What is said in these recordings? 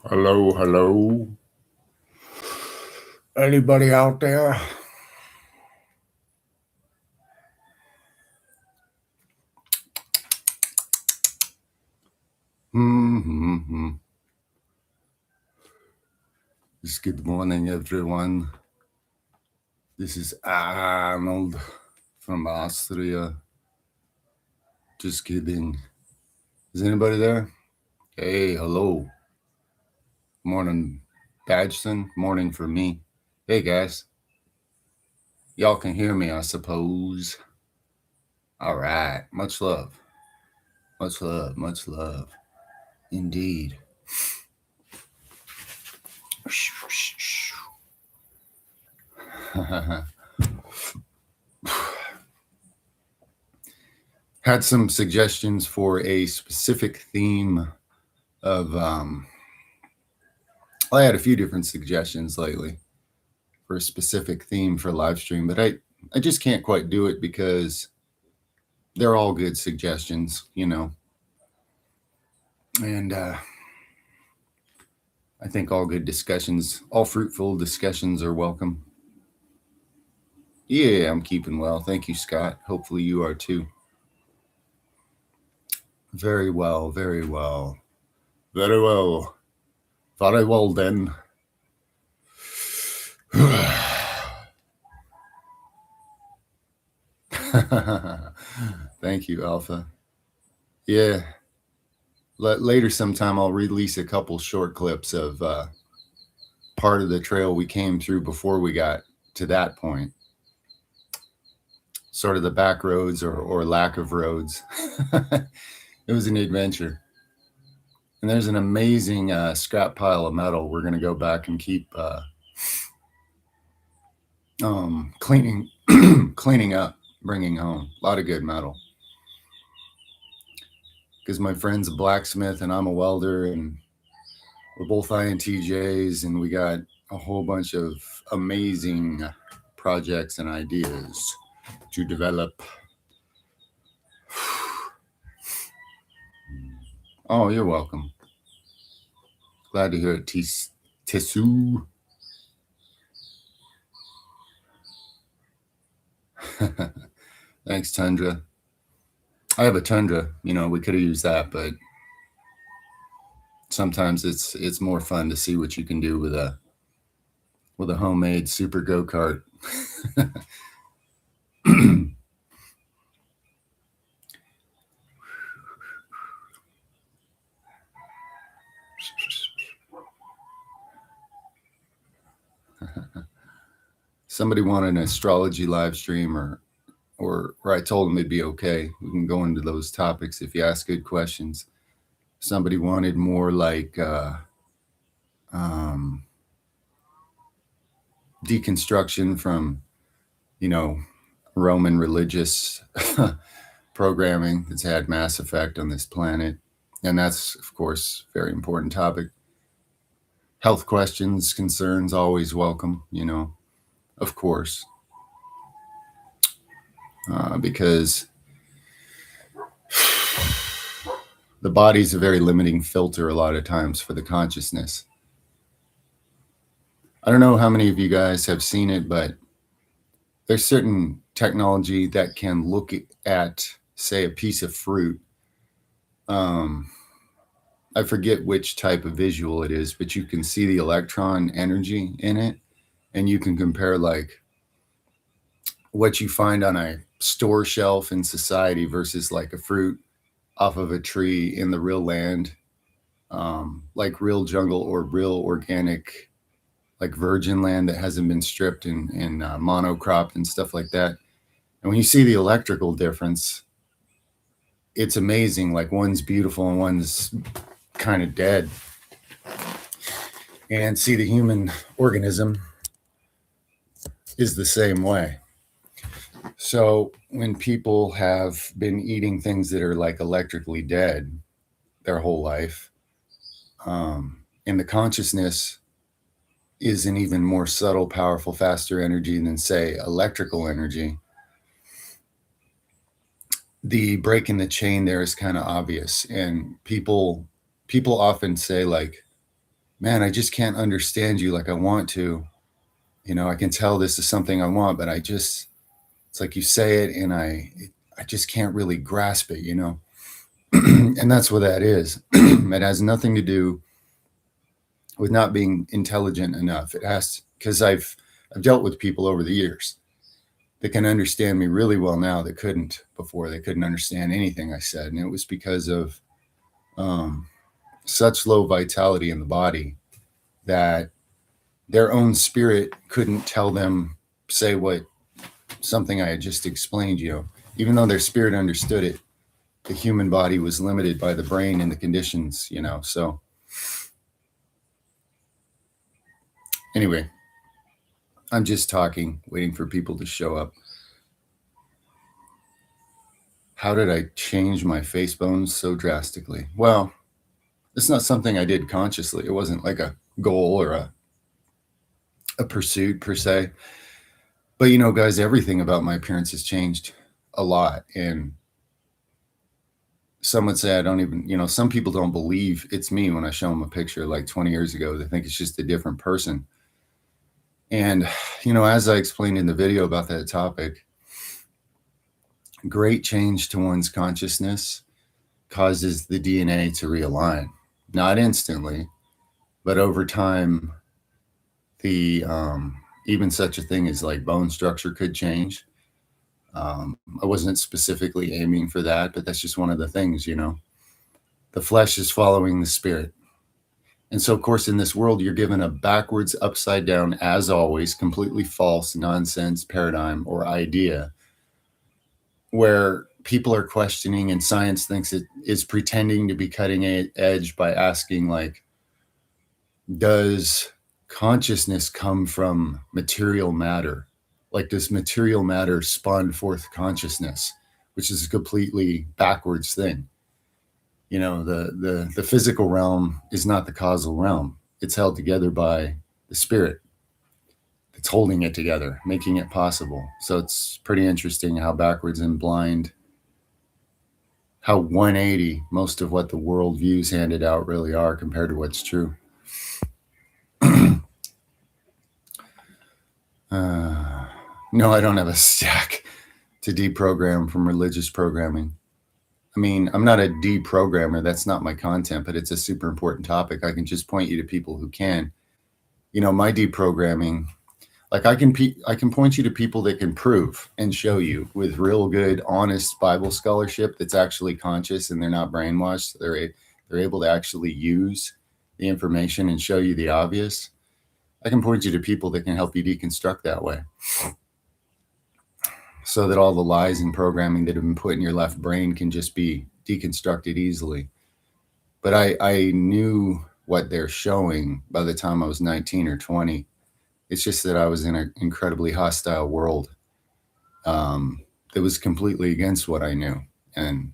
Hello, hello. Anybody out there? Mm-hmm. Just good morning, everyone. This is Arnold from Austria. Just kidding. Is anybody there? Hey, hello. Morning, Badgeson. Morning for me. Hey, guys. Y'all can hear me, I suppose. All right. Much love. Much love. Much love. Indeed. Had some suggestions for a specific theme of I had a few different suggestions lately for a specific theme for live stream, but I just can't quite do it because they're all good suggestions, and I think all good discussions, all fruitful discussions are welcome. Yeah, I'm keeping well, thank you, Scott. Hopefully you are too. Very well, very well, very well, very well then. Thank you, Alpha. Yeah. Later sometime I'll release a couple short clips of part of the trail we came through before we got to that point. Sort of the back roads or lack of roads. It was an adventure. And there's an amazing scrap pile of metal we're going to go back and keep cleaning cleaning up, bringing home. A lot of good metal. Because my friend's a blacksmith and I'm a welder, and we're both INTJs, and we got a whole bunch of amazing projects and ideas to develop. Oh, you're welcome. Glad to hear it, Tissue. Thanks, Tundra. I have a Tundra. We could have used that, but sometimes it's more fun to see what you can do with a homemade super go-kart. Somebody wanted an astrology live stream, or I told them it'd be okay. We can go into those topics if you ask good questions. Somebody wanted more like deconstruction from, Roman religious programming that's had mass effect on this planet. And that's, of course, a very important topic. Health questions, concerns, always welcome, of course. Because the body's a very limiting filter a lot of times for the consciousness. I don't know how many of you guys have seen it, but there's certain technology that can look at, say, a piece of fruit. I forget which type of visual it is, but you can see the electron energy in it, and you can compare like what you find on a store shelf in society versus like a fruit off of a tree in the real land, like real jungle or real organic, like virgin land that hasn't been stripped and monocropped and stuff like that. And when you see the electrical difference, it's amazing. Like one's beautiful and one's kind of dead. And see, the human organism is the same way. So when people have been eating things that are like electrically dead their whole life, and the consciousness is an even more subtle, powerful, faster energy than, say, electrical energy, the break in the chain there is kind of obvious. And people often say, like, man, I just can't understand you like I want to. I can tell this is something I want, but it's like you say it and I just can't really grasp it. And that's what that is. It has nothing to do with not being intelligent enough. It has, because I've dealt with people over the years that can understand me really well now that couldn't before. They couldn't understand anything I said. And it was because of um, such low vitality in the body that their own spirit couldn't tell them, say what something I had just explained. Even though their spirit understood it, the human body was limited by the brain and the conditions. So anyway, I'm just talking, waiting for people to show up. How did I change my face bones so drastically? Well, it's not something I did consciously. It wasn't like a goal or a pursuit per se. But guys, everything about my appearance has changed a lot. And some would say I don't even, some people don't believe it's me when I show them a picture like 20 years ago. They think it's just a different person. And, as I explained in the video about that topic, great change to one's consciousness causes the DNA to realign. Not instantly, but over time, the even such a thing as like bone structure could change. I wasn't specifically aiming for that, but that's just one of the things. The flesh is following the spirit. And so, of course, in this world, you're given a backwards, upside down, as always, completely false, nonsense paradigm or idea where people are questioning and science thinks it is pretending to be cutting edge by asking, like, does consciousness come from material matter? Like, does material matter spawn forth consciousness, which is a completely backwards thing. The physical realm is not the causal realm. It's held together by the spirit. It's holding it together, making it possible. So it's pretty interesting how backwards and blind, how 180 most of what the world views handed out really are compared to what's true. No, I don't have a stack to deprogram from religious programming. I mean, I'm not a deprogrammer. That's not my content, but it's a super important topic. I can just point you to people who can. My deprogramming, like I can point you to people that can prove and show you with real good, honest Bible scholarship that's actually conscious and they're not brainwashed. They're able to actually use the information and show you the obvious. I can point you to people that can help you deconstruct that way, so that all the lies and programming that have been put in your left brain can just be deconstructed easily. But I knew what they're showing by the time I was 19 or 20. It's just that I was in an incredibly hostile world that was completely against what I knew. And,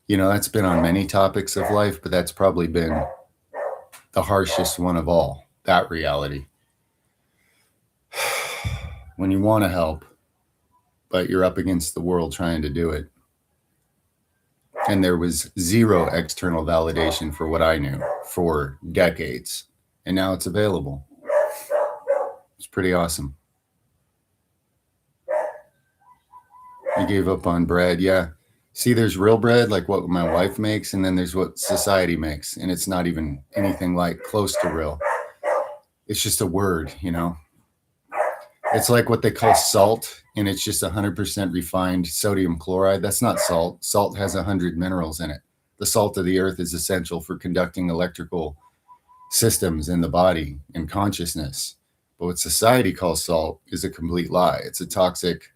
that's been on many topics of life, but that's probably been the harshest one of all, that reality. When you want to help, but you're up against the world trying to do it. And there was zero external validation for what I knew for decades. And now it's available. It's pretty awesome. You gave up on bread. Yeah. See, there's real bread, like what my wife makes, and then there's what society makes. And it's not even anything like close to real. It's just a word. It's like what they call salt, and it's just 100% refined sodium chloride. That's not salt. Salt has 100 minerals in it. The salt of the earth is essential for conducting electrical systems in the body and consciousness. But what society calls salt is a complete lie. It's a toxic,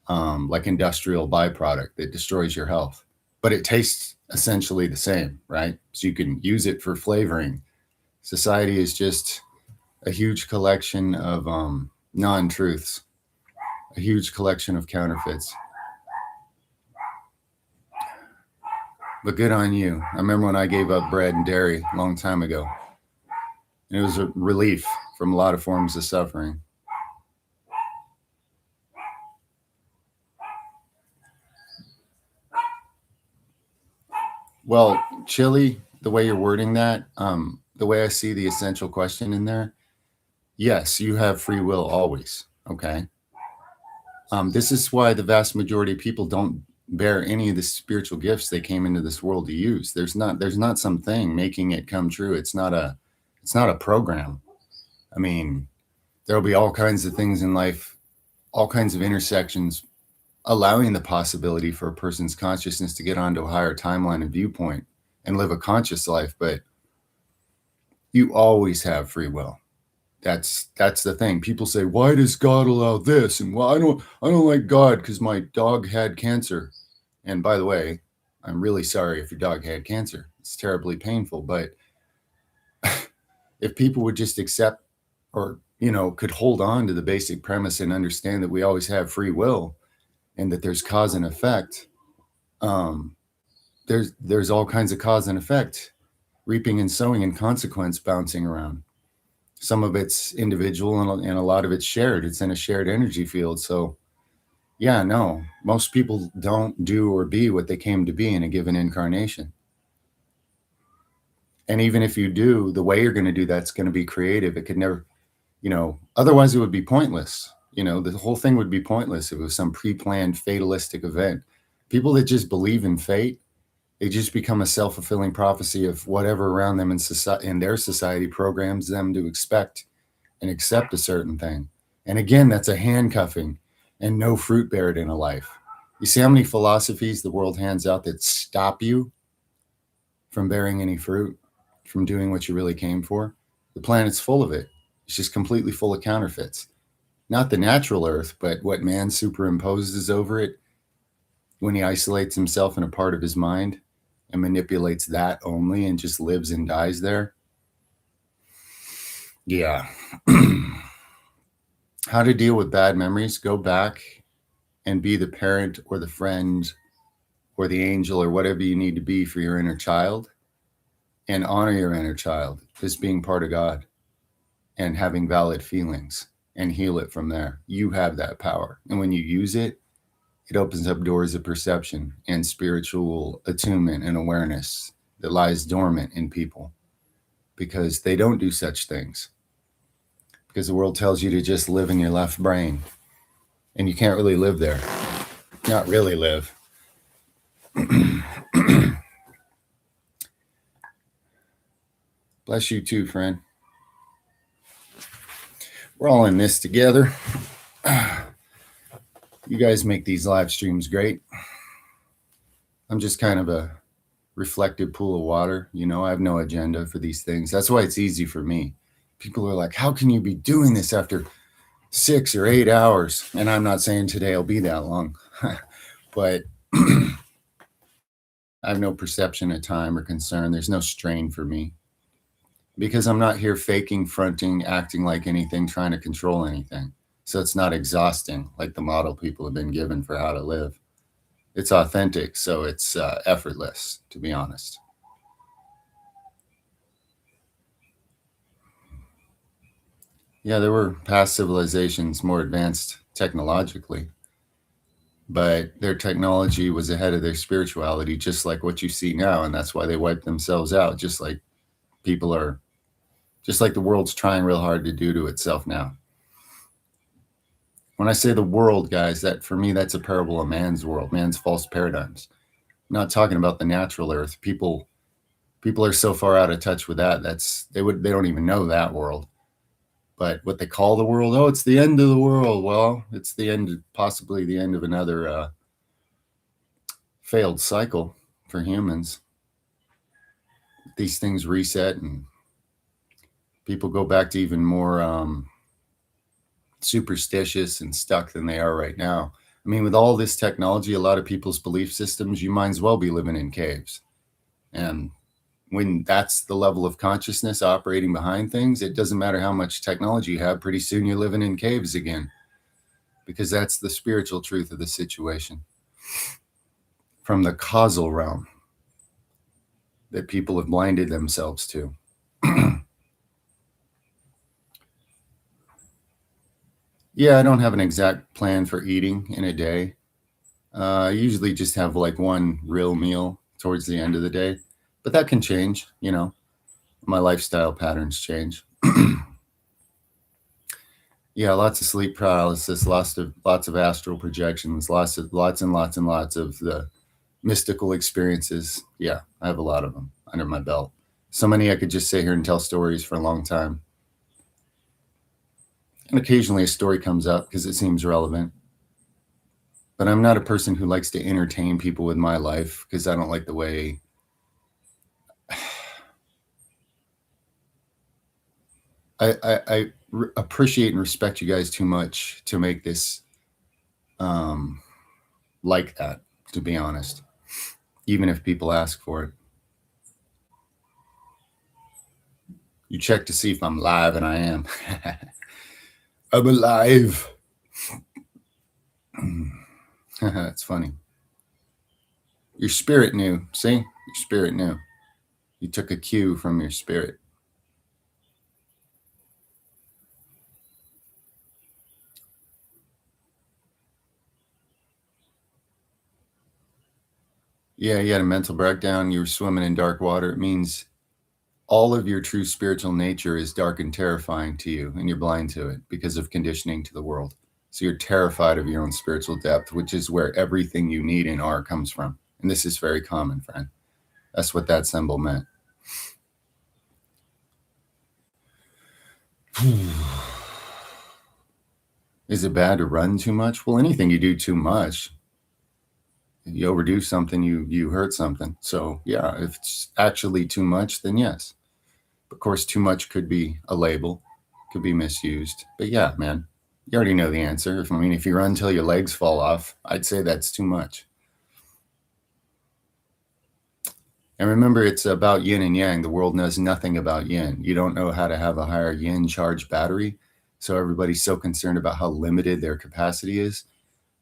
like industrial byproduct that destroys your health. But it tastes essentially the same, right? So you can use it for flavoring. Society is just a huge collection of non-truths, a huge collection of counterfeits. But good on you. I remember when I gave up bread and dairy a long time ago. And it was a relief from a lot of forms of suffering. Well, chili, the way you're wording that, the way I see the essential question in there, yes, you have free will always. Okay. This is why the vast majority of people don't bear any of the spiritual gifts they came into this world to use. There's not something making it come true. It's not a program. I mean, there'll be all kinds of things in life, all kinds of intersections allowing the possibility for a person's consciousness to get onto a higher timeline and viewpoint and live a conscious life, but you always have free will. That's the thing. People say, why does God allow this? And well, I don't like God because my dog had cancer. And by the way, I'm really sorry if your dog had cancer. It's terribly painful. But if people would just accept or, could hold on to the basic premise and understand that we always have free will and that there's cause and effect, there's all kinds of cause and effect, reaping and sowing and consequence bouncing around. Some of it's individual and a lot of it's shared. It's in a shared energy field. So yeah, no, most people don't do or be what they came to be in a given incarnation. And even if you do, the way you're going to do that's going to be creative. It could never, otherwise it would be pointless. The whole thing would be pointless if it was some pre-planned fatalistic event. People that just believe in fate, they just become a self-fulfilling prophecy of whatever around them in their society programs them to expect and accept a certain thing. And again, that's a handcuffing and no fruit beared in a life. You see how many philosophies the world hands out that stop you from bearing any fruit, from doing what you really came for? The planet's full of it. It's just completely full of counterfeits. Not the natural earth, but what man superimposes over it when he isolates himself in a part of his mind and manipulates that only and just lives and dies there. Yeah. How to deal with bad memories? Go back and be the parent or the friend or the angel or whatever you need to be for your inner child, and honor your inner child as being part of God and having valid feelings and heal it from there. You have that power. And when you use it, it opens up doors of perception and spiritual attunement and awareness that lies dormant in people because they don't do such things. Because the world tells you to just live in your left brain, and you can't really live there. Not really live. Bless you too, friend. We're all in this together. You guys make these live streams great. I'm just kind of a reflective pool of water. I have no agenda for these things. That's why it's easy for me. People are like, how can you be doing this after 6 or 8 hours? And I'm not saying today will be that long, but I have no perception of time or concern. There's no strain for me because I'm not here faking, fronting, acting like anything, trying to control anything. So it's not exhausting like the model people have been given for how to live. It's authentic, so it's effortless, to be honest. Yeah, there were past civilizations more advanced technologically, but their technology was ahead of their spirituality, just like what you see now. And that's why they wiped themselves out, just like the world's trying real hard to do to itself now. When I say the world, guys, that for me, that's a parable of man's world, man's false paradigms. I'm not talking about the natural earth. People are so far out of touch with that. They don't even know that world. But what they call the world, it's the end of the world. Well, it's possibly the end of another failed cycle for humans. These things reset and people go back to even more superstitious and stuck than they are right now. I mean, with all this technology, a lot of people's belief systems, you might as well be living in caves. And when that's the level of consciousness operating behind things, it doesn't matter how much technology you have. Pretty soon you're living in caves again, because that's the spiritual truth of the situation from the causal realm that people have blinded themselves to. Yeah, I don't have an exact plan for eating in a day. I usually just have like one real meal towards the end of the day. But that can change, you know. My lifestyle patterns change. Yeah, lots of sleep paralysis, lots of astral projections, lots of the mystical experiences. Yeah, I have a lot of them under my belt. So many I could just sit here and tell stories for a long time. And occasionally a story comes up because it seems relevant. But I'm not a person who likes to entertain people with my life because I don't like the way I appreciate and respect you guys too much to make this um, like that, to be honest, even if people ask for it. You check to see if I'm live, and I am. I'm alive. It's funny. Your spirit knew. See? Your spirit knew. You took a cue from your spirit. Yeah, you had a mental breakdown. You were swimming in dark water. It means all of your true spiritual nature is dark and terrifying to you, and you're blind to it because of conditioning to the world. So you're terrified of your own spiritual depth, which is where everything you need and are comes from. And this is very common, friend. That's what that symbol meant. Is it bad to run too much? Well, anything you do too much, you overdo something, you hurt something. So yeah, if it's actually too much, then yes. Of course, too much could be a label, could be misused. But yeah, man, you already know the answer. If you run until your legs fall off, I'd say that's too much. And remember, it's about yin and yang. The world knows nothing about yin. You don't know how to have a higher yin charged battery. So everybody's so concerned about how limited their capacity is,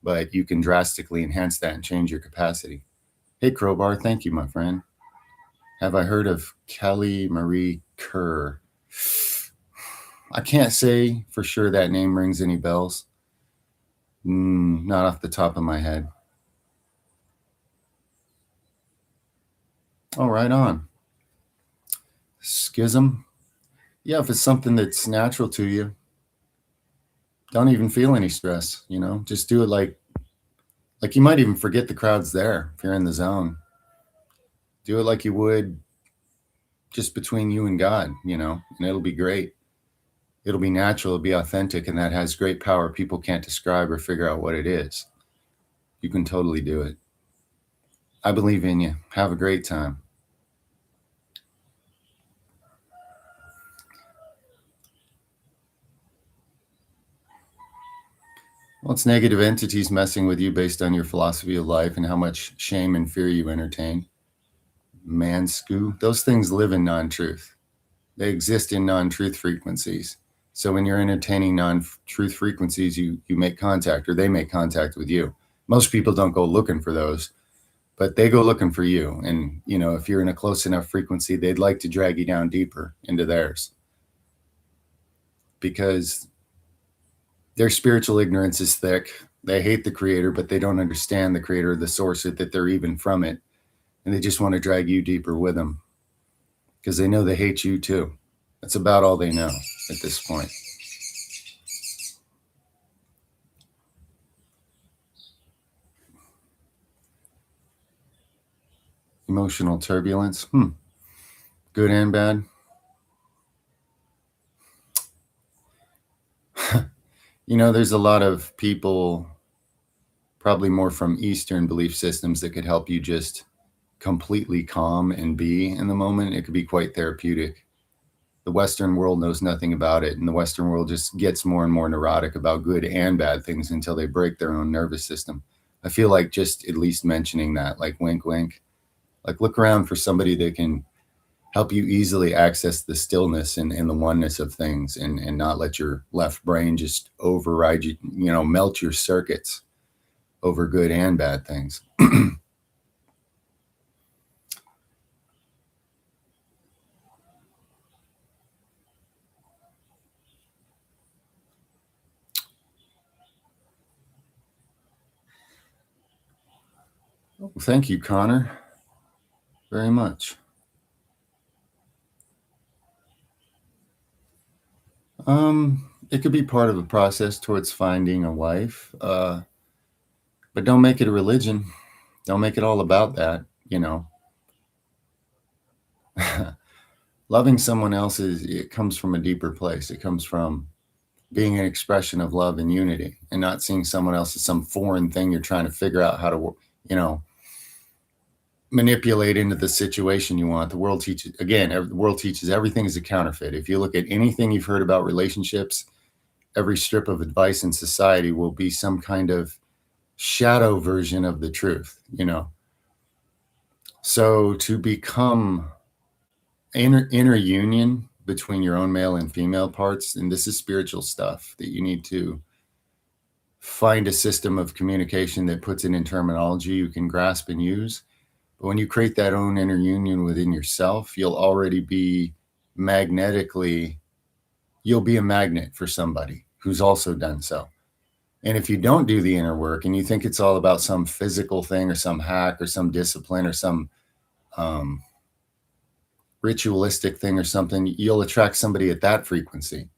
but you can drastically enhance that and change your capacity. Hey, Crowbar, thank you, my friend. Have I heard of Kelly Marie Kerr? I can't say for sure that name rings any bells. Not off the top of my head. Oh, right on. Schism. Yeah, if it's something that's natural to you, don't even feel any stress, just do it like you might even forget the crowd's there if you're in the zone. Do it like you would just between you and God, and it'll be great. It'll be natural, it'll be authentic, and that has great power people can't describe or figure out what it is. You can totally do it. I believe in you. Have a great time. Well, it's negative entities messing with you based on your philosophy of life and how much shame and fear you entertain. Mansku, those things live in non-truth. They exist in non-truth frequencies. So when you're entertaining non-truth frequencies, you make contact, or they make contact with you. Most people don't go looking for those, but they go looking for you. And if you're in a close enough frequency, they'd like to drag you down deeper into theirs, because their spiritual ignorance is thick. They hate the creator, but they don't understand the creator, the source, that they're even from it. And they just want to drag you deeper with them because they know they hate you too. That's about all they know at this point. Emotional turbulence. Good and bad. There's a lot of people, probably more from Eastern belief systems, that could help you just completely calm and be in the moment. It could be quite therapeutic. The Western world knows nothing about it, and the Western world just gets more and more neurotic about good and bad things until they break their own nervous system. I feel like just at least mentioning that, like wink, wink, like look around for somebody that can help you easily access the stillness and the oneness of things, and not let your left brain just override you, melt your circuits over good and bad things. Well, thank you, Connor, very much. It could be part of a process towards finding a wife, but don't make it a religion. Don't make it all about that. You know, loving someone else it comes from a deeper place. It comes from being an expression of love and unity, and not seeing someone else as some foreign thing you're trying to figure out how to, you know, manipulate into the situation you want. The world teaches, again, the world teaches everything is a counterfeit. If you look at anything you've heard about relationships, every strip of advice in society will be some kind of shadow version of the truth, you know. So to become inner union between your own male and female parts, and this is spiritual stuff that you need to find a system of communication that puts it in terminology you can grasp and use. But when you create that own inner union within yourself, you'll already be magnetically, you'll be a magnet for somebody who's also done so. And if you don't do the inner work and you think it's all about some physical thing or some hack or some discipline or some ritualistic thing or something, you'll attract somebody at that frequency.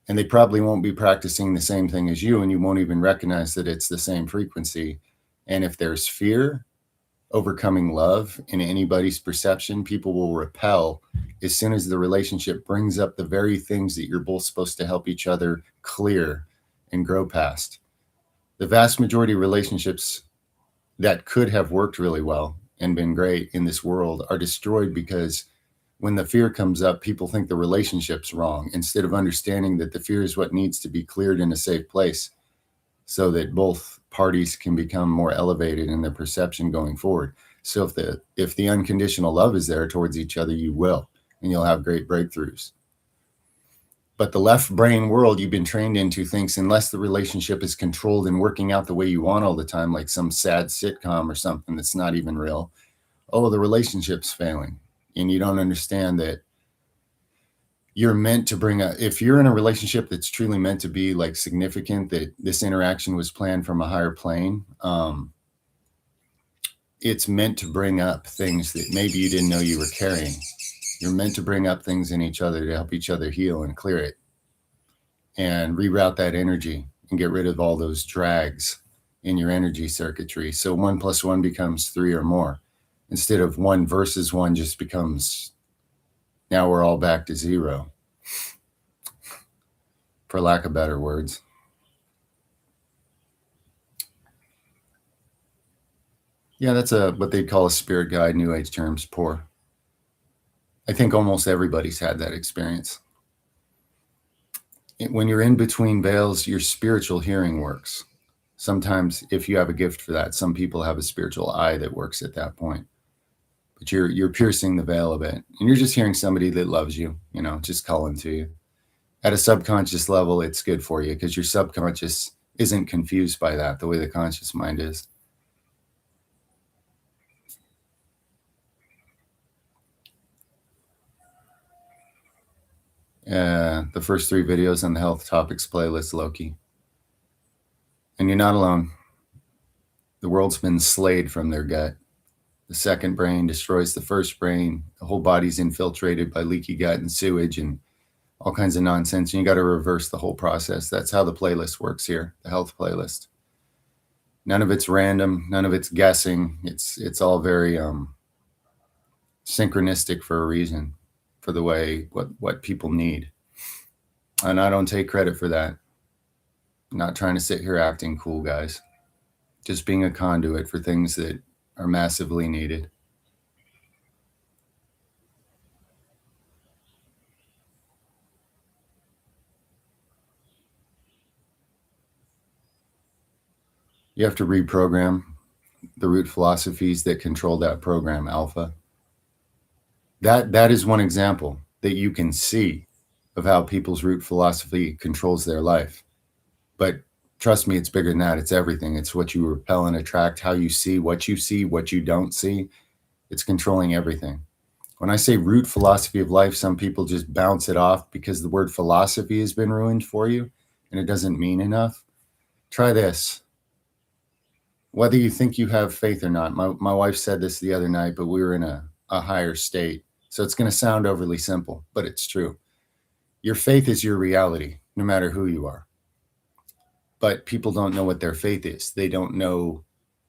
And they probably won't be practicing the same thing as you, and you won't even recognize that it's the same frequency. And if there's fear overcoming love in anybody's perception, people will repel as soon as the relationship brings up the very things that you're both supposed to help each other clear and grow past. The vast majority of relationships that could have worked really well and been great in this world are destroyed because when the fear comes up, people think the relationship's wrong instead of understanding that the fear is what needs to be cleared in a safe place so that both parties can become more elevated in their perception going forward. So if the unconditional love is there towards each other, you will, and you'll have great breakthroughs. But the left brain world you've been trained into thinks unless the relationship is controlled and working out the way you want all the time, like some sad sitcom or something that's not even real, oh, the relationship's failing. And you don't understand that you're meant to if you're in a relationship that's truly meant to be like significant, that this interaction was planned from a higher plane, it's meant to bring up things that maybe you didn't know you were carrying. You're meant to bring up things in each other to help each other heal and clear it and reroute that energy and get rid of all those drags in your energy circuitry. So 1 + 1 becomes 3 or more. Instead of 1 versus 1 just becomes, now we're all back to 0, for lack of better words. Yeah, that's what they'd call a spirit guide, New Age terms, poor. I think almost everybody's had that experience. When you're in between veils, your spiritual hearing works. Sometimes if you have a gift for that, some people have a spiritual eye that works at that point. But you're piercing the veil a bit, and you're just hearing somebody that loves you, you know, just calling to you. At a subconscious level, it's good for you because your subconscious isn't confused by that the way the conscious mind is. The first 3 videos on the health topics playlist, Loki. And you're not alone. The world's been slayed from their gut. The second brain destroys the first brain. The whole body's infiltrated by leaky gut and sewage and all kinds of nonsense. And you got to reverse the whole process. That's how the playlist works here, the health playlist. None of it's random. None of it's guessing. It's all very synchronistic for a reason, for the way what people need. And I don't take credit for that. I'm not trying to sit here acting cool, guys. Just being a conduit for things that are massively needed. You have to reprogram the root philosophies that control that program, alpha. That is one example that you can see of how people's root philosophy controls their life. But trust me, it's bigger than that. It's everything. It's what you repel and attract, how you see, what you don't see. It's controlling everything. When I say root philosophy of life, some people just bounce it off because the word philosophy has been ruined for you and it doesn't mean enough. Try this. Whether you think you have faith or not, my wife said this the other night, but we were in a higher state. So it's going to sound overly simple, but it's true. Your faith is your reality, no matter who you are. But people don't know what their faith is. They don't know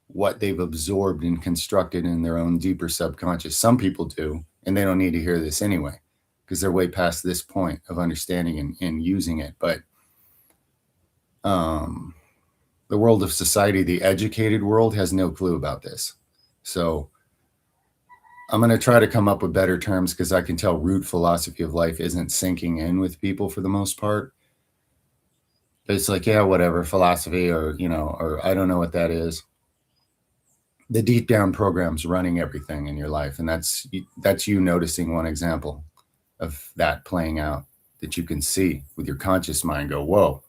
what they've absorbed and constructed in their own deeper subconscious. Some people do, and they don't need to hear this anyway, because they're way past this point of understanding and using it. But the world of society, the educated world, has no clue about this. So I'm going to try to come up with better terms, because I can tell root philosophy of life isn't sinking in with people for the most part. It's like, yeah, whatever, philosophy, or, or I don't know what that is. The deep down program's running everything in your life. And that's you noticing one example of that playing out, that you can see with your conscious mind. Go, whoa,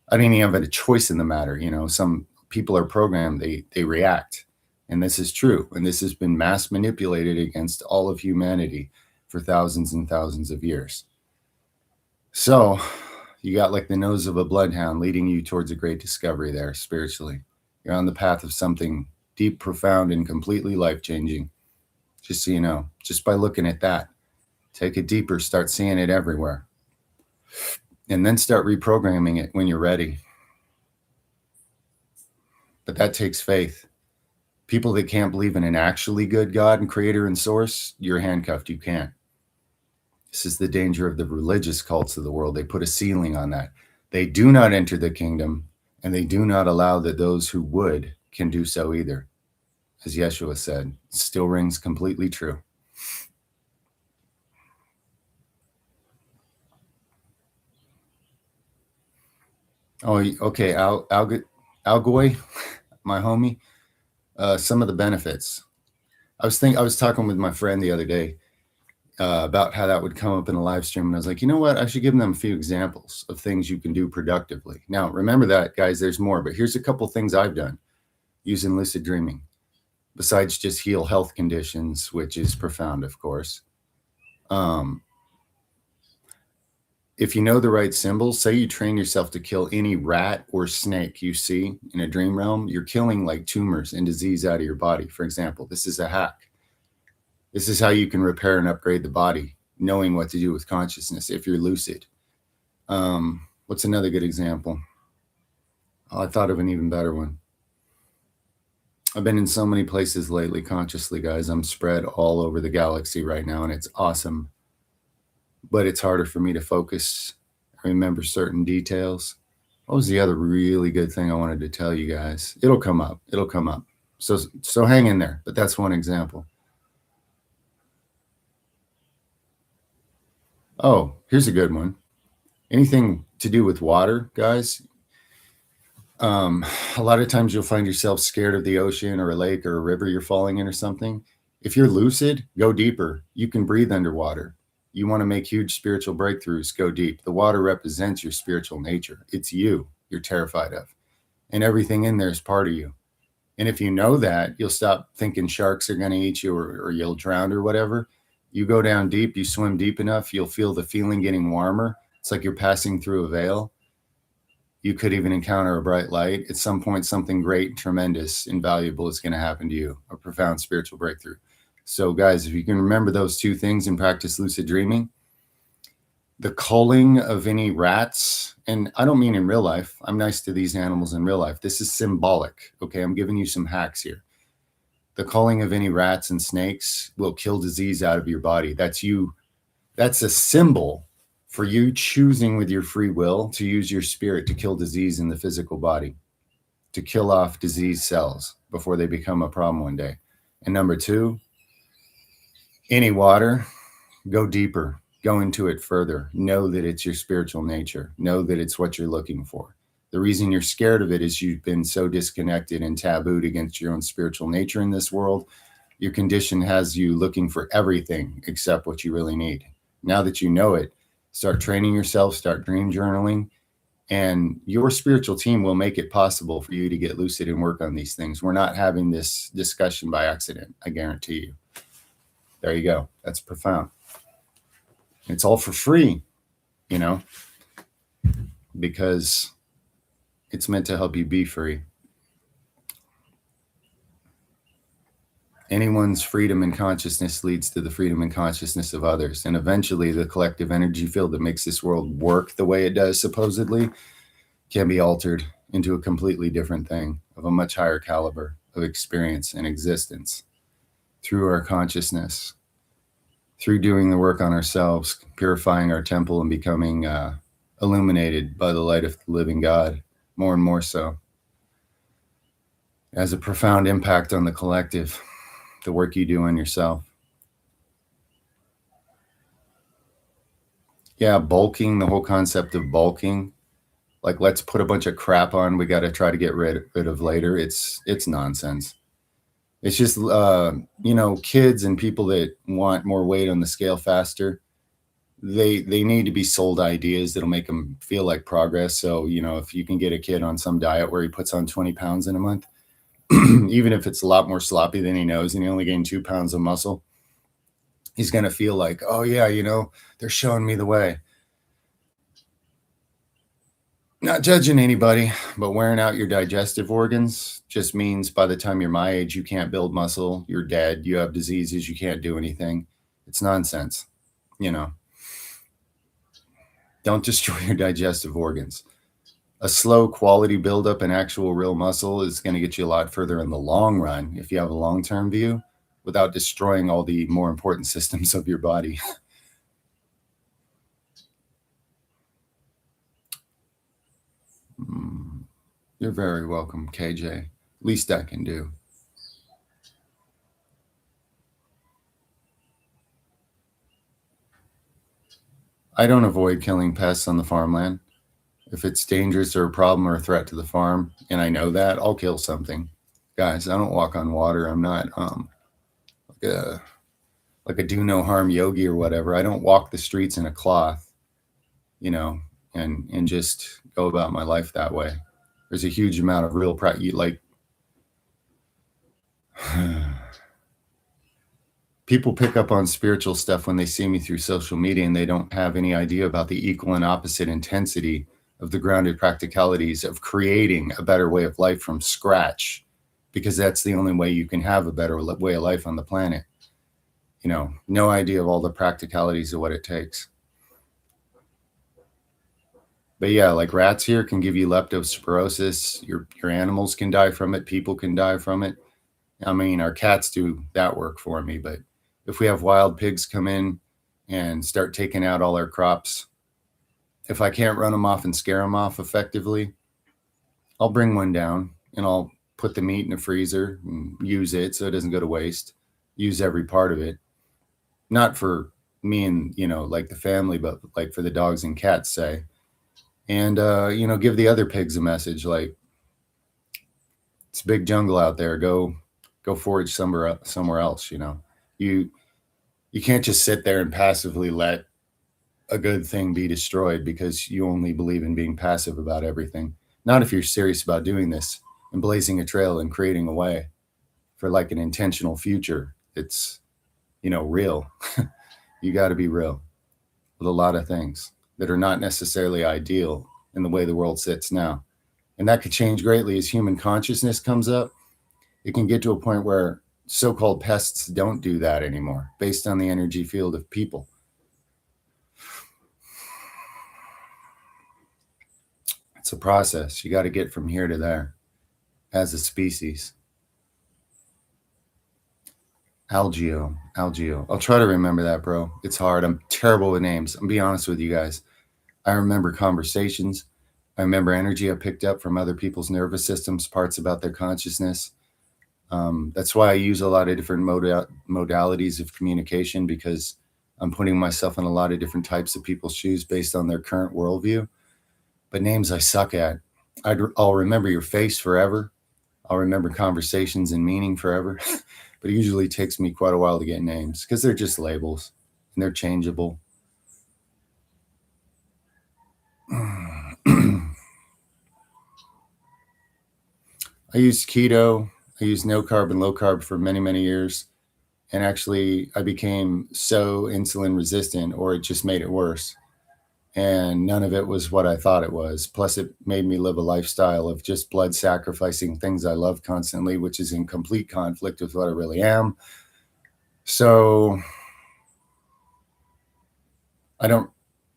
I didn't even have a choice in the matter. Some people are programmed, they react. And this is true. And this has been mass manipulated against all of humanity for thousands and thousands of years. So you got like the nose of a bloodhound leading you towards a great discovery there spiritually. You're on the path of something deep, profound, and completely life-changing. Just so you know, just by looking at that. Take it deeper, start seeing it everywhere. And then start reprogramming it when you're ready. But that takes faith. People that can't believe in an actually good God and creator and source, you're handcuffed. You can't. This is the danger of the religious cults of the world. They put a ceiling on that. They do not enter the kingdom, and they do not allow that those who would can do so either. As Yeshua said, it still rings completely true. Oh, okay. Algoy, my homie. Some of the benefits. I was talking with my friend the other day about how that would come up in a live stream, and I was like, you know what? I should give them a few examples of things you can do productively. Now, remember that, guys. There's more, but here's a couple things I've done using lucid dreaming, besides just heal health conditions, which is profound, of course. If you know the right symbols, say you train yourself to kill any rat or snake you see in a dream realm, you're killing like tumors and disease out of your body. For example, this is a hack. This is how you can repair and upgrade the body, knowing what to do with consciousness if you're lucid. What's another good example? Oh, I thought of an even better one. I've been in so many places lately consciously, guys. I'm spread all over the galaxy right now, and it's awesome. But it's harder for me to focus, remember certain details. What was the other really good thing I wanted to tell you guys? It'll come up. It'll come up. So hang in there. But that's one example. Oh, here's a good one. Anything to do with water, guys? A lot of times you'll find yourself scared of the ocean or a lake or a river you're falling in or something. If you're lucid, go deeper. You can breathe underwater. You want to make huge spiritual breakthroughs, go deep. The water represents your spiritual nature. It's you you're terrified of. And everything in there is part of you. And if you know that, you'll stop thinking sharks are going to eat you, or you'll drown or whatever. You go down deep, you swim deep enough, you'll feel the feeling getting warmer. It's like you're passing through a veil. You could even encounter a bright light. At some point, something great, tremendous, invaluable is going to happen to you, a profound spiritual breakthrough. So guys, if you can remember those two things and practice lucid dreaming, the culling of any rats, and I don't mean in real life, I'm nice to these animals in real life. This is symbolic, okay? I'm giving you some hacks here. The culling of any rats and snakes will kill disease out of your body. That's you. That's a symbol for you choosing with your free will to use your spirit to kill disease in the physical body, to kill off disease cells before they become a problem one day. And number two, any water, go deeper, go into it further. Know that it's your spiritual nature. Know that it's what you're looking for. The reason you're scared of it is you've been so disconnected and tabooed against your own spiritual nature in this world. Your condition has you looking for everything except what you really need. Now that you know it, start training yourself, start dream journaling, and your spiritual team will make it possible for you to get lucid and work on these things. We're not having this discussion by accident, I guarantee you. There you go. That's profound. It's all for free, because it's meant to help you be free. Anyone's freedom and consciousness leads to the freedom and consciousness of others. And eventually, the collective energy field that makes this world work the way it does, supposedly, can be altered into a completely different thing of a much higher caliber of experience and existence through our consciousness, through doing the work on ourselves, purifying our temple and becoming illuminated by the light of the living God, more and more so. It has a profound impact on the collective, the work you do on yourself. Yeah, bulking, the whole concept of bulking, like let's put a bunch of crap on we got to try to get rid of later. It's nonsense. It's just kids and people that want more weight on the scale faster, they need to be sold ideas that'll make them feel like progress. So if you can get a kid on some diet where he puts on 20 pounds in a month, even if it's a lot more sloppy than he knows and he only gained 2 pounds of muscle, he's going to feel like, oh yeah, they're showing me the way. Not judging anybody, but wearing out your digestive organs just means by the time you're my age, you can't build muscle, you're dead, you have diseases, you can't do anything. It's nonsense. Don't destroy your digestive organs. A slow quality buildup in actual real muscle is going to get you a lot further in the long run if you have a long-term view without destroying all the more important systems of your body. You're very welcome, KJ. Least I can do. I don't avoid killing pests on the farmland. If it's dangerous or a problem or a threat to the farm, and I know that, I'll kill something. Guys, I don't walk on water. I'm not like a do no harm yogi or whatever. I don't walk the streets in a cloth, and just go about my life that way. There's a huge amount of real people pick up on spiritual stuff when they see me through social media, and they don't have any idea about the equal and opposite intensity of the grounded practicalities of creating a better way of life from scratch, because that's the only way you can have a better way of life on the planet. No idea of all the practicalities of what it takes. But yeah, like rats here can give you leptospirosis. Your animals can die from it. People can die from it. I mean, our cats do that work for me, but if we have wild pigs come in and start taking out all our crops, if I can't run them off and scare them off effectively, I'll bring one down and I'll put the meat in the freezer and use it so it doesn't go to waste. Use every part of it. Not for me and, like the family, but like for the dogs and cats, say. And, give the other pigs a message like, it's a big jungle out there. Go forage somewhere else. You can't just sit there and passively let a good thing be destroyed because you only believe in being passive about everything. Not if you're serious about doing this and blazing a trail and creating a way for like an intentional future. It's, real. You got to be real with a lot of things that are not necessarily ideal in the way the world sits now. And that could change greatly as human consciousness comes up. It can get to a point where so-called pests don't do that anymore based on the energy field of people. It's a process. You got to get from here to there as a species. Algio. I'll try to remember that, bro. It's hard. I'm terrible with names. I'm be honest with you guys. I remember conversations. I remember energy I picked up from other people's nervous systems, parts about their consciousness. That's why I use a lot of different modalities of communication, because I'm putting myself in a lot of different types of people's shoes based on their current worldview. But names I suck at. I'll remember your face forever. I'll remember conversations and meaning forever. But it usually takes me quite a while to get names because they're just labels and they're changeable. I used keto. I used no carb and low carb for many, many years. And actually, I became so insulin resistant, or it just made it worse. and none of it was what I thought it was. Plus, it made me live a lifestyle of just blood sacrificing things I love constantly, which is in complete conflict with what I really am. So I don't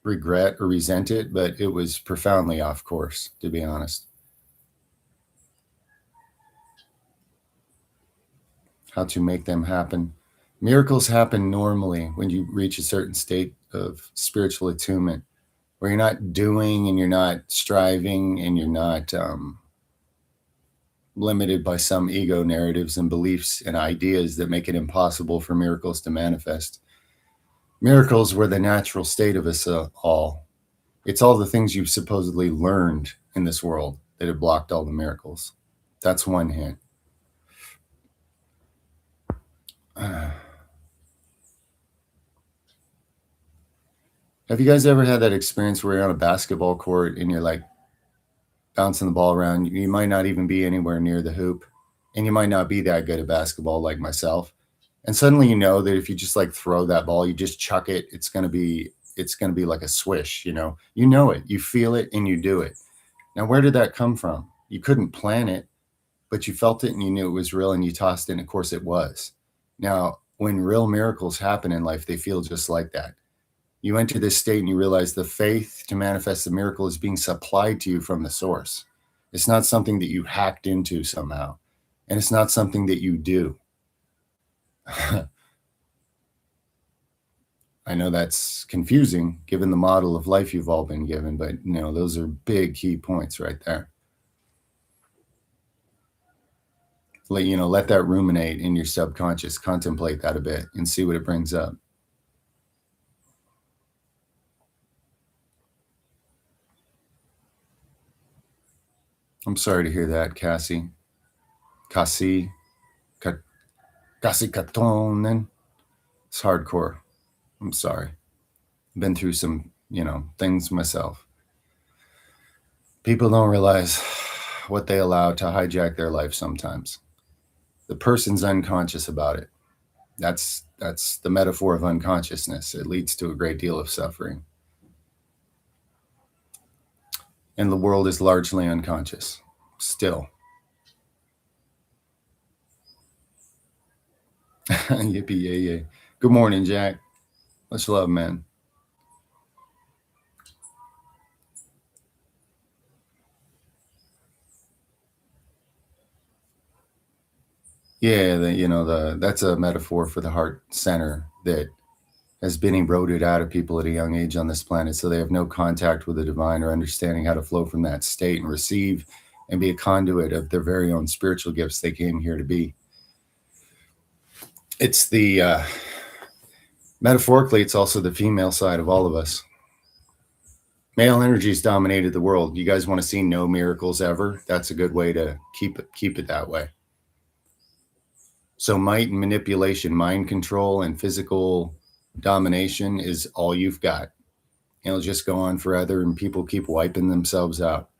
regret or resent it, but it was profoundly off course, to be honest. How to make them happen. Miracles happen normally when you reach a certain state of spiritual attunement, where you're not doing and you're not striving and you're not limited by some ego narratives and beliefs and ideas that make it impossible for miracles to manifest. Miracles were the natural state of us all. It's all the things you've supposedly learned in this world that have blocked all the miracles. That's one hint. Have you guys ever had that experience where you're on a basketball court and you're like bouncing the ball around? You might not even be anywhere near the hoop, and you might not be that good at basketball like myself. And suddenly you know that if you just like throw that ball, you just chuck it, it's gonna be like a swish, you know it, you feel it, and you do it. Now, where did that come from? You couldn't plan it, but you felt it and you knew it was real and you tossed it, and of course it was. Now, when real miracles happen in life, they feel just like that. You enter this state and you realize the faith to manifest the miracle is being supplied to you from the source. It's not something that you hacked into somehow, and it's not something that you do. I know that's confusing given the model of life you've all been given, but those are big key points right there. Let that ruminate in your subconscious, contemplate that a bit and see what it brings up. I'm sorry to hear that, Cassie. Cassie Katonen. It's hardcore. I'm sorry. Been through some, things myself. People don't realize what they allow to hijack their life sometimes. The person's unconscious about it. That's the metaphor of unconsciousness. It leads to a great deal of suffering. And the world is largely unconscious still. Yippee yay yay. Good morning, Jack. Much love, man. Yeah, that's a metaphor for the heart center that has been eroded out of people at a young age on this planet, so they have no contact with the divine or understanding how to flow from that state and receive and be a conduit of their very own spiritual gifts they came here to be. It's the metaphorically, it's also the female side of all of us. Male energies dominated the world. You guys want to see no miracles ever? That's a good way to keep it that way. So might and manipulation, mind control, and physical domination is all you've got. It'll just go on forever, and people keep wiping themselves out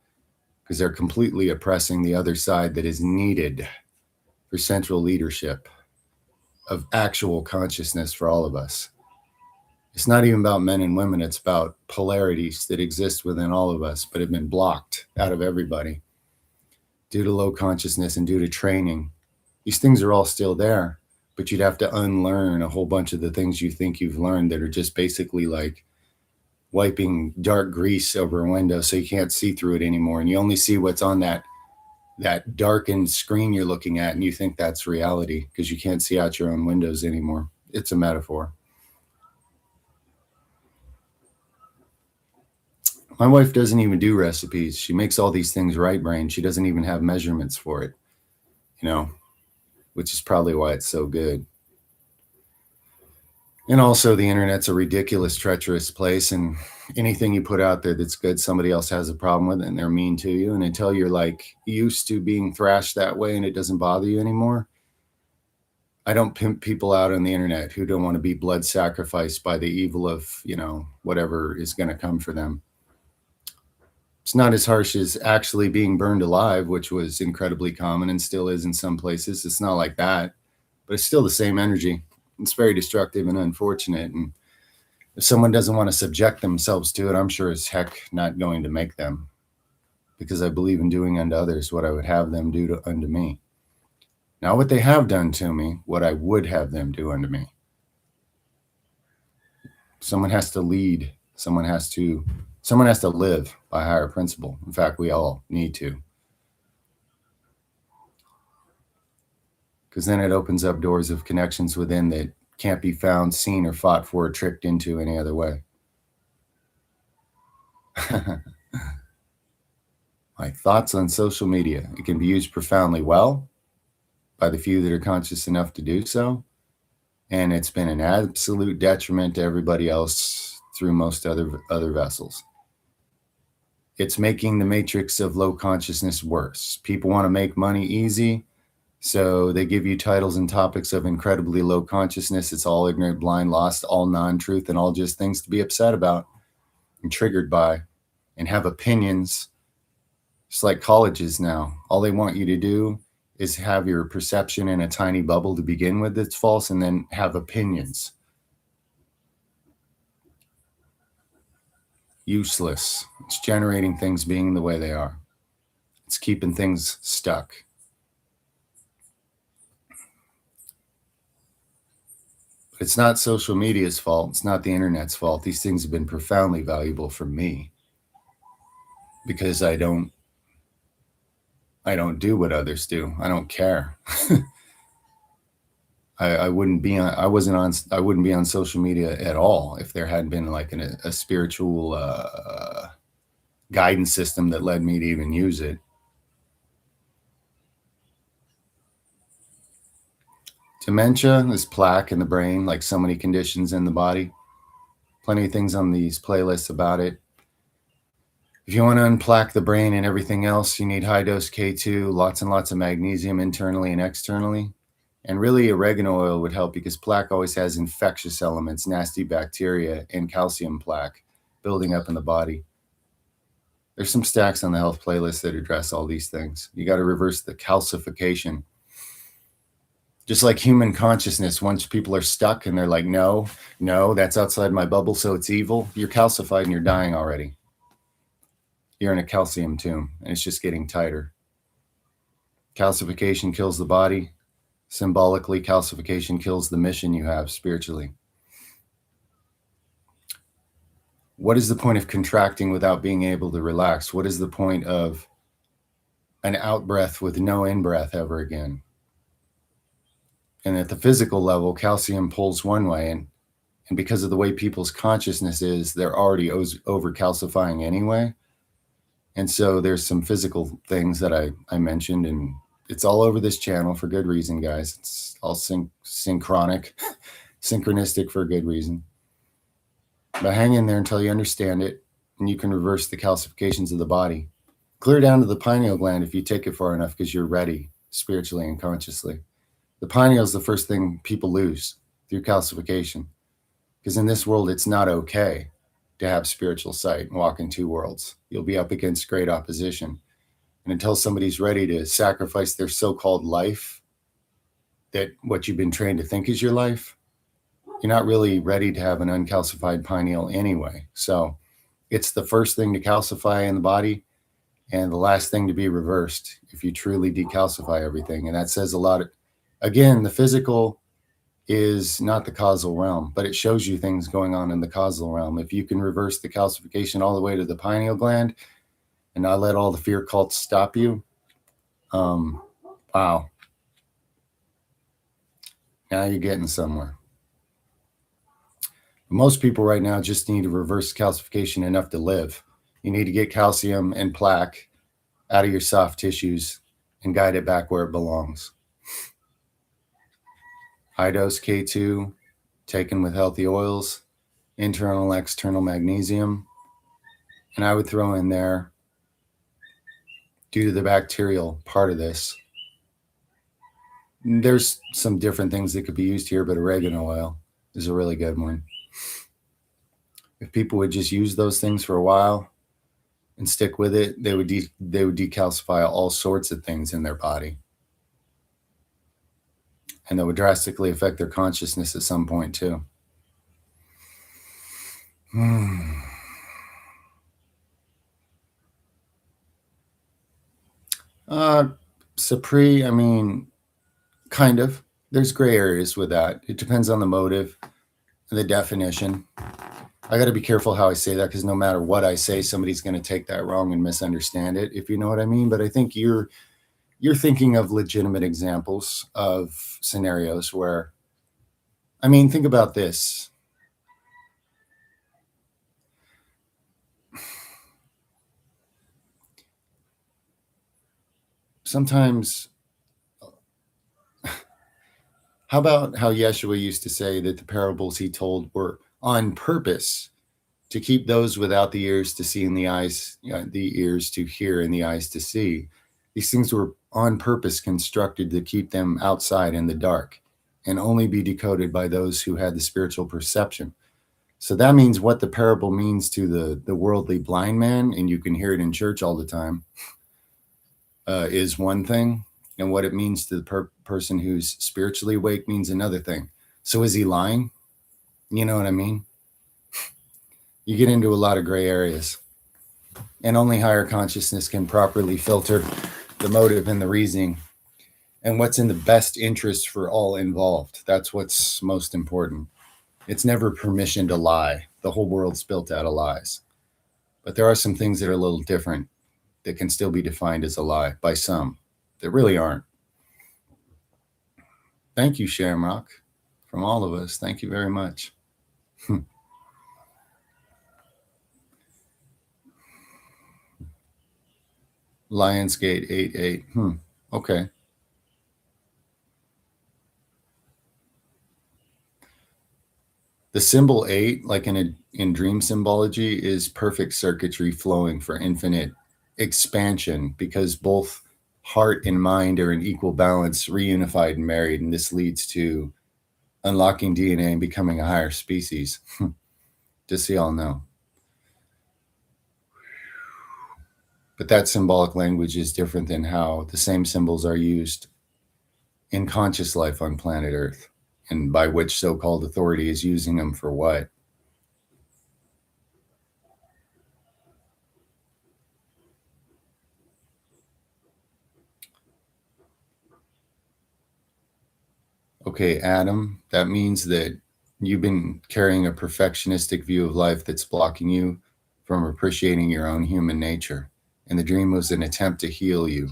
because they're completely oppressing the other side that is needed for central leadership of actual consciousness for all of us. It's not even about men and women. It's about polarities that exist within all of us, but have been blocked out of everybody due to low consciousness and due to training. These things are all still there, but you'd have to unlearn a whole bunch of the things you think you've learned that are just basically like wiping dark grease over a window so you can't see through it anymore. And you only see what's on that darkened screen you're looking at, and you think that's reality because you can't see out your own windows anymore. It's a metaphor. My wife doesn't even do recipes. She makes all these things right brain. She doesn't even have measurements for it, which is probably why it's so good. And also the internet's a ridiculous, treacherous place, and anything you put out there that's good, somebody else has a problem with it and they're mean to you. And until you're like used to being thrashed that way and it doesn't bother you anymore, I don't pimp people out on the internet who don't want to be blood sacrificed by the evil of, whatever is going to come for them. It's not as harsh as actually being burned alive, which was incredibly common and still is in some places. It's not like that, but it's still the same energy. It's very destructive and unfortunate. And If someone doesn't want to subject themselves to it, I'm sure as heck not going to make them, because I believe in doing unto others what I would have them do unto me. Not what they have done to me, what I would have them do unto me. Someone has to lead. Someone has to live by higher principle. In fact, we all need to. Because then it opens up doors of connections within that can't be found, seen, or fought for, or tricked into any other way. My thoughts on social media. It can be used profoundly well by the few that are conscious enough to do so. And it's been an absolute detriment to everybody else through most other vessels. It's making the matrix of low consciousness worse. People want to make money easy, so they give you titles and topics of incredibly low consciousness. It's all ignorant, blind, lost, all non-truth, and all just things to be upset about and triggered by and have opinions. It's like colleges now. All they want you to do is have your perception in a tiny bubble to begin with that's false, and then have opinions. Useless. It's generating things being the way they are. It's keeping things stuck. But it's not social media's fault. It's not the internet's fault. These things have been profoundly valuable for me because I don't do what others do. I don't care. I wouldn't be on social media at all if there hadn't been like a spiritual guidance system that led me to even use it. Dementia is plaque in the brain, like so many conditions in the body. Plenty of things on these playlists about it. If you want to unplaque the brain and everything else, you need high dose K2, lots and lots of magnesium internally and externally. And really, oregano oil would help because plaque always has infectious elements, nasty bacteria, and calcium plaque building up in the body. There's some stacks on the health playlist that address all these things. You got to reverse the calcification. Just like human consciousness, once people are stuck and they're like, no, that's outside my bubble, so it's evil, you're calcified and you're dying already. You're in a calcium tomb, and it's just getting tighter. Calcification kills the body. Symbolically, calcification kills the mission you have spiritually. What is the point of contracting without being able to relax? What is the point of an out breath with no in breath ever again? And at the physical level, calcium pulls one way, and because of the way people's consciousness is, they're already over calcifying anyway. And so there's some physical things that I mentioned, and it's all over this channel for good reason, guys. It's all synchronistic for a good reason. But hang in there until you understand it, and you can reverse the calcifications of the body. Clear down to the pineal gland if you take it far enough, because you're ready spiritually and consciously. The pineal is the first thing people lose through calcification, because in this world, it's not okay to have spiritual sight and walk in two worlds. You'll be up against great opposition. And until somebody's ready to sacrifice their so-called life, that what you've been trained to think is your life, you're not really ready to have an uncalcified pineal anyway. So it's the first thing to calcify in the body and the last thing to be reversed if you truly decalcify everything. And that says a lot. Again, the physical is not the causal realm, but it shows you things going on in the causal realm. If you can reverse the calcification all the way to the pineal gland and not let all the fear cults stop you, wow. Now you're getting somewhere. Most people right now just need to reverse calcification enough to live. You need to get calcium and plaque out of your soft tissues and guide it back where it belongs. High dose K2, taken with healthy oils, internal and external magnesium. And I would throw in there, due to the bacterial part of this, there's some different things that could be used here, but oregano oil is a really good one. If people would just use those things for a while and stick with it, they would decalcify all sorts of things in their body. And that would drastically affect their consciousness at some point too. Uh, Sapri, I mean, kind of. There's gray areas with that. It depends on the motive and the definition. I got to be careful how I say that because no matter what I say, somebody's going to take that wrong and misunderstand it, if you know what I mean. But I think you're thinking of legitimate examples of scenarios where, I mean, think about this. Sometimes, how about how Yeshua used to say that the parables he told were on purpose to keep those without the ears to see and the eyes, the ears to hear and the eyes to see. These things were on purpose constructed to keep them outside in the dark and only be decoded by those who had the spiritual perception. So that means what the parable means to the worldly blind man, and you can hear it in church all the time, is one thing, and what it means to the person who's spiritually awake means another thing. So is he lying? You know what I mean? You get into a lot of gray areas, and only higher consciousness can properly filter the motive and the reasoning and what's in the best interest for all involved. That's what's most important. It's never permission to lie. The whole world's built out of lies. But there are some things that are a little different that can still be defined as a lie by some that really aren't. Thank you, Shamrock, from all of us. Thank you very much. Lionsgate 88. Okay. The symbol 8, like in dream symbology, is perfect circuitry flowing for infinite expansion because both heart and mind are in equal balance, reunified and married. And this leads to unlocking DNA and becoming a higher species. Just so y'all know. But that symbolic language is different than how the same symbols are used in conscious life on planet Earth, and by which so-called authority is using them for what. Okay, Adam, that means that you've been carrying a perfectionistic view of life that's blocking you from appreciating your own human nature. And the dream was an attempt to heal you,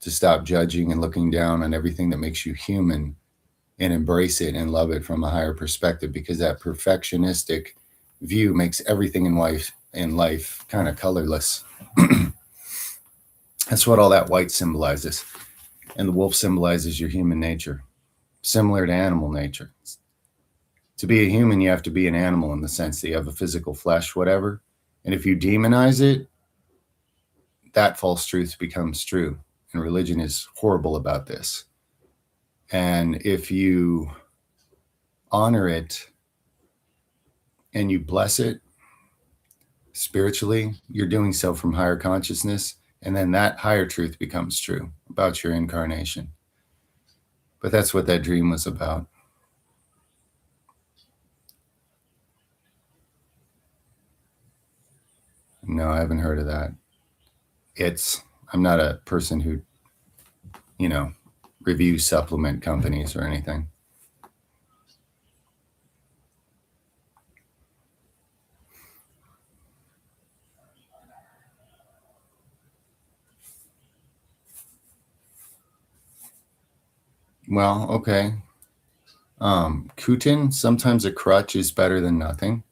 to stop judging and looking down on everything that makes you human and embrace it and love it from a higher perspective, because that perfectionistic view makes everything in life kind of colorless. That's what all that white symbolizes. And the wolf symbolizes your human nature, similar to animal nature. To be a human, you have to be an animal in the sense that you have a physical flesh, whatever. And if you demonize it, that false truth becomes true. And religion is horrible about this. And if you honor it and you bless it spiritually, you're doing so from higher consciousness. And then that higher truth becomes true about your incarnation. But that's what that dream was about. No, I haven't heard of that. I'm not a person who, reviews supplement companies or anything. Well, okay. Kutin, sometimes a crutch is better than nothing,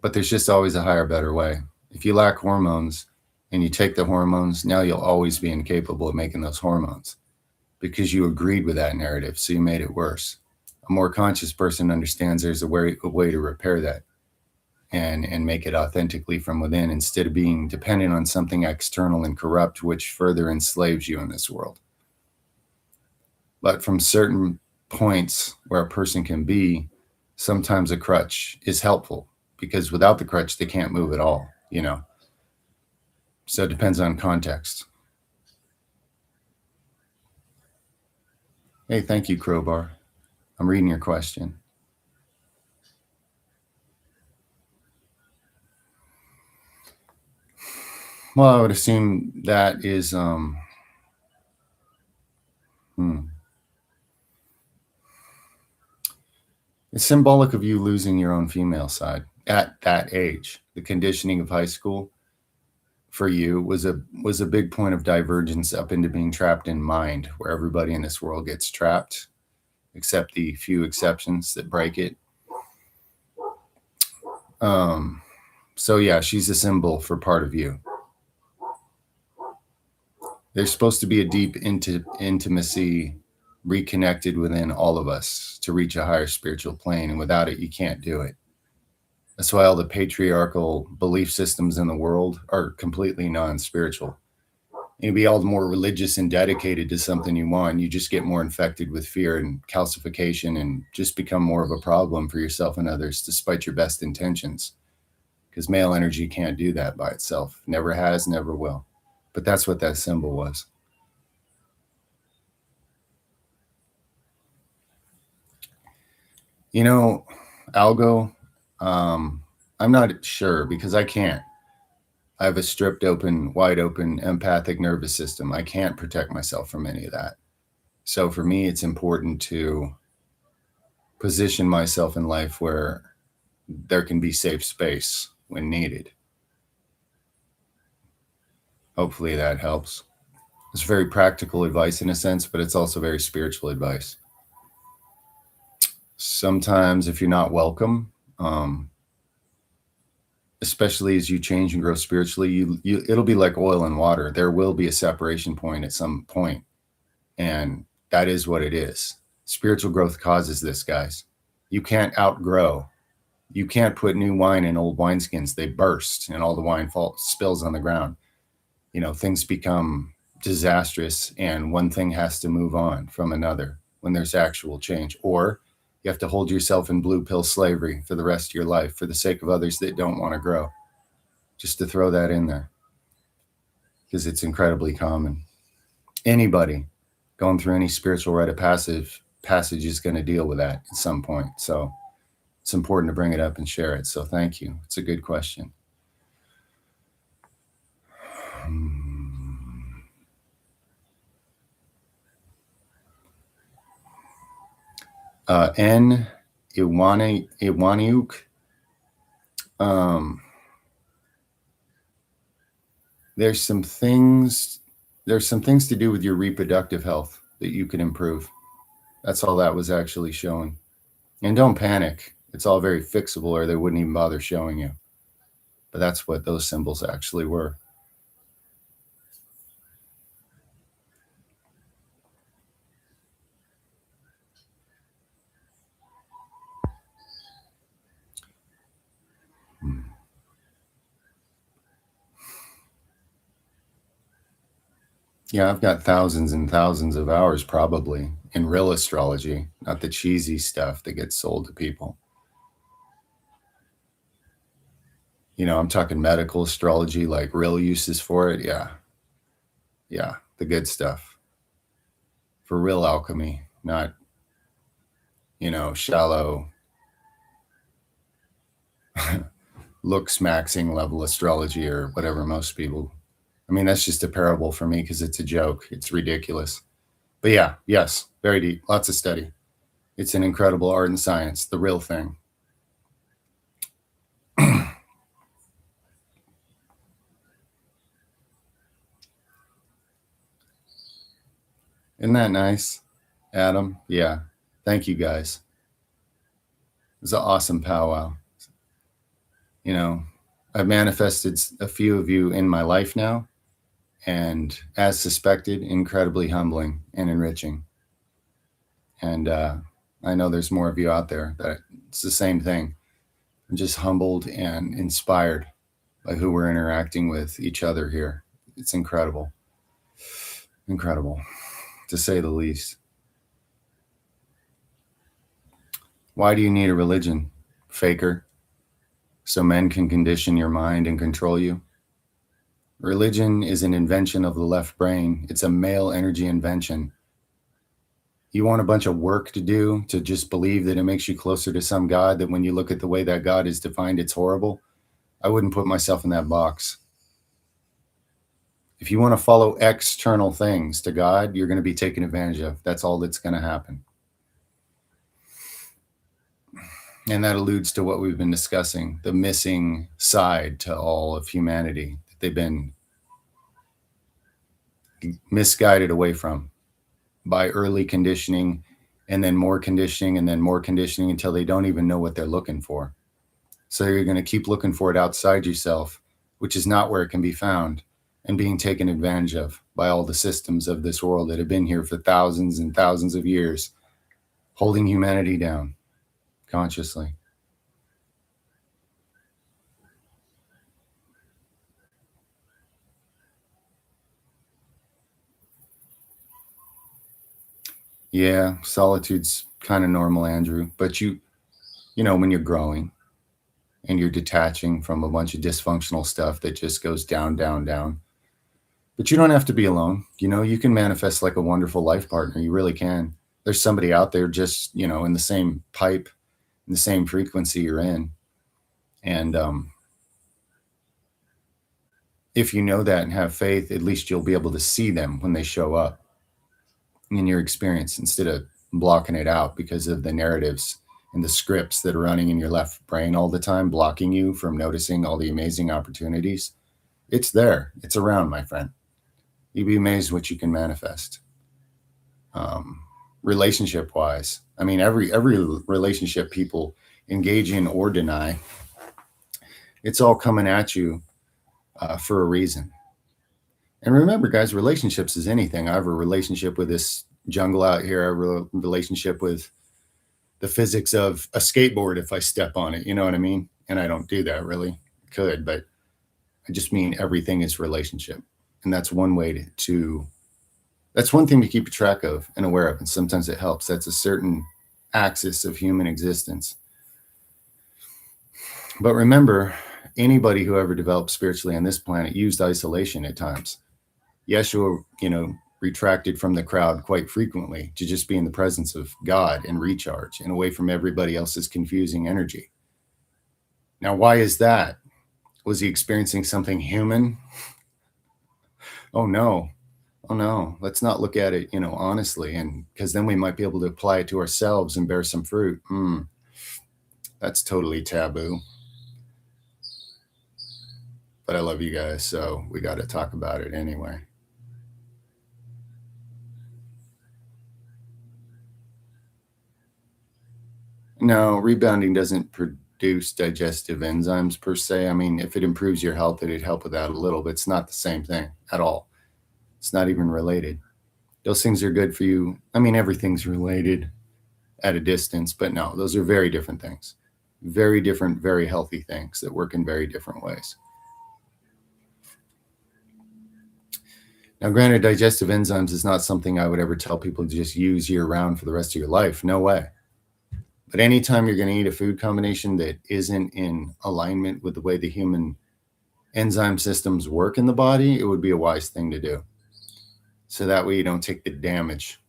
but there's just always a higher, better way. If you lack hormones and you take the hormones, now you'll always be incapable of making those hormones because you agreed with that narrative, so you made it worse. A more conscious person understands there's a way to repair that and make it authentically from within instead of being dependent on something external and corrupt, which further enslaves you in this world. But from certain points where a person can be, sometimes a crutch is helpful because without the crutch, they can't move at all, So it depends on context. Hey, thank you, Crowbar. I'm reading your question. Well, I would assume that is it's symbolic of you losing your own female side at that age. The conditioning of high school for you was a big point of divergence up into being trapped in mind, where everybody in this world gets trapped, except the few exceptions that break it. So yeah, she's a symbol for part of you. There's supposed to be a deep intimacy reconnected within all of us to reach a higher spiritual plane, and without it, you can't do it. That's why all the patriarchal belief systems in the world are completely non-spiritual. You be all the more religious and dedicated to something you want, you just get more infected with fear and calcification and just become more of a problem for yourself and others, despite your best intentions. Because male energy can't do that by itself. Never has, never will. But that's what that symbol was. You know, algo, I'm not sure because I can't. I have a stripped open, wide open empathic nervous system. I can't protect myself from any of that. So for me, it's important to position myself in life where there can be safe space when needed. Hopefully that helps. It's very practical advice in a sense, but it's also very spiritual advice. Sometimes if you're not welcome, especially as you change and grow spiritually, you it'll be like oil and water. There will be a separation point at some point, and that is what it is. Spiritual growth causes this, guys. You can't outgrow. You can't put new wine in old wineskins. They burst and all the wine spills on the ground. Things become disastrous and one thing has to move on from another when there's actual change. Or you have to hold yourself in blue pill slavery for the rest of your life for the sake of others that don't want to grow. Just to throw that in there, because it's incredibly common. Anybody going through any spiritual rite of passage is going to deal with that at some point. So it's important to bring it up and share it. So thank you. It's a good question. N. Iwaniuk. There's some things to do with your reproductive health that you can improve. That's all that was actually showing. And don't panic. It's all very fixable or they wouldn't even bother showing you. But that's what those symbols actually were. Yeah, I've got thousands and thousands of hours probably in real astrology, not the cheesy stuff that gets sold to people. I'm talking medical astrology, like real uses for it. Yeah. Yeah, the good stuff. For real alchemy, not, shallow looks maxing level astrology or whatever most people. I mean, that's just a parable for me because it's a joke. It's ridiculous. But yeah, yes, very deep. Lots of study. It's an incredible art and science, the real thing. Isn't that nice, Adam? Yeah. Thank you, guys. It was an awesome powwow. I've manifested a few of you in my life now, and as suspected, incredibly humbling and enriching. And I know there's more of you out there that it's the same thing. I'm just humbled and inspired by who we're interacting with each other here. It's incredible. Incredible, to say the least. Why do you need a religion, faker? So men can condition your mind and control you? Religion is an invention of the left brain. It's a male energy invention. You want a bunch of work to do to just believe that it makes you closer to some God, that when you look at the way that God is defined, it's horrible? I wouldn't put myself in that box. If you want to follow external things to God, you're going to be taken advantage of. That's all that's going to happen. And that alludes to what we've been discussing, the missing side to all of humanity that they've been misguided away from by early conditioning, and then more conditioning, and then more conditioning until they don't even know what they're looking for. So you're going to keep looking for it outside yourself, which is not where it can be found, and being taken advantage of by all the systems of this world that have been here for thousands and thousands of years, holding humanity down consciously. Yeah, solitude's kind of normal, Andrew. But you know, when you're growing and you're detaching from a bunch of dysfunctional stuff that just goes down, down, down. But you don't have to be alone. You know, you can manifest like a wonderful life partner. You really can. There's somebody out there just, you know, in the same pipe, in the same frequency you're in. And if you know that and have faith, at least you'll be able to see them when they show up in your experience instead of blocking it out because of the narratives and the scripts that are running in your left brain all the time, blocking you from noticing all the amazing opportunities. It's there. It's around, my friend. You'd be amazed what you can manifest. Relationship wise, I mean, every relationship people engage in or deny, it's all coming at you for a reason. And remember, guys, relationships is anything. I have a relationship with this jungle out here. I have a relationship with the physics of a skateboard if I step on it. You know what I mean? And I don't do that really. Could, but I just mean everything is relationship. And that's one way to that's one thing to keep track of and aware of. And sometimes it helps. That's a certain axis of human existence. But remember, anybody who ever developed spiritually on this planet used isolation at times. Yeshua, you know, retracted from the crowd quite frequently to just be in the presence of God and recharge and away from everybody else's confusing energy. Now, why is that? Was he experiencing something human? Oh no. Oh no. Let's not look at it, you know, honestly, and because then we might be able to apply it to ourselves and bear some fruit. That's totally taboo. But I love you guys, so we got to talk about it anyway. No, rebounding doesn't produce digestive enzymes per se. I mean, if it improves your health, it'd help with that a little, but it's not the same thing at all. It's not even related. Those things are good for you. I mean, everything's related at a distance, but no, those are very different things. Very different, very healthy things that work in very different ways. Now, granted, digestive enzymes is not something I would ever tell people to just use year round for the rest of your life. No way. But anytime you're going to eat a food combination that isn't in alignment with the way the human enzyme systems work in the body, it would be a wise thing to do. So that way you don't take the damage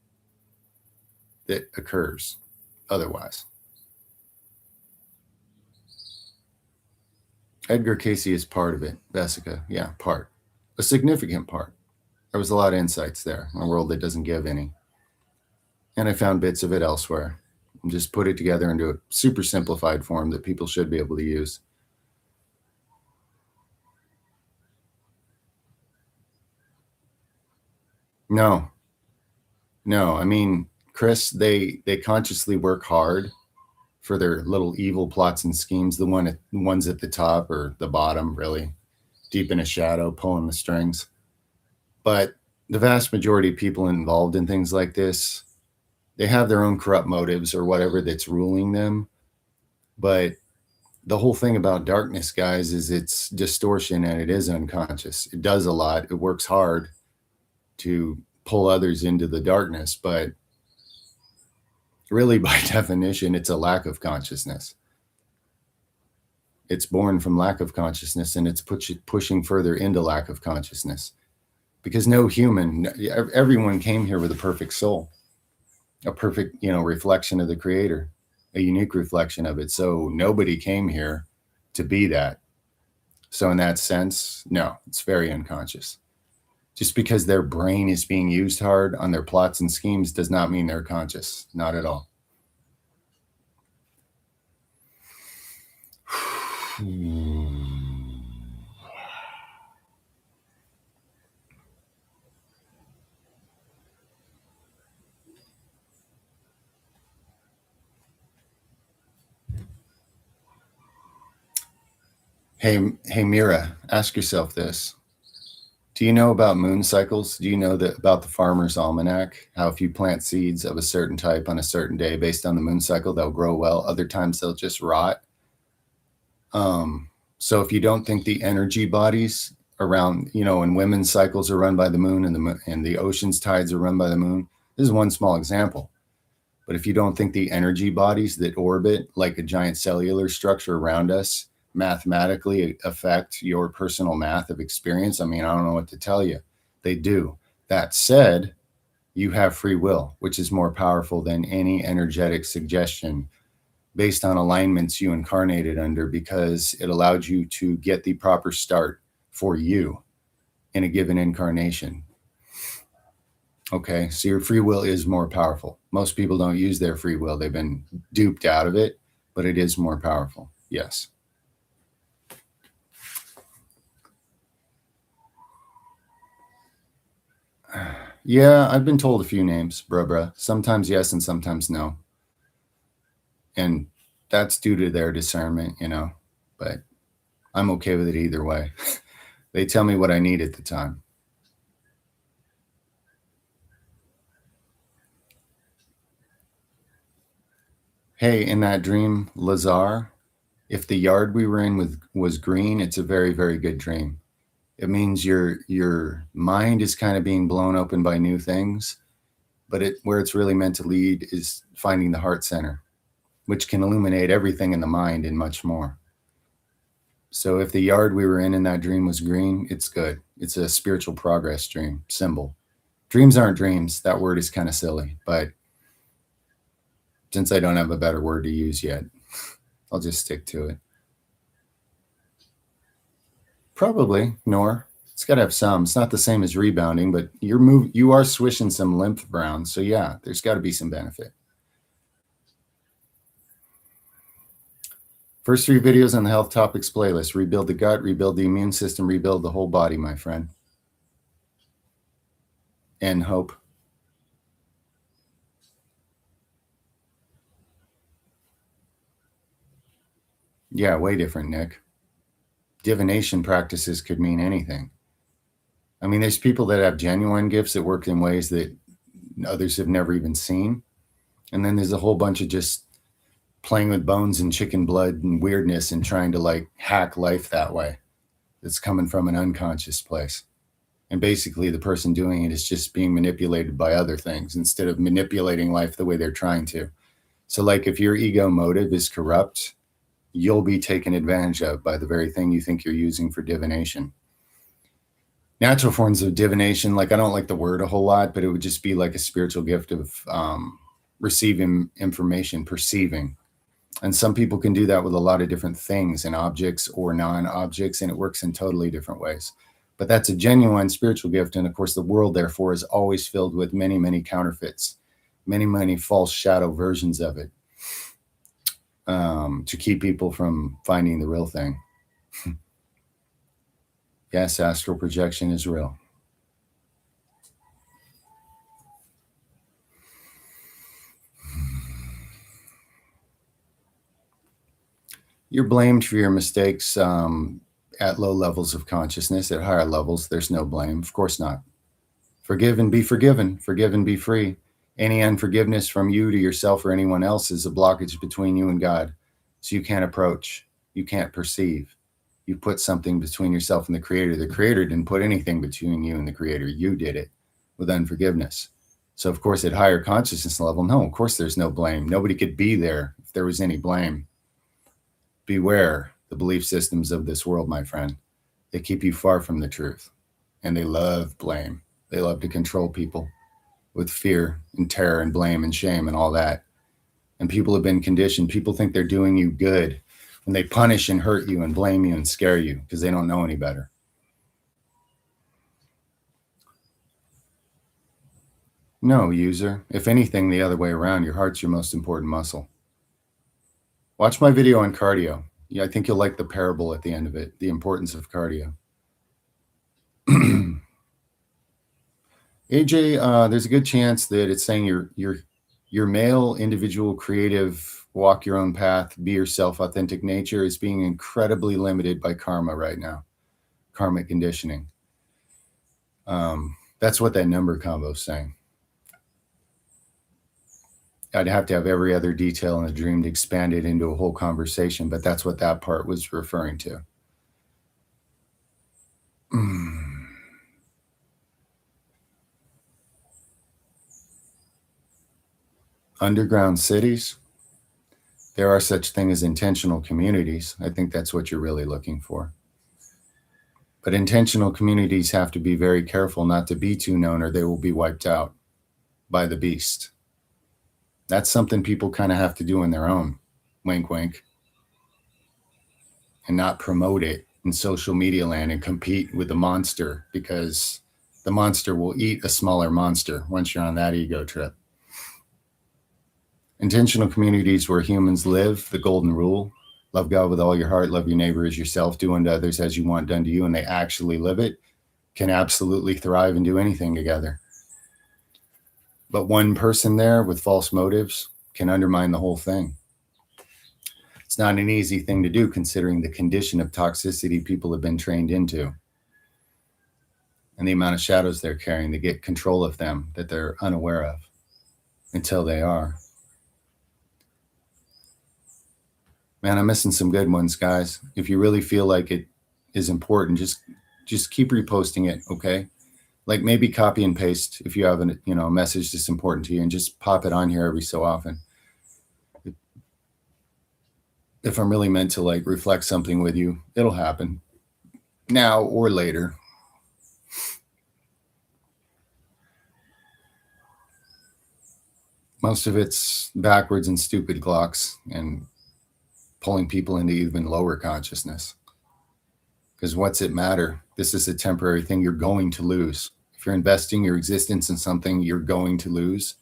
that occurs otherwise. Edgar Casey is part of it. Vesica, yeah, part. A significant part. There was a lot of insights there in a world that doesn't give any. And I found bits of it elsewhere. And just put it together into a super simplified form that people should be able to use. No. I mean, Chris, they consciously work hard for their little evil plots and schemes. The ones at the top or the bottom, really deep in a shadow, pulling the strings. But the vast majority of people involved in things like this, they have their own corrupt motives or whatever that's ruling them. But the whole thing about darkness, guys, is it's distortion and it is unconscious. It does a lot. It works hard to pull others into the darkness, but really by definition, it's a lack of consciousness. It's born from lack of consciousness, and it's pushing further into lack of consciousness. Because no human, everyone came here with a perfect soul, a perfect, you know, reflection of the creator, a unique reflection of it. So nobody came here to be that. So in that sense, no, it's very unconscious. Just because their brain is being used hard on their plots and schemes does not mean they're conscious. Not at all. Hey, Mira, ask yourself this. Do you know about moon cycles? Do you know that about the farmer's almanac? How if you plant seeds of a certain type on a certain day based on the moon cycle, they'll grow well. Other times they'll just rot. So if you don't think the energy bodies around, and women's cycles are run by the moon and the ocean's tides are run by the moon, this is one small example. But if you don't think the energy bodies that orbit like a giant cellular structure around us mathematically affect your personal math of experience, I mean, I don't know what to tell you. They do. That said, you have free will, which is more powerful than any energetic suggestion based on alignments you incarnated under, because it allowed you to get the proper start for you in a given incarnation. Okay, so your free will is more powerful. Most people don't use their free will. They've been duped out of it, but it is more powerful. Yes. Yeah, I've been told a few names, bruh. Sometimes yes and sometimes no. And that's due to their discernment, but I'm okay with it either way. They tell me what I need at the time. Hey, in that dream, Lazar, if the yard we were in was green, it's a very, very good dream. It means your mind is kind of being blown open by new things, but where it's really meant to lead is finding the heart center, which can illuminate everything in the mind and much more. So if the yard we were in that dream was green, it's good. It's a spiritual progress dream symbol. Dreams aren't dreams. That word is kind of silly, but since I don't have a better word to use yet, I'll just stick to it. Probably, nor. It's got to have some. It's not the same as rebounding, but you are swishing some lymph around. So yeah, there's got to be some benefit. First 3 videos on the health topics playlist. Rebuild the gut, rebuild the immune system, rebuild the whole body, my friend. And hope. Yeah, way different, Nick. Divination practices could mean anything. I mean, there's people that have genuine gifts that work in ways that others have never even seen. And then there's a whole bunch of just playing with bones and chicken blood and weirdness and trying to hack life that way. It's coming from an unconscious place. And basically the person doing it is just being manipulated by other things instead of manipulating life the way they're trying to. So if your ego motive is corrupt, you'll be taken advantage of by the very thing you think you're using for divination. Natural forms of divination, I don't like the word a whole lot, but it would just be like a spiritual gift of receiving information, perceiving. And some people can do that with a lot of different things and objects or non-objects, and it works in totally different ways. But that's a genuine spiritual gift. And of course, the world, therefore, is always filled with many, many counterfeits, many, many false shadow versions of it, to keep people from finding the real thing. Yes, astral projection is real. You're blamed for your mistakes at low levels of consciousness. At higher levels, there's no blame. Of course not. Forgive and be forgiven. Forgive and be free. Any unforgiveness from you to yourself or anyone else is a blockage between you and God. So you can't approach. You can't perceive. You put something between yourself and the Creator. The Creator didn't put anything between you and the Creator. You did it with unforgiveness. So, of course, at higher consciousness level, no, of course there's no blame. Nobody could be there if there was any blame. Beware the belief systems of this world, my friend. They keep you far from the truth. And they love blame. They love to control people with fear and terror and blame and shame and all that. And people have been conditioned. People think they're doing you good when they punish and hurt you and blame you and scare you because they don't know any better. No, user. If anything, the other way around. Your heart's your most important muscle. Watch my video on cardio. Yeah, I think you'll like the parable at the end of it, the importance of cardio. AJ, there's a good chance that it's saying your male, individual, creative, walk your own path, be yourself, authentic nature is being incredibly limited by karma right now, karmic conditioning. That's what that number combo is saying. I'd have to have every other detail in the dream to expand it into a whole conversation, but that's what that part was referring to. Underground cities. There are such things as intentional communities. I think that's what you're really looking for. But intentional communities have to be very careful not to be too known or they will be wiped out by the beast. That's something people kind of have to do on their own. Wink, wink. And not promote it in social media land and compete with the monster, because the monster will eat a smaller monster once you're on that ego trip. Intentional communities where humans live the golden rule: love God with all your heart, love your neighbor as yourself, do unto others as you want done to you, and they actually live it, can absolutely thrive and do anything together. But one person there with false motives can undermine the whole thing. It's not an easy thing to do considering the condition of toxicity people have been trained into and the amount of shadows they're carrying to get control of them that they're unaware of until they are. Man, I'm missing some good ones, guys. If you really feel like it is important, just keep reposting it, okay? Like maybe copy and paste if you have a message that's important to you, and just pop it on here every so often. If I'm really meant to like reflect something with you, it'll happen now or later. Most of it's backwards and stupid glocks and pulling people into even lower consciousness. Because what's it matter? This is a temporary thing you're going to lose. If you're investing your existence in something you're going to lose,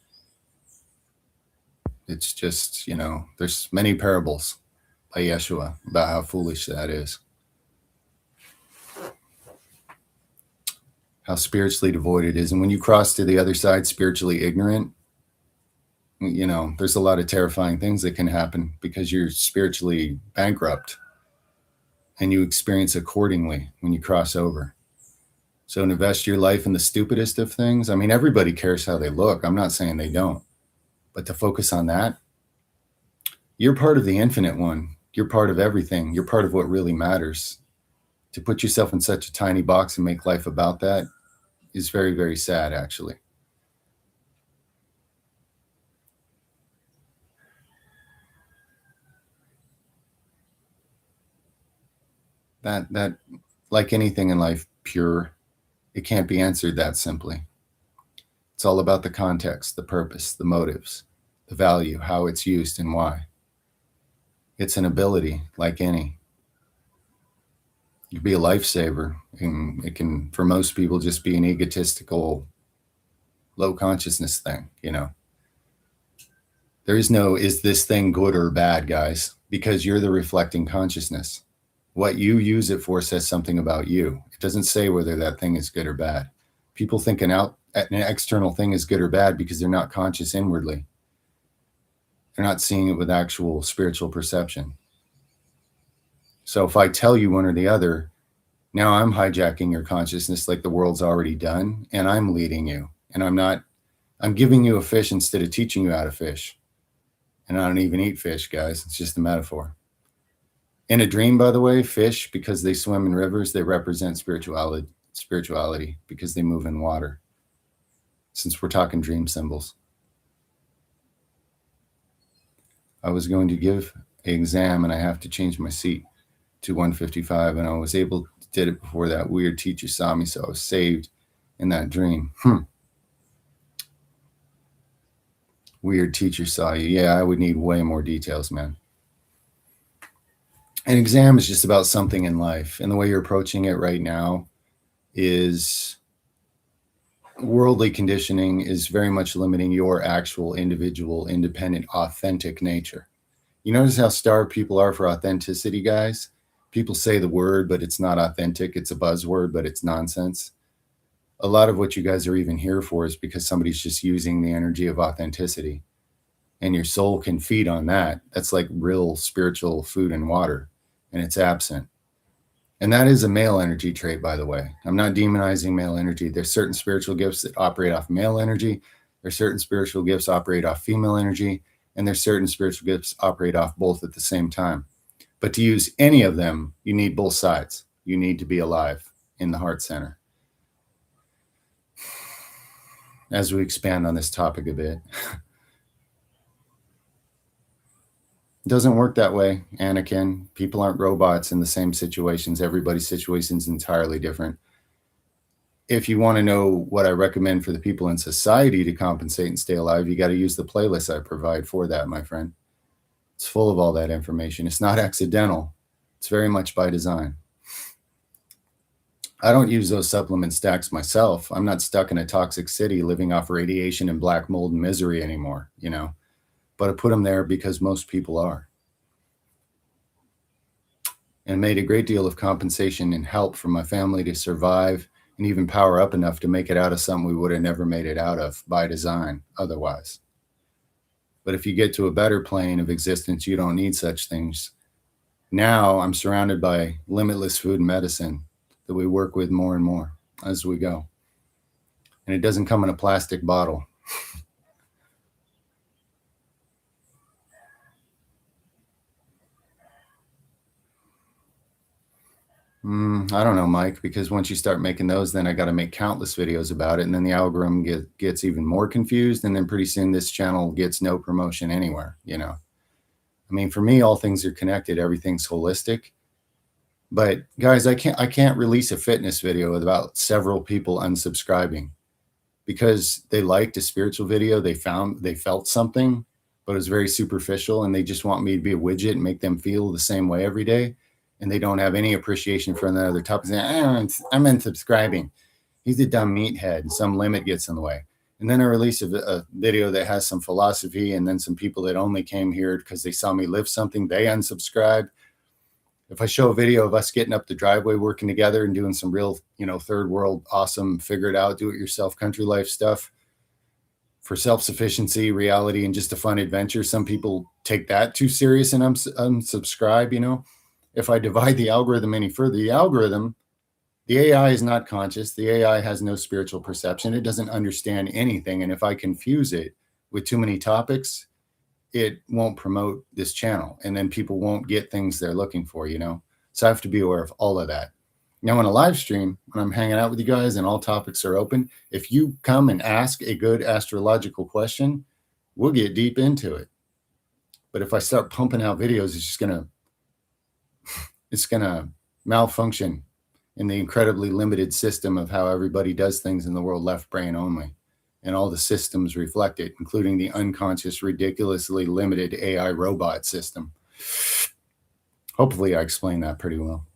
it's just, there's many parables by Yeshua about how foolish that is. How spiritually devoid it is. And when you cross to the other side, spiritually ignorant, there's a lot of terrifying things that can happen because you're spiritually bankrupt and you experience accordingly when you cross over. So invest your life in the stupidest of things. I mean, everybody cares how they look. I'm not saying they don't, but to focus on that, you're part of the infinite one. You're part of everything. You're part of what really matters. To put yourself in such a tiny box and make life about that is very, very sad, actually. That like anything in life, pure, it can't be answered that simply. It's all about the context, the purpose, the motives, the value, how it's used and why. It's an ability like any. You can be a lifesaver, and it can, for most people, just be an egotistical, low consciousness thing, There is no, is this thing good or bad, guys? Because you're the reflecting consciousness. What you use it for says something about you. It doesn't say whether that thing is good or bad. People think an external thing is good or bad because they're not conscious inwardly. They're not seeing it with actual spiritual perception. So if I tell you one or the other, now I'm hijacking your consciousness like the world's already done, and I'm leading you. And I'm giving you a fish instead of teaching you how to fish. And I don't even eat fish, guys. It's just a metaphor. In a dream, by the way, fish, because they swim in rivers, they represent spirituality because they move in water. Since we're talking dream symbols. I was going to give an exam and I have to change my seat to 155, and I was able to did it before that weird teacher saw me, so I was saved in that dream. Weird teacher saw you. Yeah, I would need way more details, man. An exam is just about something in life, and the way you're approaching it right now is worldly conditioning is very much limiting your actual individual, independent, authentic nature. You notice how starved people are for authenticity, guys? People say the word, but it's not authentic. It's a buzzword, but it's nonsense. A lot of what you guys are even here for is because somebody's just using the energy of authenticity. And your soul can feed on that. That's like real spiritual food and water, and it's absent. And that is a male energy trait, by the way. I'm not demonizing male energy. There's certain spiritual gifts that operate off male energy. There's certain spiritual gifts operate off female energy. And there's certain spiritual gifts operate off both at the same time. But to use any of them, you need both sides. You need to be alive in the heart center. As we expand on this topic a bit, it doesn't work that way, Anakin. People aren't robots in the same situations. Everybody's situation is entirely different. If you want to know what I recommend for the people in society to compensate and stay alive, you got to use the playlist I provide for that, my friend. It's full of all that information. It's not accidental. It's very much by design. I don't use those supplement stacks myself. I'm not stuck in a toxic city living off radiation and black mold and misery anymore, you know. But I put them there because most people are. And made a great deal of compensation and help for my family to survive and even power up enough to make it out of something we would have never made it out of by design otherwise. But if you get to a better plane of existence, you don't need such things. Now I'm surrounded by limitless food and medicine that we work with more and more as we go. And it doesn't come in a plastic bottle. I don't know, Mike, because once you start making those, then I got to make countless videos about it. And then the algorithm gets even more confused. And then pretty soon this channel gets no promotion anywhere, you know. I mean, for me, all things are connected. Everything's holistic. But guys, I can't release a fitness video without several people unsubscribing because they liked a spiritual video. They felt something, but it was very superficial. And they just want me to be a widget and make them feel the same way every day. And they don't have any appreciation for another topic. I'm unsubscribing. He's a dumb meathead, and some limit gets in the way. And then I release a video that has some philosophy, and then some people that only came here because they saw me live something, they unsubscribe. If I show a video of us getting up the driveway, working together and doing some real, you know, third world, awesome, figure it out, do it yourself, country life stuff for self-sufficiency, reality, and just a fun adventure, some people take that too serious and unsubscribe, you know. If I divide the algorithm any further, the AI is not conscious. The AI has no spiritual perception. It doesn't understand anything. And if I confuse it with too many topics, it won't promote this channel. And then people won't get things they're looking for, you know? So I have to be aware of all of that. Now, in a live stream, when I'm hanging out with you guys and all topics are open, if you come and ask a good astrological question, we'll get deep into it. But if I start pumping out videos, it's gonna malfunction in the incredibly limited system of how everybody does things in the world, left brain only. And all the systems reflect it, including the unconscious, ridiculously limited AI robot system. Hopefully I explained that pretty well.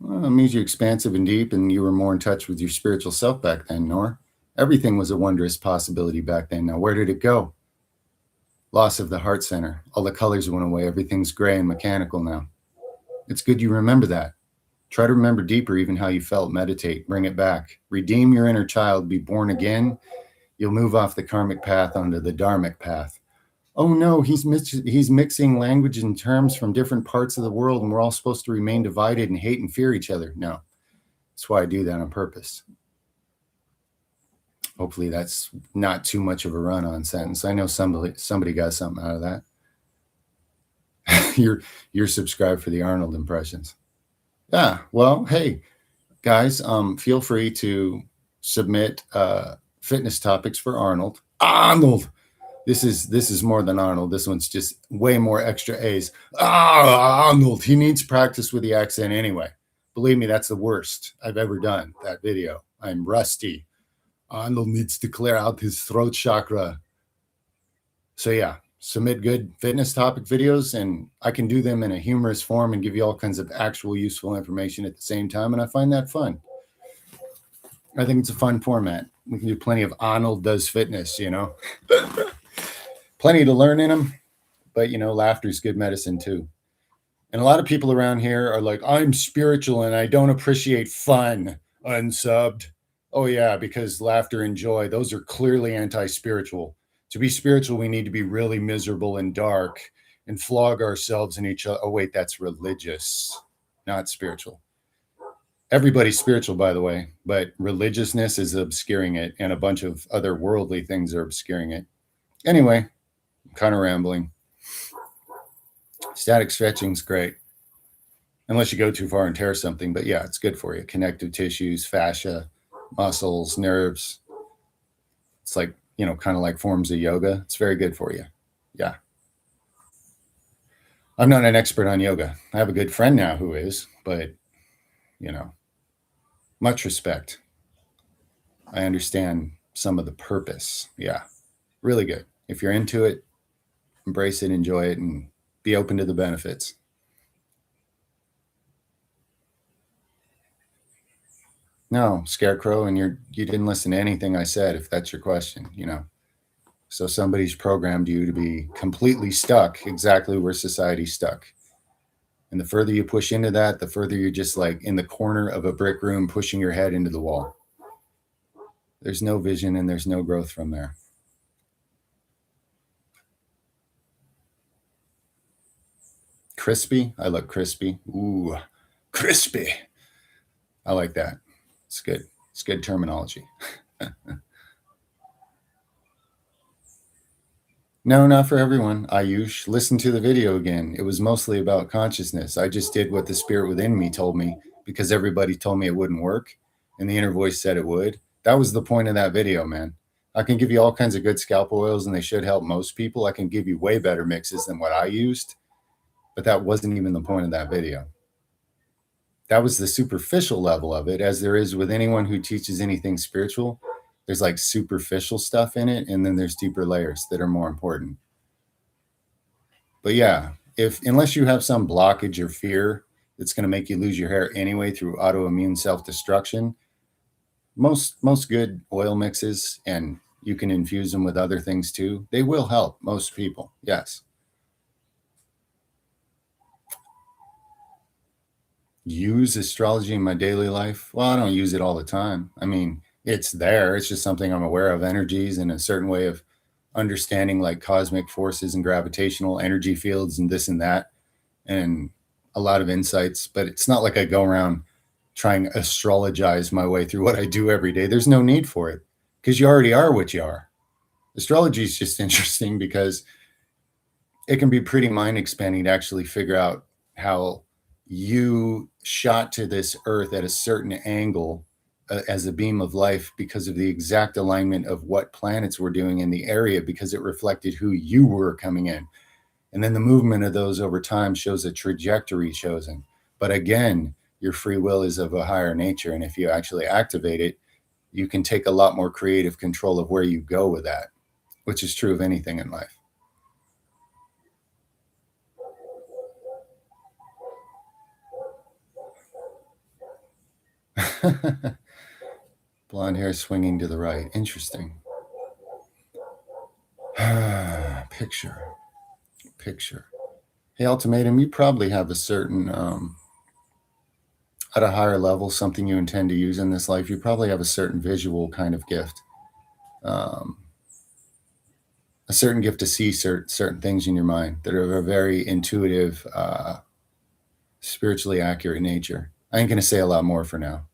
Well, it means you're expansive and deep, and you were more in touch with your spiritual self back then, Nor. Everything was a wondrous possibility back then. Now, where did it go? Loss of the heart center. All the colors went away. Everything's gray and mechanical now. It's good you remember that. Try to remember deeper even how you felt. Meditate. Bring it back. Redeem your inner child. Be born again. You'll move off the karmic path onto the dharmic path. Oh no, he's mixing language and terms from different parts of the world, and we're all supposed to remain divided and hate and fear each other. No, that's why I do that on purpose. Hopefully that's not too much of a run-on sentence. I know somebody got something out of that. you're subscribed for the Arnold impressions. Yeah, well, hey, guys, feel free to submit fitness topics for Arnold. Arnold! This is more than Arnold. This one's just way more extra A's. Arnold! He needs practice with the accent anyway. Believe me, that's the worst I've ever done, that video. I'm rusty. Arnold needs to clear out his throat chakra. So yeah, submit good fitness topic videos, and I can do them in a humorous form and give you all kinds of actual useful information at the same time. And I find that fun. I think it's a fun format. We can do plenty of Arnold Does Fitness, plenty to learn in them, but laughter is good medicine too. And a lot of people around here are like, I'm spiritual and I don't appreciate fun. Unsubbed. Oh yeah, because laughter and joy, those are clearly anti-spiritual. To be spiritual, we need to be really miserable and dark and flog ourselves in each other. Oh wait, that's religious, not spiritual. Everybody's spiritual, by the way, but religiousness is obscuring it, and a bunch of other worldly things are obscuring it. Anyway, I'm kind of rambling. Static stretching's great, unless you go too far and tear something. But yeah, it's good for you. Connective tissues, fascia, muscles, nerves. It's like, kind of like forms of yoga. It's very good for you. Yeah. I'm not an expert on yoga. I have a good friend now who is, but, much respect. I understand some of the purpose. Yeah. Really good. If you're into it, embrace it, enjoy it, and be open to the benefits. No, Scarecrow, and you didn't listen to anything I said, if that's your question, So somebody's programmed you to be completely stuck exactly where society's stuck. And the further you push into that, the further you're just like in the corner of a brick room pushing your head into the wall. There's no vision and there's no growth from there. Crispy? I look crispy. Ooh, crispy. I like that. It's good. It's good terminology. No, not for everyone. Ayush, listen to the video again. It was mostly about consciousness. I just did what the spirit within me told me because everybody told me it wouldn't work and the inner voice said it would. That was the point of that video, man. I can give you all kinds of good scalp oils and they should help most people. I can give you way better mixes than what I used, but that wasn't even the point of that video. That was the superficial level of it, as there is with anyone who teaches anything spiritual. There's like superficial stuff in it, and then there's deeper layers that are more important. But yeah, unless you have some blockage or fear that's going to make you lose your hair anyway through autoimmune self-destruction, most good oil mixes, and you can infuse them with other things too, they will help most people. Yes. Use astrology in my daily life? Well, I don't use it all the time. I mean, it's there. It's just something I'm aware of, energies and a certain way of understanding like cosmic forces and gravitational energy fields and this and that, and a lot of insights. But it's not like I go around trying to astrologize my way through what I do every day. There's no need for it because you already are what you are. Astrology is just interesting because it can be pretty mind expanding to actually figure out how you shot to this earth at a certain angle as a beam of life because of the exact alignment of what planets were doing in the area, because it reflected who you were coming in. And then the movement of those over time shows a trajectory chosen. But again, your free will is of a higher nature. And if you actually activate it, you can take a lot more creative control of where you go with that, which is true of anything in life. Blonde hair swinging to the right. Interesting. Picture. Hey, Ultimatum, you probably have a certain, at a higher level, something you intend to use in this life. You probably have a certain visual kind of gift. A certain gift to see certain things in your mind that are of a very intuitive, spiritually accurate nature. I ain't going to say a lot more for now.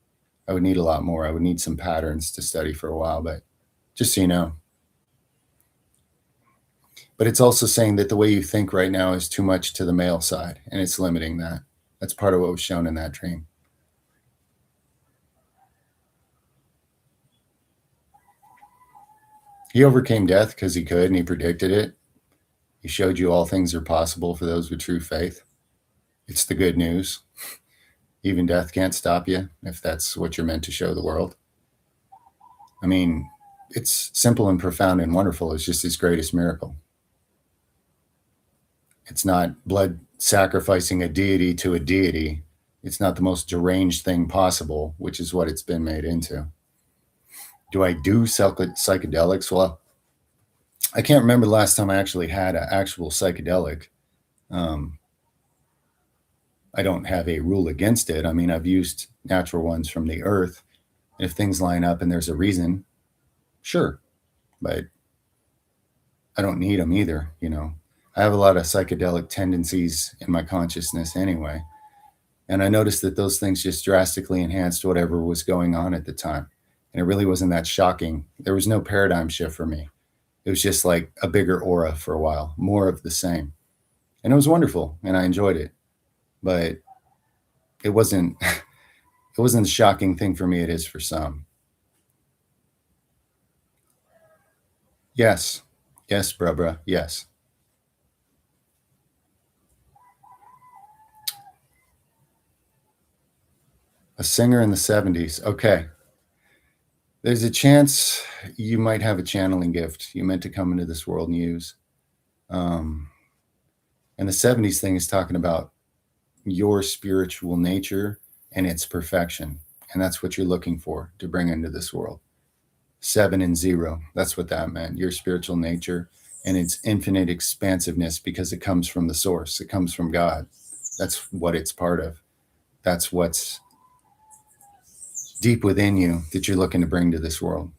I would need a lot more. I would need some patterns to study for a while, but just so you know. But it's also saying that the way you think right now is too much to the male side, and it's limiting that. That's part of what was shown in that dream. He overcame death because he could, and he predicted it. He showed you all things are possible for those with true faith. It's the good news. Even death can't stop you if that's what you're meant to show the world. I mean, it's simple and profound and wonderful. It's just his greatest miracle. It's not blood sacrificing a deity to a deity. It's not the most deranged thing possible, which is what it's been made into. Do I do psychedelics? Well, I can't remember the last time I actually had an actual psychedelic. Um, I don't have a rule against it. I mean, I've used natural ones from the earth. If things line up and there's a reason, sure. But I don't need them either. I have a lot of psychedelic tendencies in my consciousness anyway. And I noticed that those things just drastically enhanced whatever was going on at the time. And it really wasn't that shocking. There was no paradigm shift for me. It was just like a bigger aura for a while, more of the same. And it was wonderful and I enjoyed it. But it wasn't it wasn't the shocking thing for me it is for some. Yes. Yes, bruh. Yes. A singer in the 70s. Okay. There's a chance you might have a channeling gift you meant to come into this world and use. Um, and the 70s thing is talking about your spiritual nature and its perfection. And that's what you're looking for to bring into this world. 7 and 0. That's what that meant. Your spiritual nature and its infinite expansiveness because it comes from the source, it comes from God. That's what it's part of. That's what's deep within you that you're looking to bring to this world.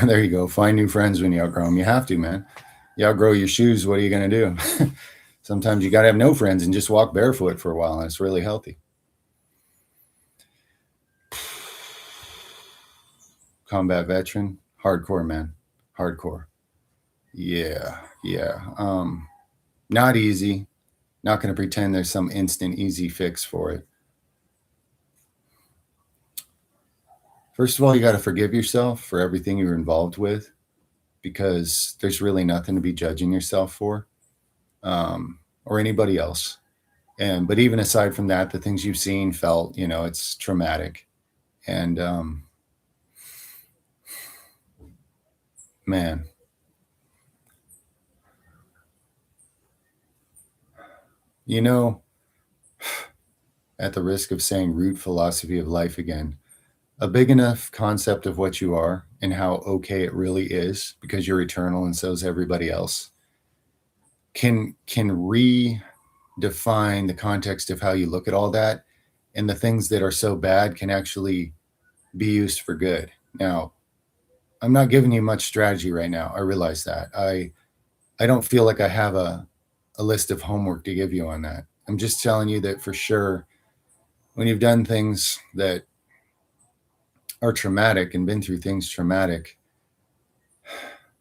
There you go. Find new friends when you outgrow them. You have to, man. You outgrow your shoes. What are you going to do? Sometimes you got to have no friends and just walk barefoot for a while. And it's really healthy. Combat veteran, hardcore, man. Hardcore. Yeah. Not easy. Not going to pretend there's some instant easy fix for it. First of all, you got to forgive yourself for everything you were involved with because there's really nothing to be judging yourself for, or anybody else. But even aside from that, the things you've seen, felt, it's traumatic. And man, you know, at the risk of saying root philosophy of life again, a big enough concept of what you are and how okay it really is because you're eternal and so is everybody else can redefine the context of how you look at all that, and the things that are so bad can actually be used for good. Now, I'm not giving you much strategy right now. I realize that. I don't feel like I have a list of homework to give you on that. I'm just telling you that for sure, when you've done things that are traumatic and been through things traumatic,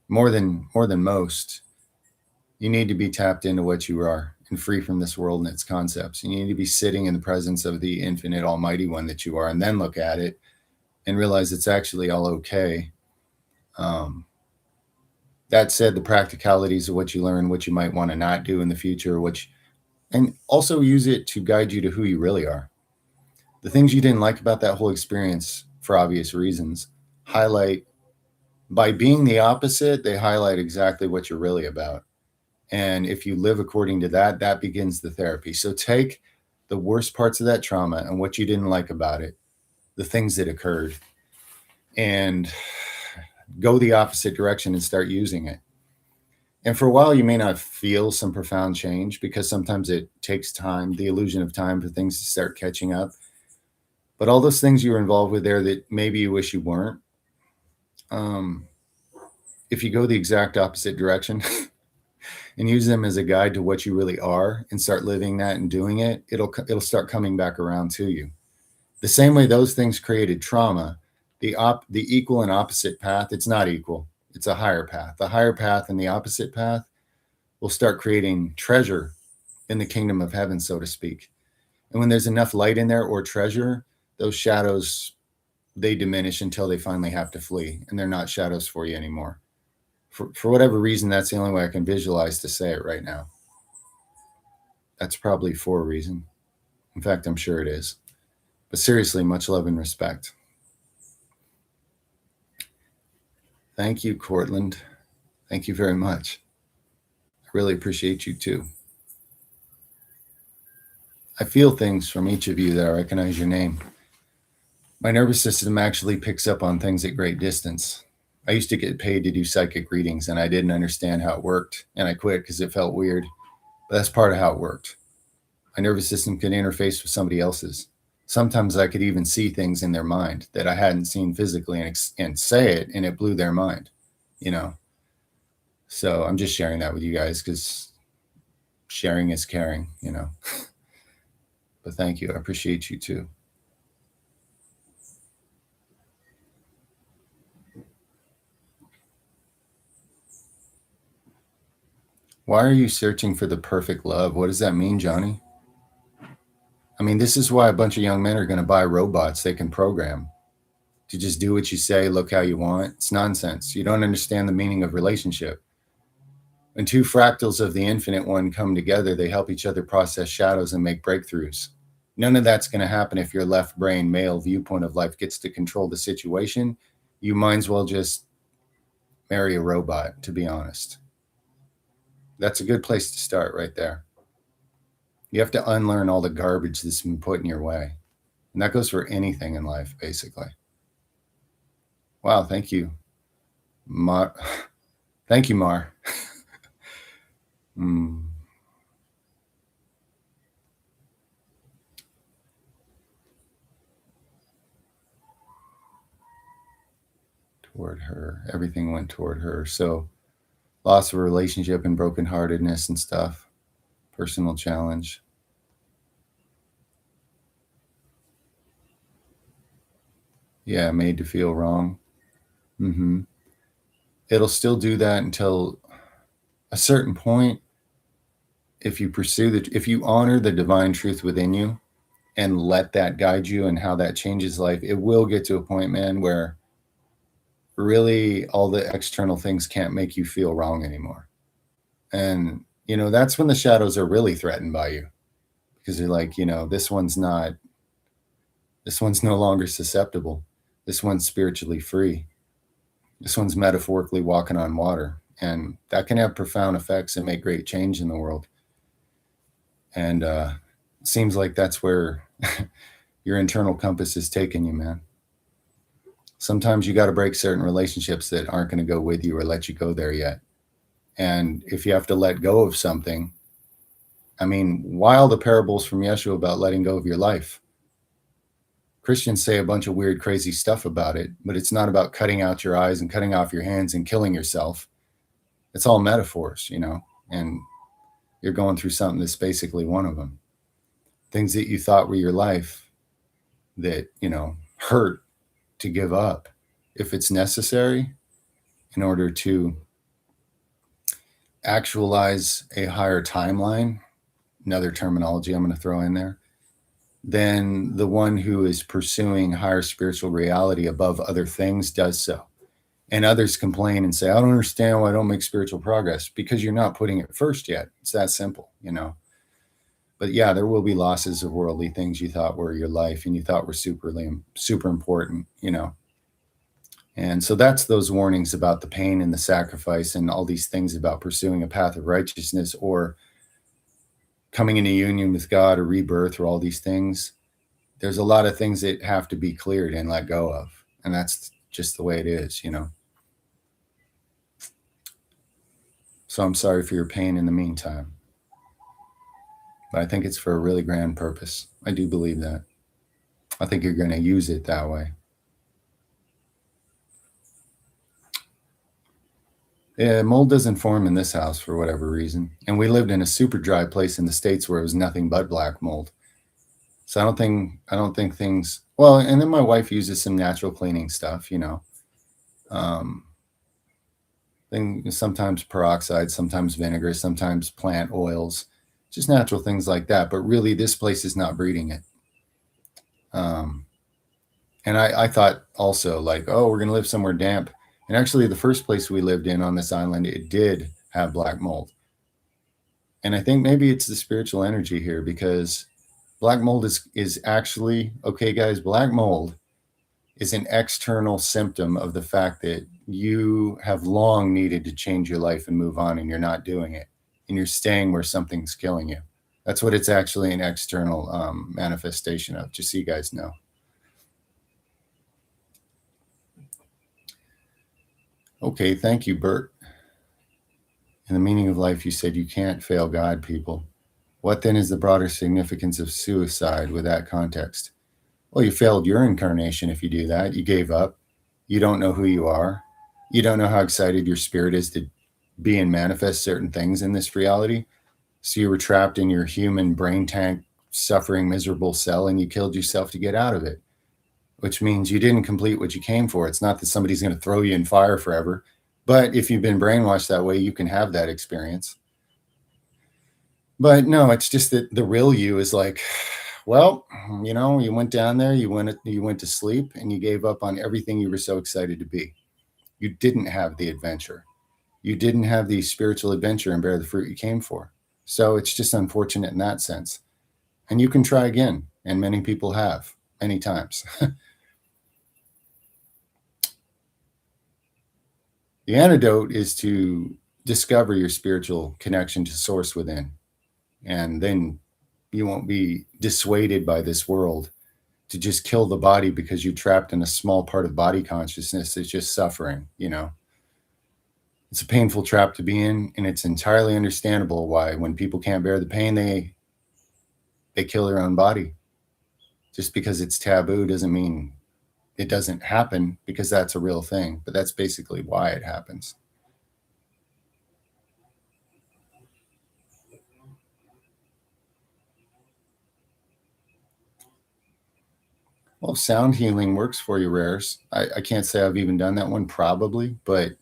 more than most, you need to be tapped into what you are and free from this world and its concepts. You need to be sitting in the presence of the infinite almighty one that you are, and then look at it and realize it's actually all okay. That said, the practicalities of what you learn, what you might want to not do in the future, and also use it to guide you to who you really are. The things you didn't like about that whole experience, for obvious reasons, highlight, by being the opposite, they highlight exactly what you're really about. And if you live according to that, that begins the therapy. So take the worst parts of that trauma and what you didn't like about it, the things that occurred, and go the opposite direction and start using it. And for a while, you may not feel some profound change because sometimes it takes time, the illusion of time, for things to start catching up. But all those things you were involved with there that maybe you wish you weren't, if you go the exact opposite direction and use them as a guide to what you really are and start living that and doing it, it'll start coming back around to you. The same way those things created trauma, the equal and opposite path, it's not equal. It's a higher path. The higher path and the opposite path will start creating treasure in the kingdom of heaven, so to speak. And when there's enough light in there or treasure, those shadows, they diminish until they finally have to flee, and they're not shadows for you anymore. For whatever reason, that's the only way I can visualize to say it right now. That's probably for a reason. In fact, I'm sure it is. But seriously, much love and respect. Thank you, Cortland. Thank you very much. I really appreciate you too. I feel things from each of you that I recognize your name. My nervous system actually picks up on things at great distance. I used to get paid to do psychic readings and I didn't understand how it worked, and I quit because it felt weird. But that's part of how it worked. My nervous system could interface with somebody else's. Sometimes I could even see things in their mind that I hadn't seen physically and say it, and it blew their mind, you know. So I'm just sharing that with you guys because sharing is caring, you know. But thank you. I appreciate you too. Why are you searching for the perfect love? What does that mean, Johnny? I mean, this is why a bunch of young men are going to buy robots they can program to just do what you say, look how you want. It's nonsense. You don't understand the meaning of relationship. When two fractals of the infinite one come together, they help each other process shadows and make breakthroughs. None of that's going to happen if your left brain male viewpoint of life gets to control the situation. You might as well just marry a robot, to be honest. That's a good place to start right there. You have to unlearn all the garbage that's been put in your way. And that goes for anything in life, basically. Wow, thank you. Mar. Thank you, Mar. Mm. Toward her. Everything went toward her. So loss of a relationship and brokenheartedness and stuff. Personal challenge. Yeah, made to feel wrong. Mm-hmm. It'll still do that until a certain point. If you if you honor the divine truth within you and let that guide you and how that changes life, it will get to a point, man, where really all the external things can't make you feel wrong anymore. And, you know, that's when the shadows are really threatened by you because you're like, you know, this one's no longer susceptible. This one's spiritually free. This one's metaphorically walking on water. And that can have profound effects and make great change in the world. And it seems like that's where your internal compass is taking you, man. Sometimes you got to break certain relationships that aren't going to go with you or let you go there yet. And if you have to let go of something, I mean, why all the parables from Yeshua about letting go of your life? Christians say a bunch of weird, crazy stuff about it, but it's not about cutting out your eyes and cutting off your hands and killing yourself. It's all metaphors, you know, and you're going through something that's basically one of them. Things that you thought were your life that, you know, hurt to give up if it's necessary in order to actualize a higher timeline, another terminology I'm going to throw in there, then the one who is pursuing higher spiritual reality above other things does so. And others complain and say, I don't understand why I don't make spiritual progress, because you're not putting it first yet. It's that simple, you know. But yeah, there will be losses of worldly things you thought were your life and you thought were super important, you know. And so that's those warnings about the pain and the sacrifice and all these things about pursuing a path of righteousness or coming into union with God or rebirth or all these things. There's a lot of things that have to be cleared and let go of. And that's just the way it is, you know. So I'm sorry for your pain in the meantime. But I think it's for a really grand purpose. I do believe that. I think you're going to use it that way. Yeah, mold doesn't form in this house for whatever reason. And we lived in a super dry place in the States where it was nothing but black mold. So I don't think things, well, and then my wife uses some natural cleaning stuff, you know. Sometimes peroxide, sometimes vinegar, sometimes plant oils, just natural things like that. But really, this place is not breeding it. And I thought also like, oh, we're going to live somewhere damp. And actually, the first place we lived in on this island, it did have black mold. And I think maybe it's the spiritual energy here because black mold is actually, okay, guys, black mold is an external symptom of the fact that you have long needed to change your life and move on, and you're not doing it. And you're staying where something's killing you. That's what it's actually an external manifestation of, just so you guys know. Okay, thank you, Bert. In the meaning of life, you said you can't fail God, people. What then is the broader significance of suicide with that context? Well, you failed your incarnation if you do that. You gave up. You don't know who you are. You don't know how excited your spirit is to be and manifest certain things in this reality. So you were trapped in your human brain tank, suffering, miserable cell, and you killed yourself to get out of it, which means you didn't complete what you came for. It's not that somebody's going to throw you in fire forever. But if you've been brainwashed that way, you can have that experience. But no, it's just that the real you is like, well, you went down there, you went to sleep, and you gave up on everything you were so excited to be. You didn't have the adventure. You didn't have the spiritual adventure and bear the fruit you came for. So it's just unfortunate in that sense. And you can try again, and many people have many times. The antidote is to discover your spiritual connection to source within. And then you won't be dissuaded by this world to just kill the body because you're trapped in a small part of body consciousness that's just suffering. It's a painful trap to be in, and it's entirely understandable why when people can't bear the pain, they kill their own body. Just because it's taboo doesn't mean it doesn't happen, because that's a real thing, but that's basically why it happens. Well, sound healing works for you, Rares. I can't say I've even done that one, probably, but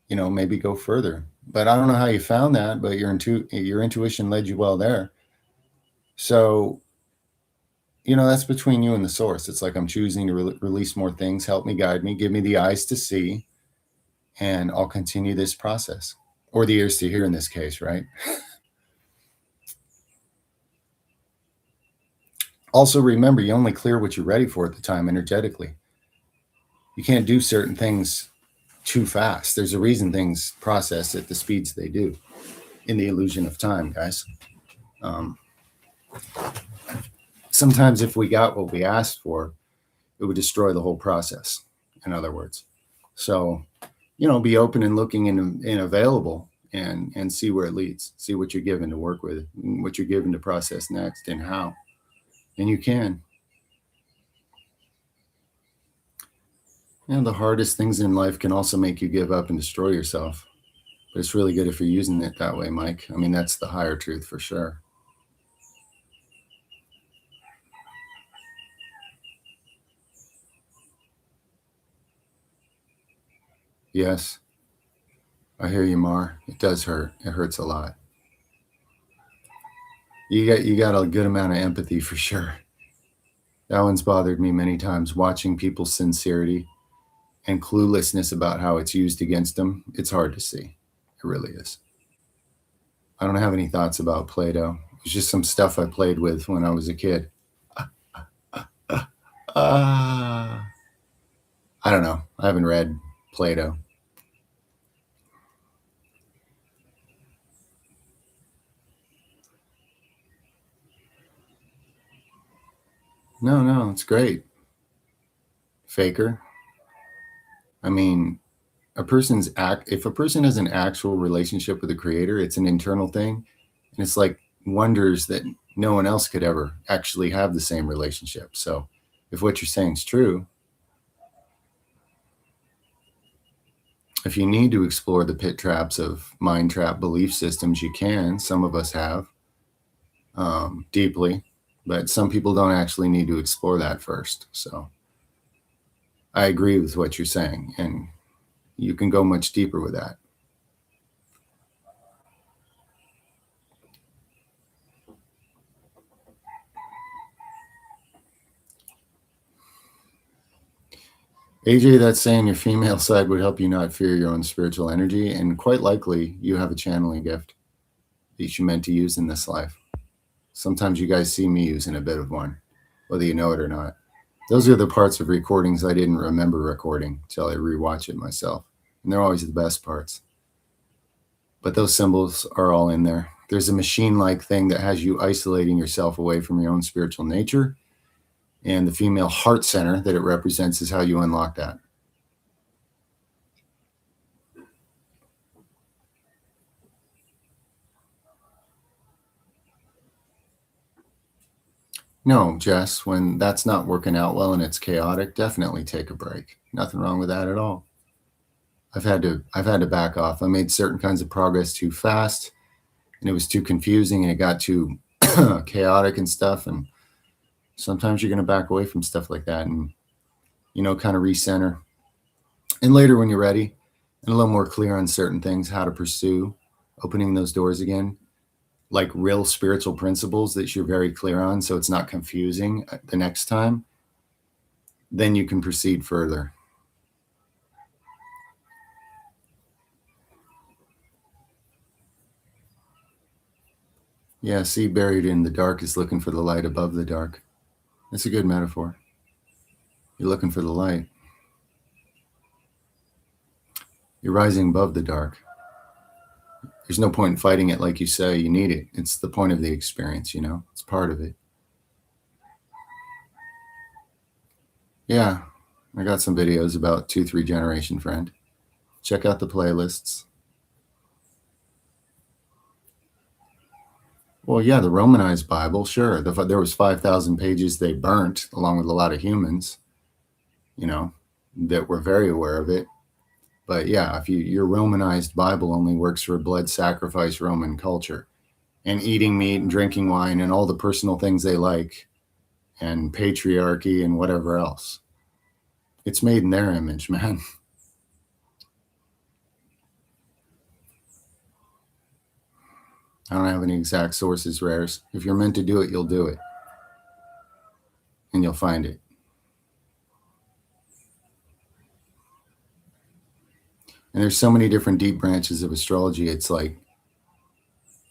maybe go further. But I don't know how you found that, but your intuition led you well there. So, that's between you and the source. It's like I'm choosing to release more things. Help me, guide me, give me the eyes to see, and I'll continue this process, or the ears to hear in this case, right? Also, remember, you only clear what you're ready for at the time energetically. You can't do certain things too fast. There's a reason things process at the speeds they do in the illusion of time, guys. Sometimes if we got what we asked for, it would destroy the whole process, in other words. So, be open and looking and available, and see where it leads. See what you're given to work with, what you're given to process next, and how. And you can. The hardest things in life can also make you give up and destroy yourself. But it's really good if you're using it that way, Mike. I mean, that's the higher truth for sure. Yes. I hear you, Mar. It does hurt. It hurts a lot. You got a good amount of empathy for sure. That one's bothered me many times, watching people's sincerity and cluelessness about how it's used against them. It's hard to see. It really is. I don't have any thoughts about Play-Doh. It's just some stuff I played with when I was a kid. I don't know. I haven't read Play-Doh. No, it's great. Faker. I mean, if a person has an actual relationship with the creator, it's an internal thing. And it's like wonders that no one else could ever actually have the same relationship. So if what you're saying is true, if you need to explore the pit traps of mind trap belief systems, you can. Some of us have deeply, but some people don't actually need to explore that first. So I agree with what you're saying, and you can go much deeper with that. AJ, that's saying your female side would help you not fear your own spiritual energy, and quite likely you have a channeling gift that you're meant to use in this life. Sometimes you guys see me using a bit of one, whether you know it or not. Those are the parts of recordings I didn't remember recording till I rewatch it myself. And they're always the best parts. But those symbols are all in there. There's a machine-like thing that has you isolating yourself away from your own spiritual nature. And the female heart center that it represents is how you unlock that. No, Jess, when that's not working out well and it's chaotic, definitely take a break. Nothing wrong with that at all. I've had to back off. I made certain kinds of progress too fast, and it was too confusing, and it got too chaotic and stuff. And sometimes you're going to back away from stuff like that, and kind of recenter. And later, when you're ready and a little more clear on certain things, how to pursue opening those doors again, like real spiritual principles that you're very clear on, so it's not confusing the next time, then you can proceed further. Yeah, sea buried in the dark is looking for the light above the dark. That's a good metaphor. You're looking for the light. You're rising above the dark. There's no point in fighting it like you say. You need it. It's the point of the experience, It's part of it. Yeah, I got some videos about 2-3 generation friend. Check out the playlists. Well, yeah, the Romanized Bible, sure. There was 5,000 pages they burnt, along with a lot of humans, that were very aware of it. But yeah, if your Romanized Bible only works for blood sacrifice Roman culture and eating meat and drinking wine and all the personal things they like and patriarchy and whatever else. It's made in their image, man. I don't have any exact sources, Rares. If you're meant to do it, you'll do it. And you'll find it. And there's so many different deep branches of astrology. It's like,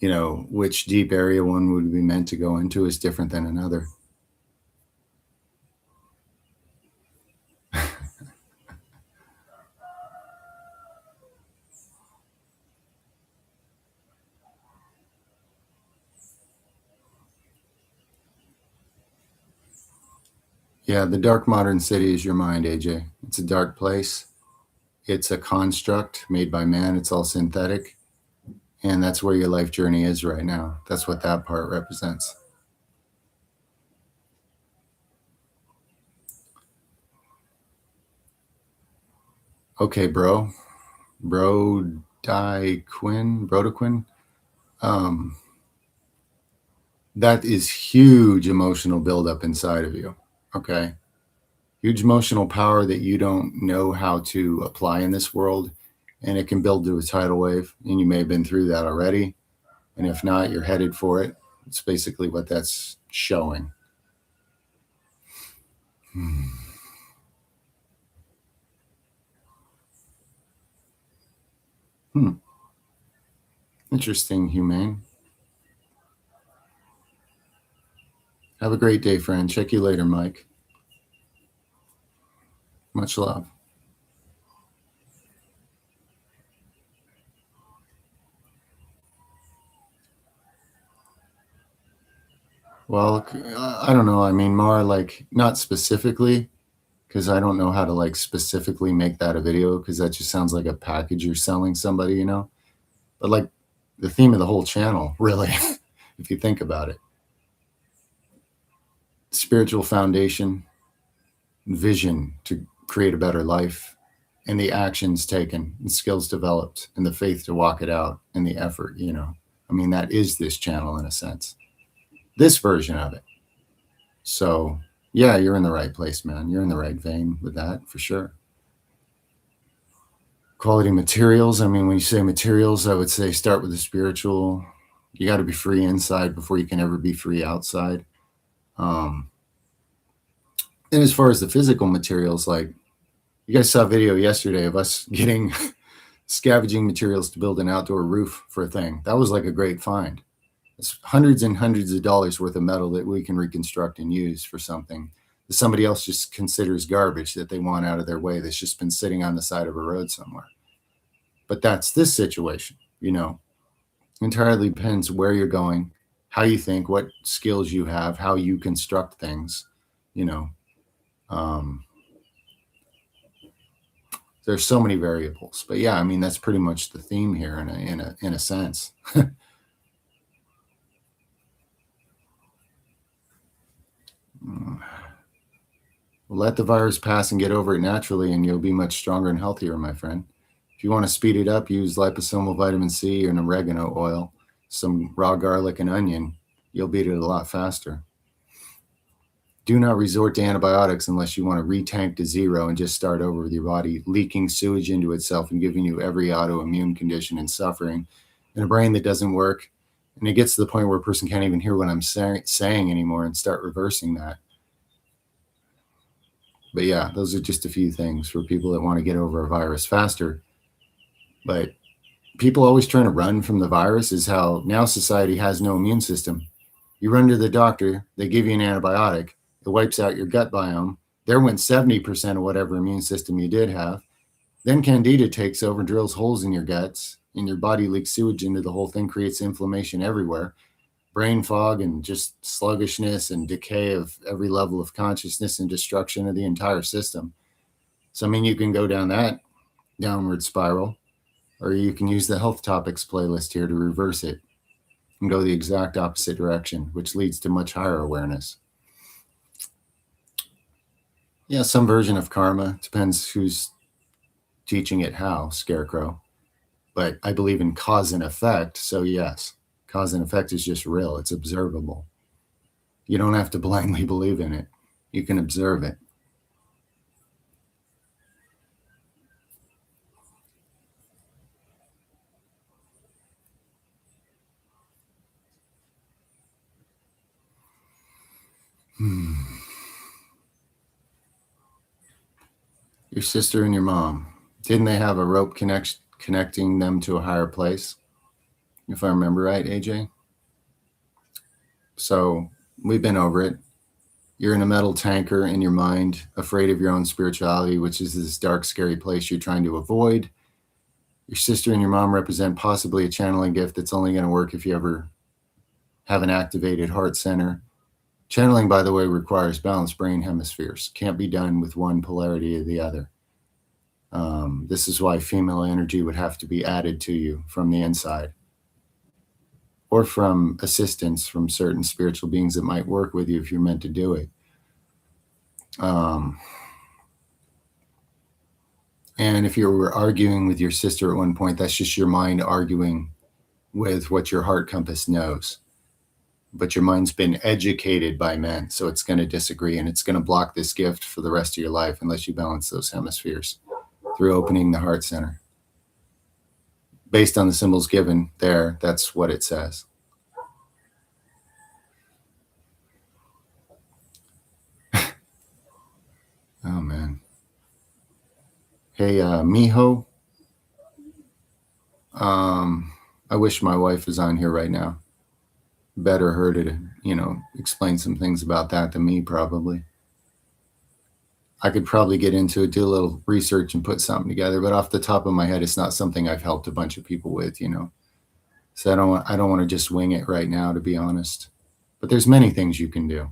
which deep area one would be meant to go into is different than another. Yeah, the dark modern city is your mind, AJ. It's a dark place. It's a construct made by man. It's all synthetic. And that's where your life journey is right now. That's what that part represents. Okay, bro. Brodequin. That is huge emotional buildup inside of you. Okay. Huge emotional power that you don't know how to apply in this world. And it can build to a tidal wave. And you may have been through that already. And if not, you're headed for it. It's basically what that's showing. Interesting, Humane. Have a great day, friend. Check you later, Mike. Much love. Well, I don't know. I mean, more like not specifically, because I don't know how to like specifically make that a video, because that just sounds like a package you're selling somebody, But like the theme of the whole channel, really, if you think about it, spiritual foundation, vision to create a better life, and the actions taken and skills developed and the faith to walk it out and the effort, I mean, that is this channel in a sense, this version of it. So yeah, you're in the right place, man. You're in the right vein with that for sure. Quality materials. I mean, when you say materials, I would say start with the spiritual. You got to be free inside before you can ever be free outside. And as far as the physical materials, like you guys saw a video yesterday of us getting scavenging materials to build an outdoor roof for a thing. That was like a great find. It's hundreds and hundreds of dollars worth of metal that we can reconstruct and use for something somebody else just considers garbage that they want out of their way that's just been sitting on the side of a road somewhere. But that's this situation, entirely depends where you're going, how you think, what skills you have, how you construct things, you know. Um, there's so many variables, but yeah, I mean that's pretty much the theme here in a sense. Let the virus pass and get over it naturally, and you'll be much stronger and healthier, my friend. If you want to speed it up, use liposomal vitamin C and oregano oil, some raw garlic and onion. You'll beat it a lot faster. Do not resort to antibiotics unless you want to retank to zero and just start over with your body leaking sewage into itself and giving you every autoimmune condition and suffering, and a brain that doesn't work. And it gets to the point where a person can't even hear what I'm saying anymore and start reversing that. But yeah, those are just a few things for people that want to get over a virus faster. But people always trying to run from the virus is how now society has no immune system. You run to the doctor, they give you an antibiotic, it wipes out your gut biome. There went 70% of whatever immune system you did have. Then Candida takes over, drills holes in your guts, and your body leaks sewage into the whole thing, creates inflammation everywhere, brain fog, and just sluggishness and decay of every level of consciousness and destruction of the entire system. So, I mean, you can go down that downward spiral, or you can use the health topics playlist here to reverse it and go the exact opposite direction, which leads to much higher awareness. Yeah, some version of karma. Depends who's teaching it how, Scarecrow. But I believe in cause and effect. So, yes, cause and effect is just real. It's observable. You don't have to blindly believe in it. You can observe it. Your sister and your mom, didn't they have a rope connecting them to a higher place? If I remember right, AJ? So we've been over it. You're in a metal tanker in your mind, afraid of your own spirituality, which is this dark, scary place you're trying to avoid. Your sister and your mom represent possibly a channeling gift that's only going to work if you ever have an activated heart center. Channeling, by the way, requires balanced brain hemispheres. Can't be done with one polarity or the other. This is why female energy would have to be added to you from the inside, or from assistance from certain spiritual beings that might work with you if you're meant to do it. And if you were arguing with your sister at one point, that's just your mind arguing with what your heart compass knows. But your mind's been educated by men, so it's going to disagree, and it's going to block this gift for the rest of your life unless you balance those hemispheres through opening the heart center. Based on the symbols given there, that's what it says. Oh, man. Hey, Miho. I wish my wife was on here right now. Better her to, explain some things about that than me, probably. I could probably get into it, do a little research and put something together, but off the top of my head, it's not something I've helped a bunch of people with, So I don't want to just wing it right now, to be honest. But there's many things you can do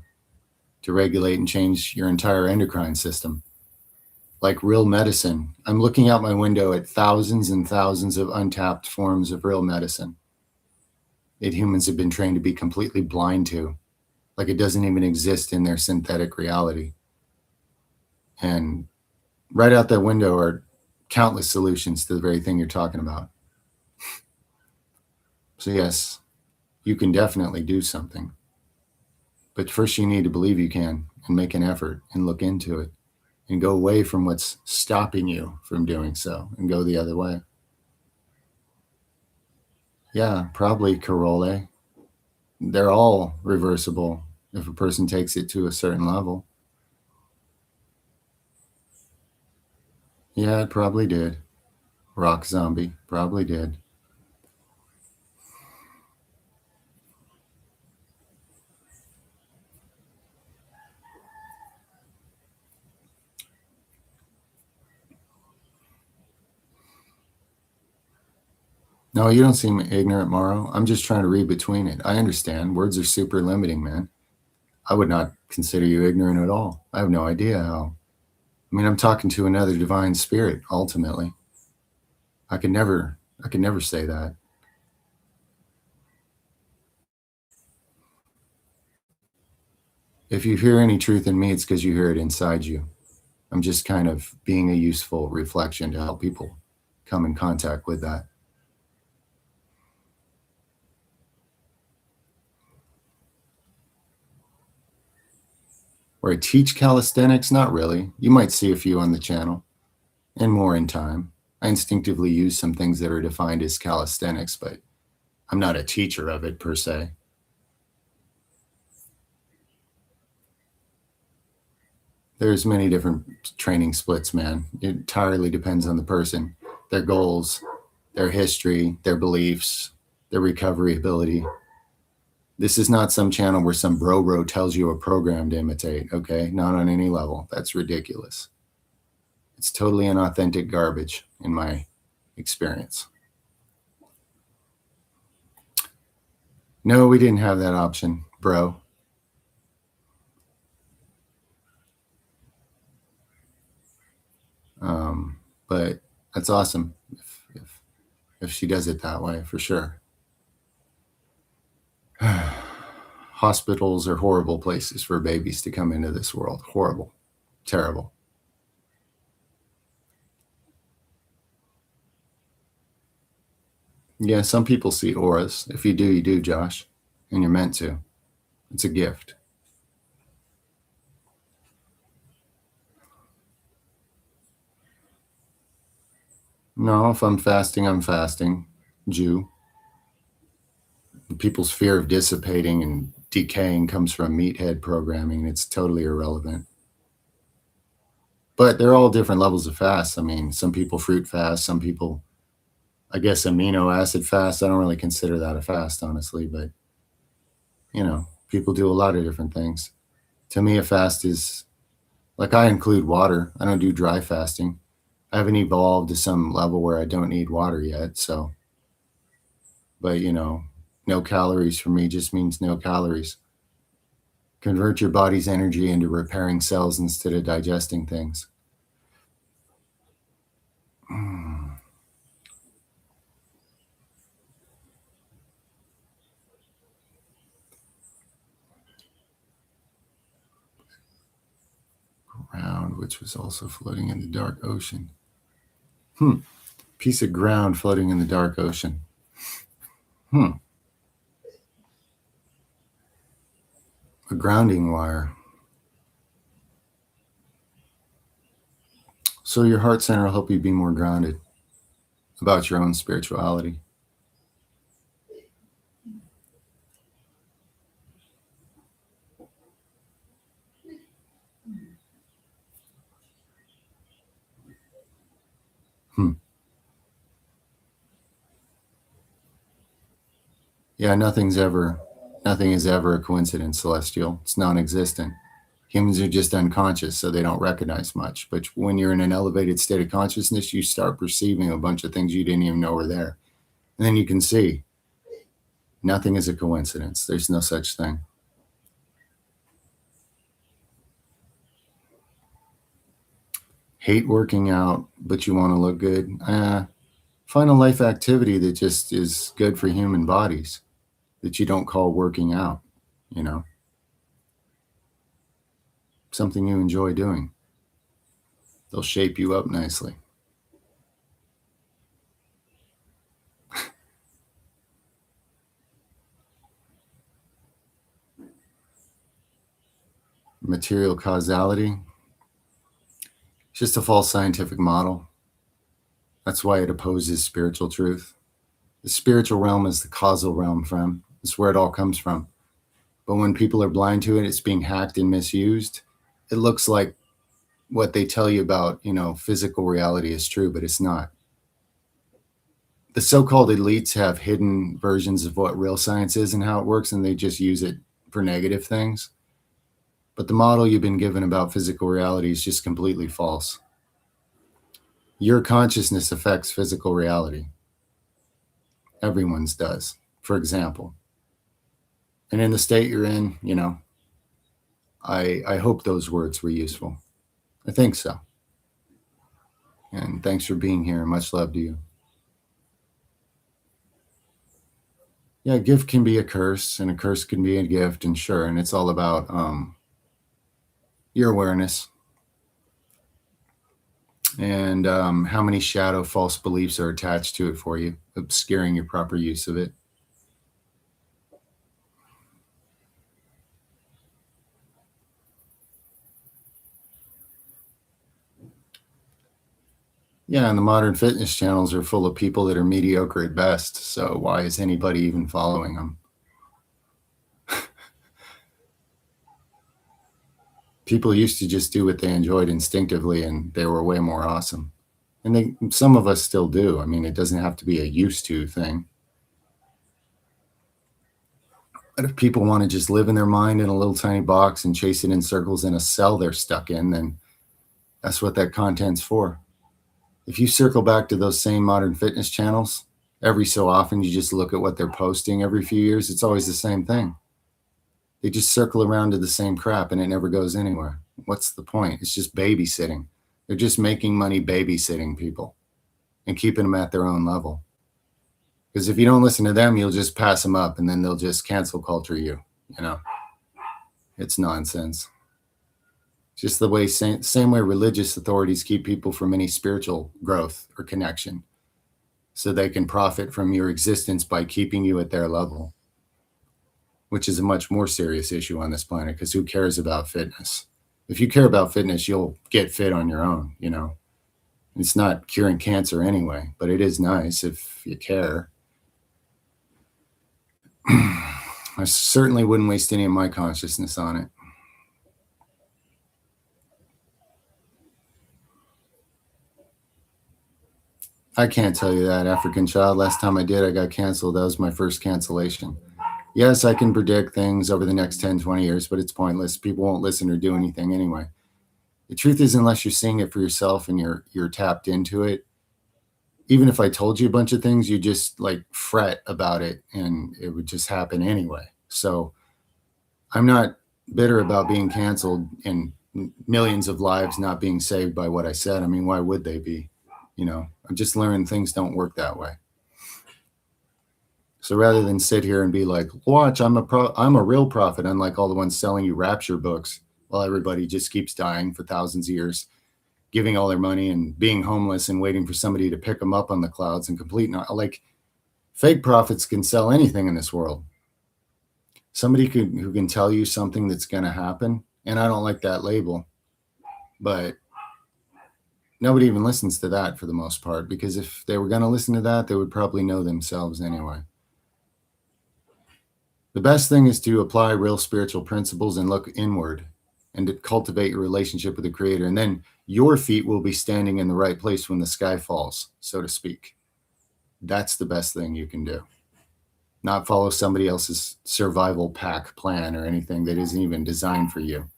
to regulate and change your entire endocrine system. Like real medicine. I'm looking out my window at thousands and thousands of untapped forms of real medicine that humans have been trained to be completely blind to, like it doesn't even exist in their synthetic reality. And right out that window are countless solutions to the very thing you're talking about. So yes, you can definitely do something. But first you need to believe you can and make an effort and look into it and go away from what's stopping you from doing so and go the other way. Yeah, probably Carole. They're all reversible if a person takes it to a certain level. Yeah, it probably did. Rock Zombie probably did. No, you don't seem ignorant, Morrow. I'm just trying to read between it. I understand. Words are super limiting, man. I would not consider you ignorant at all. I have no idea how. I mean, I'm talking to another divine spirit, ultimately. I could never say that. If you hear any truth in me, it's because you hear it inside you. I'm just kind of being a useful reflection to help people come in contact with that. Where I teach calisthenics, not really. You might see a few on the channel, and more in time. I instinctively use some things that are defined as calisthenics, but I'm not a teacher of it per se. There's many different training splits, man. It entirely depends on the person, their goals, their history, their beliefs, their recovery ability. This is not some channel where some bro tells you a program to imitate, okay? Not on any level. That's ridiculous. It's totally inauthentic garbage in my experience. No, we didn't have that option, bro. But that's awesome if she does it that way, for sure. Hospitals are horrible places for babies to come into this world. Horrible, terrible. Yeah, some people see auras. If you do, you do, Josh, and you're meant to. It's a gift. No, if I'm fasting, I'm fasting. Jew. People's fear of dissipating and decaying comes from meathead programming. It's totally irrelevant. But they're all different levels of fast. I mean, some people fruit fast, some people, I guess, amino acid fast. I don't really consider that a fast, honestly, but people do a lot of different things. To me, a fast is like I include water. I don't do dry fasting. I haven't evolved to some level where I don't need water yet. So, but no calories for me just means no calories. Convert your body's energy into repairing cells instead of digesting things. Ground, which was also floating in the dark ocean. Piece of ground floating in the dark ocean. A grounding wire. So your heart center will help you be more grounded about your own spirituality. Yeah, nothing is ever a coincidence, Celestial. It's non-existent. Humans are just unconscious, so they don't recognize much. But when you're in an elevated state of consciousness, you start perceiving a bunch of things you didn't even know were there. And then you can see nothing is a coincidence. There's no such thing. Hate working out, but you want to look good. Find a life activity that just is good for human bodies that you don't call working out, something you enjoy doing. They'll shape you up nicely. Material causality, it's just a false scientific model. That's why it opposes spiritual truth. The spiritual realm is the causal realm, from. It's where it all comes from. But when people are blind to it, it's being hacked and misused. It looks like what they tell you about, physical reality is true, but it's not. The so-called elites have hidden versions of what real science is and how it works, and they just use it for negative things. But the model you've been given about physical reality is just completely false. Your consciousness affects physical reality. Everyone's does, for example. And in the state you're in, I hope those words were useful. I think so. And thanks for being here. Much love to you. Yeah, a gift can be a curse, and a curse can be a gift, and sure, and it's all about your awareness and how many shadow false beliefs are attached to it for you, obscuring your proper use of it. Yeah, and the modern fitness channels are full of people that are mediocre at best. So why is anybody even following them? People used to just do what they enjoyed instinctively, and they were way more awesome. And some of us still do. I mean, it doesn't have to be a used to thing. But if people want to just live in their mind in a little tiny box and chase it in circles in a cell they're stuck in, then that's what that content's for. If you circle back to those same modern fitness channels, every so often you just look at what they're posting every few years, it's always the same thing. They just circle around to the same crap and it never goes anywhere. What's the point? It's just babysitting. They're just making money babysitting people and keeping them at their own level. Because if you don't listen to them, you'll just pass them up and then they'll just cancel culture you. It's nonsense. Just the way, same way religious authorities keep people from any spiritual growth or connection, so they can profit from your existence by keeping you at their level, which is a much more serious issue on this planet, because who cares about fitness? If you care about fitness, you'll get fit on your own. It's not curing cancer anyway, but it is nice if you care. I certainly wouldn't waste any of my consciousness on it. I can't tell you that, African child. Last time I did, I got canceled. That was my first cancellation. Yes, I can predict things over the next 10, 20 years, but it's pointless. People won't listen or do anything anyway. The truth is, unless you're seeing it for yourself and you're tapped into it, even if I told you a bunch of things, you just like fret about it and it would just happen anyway. So I'm not bitter about being canceled and millions of lives not being saved by what I said. I mean, why would they be? I've just learned things don't work that way. So rather than sit here and be like, watch, I'm a real prophet, unlike all the ones selling you rapture books while everybody just keeps dying for thousands of years, giving all their money and being homeless and waiting for somebody to pick them up on the clouds and like fake prophets can sell anything in this world. Somebody who can tell you something that's going to happen. And I don't like that label, but nobody even listens to that for the most part, because if they were going to listen to that, they would probably know themselves anyway. The best thing is to apply real spiritual principles and look inward and to cultivate your relationship with the Creator. And then your feet will be standing in the right place when the sky falls, so to speak. That's the best thing you can do. Not follow somebody else's survival pack plan or anything that isn't even designed for you.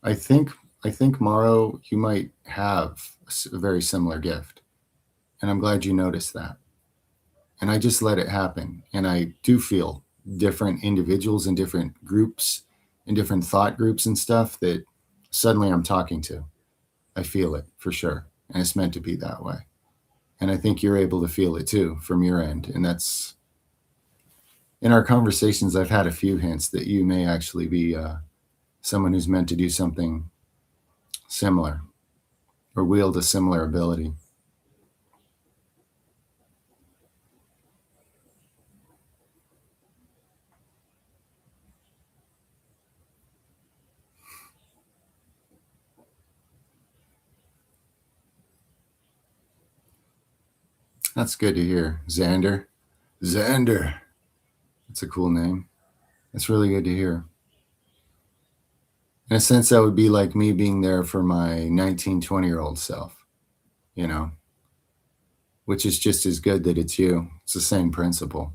I think, Morrow, you might have a very similar gift. And I'm glad you noticed that. And I just let it happen. And I do feel different individuals and different groups and different thought groups and stuff that suddenly I'm talking to. I feel it for sure. And it's meant to be that way. And I think you're able to feel it too from your end. And that's, in our conversations, I've had a few hints that you may actually be someone who's meant to do something similar or wield a similar ability. That's good to hear. Xander. That's a cool name. That's really good to hear. In a sense, that would be like me being there for my 19, 20-year-old self, which is just as good that it's you. It's the same principle,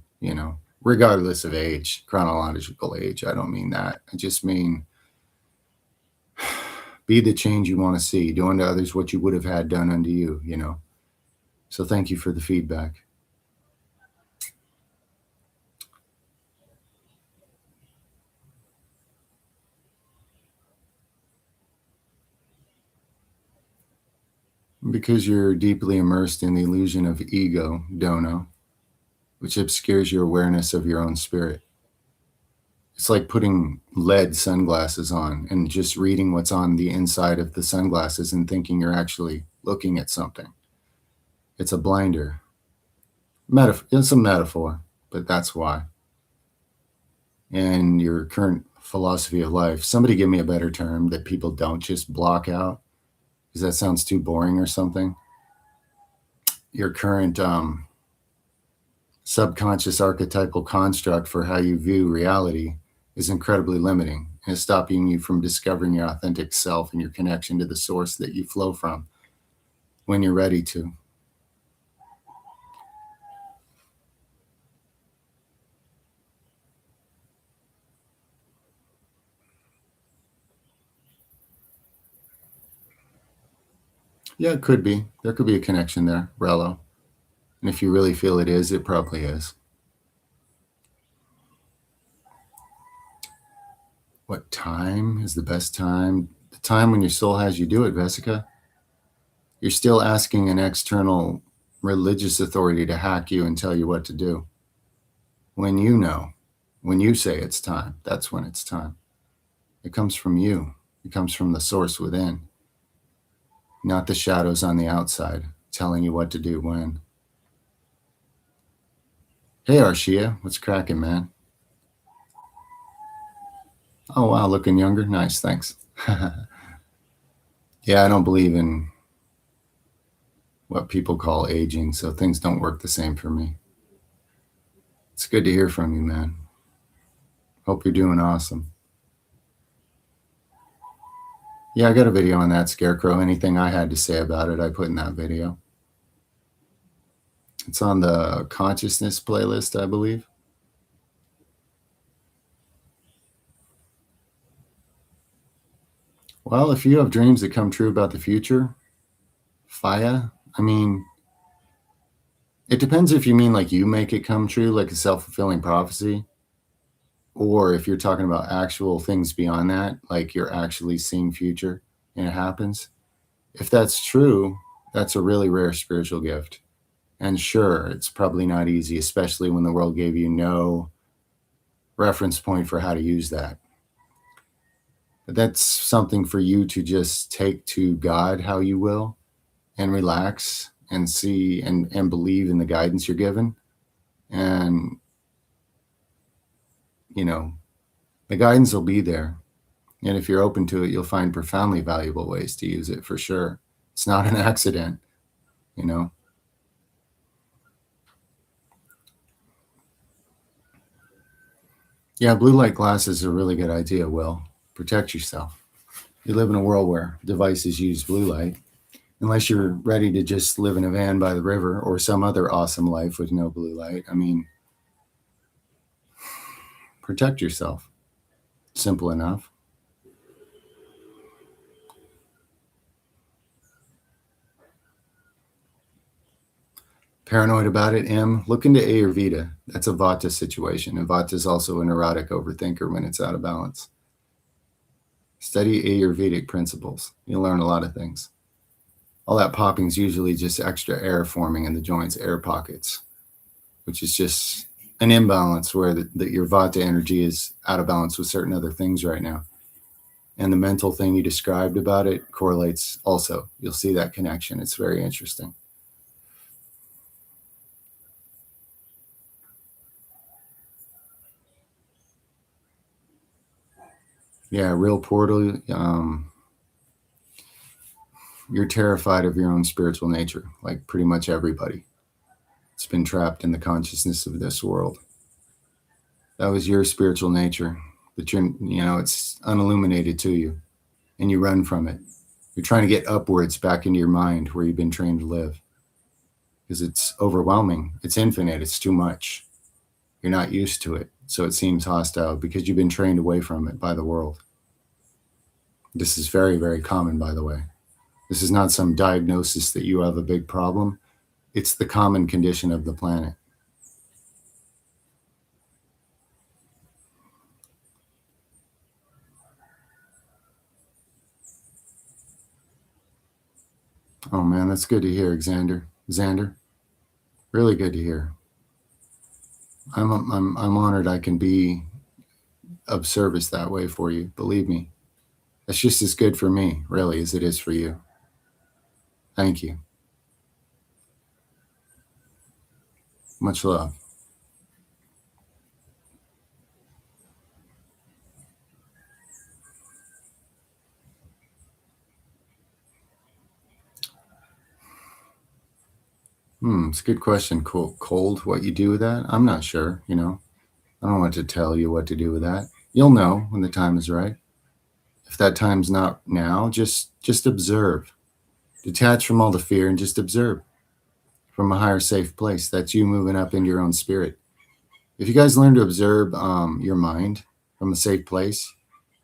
regardless of age, chronological age. I don't mean that. I just mean be the change you want to see. Do unto others what you would have had done unto you, you know. So thank you for the feedback. Because you're deeply immersed in the illusion of ego, dono, which obscures your awareness of your own spirit. It's like putting lead sunglasses on and just reading what's on the inside of the sunglasses and thinking you're actually looking at something. It's a blinder. It's a metaphor, but that's why. And your current philosophy of life, somebody give me a better term that people don't just block out, because that sounds too boring or something. Your current subconscious archetypal construct for how you view reality is incredibly limiting and is stopping you from discovering your authentic self and your connection to the source that you flow from when you're ready to. Yeah, it could be. There could be a connection there, Rello. And if you really feel it is, it probably is. What time is the best time? The time when your soul has you do it, Vesica. You're still asking an external religious authority to hack you and tell you what to do. When you know, when you say it's time, that's when it's time. It comes from you. It comes from the source within, not the shadows on the outside telling you what to do when. Hey, Arshia, what's cracking, man? Oh, wow, looking younger? Nice, thanks. Yeah, I don't believe in what people call aging, so things don't work the same for me. It's good to hear from you, man. Hope you're doing awesome. Yeah, I got a video on that, Scarecrow. Anything I had to say about it, I put in that video. It's on the consciousness playlist, I believe. Well, if you have dreams that come true about the future, Faya, I mean, it depends if you mean like you make it come true, like a self-fulfilling prophecy, or if you're talking about actual things beyond that, like you're actually seeing future and it happens. If that's true, that's a really rare spiritual gift. And sure, it's probably not easy, especially when the world gave you no reference point for how to use that. But that's something for you to just take to God how you will and relax and see and believe in the guidance you're given. And, you know, the guidance will be there. And if you're open to it, you'll find profoundly valuable ways to use it for sure. It's not an accident, you know. Yeah, blue light glasses is a really good idea, Will. Protect yourself. You live in a world where devices use blue light. Unless you're ready to just live in a van by the river or some other awesome life with no blue light. I mean, protect yourself. Simple enough. Paranoid about it, M. Look into Ayurveda. That's a Vata situation. And Vata is also a neurotic overthinker when it's out of balance. Study Ayurvedic principles. You'll learn a lot of things. All that popping is usually just extra air forming in the joints, air pockets, which is just an imbalance where your Vata energy is out of balance with certain other things right now. And the mental thing you described about it correlates also. You'll see that connection. It's very interesting. Yeah, real portal. You're terrified of your own spiritual nature, like pretty much everybody. It's been trapped in the consciousness of this world. That was your spiritual nature, but it's unilluminated to you, and you run from it. You're trying to get upwards back into your mind where you've been trained to live, because it's overwhelming. It's infinite. It's too much. You're not used to it, so it seems hostile because you've been trained away from it by the world. This is very, very common, by the way. This is not some diagnosis that you have a big problem. It's the common condition of the planet. Oh man, that's good to hear, Xander. Xander, really good to hear. I'm honored I can be of service that way for you. Believe me, that's just as good for me, really, as it is for you. Thank you. Much love. It's a good question. Cold, what you do with that? I'm not sure. I don't want to tell you what to do with that. You'll know when the time is right. If that time's not now, just observe. Detach from all the fear and just observe from a higher, safe place. That's you moving up into your own spirit. If you guys learn to observe your mind from a safe place,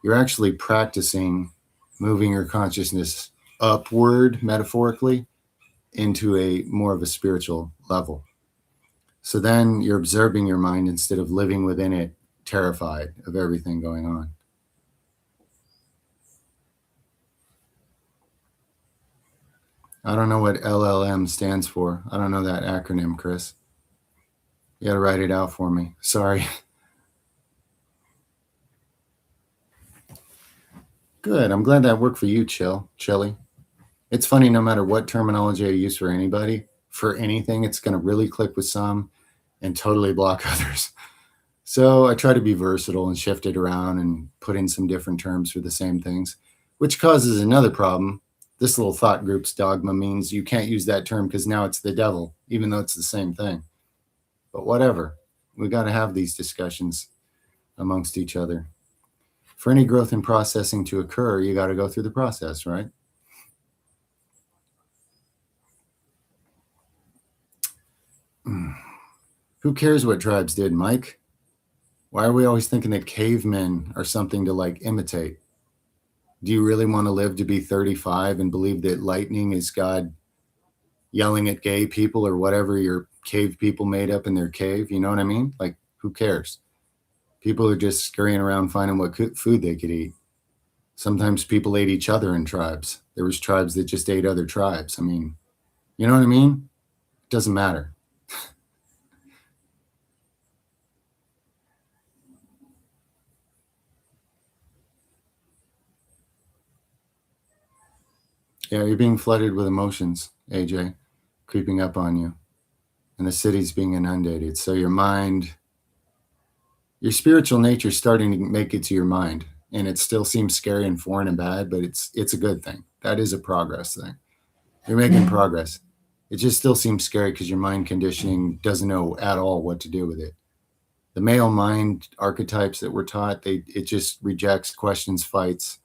you're actually practicing moving your consciousness upward, metaphorically, into a more of a spiritual level. So then you're observing your mind instead of living within it, terrified of everything going on. I don't know what LLM stands for. I don't know that acronym, Chris. You got to write it out for me. Sorry. Good. I'm glad that worked for you, Chili. It's funny, no matter what terminology I use for anybody, for anything, it's going to really click with some and totally block others. So I try to be versatile and shift it around and put in some different terms for the same things, which causes another problem. This little thought group's dogma means you can't use that term because now it's the devil, even though it's the same thing. But whatever. We got to have these discussions amongst each other. For any growth and processing to occur, you got to go through the process, right? Who cares what tribes did, Mike? Why are we always thinking that cavemen are something to like imitate? Do you really want to live to be 35 and believe that lightning is God yelling at gay people or whatever your cave people made up in their cave? You know what I mean? Like, who cares? People are just scurrying around finding what food they could eat. Sometimes people ate each other in tribes. There was tribes that just ate other tribes. I mean, you know what I mean? It doesn't matter. Yeah, you're being flooded with emotions, AJ, creeping up on you. And the city's being inundated. So your spiritual nature is starting to make it to your mind. And it still seems scary and foreign and bad, but it's a good thing. That is a progress thing. You're making progress. It just still seems scary because your mind conditioning doesn't know at all what to do with it. The male mind archetypes that we're taught, it just rejects, questions, fights.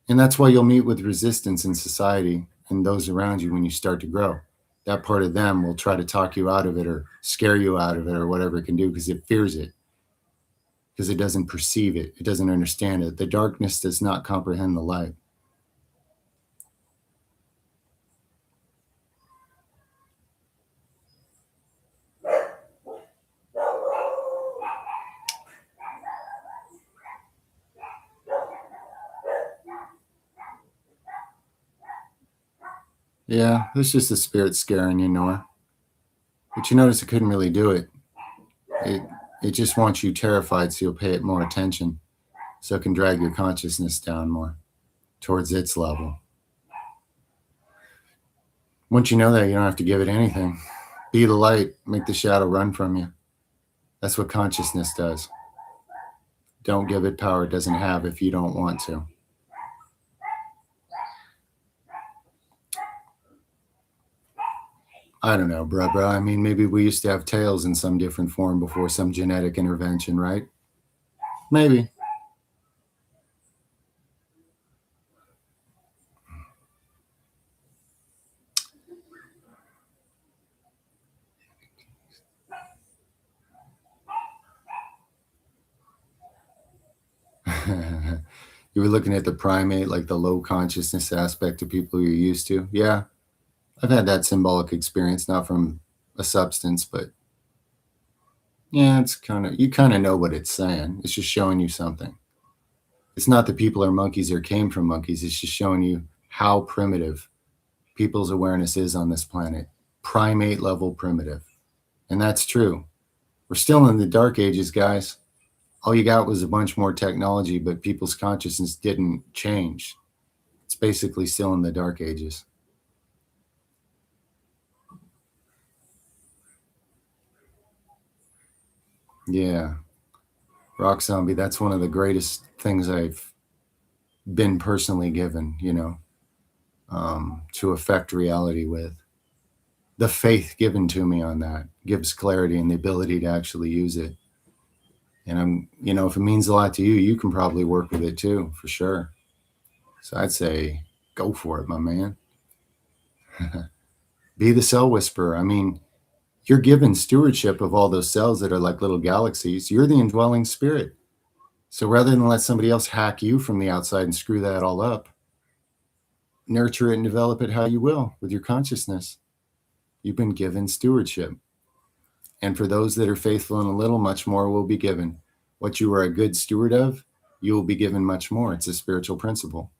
And that's why you'll meet with resistance in society and those around you when you start to grow. That part of them will try to talk you out of it or scare you out of it or whatever it can do because it fears it, because it doesn't perceive it. It doesn't understand it. The darkness does not comprehend the light. Yeah, it's just the spirit scaring you, Noah. But you notice it couldn't really do it. It it just wants you terrified so you'll pay it more attention. So it can drag your consciousness down more towards its level. Once you know that, you don't have to give it anything. Be the light, make the shadow run from you. That's what consciousness does. Don't give it power it doesn't have if you don't want to. I don't know, bruh. I mean, maybe we used to have tails in some different form before some genetic intervention, right? Maybe. You were looking at the primate, like the low consciousness aspect of people you're used to. Yeah, I've had that symbolic experience, not from a substance, but yeah, it's kind of, you kind of know what it's saying. It's just showing you something. It's not that people are monkeys or came from monkeys. It's just showing you how primitive people's awareness is on this planet. Primate level primitive. And that's true. We're still in the dark ages, guys. All you got was a bunch more technology, but people's consciousness didn't change. It's basically still in the dark ages. Yeah. Rock Zombie, that's one of the greatest things I've been personally given, to affect reality with. The faith given to me on that gives clarity and the ability to actually use it. And if it means a lot to you, you can probably work with it too, for sure. So I'd say go for it, my man. Be the cell whisperer. I mean, you're given stewardship of all those cells that are like little galaxies. You're the indwelling spirit. So rather than let somebody else hack you from the outside and screw that all up, nurture it and develop it how you will with your consciousness. You've been given stewardship. And for those that are faithful in a little, much more will be given. What you are a good steward of, you will be given much more. It's a spiritual principle.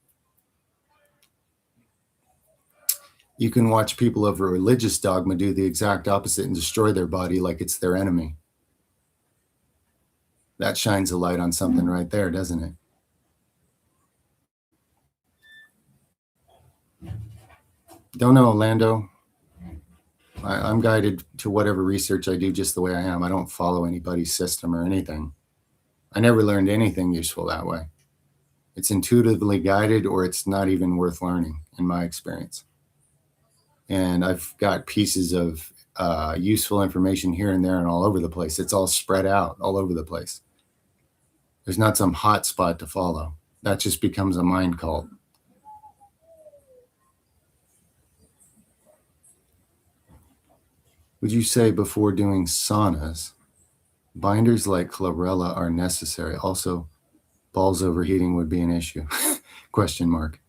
You can watch people of a religious dogma do the exact opposite and destroy their body like it's their enemy. That shines a light on something right there, doesn't it? Don't know, Orlando. I'm guided to whatever research I do just the way I am. I don't follow anybody's system or anything. I never learned anything useful that way. It's intuitively guided, or it's not even worth learning, in my experience. And I've got pieces of useful information here and there and all over the place. It's all spread out all over the place. There's not some hot spot to follow. That just becomes a mind cult. Would you say before doing saunas, binders like chlorella are necessary? Also, balls overheating would be an issue. Question mark.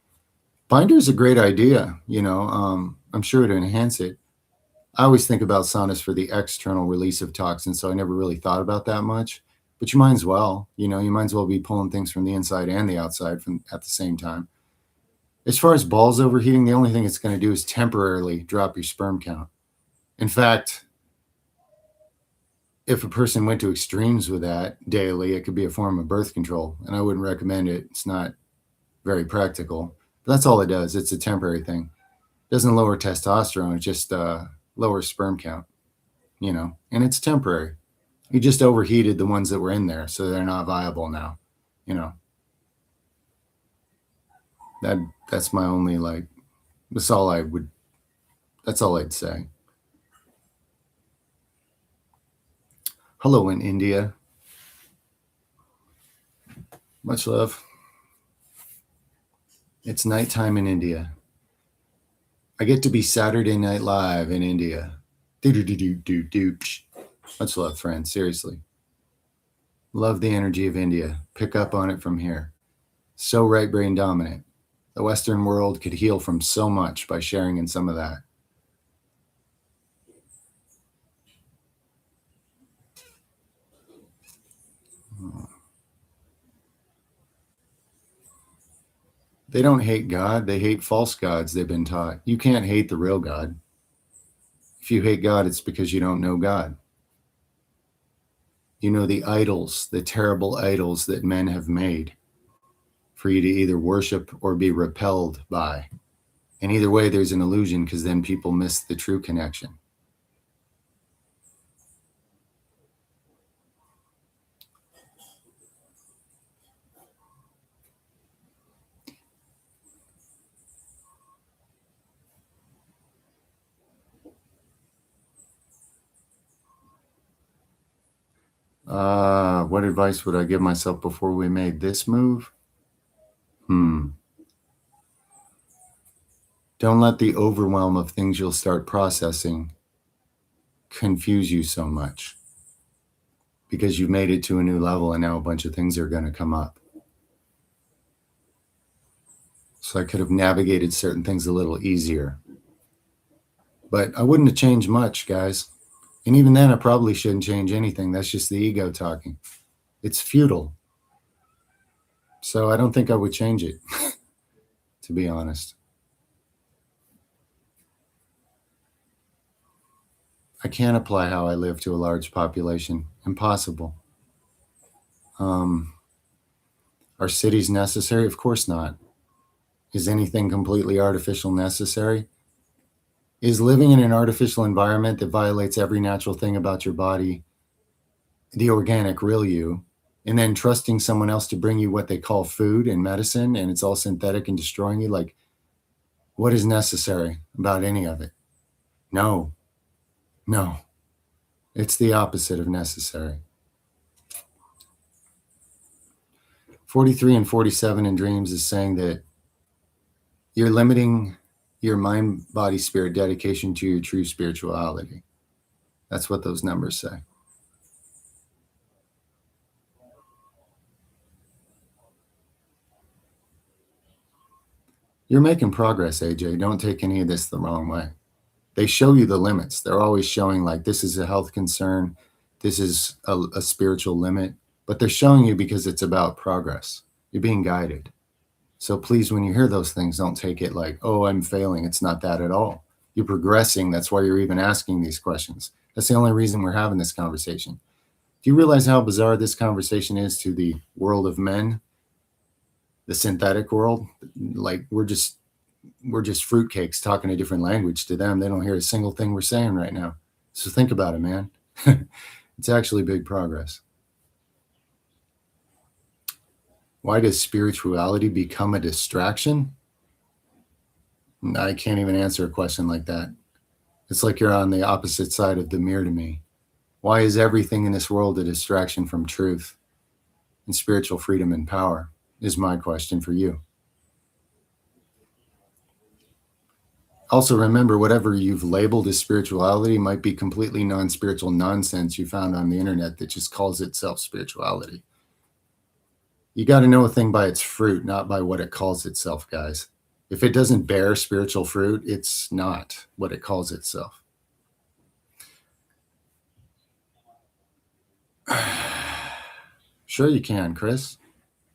Binder's a great idea. I'm sure it'd enhance it. I always think about saunas for the external release of toxins, so I never really thought about that much. But you might as well, you might as well be pulling things from the inside and the outside at the same time. As far as balls overheating, the only thing it's going to do is temporarily drop your sperm count. In fact, if a person went to extremes with that daily, it could be a form of birth control, and I wouldn't recommend it. It's not very practical. But that's all it does. It's a temporary thing. It doesn't lower testosterone. It just lowers sperm count, and it's temporary. You just overheated the ones that were in there, so they're not viable now. That's my only that's all I'd say. Hello in India. Much love. It's nighttime in India. I get to be Saturday Night Live in India. Do. Much love, friends. Seriously. Love the energy of India. Pick up on it from here. So right brain dominant. The Western world could heal from so much by sharing in some of that. They don't hate God. They hate false gods they've been taught. You can't hate the real God. If you hate God, it's because you don't know God. You know the idols, the terrible idols that men have made for you to either worship or be repelled by. And either way, there's an illusion, because then people miss the true connection. What advice would I give myself before we made this move? Don't let the overwhelm of things you'll start processing confuse you so much, because you've made it to a new level and now a bunch of things are going to come up. So I could have navigated certain things a little easier. But I wouldn't have changed much, guys. And even then, I probably shouldn't change anything. That's just the ego talking. It's futile. So I don't think I would change it, to be honest. I can't apply how I live to a large population. Impossible. Are cities necessary? Of course not. Is anything completely artificial necessary? Is living in an artificial environment that violates every natural thing about your body, the organic real you, and then trusting someone else to bring you what they call food and medicine, and it's all synthetic and destroying you? Like, what is necessary about any of it? No, no. It's the opposite of necessary. 43 and 47 in dreams is saying that you're limiting your mind, body, spirit dedication to your true spirituality. That's what those numbers say. You're making progress, AJ. Don't take any of this the wrong way. They show you the limits. They're always showing, like, this is a health concern, this is a spiritual limit, but they're showing you because it's about progress. You're being guided. So please, when you hear those things, don't take it like, oh, I'm failing. It's not that at all. You're progressing. That's why you're even asking these questions. That's the only reason we're having this conversation. Do you realize how bizarre this conversation is to the world of men, the synthetic world? Like, we're just fruitcakes talking a different language to them. They don't hear a single thing we're saying right now. So think about it, man. It's actually big progress. Why does spirituality become a distraction? I can't even answer a question like that. It's like you're on the opposite side of the mirror to me. Why is everything in this world a distraction from truth and spiritual freedom and power? Is my question for you. Also, remember, whatever you've labeled as spirituality might be completely non-spiritual nonsense you found on the internet that just calls itself spirituality. You got to know a thing by its fruit, not by what it calls itself, guys. If it doesn't bear spiritual fruit, it's not what it calls itself. Sure you can, Chris.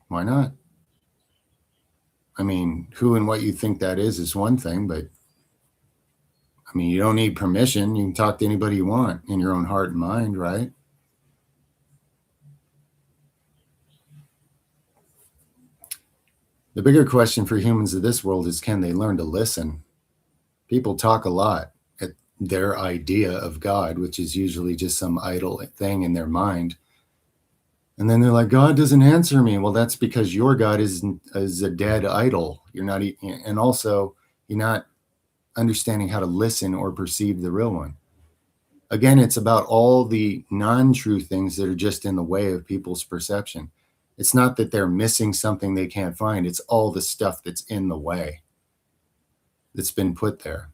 Why not? I mean, who and what you think that is one thing, but I mean, you don't need permission. You can talk to anybody you want in your own heart and mind, right? The bigger question for humans of this world is, can they learn to listen? People talk a lot at their idea of God, which is usually just some idle thing in their mind. And then they're like, God doesn't answer me. Well, that's because your God is a dead idol. You're not, and also you're not understanding how to listen or perceive the real one. Again, it's about all the non-true things that are just in the way of people's perception. It's not that they're missing something they can't find. It's all the stuff that's in the way that's been put there.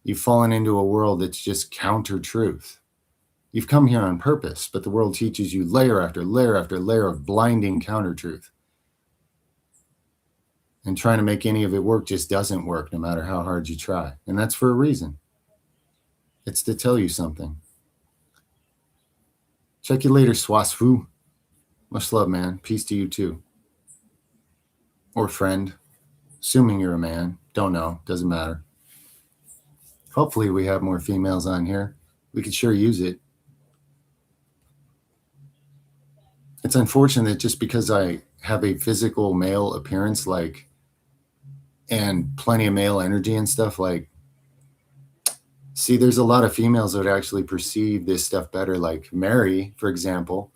You've fallen into a world that's just counter truth. You've come here on purpose, but the world teaches you layer after layer after layer of blinding counter truth. And trying to make any of it work just doesn't work, no matter how hard you try. And that's for a reason. It's to tell you something. Check you later, Swasfu. Much love, man. Peace to you too. Or friend. Assuming you're a man. Don't know. Doesn't matter. Hopefully we have more females on here. We could sure use it. It's unfortunate just because I have a physical male appearance, like, and plenty of male energy and stuff, like, see, there's a lot of females that would actually perceive this stuff better. Like Mary, for example,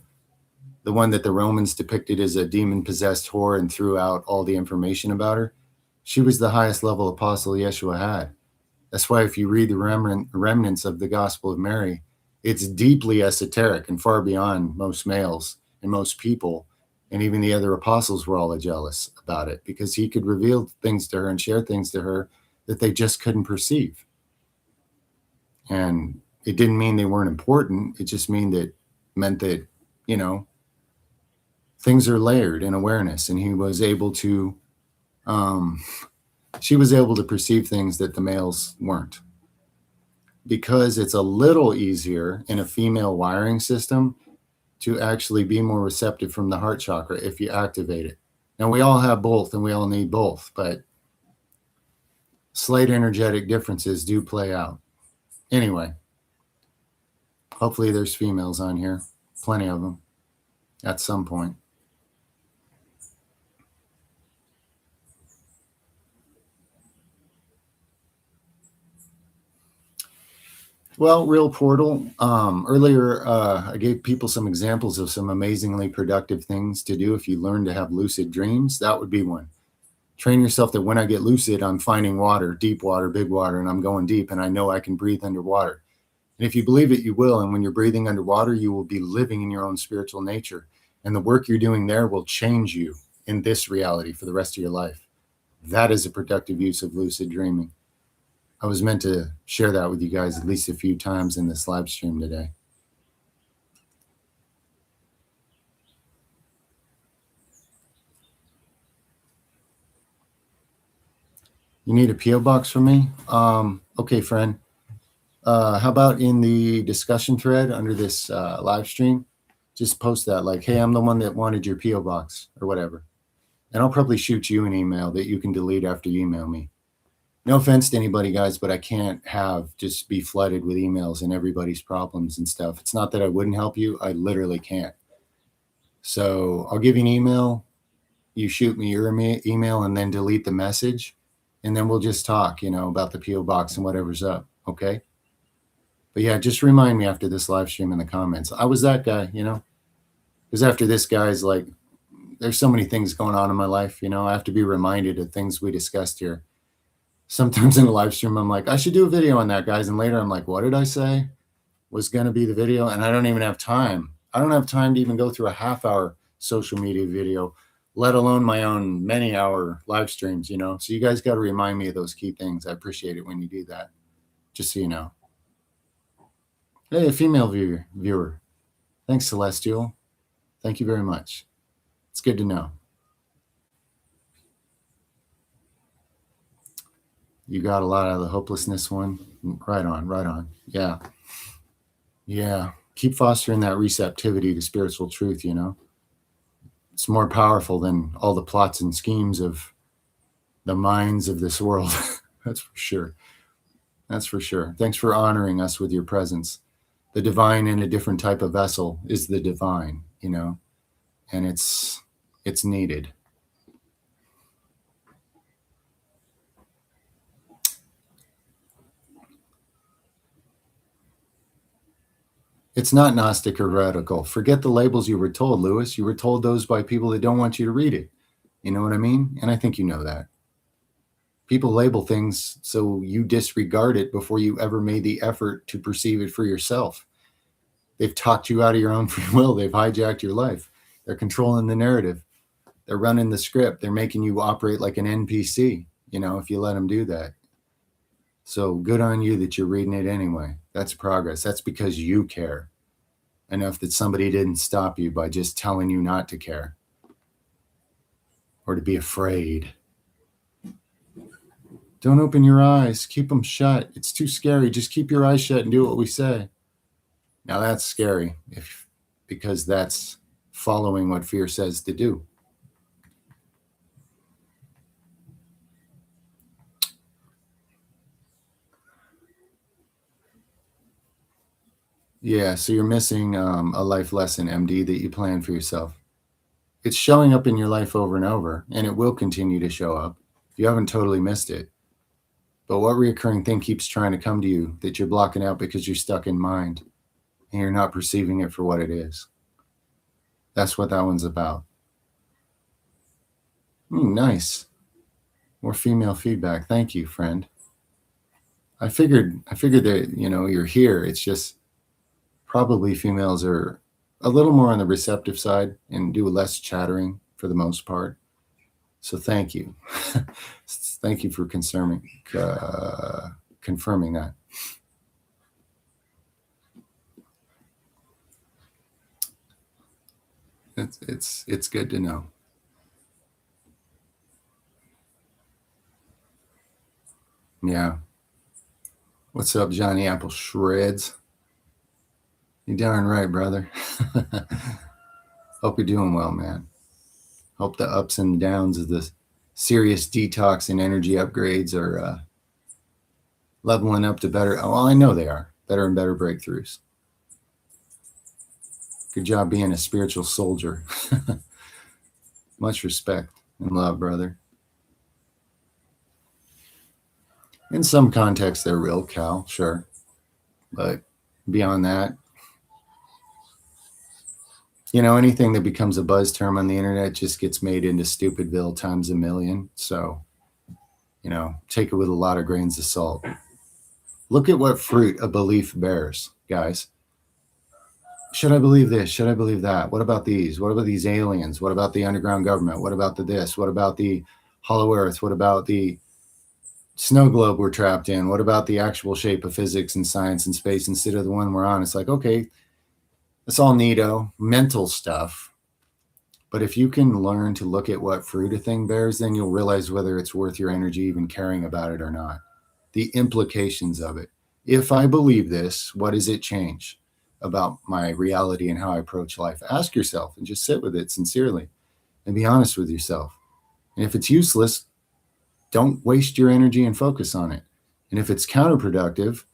the one that the Romans depicted as a demon-possessed whore and threw out all the information about her. She was the highest level apostle Yeshua had. That's why if you read the remnants of the Gospel of Mary, it's deeply esoteric and far beyond most males and most people. And even the other apostles were all jealous about it because he could reveal things to her and share things to her that they just couldn't perceive. And it didn't mean they weren't important. It just meant that, you know, things are layered in awareness. And he was able to She was able to perceive things that the males weren't, because it's a little easier in a female wiring system to actually be more receptive from the heart chakra if you activate it. Now, we all have both and we all need both, but slight energetic differences do play out. Anyway, hopefully there's females on here, plenty of them at some point. Well, Real Portal, earlier I gave people some examples of some amazingly productive things to do if you learn to have lucid dreams. That would be one. Train yourself that when I get lucid, I'm finding water, deep water, big water, and I'm going deep, and I know I can breathe underwater. And if you believe it, you will. And when you're breathing underwater, you will be living in your own spiritual nature. And the work you're doing there will change you in this reality for the rest of your life. That is a productive use of lucid dreaming. I was meant to share that with you guys at least a few times in this live stream today. You need a P.O. box from me? Okay, friend. How about in the discussion thread under this live stream, just post that like, hey, I'm the one that wanted your P.O. box or whatever. And I'll probably shoot you an email that you can delete after you email me. No offense to anybody, guys, but I can't just be flooded with emails and everybody's problems and stuff. It's not that I wouldn't help you. I literally can't. So I'll give you an email. You shoot me your email and then delete the message. And then we'll just talk, about the P.O. box and whatever's up. Okay. But yeah, just remind me after this live stream in the comments. I was that guy, because after this, guys, like, there's so many things going on in my life. I have to be reminded of things we discussed here. Sometimes in a live stream, I'm like, I should do a video on that, guys. And later I'm like, what did I say was going to be the video? And I don't even have time. I don't have time to even go through a half-hour social media video, let alone my own many-hour live streams, So you guys got to remind me of those key things. I appreciate it when you do that, just so you know. Hey, a female viewer. Thanks, Celestial. Thank you very much. It's good to know. You got a lot out of the hopelessness one. Right on. Yeah. Keep fostering that receptivity to spiritual truth, It's more powerful than all the plots and schemes of the minds of this world. That's for sure. Thanks for honoring us with your presence. The divine in a different type of vessel is the divine, and it's needed. It's not Gnostic or heretical. Forget the labels you were told, Lewis. You were told those by people that don't want you to read it. You know what I mean? And I think you know that. People label things so you disregard it before you ever made the effort to perceive it for yourself. They've talked you out of your own free will. They've hijacked your life. They're controlling the narrative. They're running the script. They're making you operate like an NPC, if you let them do that. So good on you that you're reading it anyway. That's progress. That's because you care enough that somebody didn't stop you by just telling you not to care or to be afraid. Don't open your eyes. Keep them shut. It's too scary. Just keep your eyes shut and do what we say. Now that's scary because that's following what fear says to do. Yeah, so you're missing a life lesson, MD, that you plan for yourself. It's showing up in your life over and over, and it will continue to show up. You haven't totally missed it. But what reoccurring thing keeps trying to come to you that you're blocking out because you're stuck in mind and you're not perceiving it for what it is? That's what that one's about. Nice. More female feedback. Thank you, friend. I figured that, you're here. It's just probably females are a little more on the receptive side and do less chattering for the most part. So thank you. Thank you for confirming that. It's good to know. Yeah. What's up, Johnny Apple Shreds? You darn right, brother. Hope you're doing well, man. Hope the ups and downs of the serious detox and energy upgrades are leveling up to better. Well, I know they are better and better breakthroughs. Good job being a spiritual soldier. Much respect and love, brother. In some contexts, they're real, Cal, sure. But beyond that, anything that becomes a buzz term on the internet just gets made into Stupidville times a million. So, take it with a lot of grains of salt. Look at what fruit a belief bears, guys. Should I believe this? Should I believe that? What about these? What about these aliens? What about the underground government? What about the this? What about the hollow earth? What about the snow globe we're trapped in? What about the actual shape of physics and science and space instead of the one we're on? It's like, okay, it's all neato, mental stuff. But if you can learn to look at what fruit a thing bears, then you'll realize whether it's worth your energy even caring about it or not. The implications of it. If I believe this, what does it change about my reality and how I approach life? Ask yourself and just sit with it sincerely and be honest with yourself. And if it's useless, don't waste your energy and focus on it. And if it's counterproductive,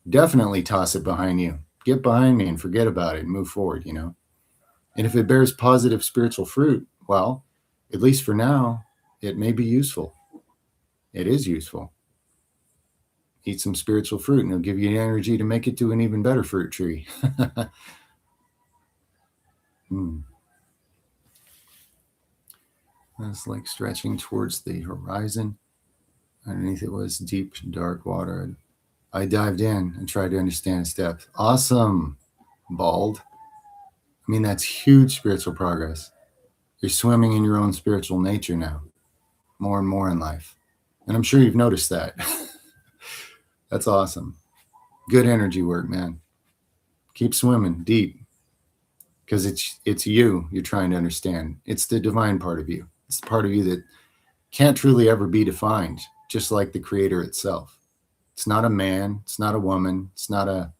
definitely toss it behind you. Get behind me and forget about it and move forward, And if it bears positive spiritual fruit, well, at least for now, it may be useful. It is useful. Eat some spiritual fruit and it'll give you the energy to make it to an even better fruit tree. That's like stretching towards the horizon. Underneath it was deep, dark water. I dived in and tried to understand its depth. Awesome, Bald. I mean, that's huge spiritual progress. You're swimming in your own spiritual nature now, more and more in life. And I'm sure you've noticed that. That's awesome. Good energy work, man. Keep swimming deep because it's you you're trying to understand. It's the divine part of you. It's the part of you that can't truly ever be defined, just like the creator itself. It's not a man. It's not a woman. It's not a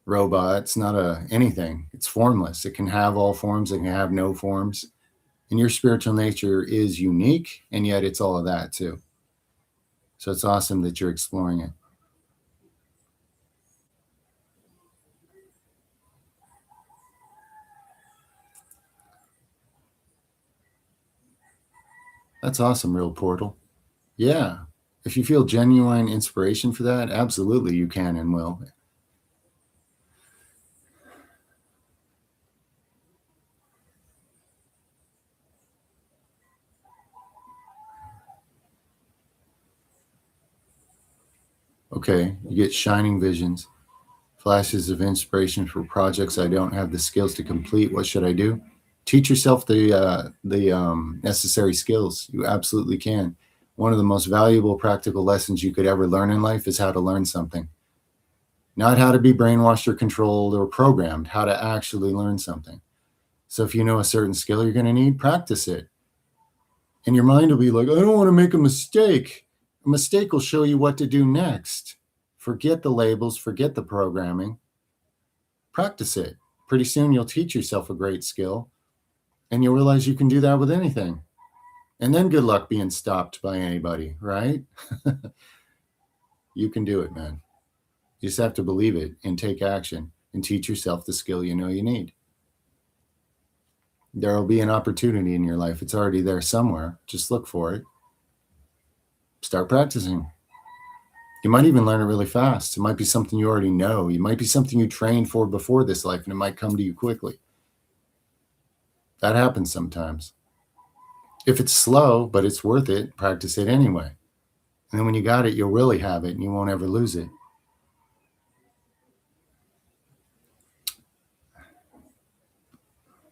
robot. It's not anything. It's formless. It can have all forms. It can have no forms. And your spiritual nature is unique, and yet it's all of that too. So it's awesome that you're exploring it. That's awesome, Real Portal. Yeah. If you feel genuine inspiration for that, absolutely you can and will. Okay, you get shining visions, flashes of inspiration for projects I don't have the skills to complete. What should I do? Teach yourself the necessary skills. You absolutely can. One of the most valuable practical lessons you could ever learn in life is how to learn something. Not how to be brainwashed or controlled or programmed, how to actually learn something. So if you know a certain skill you're going to need, practice it. And your mind will be like, I don't want to make a mistake. A mistake will show you what to do next. Forget the labels, forget the programming. Practice it. Pretty soon you'll teach yourself a great skill and you'll realize you can do that with anything. And then good luck being stopped by anybody, right? You can do it, man. You just have to believe it and take action and teach yourself the skill you know you need. There will be an opportunity in your life. It's already there somewhere. Just look for it. Start practicing. You might even learn it really fast. It might be something you already know. It might be something you trained for before this life, and it might come to you quickly. That happens sometimes. If it's slow, but it's worth it, practice it anyway. And then when you got it, you'll really have it, and you won't ever lose it.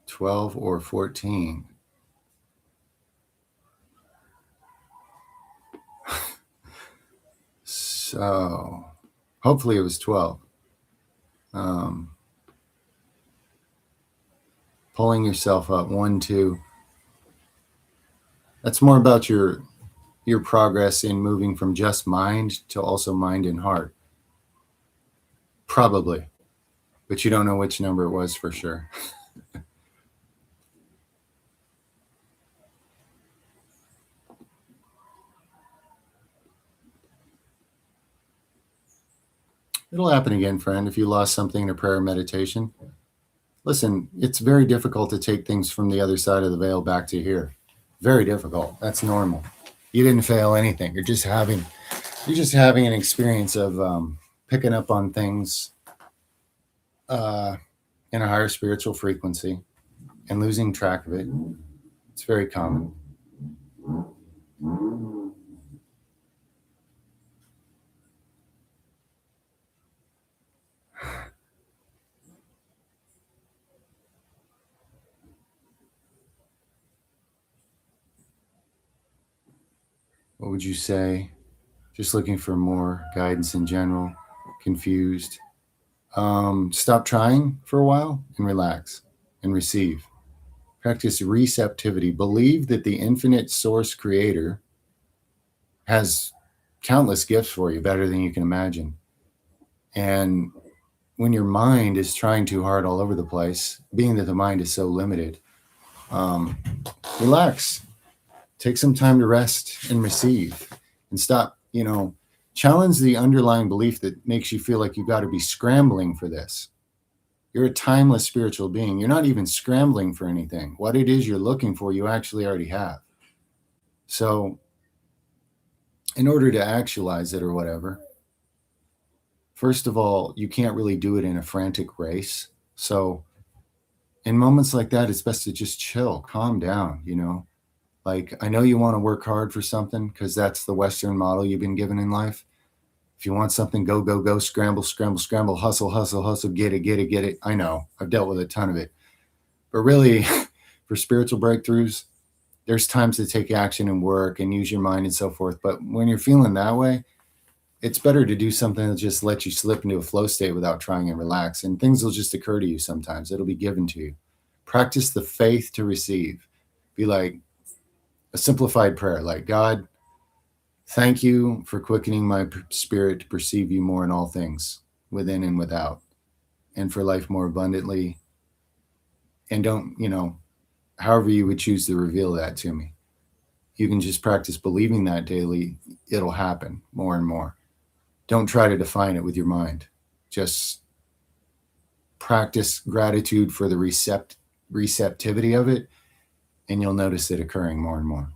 $12 or $14. So hopefully it was 12. Pulling yourself up, 1, 2. That's more about your your progress in moving from just mind to also mind and heart. Probably, but you don't know which number it was for sure. It'll happen again, friend, if you lost something in a prayer or meditation. Listen, it's very difficult to take things from the other side of the veil back to here. Very difficult. That's normal. You didn't fail anything. You're just having an experience of picking up on things uh, in a higher spiritual frequency and losing track of it. It's very common. What would you say? Just looking for more guidance in general, confused. Stop trying for a while and relax and receive. Practice receptivity. Believe that the infinite source creator has countless gifts for you, better than you can imagine. And when your mind is trying too hard all over the place, being that the mind is so limited, um, relax. Take some time to rest and receive and stop, challenge the underlying belief that makes you feel like you've got to be scrambling for this. You're a timeless spiritual being. You're not even scrambling for anything. What it is you're looking for, you actually already have. So, in order to actualize it or whatever, first of all, you can't really do it in a frantic race. So, in moments like that, it's best to just chill, calm down. Like, I know you want to work hard for something because that's the Western model you've been given in life. If you want something, go, go, go, scramble, scramble, scramble, hustle, hustle, hustle, get it, get it, get it. I know, I've dealt with a ton of it. But really, for spiritual breakthroughs, there's times to take action and work and use your mind and so forth. But when you're feeling that way, it's better to do something that just lets you slip into a flow state without trying and relax. And things will just occur to you sometimes. It'll be given to you. Practice the faith to receive. Be like a simplified prayer, like, God, thank you for quickening my spirit to perceive you more in all things, within and without, and for life more abundantly. And don't, however you would choose to reveal that to me. You can just practice believing that daily. It'll happen more and more. Don't try to define it with your mind. Just practice gratitude for the receptivity of it, and you'll notice it occurring more and more.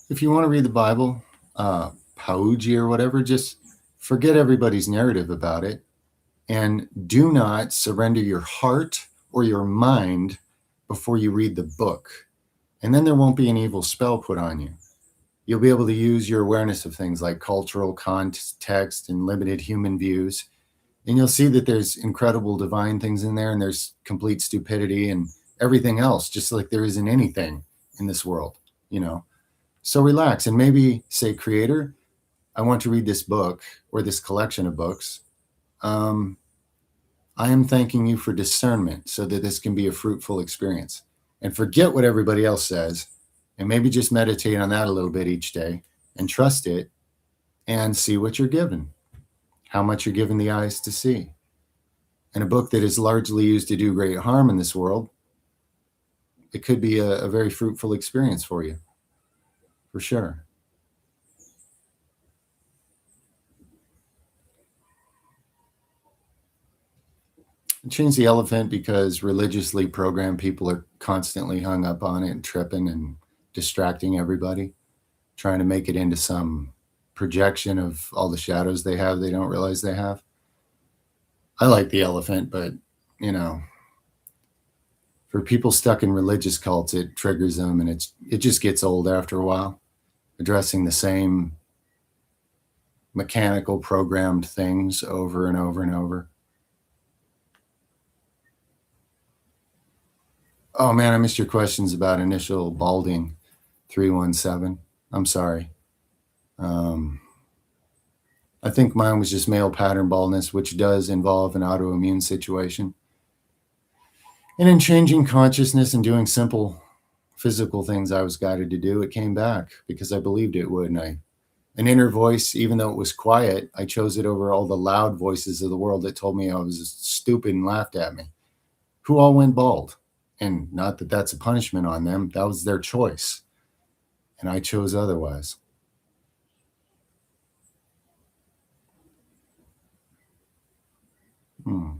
If you want to read the Bible, Pauji or whatever, just forget everybody's narrative about it and do not surrender your heart or your mind before you read the book. And then there won't be an evil spell put on you. You'll be able to use your awareness of things like cultural context and limited human views. And you'll see that there's incredible divine things in there and there's complete stupidity and everything else, just like there isn't anything in this world. So relax and maybe say, Creator, I want to read this book or this collection of books. I am thanking you for discernment so that this can be a fruitful experience. And forget what everybody else says and maybe just meditate on that a little bit each day and trust it and see what you're given, how much you're given the eyes to see. And a book that is largely used to do great harm in this world, it could be a very fruitful experience for you, for sure. Change the elephant because religiously programmed people are constantly hung up on it and tripping and distracting everybody, trying to make it into some projection of all the shadows they have they don't realize they have. I like the elephant, but you know, for people stuck in religious cults, it triggers them and it just gets old after a while, addressing the same mechanical programmed things over and over and over. Oh man, I missed your questions about initial balding 317. I'm sorry. Um, I think mine was just male pattern baldness, which does involve an autoimmune situation. And in changing consciousness and doing simple physical things I was guided to do, it came back because I believed it would. An inner voice, even though it was quiet, I chose it over all the loud voices of the world that told me I was stupid and laughed at me, who all went bald. And not that that's a punishment on them, that was their choice. And I chose otherwise. Hmm.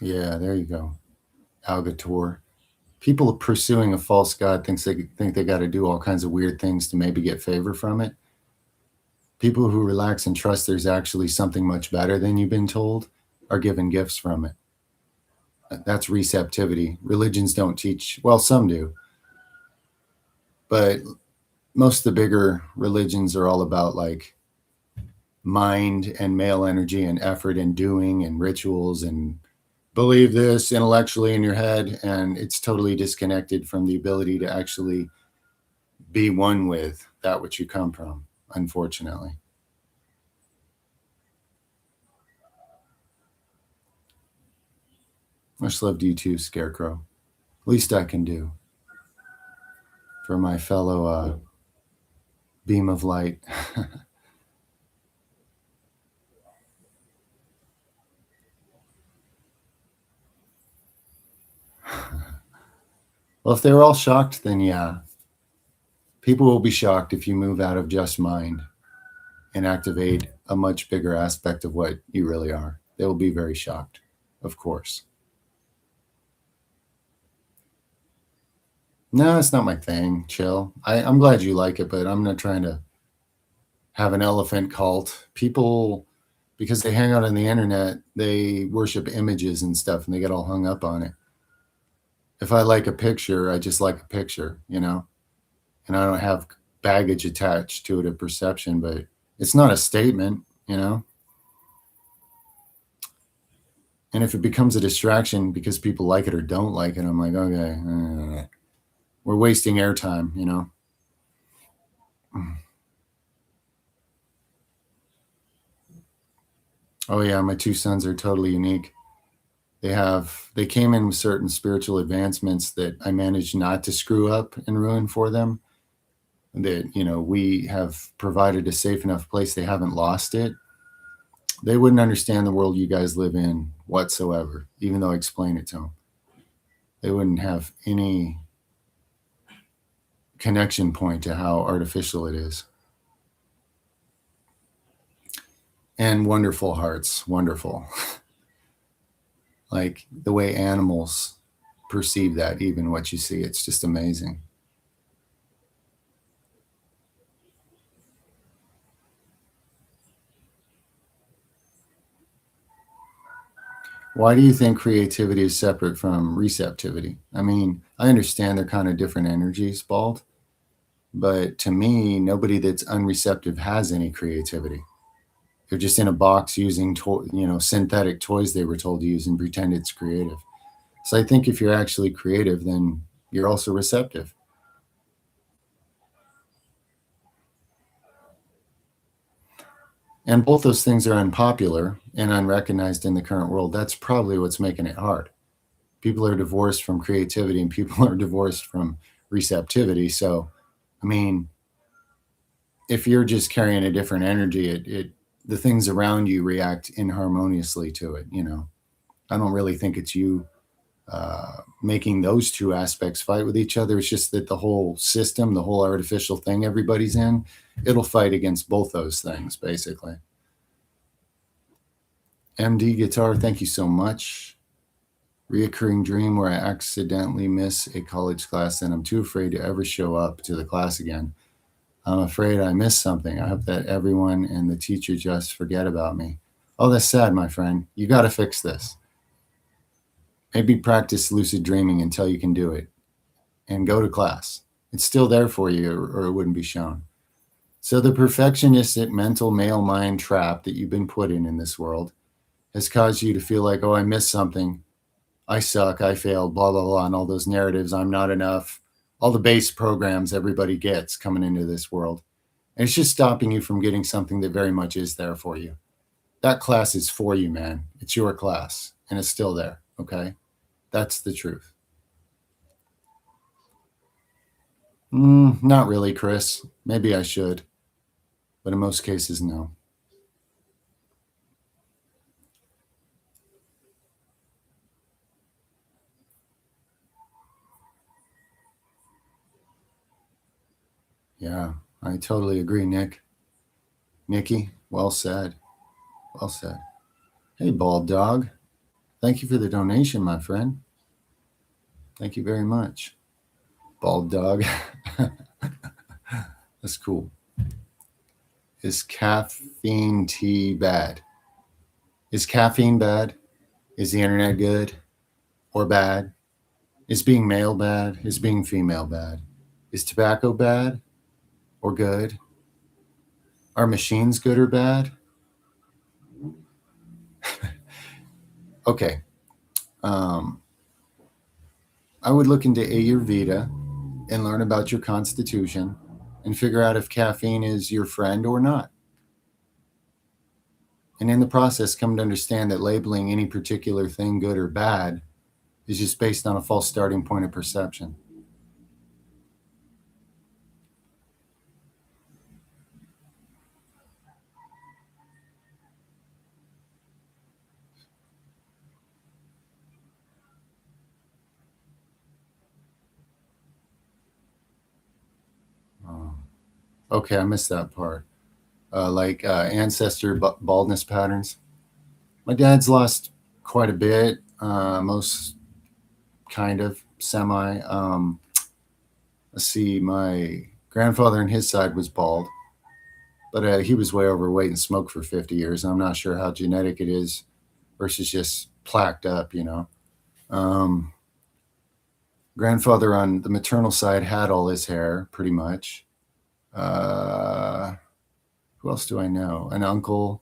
Yeah, there you go. Algator. People pursuing a false god think they got to do all kinds of weird things to maybe get favor from it. People who relax and trust there's actually something much better than you've been told are given gifts from it. That's receptivity. Religions don't teach, well, some do, but most of the bigger religions are all about like mind and male energy and effort and doing and rituals and believe this intellectually in your head. And it's totally disconnected from the ability to actually be one with that which you come from, unfortunately. Much love to you too, Scarecrow. Least I can do for my fellow beam of light. Well, if they were all shocked, then yeah. People will be shocked if you move out of just mind and activate a much bigger aspect of what you really are. They will be very shocked, of course. No, it's not my thing. Chill. I'm glad you like it, but I'm not trying to have an elephant cult. People, because they hang out on the internet, they worship images and stuff and they get all hung up on it. If I like a picture, I just like a picture, you know, and I don't have baggage attached to it of perception, but it's not a statement, you know. And if it becomes a distraction because people like it or don't like it, I'm like, okay, we're wasting airtime, you know. Oh yeah, my two sons are totally unique. They came in with certain spiritual advancements that I managed not to screw up and ruin for them. That, you know, we have provided a safe enough place they haven't lost it. They wouldn't understand the world you guys live in whatsoever, even though I explain it to them. They wouldn't have any connection point to how artificial it is. And wonderful hearts, wonderful. Like the way animals perceive that, even what you see, it's just amazing. Why do you think creativity is separate from receptivity? I mean, I understand they're kind of different energies, Bald, but to me, nobody that's unreceptive has any creativity. They're just in a box using, synthetic toys they were told to use and pretend it's creative. So I think if you're actually creative, then you're also receptive. And both those things are unpopular and unrecognized in the current world. That's probably what's making it hard. People are divorced from creativity and people are divorced from receptivity. So, I mean, if you're just carrying a different energy, it the things around you react inharmoniously to it. You know, I don't really think it's you making those two aspects fight with each other. It's just that the whole system, the whole artificial thing everybody's in, it'll fight against both those things, basically. MD Guitar, thank you so much. Reoccurring dream where I accidentally miss a college class and I'm too afraid to ever show up to the class again. I'm afraid I missed something. I hope that everyone and the teacher just forget about me. Oh, that's sad, my friend. You got to fix this. Maybe practice lucid dreaming until you can do it and go to class. It's still there for you, or it wouldn't be shown. So, the perfectionistic mental male mind trap that you've been put in this world has caused you to feel like, oh, I missed something. I suck. I failed, blah, blah, blah. And all those narratives. I'm not enough. All the base programs everybody gets coming into this world. And it's just stopping you from getting something that very much is there for you. That class is for you, man. It's your class and it's still there. Okay. That's the truth. Not really, Chris. Maybe I should. But in most cases, no. Yeah, I totally agree, Nick. Nikki, well said. Well said. Hey, Bald Dog. Thank you for the donation, my friend. Thank you very much. Bald Dog. That's cool. Is caffeine tea bad? Is caffeine bad? Is the internet good or bad? Is being male bad? Is being female bad? Is tobacco bad or good? Are machines good or bad? Okay. I would look into Ayurveda and learn about your constitution and figure out if caffeine is your friend or not. And in the process, come to understand that labeling any particular thing good or bad is just based on a false starting point of perception. Oh, okay, I missed that part. Ancestor baldness patterns. My dad's lost quite a bit, most kind of semi. Let's see, my grandfather on his side was bald, but he was way overweight and smoked for 50 years. I'm not sure how genetic it is versus just plaqued up, you know. Um, Grandfather on the maternal side had all his hair pretty much. Uh, who else do I know? An uncle.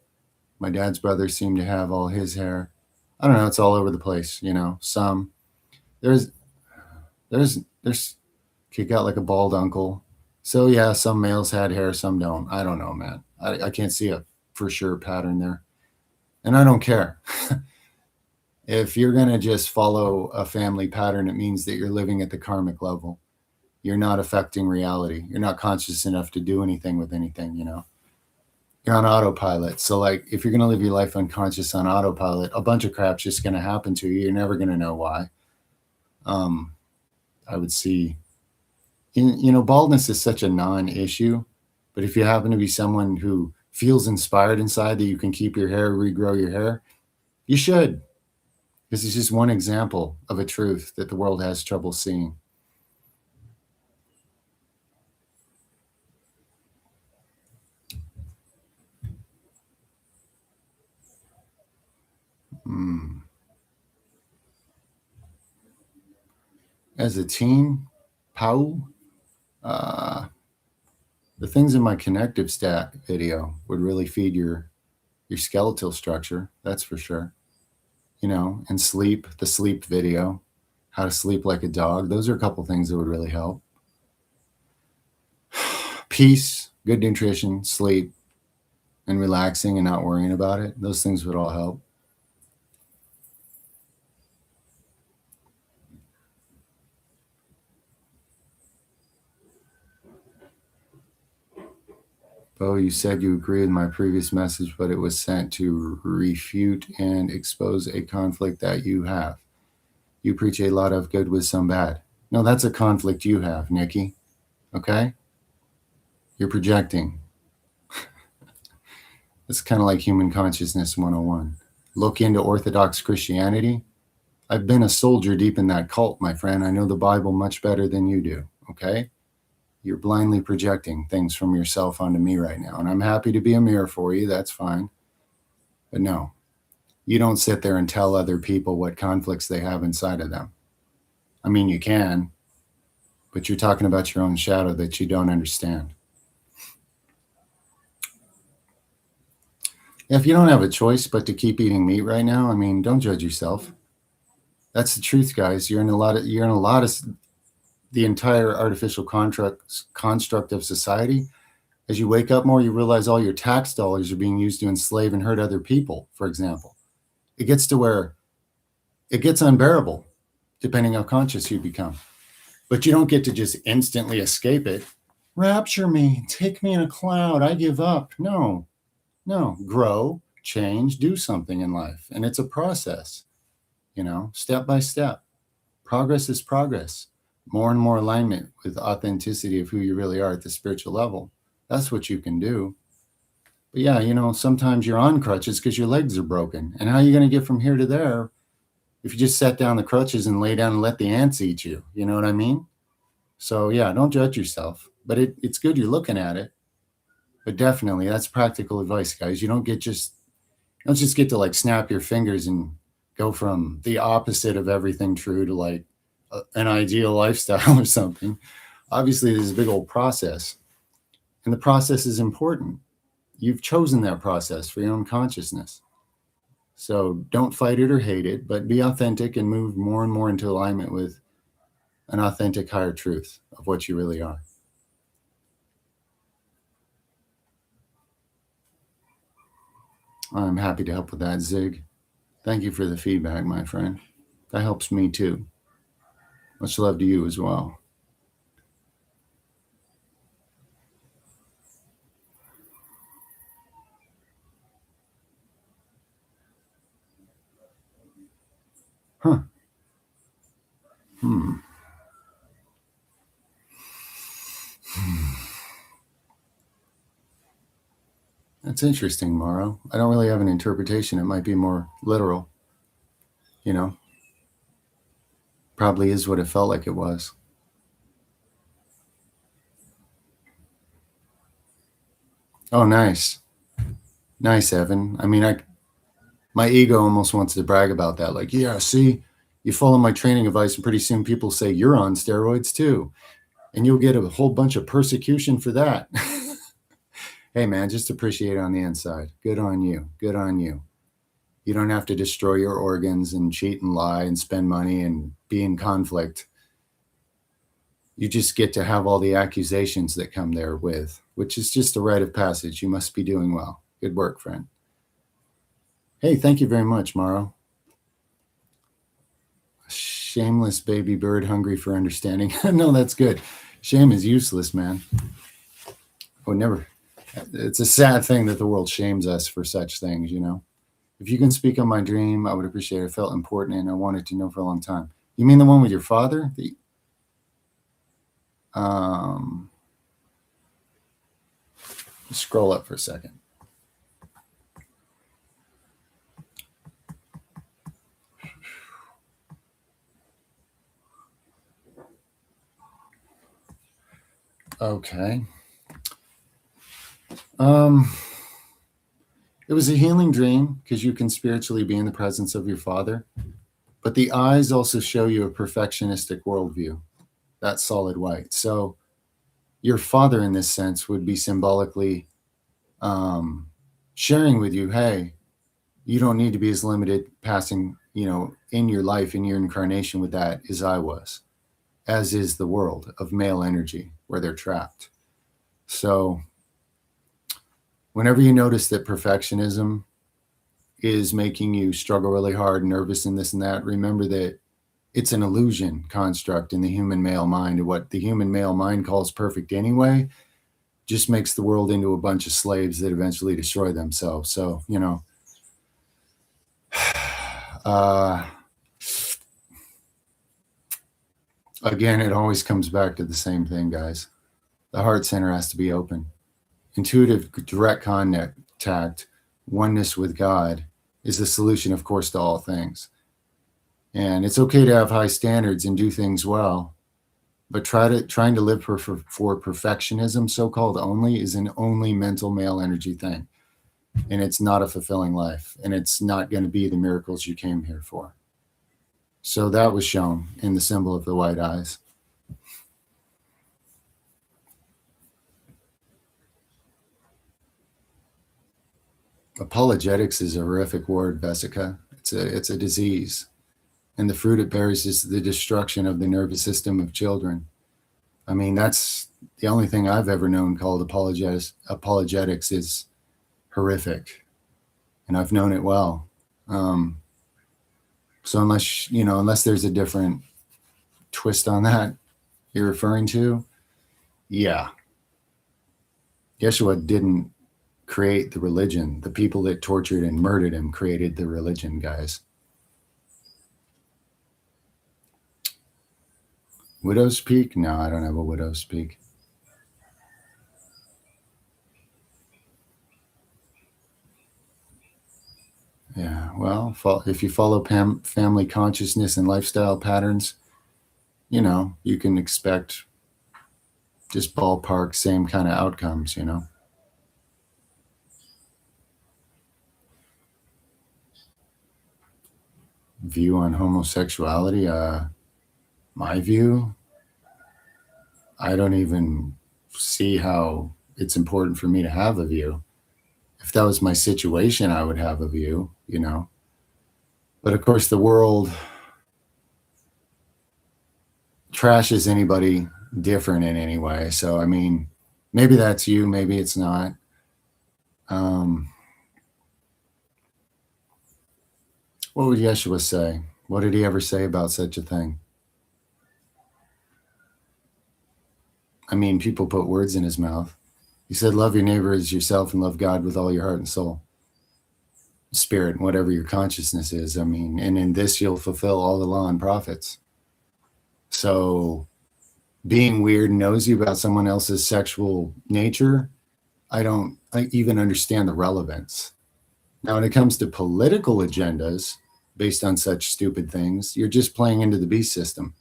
My dad's brother seemed to have all his hair. I don't know. It's all over the place, you know. Some there's there's he got like a bald uncle. So yeah, some males had hair, some don't. I don't know, man. I can't see a for sure pattern there, and I don't care. If you're gonna just follow a family pattern, it means that you're living at the karmic level. You're not affecting reality. You're not conscious enough to do anything with anything. You know, you're on autopilot. So like, if you're gonna live your life unconscious on autopilot, a bunch of crap's just gonna happen to you. You're never gonna know why. Um, I would see you know, baldness is such a non-issue, but if you happen to be someone who feels inspired inside that you can keep your hair, regrow your hair, you should. This is just one example of a truth that the world has trouble seeing. Mm. As a teen, Pau, uh, the things in my connective stat video would really feed your skeletal structure. That's for sure. You know, and sleep, the sleep video, how to sleep like a dog. Those are a couple things that would really help. Peace, good nutrition, sleep, and relaxing and not worrying about it. Those things would all help. Bo, you said you agree with my previous message, but it was sent to refute and expose a conflict that you have. You preach a lot of good with some bad. No, that's a conflict you have, Nikki. Okay? You're projecting. It's kind of like human consciousness 101. Look into Orthodox Christianity. I've been a soldier deep in that cult, my friend. I know the Bible much better than you do. Okay? You're blindly projecting things from yourself onto me right now. And I'm happy to be a mirror for you. That's fine. But no, you don't sit there and tell other people what conflicts they have inside of them. I mean, you can, but you're talking about your own shadow that you don't understand. If you don't have a choice but to keep eating meat right now, I mean, don't judge yourself. That's the truth, guys. You're in a lot of the entire artificial construct of society. As you wake up more, you realize all your tax dollars are being used to enslave and hurt other people, for example. It gets to where it gets unbearable, depending how conscious you become. But you don't get to just instantly escape it. Rapture me, take me in a cloud, I give up. No, no. Grow, change, do something in life. And it's a process, step by step. Progress is progress. More and more alignment with authenticity of who you really are at the spiritual level. That's what you can do. But yeah, sometimes you're on crutches because your legs are broken. And how are you going to get from here to there if you just set down the crutches and lay down and let the ants eat you? You know what I mean? So yeah, don't judge yourself. But it's good you're looking at it. But definitely, that's practical advice, guys. You don't just get to like snap your fingers and go from the opposite of everything true to like an ideal lifestyle or something. Obviously, there's a big old process, and the process is important. You've chosen that process for your own consciousness. So don't fight it or hate it, but be authentic and move more and more into alignment with an authentic higher truth of what you really are. I'm happy to help with that, Zig. Thank you for the feedback, my friend. That helps me too. Much love to you as well. Huh. Hmm. That's interesting, Morrow. I don't really have an interpretation. It might be more literal. You know, probably is what it felt like it was. Oh, nice. Nice, Evan. I mean, my ego almost wants to brag about that. Like, yeah, see, you follow my training advice, and pretty soon people say you're on steroids too. And you'll get a whole bunch of persecution for that. Hey, man, just appreciate it on the inside. Good on you. Good on you. You don't have to destroy your organs and cheat and lie and spend money and be in conflict. You just get to have all the accusations that come there with, which is just a rite of passage. You must be doing well. Good work, friend. Hey, thank you very much, Morrow. Shameless baby bird hungry for understanding. No, that's good. Shame is useless, man. Oh, never. It's a sad thing that the world shames us for such things, If you can speak on my dream, I would appreciate it. I felt important and I wanted to know for a long time. You mean the one with your father? Scroll up for a second. Okay. It was a healing dream because you can spiritually be in the presence of your father, but the eyes also show you a perfectionistic worldview. That's solid white. So your father, in this sense, would be symbolically sharing with you, hey, you don't need to be as limited passing, in your life, in your incarnation with that as I was, as is the world of male energy where they're trapped. So whenever you notice that perfectionism is making you struggle really hard, nervous, and this and that, remember that it's an illusion construct in the human male mind. And what the human male mind calls perfect anyway just makes the world into a bunch of slaves that eventually destroy themselves. So, again, it always comes back to the same thing, guys. The heart center has to be open. Intuitive, direct contact, oneness with God is the solution, of course, to all things. And it's okay to have high standards and do things well, but trying to live for perfectionism, so-called only, is an only mental male energy thing. And it's not a fulfilling life. And it's not going to be the miracles you came here for. So that was shown in the symbol of the white eyes. Apologetics is a horrific word, Vesica. It's a disease, and the fruit it bears is the destruction of the nervous system of children. I mean, that's the only thing I've ever known called apologetics. Apologetics is horrific, and I've known it well. Um, so unless there's a different twist on that you're referring to, yeah, Yeshua didn't create the religion. The people that tortured and murdered him created the religion, guys. Widow's Peak? No, I don't have a Widow's Peak. Yeah, well, if you follow family consciousness and lifestyle patterns, you can expect just ballpark same kind of outcomes. View on homosexuality, my view, I don't even see how it's important for me to have a view. If that was my situation, I would have a view. But of course, the world trashes anybody different in any way. So, I mean, maybe that's you, maybe it's not. What would Yeshua say? What did he ever say about such a thing? I mean, people put words in his mouth. He said, love your neighbor as yourself and love God with all your heart and soul, spirit, whatever your consciousness is. I mean, and in this you'll fulfill all the law and prophets. So being weird and nosy about someone else's sexual nature, I don't even understand the relevance. Now, when it comes to political agendas based on such stupid things, you're just playing into the beast system.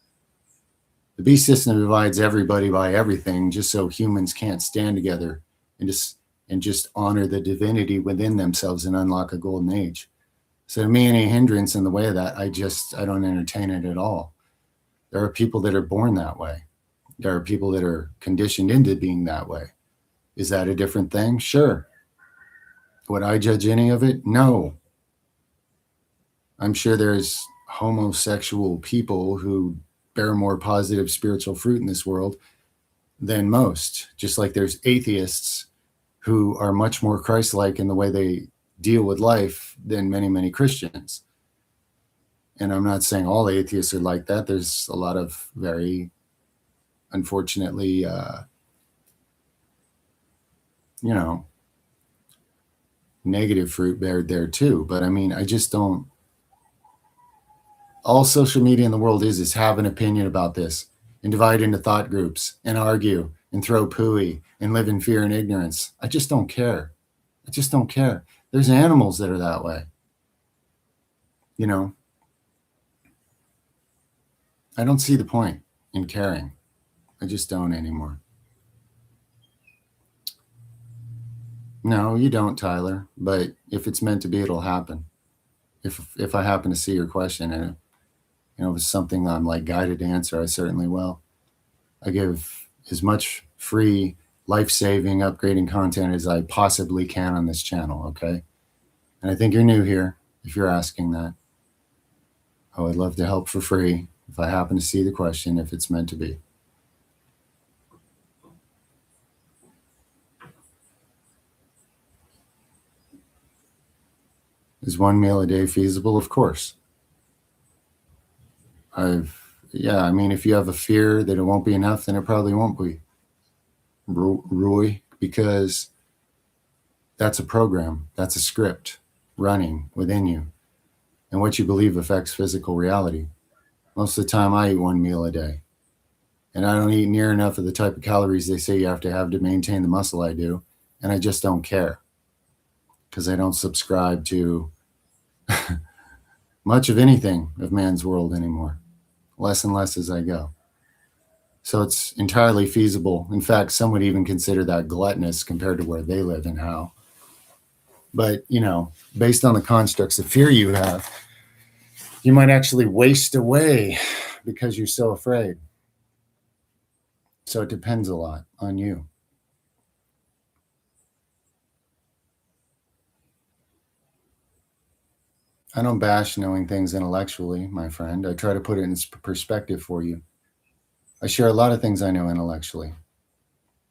The beast system divides everybody by everything just so humans can't stand together and just honor the divinity within themselves and unlock a golden age. So to me, any hindrance in the way of that, I don't entertain it at all. There are people that are born that way. There are people that are conditioned into being that way. Is that a different thing? Sure. Would I judge any of it? No. I'm sure there's homosexual people who bear more positive spiritual fruit in this world than most, just like there's atheists who are much more Christ-like in the way they deal with life than many, many Christians. And I'm not saying all atheists are like that. There's a lot of very, unfortunately, negative fruit bared there too. But I mean, I just don't. All social media in the world is have an opinion about this and divide into thought groups and argue and throw pooey and live in fear and ignorance. I just don't care. I just don't care. There's animals that are that way. I don't see the point in caring. I just don't anymore. No, you don't, Tyler. But if it's meant to be, it'll happen. If I happen to see your question and if it's something I'm like guided to answer, I certainly will. I give as much free, life-saving, upgrading content as I possibly can on this channel, okay? And I think you're new here, if you're asking that. I would love to help for free if I happen to see the question, if it's meant to be. Is one meal a day feasible? Of course. I mean, if you have a fear that it won't be enough, then it probably won't be, Roy, because that's a program, that's a script running within you. And what you believe affects physical reality. Most of the time, I eat one meal a day. And I don't eat near enough of the type of calories they say you have to maintain the muscle I do. And I just don't care because I don't subscribe to much of anything of man's world anymore. Less and less as I go. So it's entirely feasible. In fact, some would even consider that gluttonous compared to where they live and how. But, based on the constructs of fear you have, you might actually waste away because you're so afraid. So it depends a lot on you. I don't bash knowing things intellectually, my friend. I try to put it in perspective for you. I share a lot of things I know intellectually.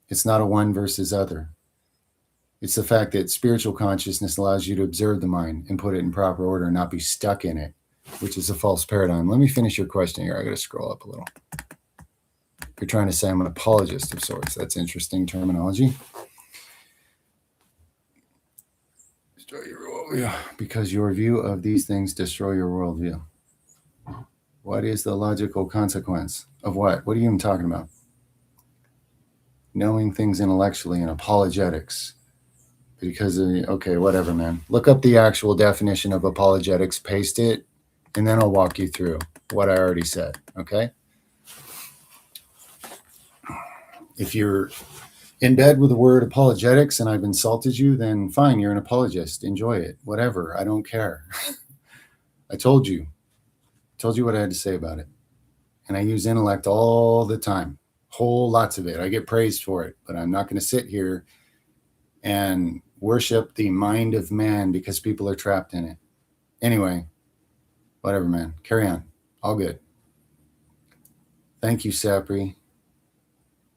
It's not a one versus other. It's the fact that spiritual consciousness allows you to observe the mind and put it in proper order and not be stuck in it, which is a false paradigm. Let me finish your question here. I got to scroll up a little. You're trying to say I'm an apologist of sorts. That's interesting terminology. Destroy your worldview. Because your view of these things destroy your worldview. What is the logical consequence of what? What are you even talking about? Knowing things intellectually and apologetics. Because, okay, whatever, man. Look up the actual definition of apologetics, paste it, and then I'll walk you through what I already said, okay? If you're in bed with the word apologetics and I've insulted you, then fine, you're an apologist. Enjoy it, whatever. I don't care. I told you what I had to say about it. And I use intellect all the time, whole lots of it. I get praised for it, but I'm not going to sit here and worship the mind of man because people are trapped in it. Anyway, whatever, man. Carry on. All good. Thank you, Sapri.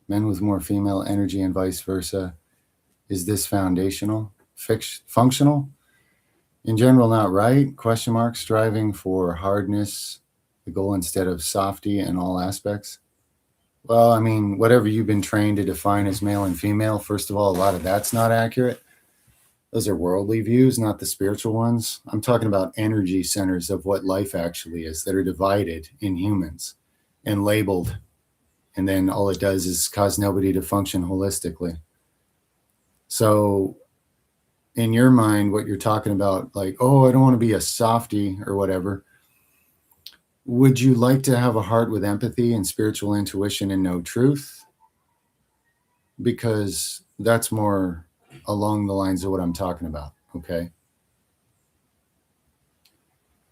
Men with more female energy and vice versa. Is this foundational? Functional? In general, not right? Question mark. Striving for hardness, the goal instead of softy in all aspects. Well, I mean, whatever you've been trained to define as male and female, first of all, a lot of that's not accurate. Those are worldly views, not the spiritual ones. I'm talking about energy centers of what life actually is that are divided in humans and labeled. And then all it does is cause nobody to function holistically. So in your mind, what you're talking about, like, oh, I don't want to be a softy or whatever. Would you like to have a heart with empathy and spiritual intuition and know truth? Because that's more along the lines of what I'm talking about, okay?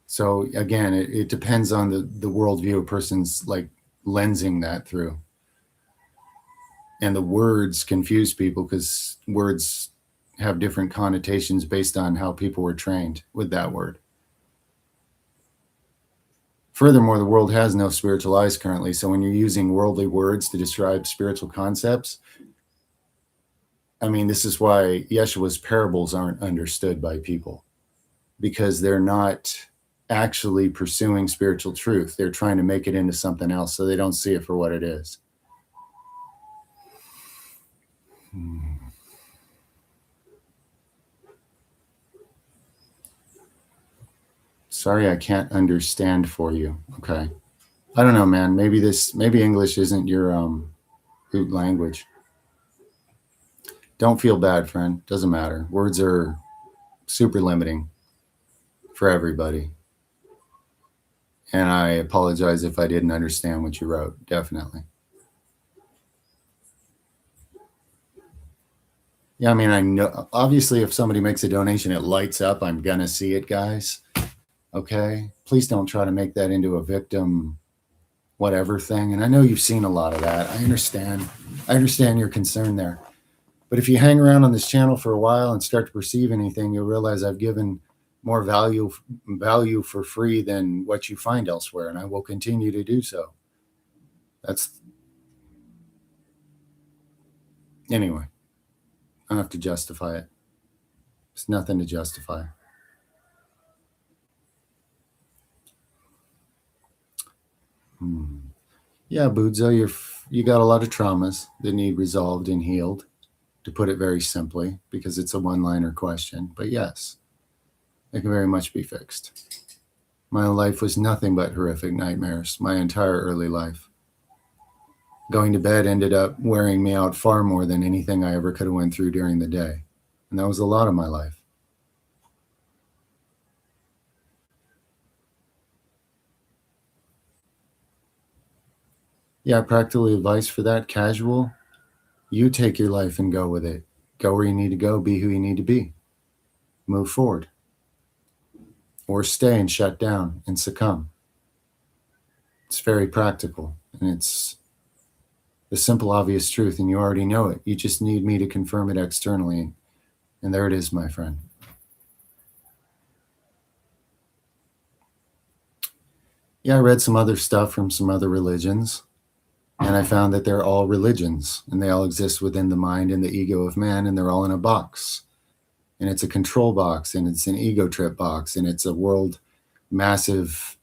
So again, it depends on the worldview a person's like lensing that through. And the words confuse people because words have different connotations based on how people were trained with that word. Furthermore, the world has no spiritual eyes currently. So when you're using worldly words to describe spiritual concepts, I mean, this is why Yeshua's parables aren't understood by people, because they're not actually pursuing spiritual truth. They're trying to make it into something else, so they don't see it for what it is. Sorry, I can't understand for you. Okay. I don't know, man. Maybe English isn't your root language. Don't feel bad, friend. Doesn't matter. Words are super limiting for everybody. And I apologize if I didn't understand what you wrote. Definitely. Yeah, I mean, I know, obviously, if somebody makes a donation, it lights up. I'm going to see it, guys. Okay. Please don't try to make that into a victim whatever thing. And I know you've seen a lot of that. I understand your concern there. But if you hang around on this channel for a while and start to perceive anything, you'll realize I've given more value for free than what you find elsewhere, and I will continue to do so. Anyway, I don't have to justify it. There's nothing to justify. Yeah, Budzo, you got a lot of traumas that need resolved and healed, to put it very simply, because it's a one-liner question. But yes, it can very much be fixed. My life was nothing but horrific nightmares, my entire early life. Going to bed ended up wearing me out far more than anything I ever could have went through during the day. And that was a lot of my life. Yeah, practical advice for that, casual. You take your life and go with it. Go where you need to go, be who you need to be. Move forward. Or stay and shut down and succumb. It's very practical, and it's the simple, obvious truth, and you already know it. You just need me to confirm it externally, and there it is, my friend. Yeah, I read some other stuff from some other religions, and I found that they're all religions and they all exist within the mind and the ego of man, and they're all in a box. And it's a control box, and it's an ego trip box, and it's a world massive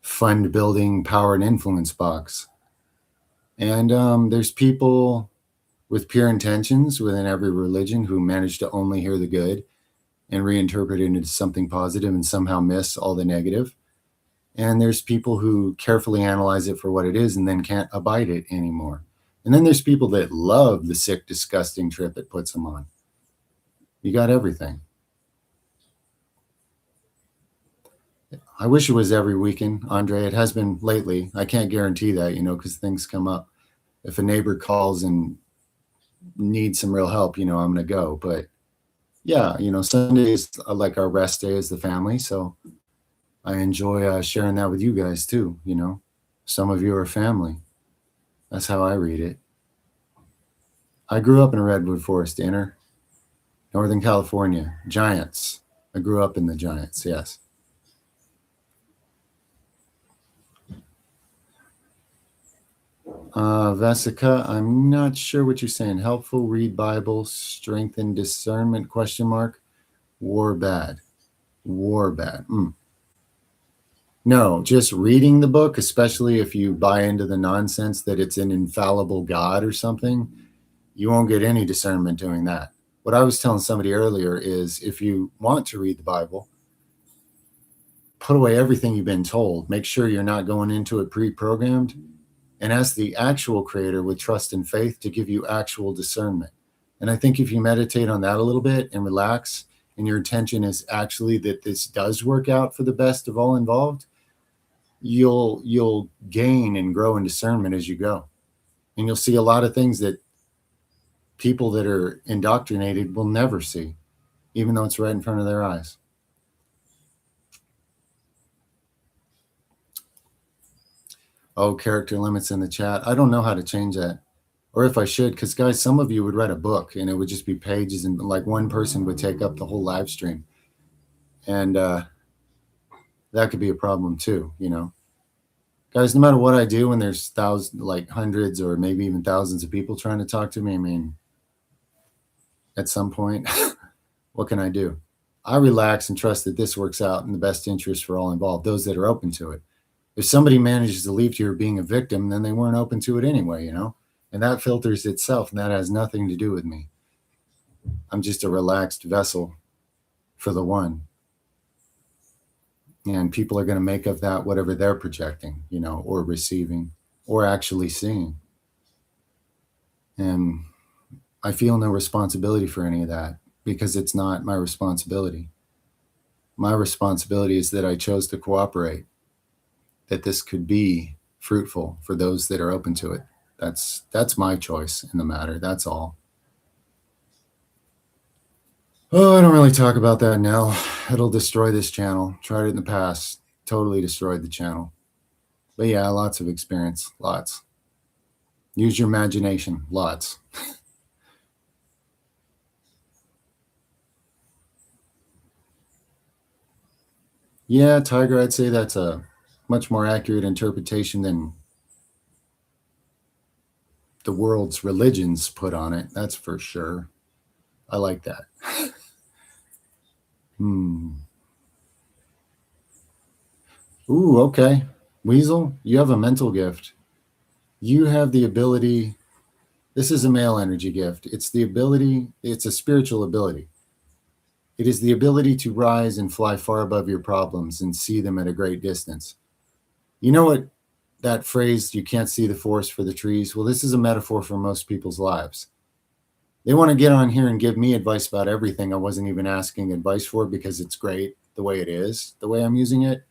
fund building power and influence box. And there's people with pure intentions within every religion who manage to only hear the good and reinterpret it into something positive and somehow miss all the negative. And there's people who carefully analyze it for what it is and then can't abide it anymore. And then there's people that love the sick, disgusting trip it puts them on. You got everything. I wish it was every weekend, Andre. It has been lately. I can't guarantee that, because things come up. If a neighbor calls and needs some real help, I'm going to go. But yeah, Sunday is like our rest day as the family. So I enjoy sharing that with you guys too. Some of you are family. That's how I read it. I grew up in a redwood forest, Northern California, Giants. I grew up in the Giants, yes. Vesica, I'm not sure what you're saying. Helpful, read Bible, strengthen discernment, question mark. War bad. No, just reading the book, especially if you buy into the nonsense that it's an infallible God or something, you won't get any discernment doing that. What I was telling somebody earlier is if you want to read the Bible, put away everything you've been told. Make sure you're not going into it pre-programmed, and ask the actual creator with trust and faith to give you actual discernment. And I think if you meditate on that a little bit and relax, and your intention is actually that this does work out for the best of all involved, you'll gain and grow in discernment as you go. And you'll see a lot of things that people that are indoctrinated will never see, even though it's right in front of their eyes. Oh, character limits in the chat. I don't know how to change that. Or if I should, because guys, some of you would read a book and it would just be pages and like one person would take up the whole live stream. And that could be a problem too, Guys, no matter what I do when there's thousands, like hundreds or maybe even thousands of people trying to talk to me, I mean, at some point, what can I do? I relax and trust that this works out in the best interest for all involved, those that are open to it. If somebody manages to leave here being a victim, then they weren't open to it anyway, and that filters itself, and that has nothing to do with me. I'm just a relaxed vessel for the one. And people are going to make of that whatever they're projecting, or receiving or actually seeing. And I feel no responsibility for any of that because it's not my responsibility. My responsibility is that I chose to cooperate, that this could be fruitful for those that are open to it. That's my choice in the matter. That's all. Oh, I don't really talk about that now. It'll destroy this channel. Tried it in the past. Totally destroyed the channel. But yeah, lots of experience. Lots. Use your imagination. Lots. Yeah, Tiger, I'd say that's a much more accurate interpretation than the world's religions put on it. That's for sure. I like that. Ooh, okay. Weasel, you have a mental gift. You have the ability. This is a male energy gift. It's a spiritual ability. It is the ability to rise and fly far above your problems and see them at a great distance. You know what that phrase, you can't see the forest for the trees? Well, this is a metaphor for most people's lives. They want to get on here and give me advice about everything I wasn't even asking advice for because it's great the way it is, the way I'm using it.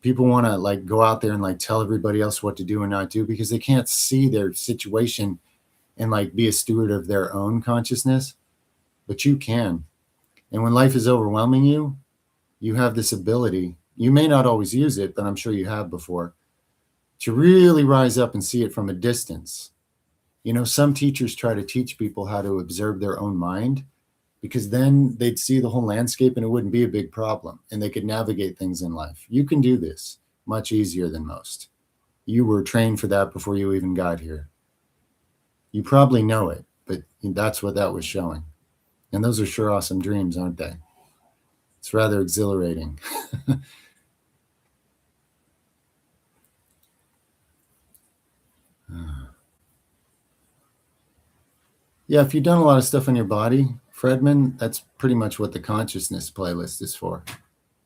People want to go out there and tell everybody else what to do and not do because they can't see their situation and be a steward of their own consciousness. But you can. And when life is overwhelming you, you have this ability. You may not always use it, but I'm sure you have before, to really rise up and see it from a distance. Some teachers try to teach people how to observe their own mind because then they'd see the whole landscape and it wouldn't be a big problem and they could navigate things in life. You can do this. much easier than most. You were trained for that before you even got here. You probably know it, but that's what that was showing. And those are sure awesome dreams, aren't they? It's rather exhilarating. Yeah, if you've done a lot of stuff on your body, Fredman, that's pretty much what the consciousness playlist is for.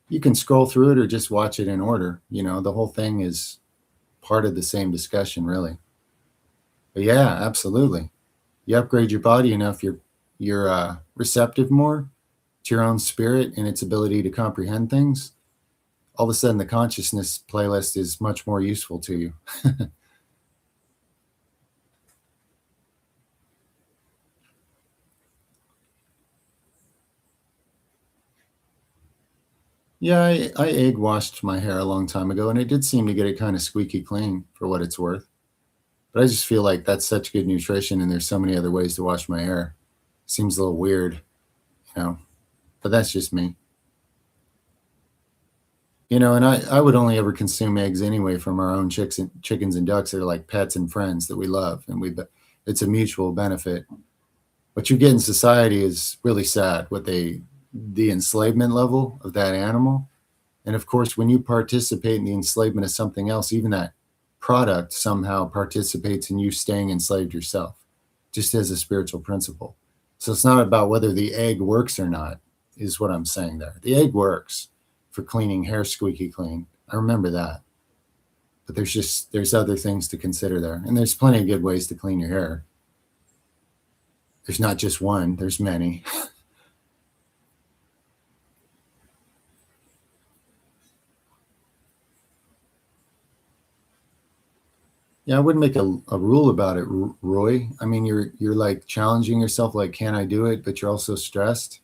You can scroll through it or just watch it in order. You know, the whole thing is part of the same discussion, really. But yeah, absolutely. You upgrade your body enough, you're receptive more to your own spirit and its ability to comprehend things. All of a sudden, the consciousness playlist is much more useful to you. Yeah, I egg washed my hair a long time ago, and it did seem to get it kind of squeaky clean for what it's worth. But I just feel like that's such good nutrition, and there's so many other ways to wash my hair. Seems a little weird, you know, but that's just me. You know, and I would only ever consume eggs anyway from our own chickens and ducks that are like pets and friends that we love, and it's a mutual benefit. What you get in society is really sad. The enslavement level of that animal. And of course, when you participate in the enslavement of something else, even that product somehow participates in you staying enslaved yourself, just as a spiritual principle. So it's not about whether the egg works or not, is what I'm saying there. The egg works for cleaning hair squeaky clean. I remember that. But there's other things to consider there. And there's plenty of good ways to clean your hair. There's not just one, there's many. Yeah, I wouldn't make a rule about it, Roy. I mean, you're like challenging yourself, like, can I do it? But you're also stressed.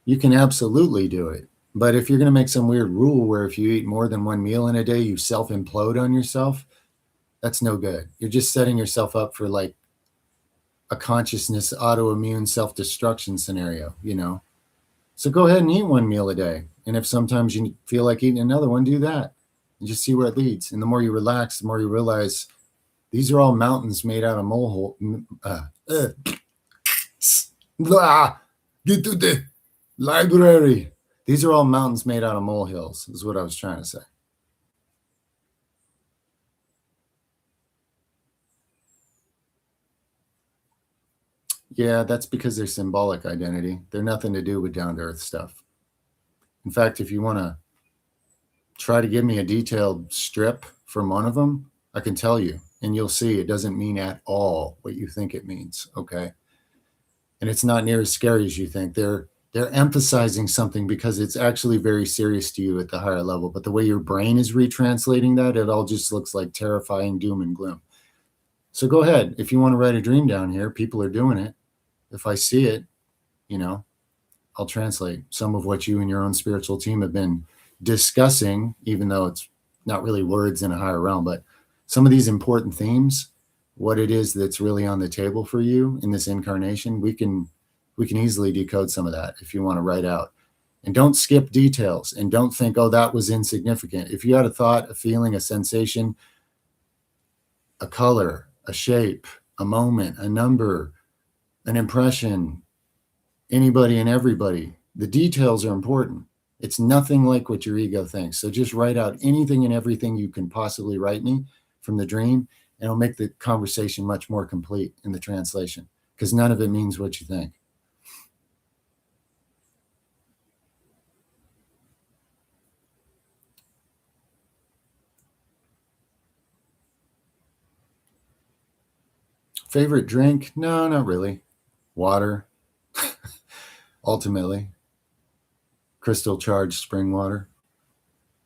You can absolutely do it. But if you're going to make some weird rule where if you eat more than one meal in a day, you self implode on yourself, that's no good. You're just setting yourself up for like a consciousness autoimmune self destruction scenario, you know? So go ahead and eat one meal a day. And if sometimes you feel like eating another one, do that and just see where it leads. And the more you relax, the more you realize these are all mountains made out of molehill. Get to the library. These are all mountains made out of molehills, is what I was trying to say. Yeah, that's because they're symbolic identity. They're nothing to do with down to earth stuff. In fact, if you want to try to give me a detailed strip from one of them, I can tell you, and you'll see it doesn't mean at all what you think it means. Okay. And it's not near as scary as you think. They're emphasizing something because it's actually very serious to you at the higher level. But the way your brain is retranslating that, it all just looks like terrifying doom and gloom. So go ahead. If you want to write a dream down here, people are doing it. If I see it, you know, I'll translate some of what you and your own spiritual team have been discussing, even though it's not really words in a higher realm, but some of these important themes, what it is that's really on the table for you in this incarnation, we can easily decode some of that if you want to write out. And don't skip details and don't think, oh, that was insignificant. If you had a thought, a feeling, a sensation, a color, a shape, a moment, a number, an impression, anybody and everybody, the details are important. It's nothing like what your ego thinks. So just write out anything and everything you can possibly write me from the dream, and it'll make the conversation much more complete in the translation because none of it means what you think. Favorite drink? No, not really. Water, ultimately. Crystal charged spring water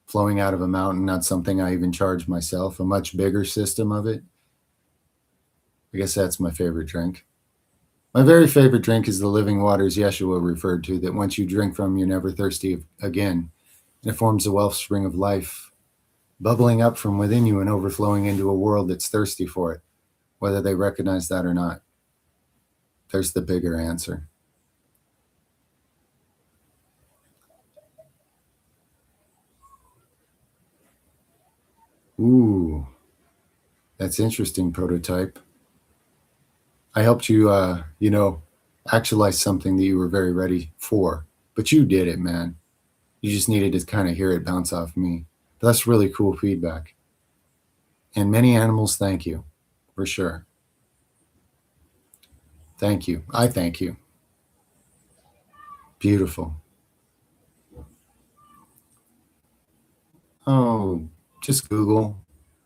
flowing out of a mountain, not something I even charge myself, a much bigger system of it. I guess that's my favorite drink. My very favorite drink is the living waters Yeshua referred to, that once you drink from, you're never thirsty again. And it forms a wellspring of life, bubbling up from within you and overflowing into a world that's thirsty for it, whether they recognize that or not. There's the bigger answer. Ooh, that's interesting, prototype. I helped you, actualize something that you were very ready for, but you did it, man. You just needed to kind of hear it bounce off me. But that's really cool feedback. And many animals thank you, for sure. Thank you. I thank you. Beautiful. Oh, just Google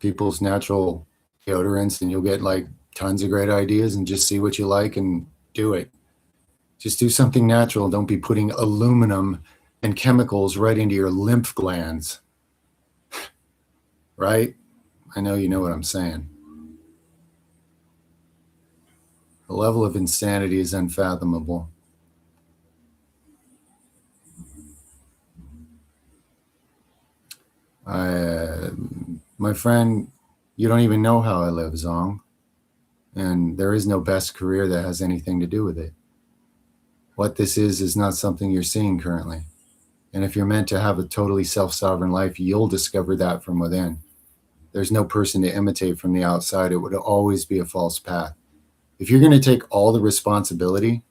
people's natural deodorants and you'll get like tons of great ideas and just see what you like and do it. Just do something natural. Don't be putting aluminum and chemicals right into your lymph glands, right? I know you know what I'm saying. The level of insanity is unfathomable. I, my friend, you don't even know how I live, Zong. And there is no best career that has anything to do with it. What this is not something you're seeing currently. And if you're meant to have a totally self sovereign life, you'll discover that from within. There's no person to imitate from the outside. It would always be a false path. If you're going to take all the responsibility,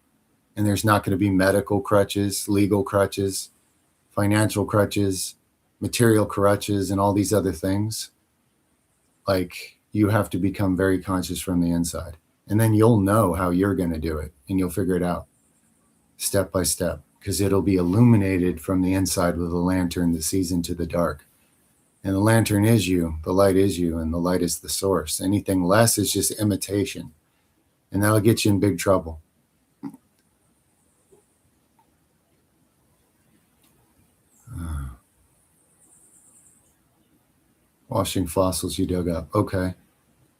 and there's not going to be medical crutches, legal crutches, financial crutches, material crutches, and all these other things, like you have to become very conscious from the inside. And then you'll know how you're going to do it and you'll figure it out step by step because it'll be illuminated from the inside with a lantern that sees into the dark. And the lantern is you, the light is you, and the light is the source. Anything less is just imitation. And that'll get you in big trouble. Washing fossils you dug up. Okay.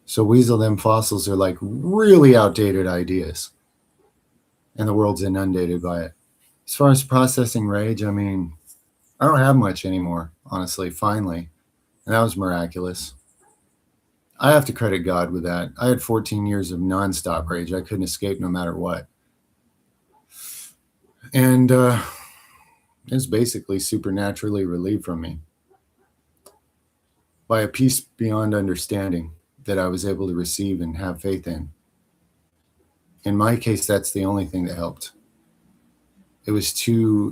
So weasel them fossils are like really outdated ideas. And the world's inundated by it. As far as processing rage, I mean, I don't have much anymore, honestly, finally. And that was miraculous. I have to credit God with that. I had 14 years of nonstop rage. I couldn't escape no matter what. And it was basically supernaturally relieved from me by a peace beyond understanding that I was able to receive and have faith in. In my case, that's the only thing that helped. It was too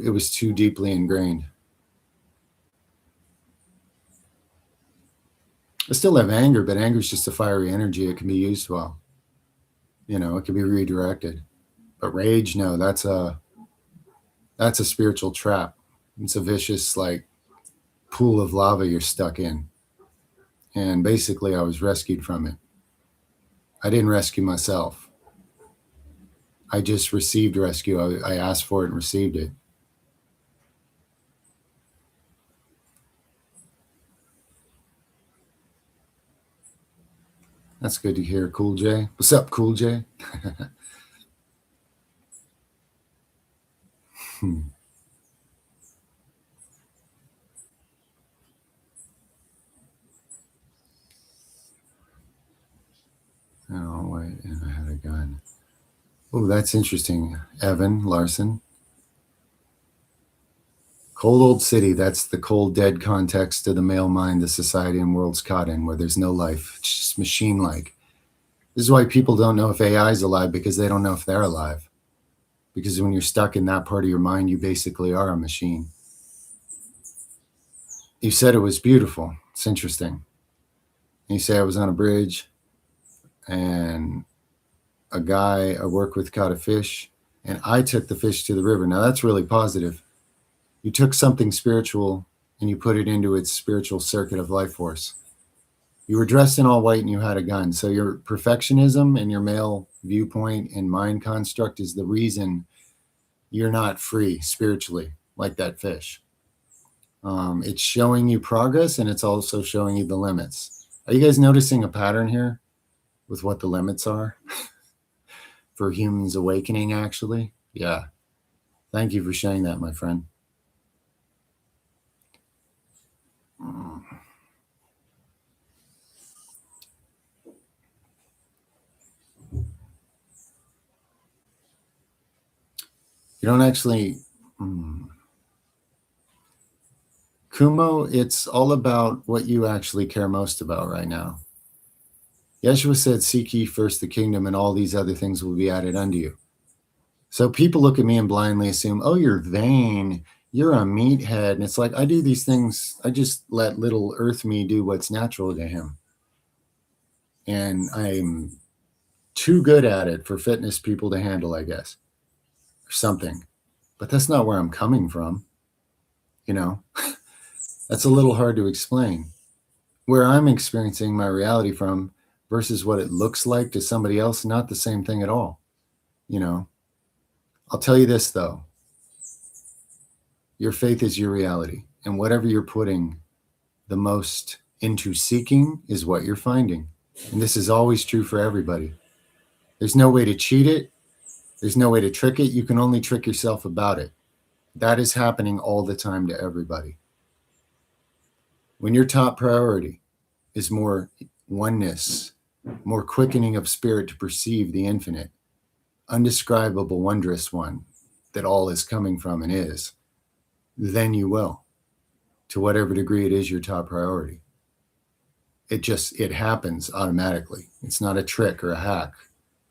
deeply ingrained. I still have anger, but anger is just a fiery energy. It can be used well. It can be redirected. But rage, no, that's a spiritual trap. It's a vicious like pool of lava you're stuck in. And basically I was rescued from it. I didn't rescue myself. I just received rescue. I asked for it and received it. That's good to hear, Cool J. What's up, Cool J? Hmm. Oh, wait, and I had a gun. Oh, that's interesting. Evan Larson. Cold old city. That's the cold, dead context of the male mind, the society and world's caught in, where there's no life. It's just machine like. This is why people don't know if AI is alive because they don't know if they're alive. Because when you're stuck in that part of your mind, you basically are a machine. You said it was beautiful. It's interesting. You say I was on a bridge and a guy I work with caught a fish and I took the fish to the river. Now that's really positive. You took something spiritual and you put it into its spiritual circuit of life force. You were dressed in all white and you had a gun. So your perfectionism and your male viewpoint and mind construct is the reason you're not free spiritually like that fish. It's showing you progress and it's also showing you the limits. Are you guys noticing a pattern here with what the limits are for humans awakening, actually? Yeah. Thank you for sharing that, my friend. You don't actually. Kumo, it's all about what you actually care most about right now. Yeshua said, seek ye first the kingdom and all these other things will be added unto you. So people look at me and blindly assume, oh, you're vain, you're a meathead. And it's like, I do these things, I just let little earth me do what's natural to him. And I'm too good at it for fitness people to handle, I guess, or something. But that's not where I'm coming from. You know, that's a little hard to explain. Where I'm experiencing my reality from versus what it looks like to somebody else, not the same thing at all. You know, I'll tell you this, though. Your faith is your reality. And whatever you're putting the most into seeking is what you're finding. And this is always true for everybody. There's no way to cheat it. There's no way to trick it. You can only trick yourself about it. That is happening all the time to everybody. When your top priority is more oneness, more quickening of spirit to perceive the infinite, undescribable, wondrous one that all is coming from and is, then you will, to whatever degree it is your top priority. It happens automatically. It's not a trick or a hack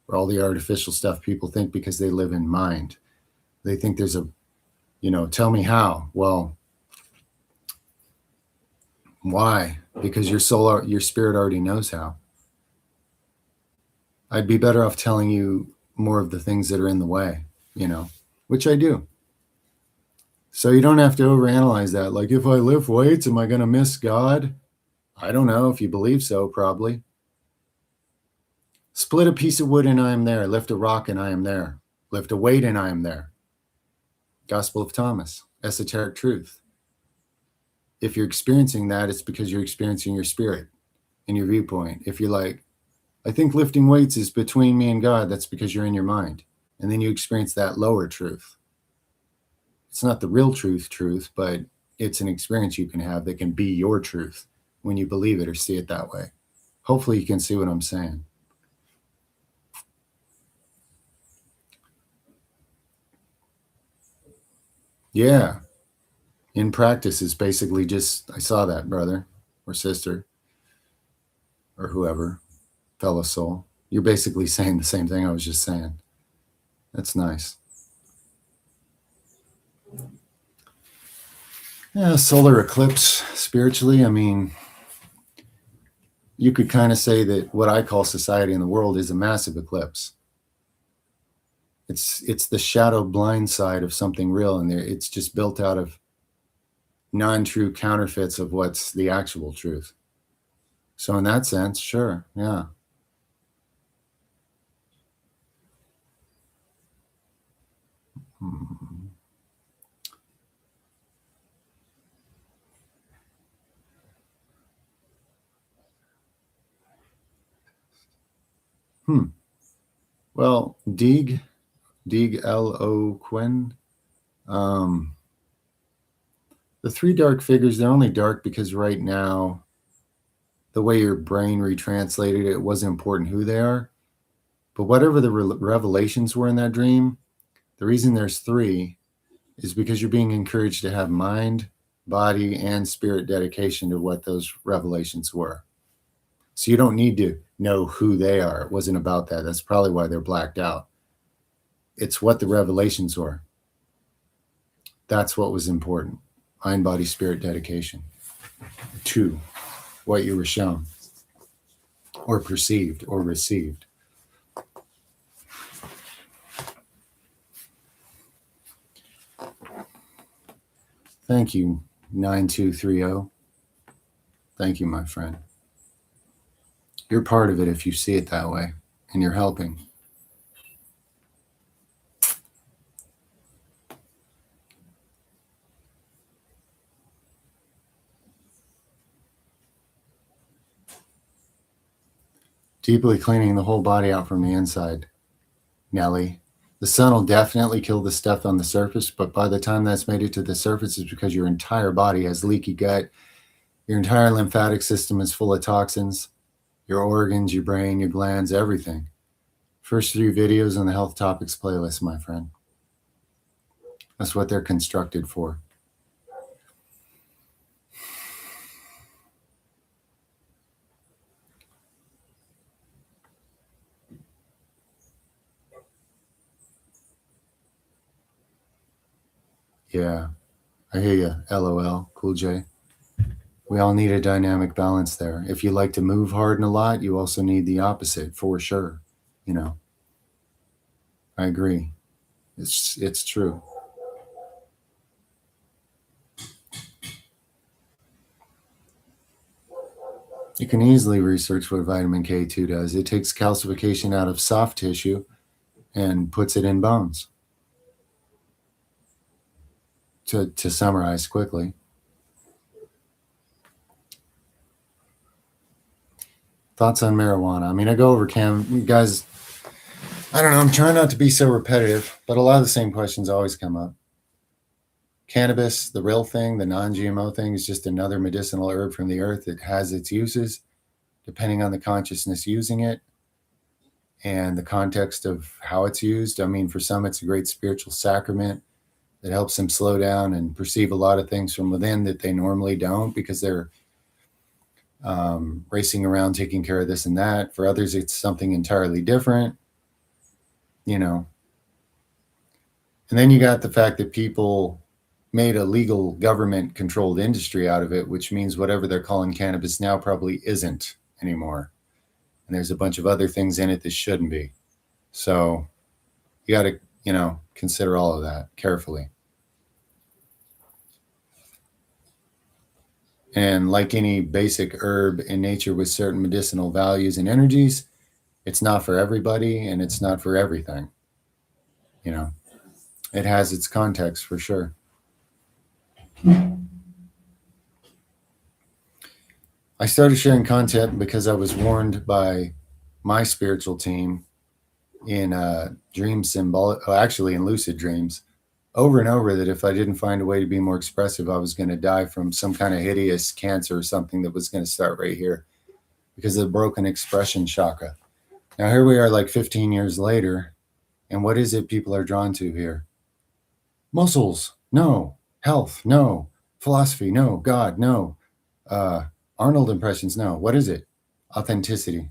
or all the artificial stuff people think because they live in mind. They think there's a, tell me how. Well, why? Because your soul, your spirit already knows how. I'd be better off telling you more of the things that are in the way, which I do. So you don't have to overanalyze that. Like, if I lift weights, am I going to miss God? I don't know. If you believe so, probably. Split a piece of wood and I am there. Lift a rock and I am there. Lift a weight and I am there. Gospel of Thomas, esoteric truth. If you're experiencing that, it's because you're experiencing your spirit and your viewpoint. If you're like, I think lifting weights is between me and God, that's because you're in your mind. And then you experience that lower truth. It's not the real truth, but it's an experience you can have that can be your truth when you believe it or see it that way. Hopefully you can see what I'm saying. Yeah. In practice, it's basically just, I saw that, brother or sister or whoever, fellow soul. You're basically saying the same thing I was just saying. That's nice. Yeah, solar eclipse, spiritually, I mean, you could kind of say that what I call society in the world is a massive eclipse. It's the shadow blind side of something real, and it's just built out of non-true counterfeits of what's the actual truth. So in that sense, sure, yeah. Well, Deeg L.O. Quinn, the three dark figures, they're only dark because right now, the way your brain retranslated it wasn't important who they are. But whatever the revelations were in that dream, the reason there's three is because you're being encouraged to have mind, body, and spirit dedication to what those revelations were. So you don't need to know who they are. It wasn't about that. That's probably why they're blacked out. It's what the revelations were. That's what was important. Mind, body, spirit dedication to what you were shown or perceived or received. Thank you, 9230. Thank you, my friend. You're part of it if you see it that way, and you're helping. Deeply cleaning the whole body out from the inside, Nelly. The sun will definitely kill the stuff on the surface, but by the time that's made it to the surface, it's because your entire body has leaky gut. Your entire lymphatic system is full of toxins. Your organs, your brain, your glands, everything. First 3 videos on the Health Topics playlist, my friend. That's what they're constructed for. Yeah, I hear you. LOL. Cool J. We all need a dynamic balance there. If you like to move hard and a lot, you also need the opposite for sure. You know, I agree. It's true. You can easily research what vitamin K2 does. It takes calcification out of soft tissue and puts it in bones. To summarize quickly, thoughts on marijuana. I mean, I go over guys. I don't know. I'm trying not to be so repetitive, but a lot of the same questions always come up. Cannabis, the real thing, the non-GMO thing, is just another medicinal herb from the earth. It has its uses depending on the consciousness using it and the context of how it's used. I mean, for some, it's a great spiritual sacrament that helps them slow down and perceive a lot of things from within that they normally don't because they're racing around taking care of this and that. For others, it's something entirely different, you know. And then you got the fact that people made a legal government controlled industry out of it, which means whatever they're calling cannabis now probably isn't anymore. And there's a bunch of other things in it that shouldn't be. So you got to, consider all of that carefully. And like any basic herb in nature with certain medicinal values and energies, it's not for everybody and it's not for everything. It has its context for sure. I started sharing content because I was warned by my spiritual team in dream symbolic, actually in lucid dreams, over and over, that if I didn't find a way to be more expressive, I was going to die from some kind of hideous cancer or something that was going to start right here because of the broken expression chakra. Now here we are like 15 years later, and what is it people are drawn to here? Muscles, no. Health, no. Philosophy, no. God, no. Arnold impressions, no. What is it? Authenticity.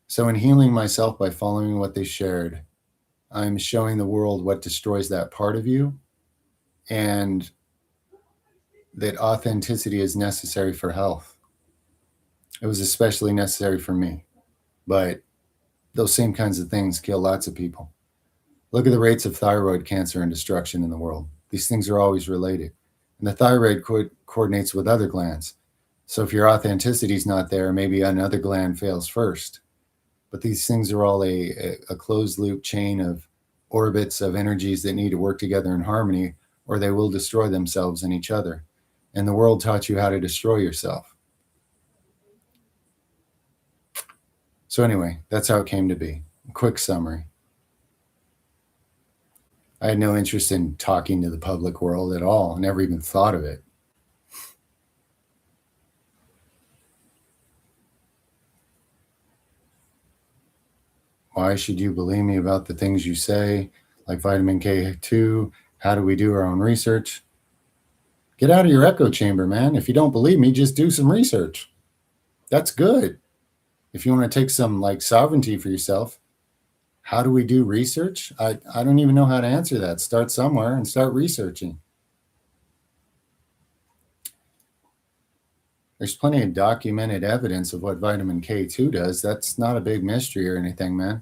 So in healing myself by following what they shared, I'm showing the world what destroys that part of you, and that authenticity is necessary for health. It was especially necessary for me, but those same kinds of things kill lots of people. Look at the rates of thyroid cancer and destruction in the world. These things are always related. And the thyroid coordinates with other glands. So if your authenticity is not there, maybe another gland fails first. But these things are all a closed loop chain of orbits of energies that need to work together in harmony, or they will destroy themselves and each other. And the world taught you how to destroy yourself. So anyway, that's how it came to be. Quick summary. I had no interest in talking to the public world at all. I never even thought of it. Why should you believe me about the things you say, like vitamin K2? How do we do our own research? Get out of your echo chamber, man. If you don't believe me, just do some research. That's good. If you want to take some sovereignty for yourself, how do we do research? I don't even know how to answer that. Start somewhere and start researching. There's plenty of documented evidence of what vitamin K2 does. That's not a big mystery or anything, man.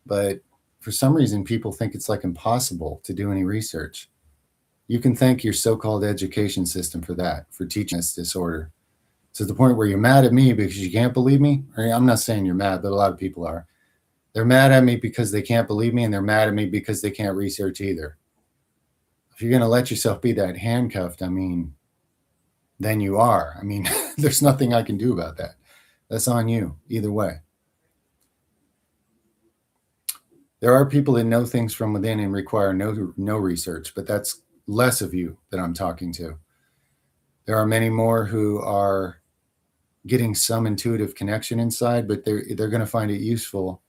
But for some reason, people think it's impossible to do any research. You can thank your so-called education system for that, for teaching this disorder. To the point where you're mad at me because you can't believe me. I'm not saying you're mad, but a lot of people are. They're mad at me because they can't believe me, and they're mad at me because they can't research either. If you're going to let yourself be that handcuffed, then you are. There's nothing I can do about that. That's on you, either way. There are people that know things from within and require no research, but that's less of you that I'm talking to. There are many more who are getting some intuitive connection inside, but they're going to find it useful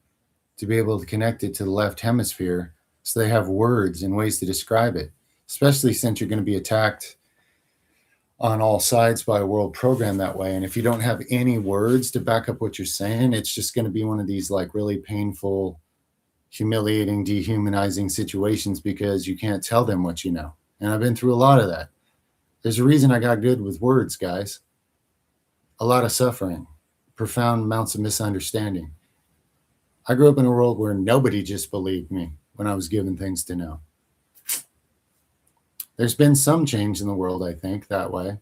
to be able to connect it to the left hemisphere so they have words and ways to describe it, especially since you're going to be attacked on all sides by a world program that way. And if you don't have any words to back up what you're saying, it's just going to be one of these really painful humiliating, dehumanizing situations because you can't tell them what you know. And I've been through a lot of that. There's a reason I got good with words, guys. A lot of suffering, profound amounts of misunderstanding. I grew up in a world where nobody just believed me when I was given things to know. There's been some change in the world, I think, that way.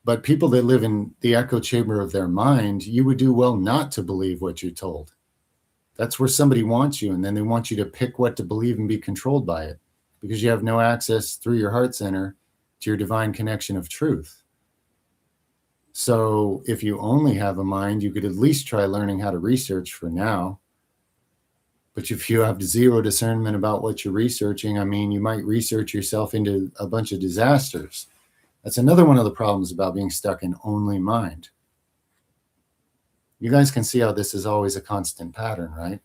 But people that live in the echo chamber of their mind, you would do well not to believe what you're told. That's where somebody wants you, and then they want you to pick what to believe and be controlled by it because you have no access through your heart center to your divine connection of truth. So if you only have a mind, you could at least try learning how to research for now. But if you have zero discernment about what you're researching, I mean, you might research yourself into a bunch of disasters. That's another one of the problems about being stuck in only mind. You guys can see how this is always a constant pattern, right?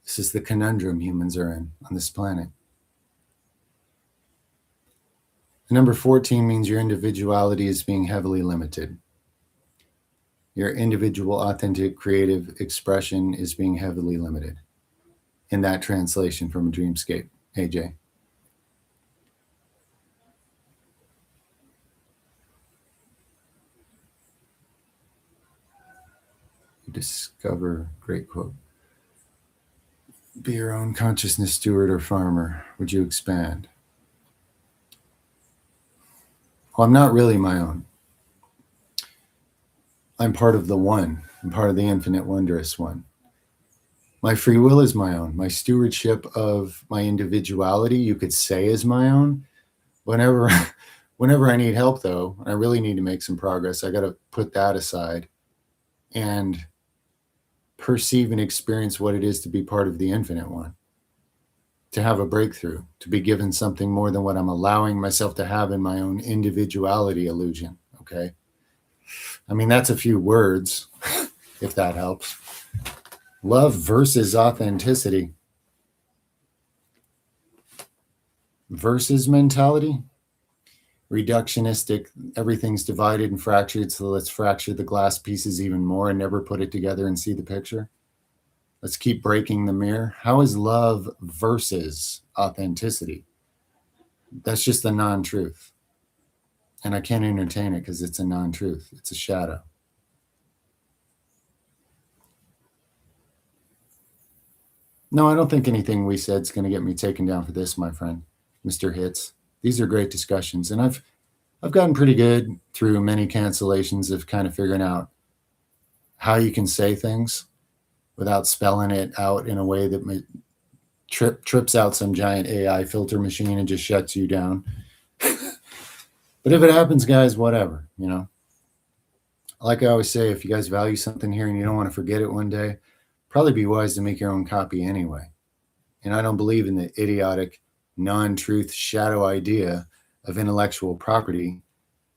This is the conundrum humans are in on this planet. Number 14 means your individuality is being heavily limited. Your individual, authentic, creative expression is being heavily limited. In that translation from a dreamscape, AJ. You discover, great quote. Be your own consciousness steward or farmer. Would you expand? Well, I'm not really my own. I'm part of the one. I'm part of the infinite, wondrous one. My free will is my own. My stewardship of my individuality, you could say, is my own. Whenever I need help, though, I really need to make some progress. I got to put that aside and perceive and experience what it is to be part of the infinite one, to have a breakthrough, to be given something more than what I'm allowing myself to have in my own individuality illusion. Okay. I mean, that's a few words, if that helps. Love versus authenticity. Versus mentality. Reductionistic, everything's divided and fractured, so let's fracture the glass pieces even more and never put it together and see the picture. Let's keep breaking the mirror. How is love versus authenticity? That's just a non-truth. And I can't entertain it because it's a non-truth. It's a shadow. No, I don't think anything we said is going to get me taken down for this, my friend, Mr. Hits. These are great discussions. And I've gotten pretty good through many cancellations of kind of figuring out how you can say things without spelling it out in a way that trips out some giant AI filter machine and just shuts you down. But if it happens, guys, whatever, you know. Like I always say, if you guys value something here and you don't want to forget it one day, probably be wise to make your own copy anyway. And I don't believe in the idiotic, non-truth shadow idea of intellectual property.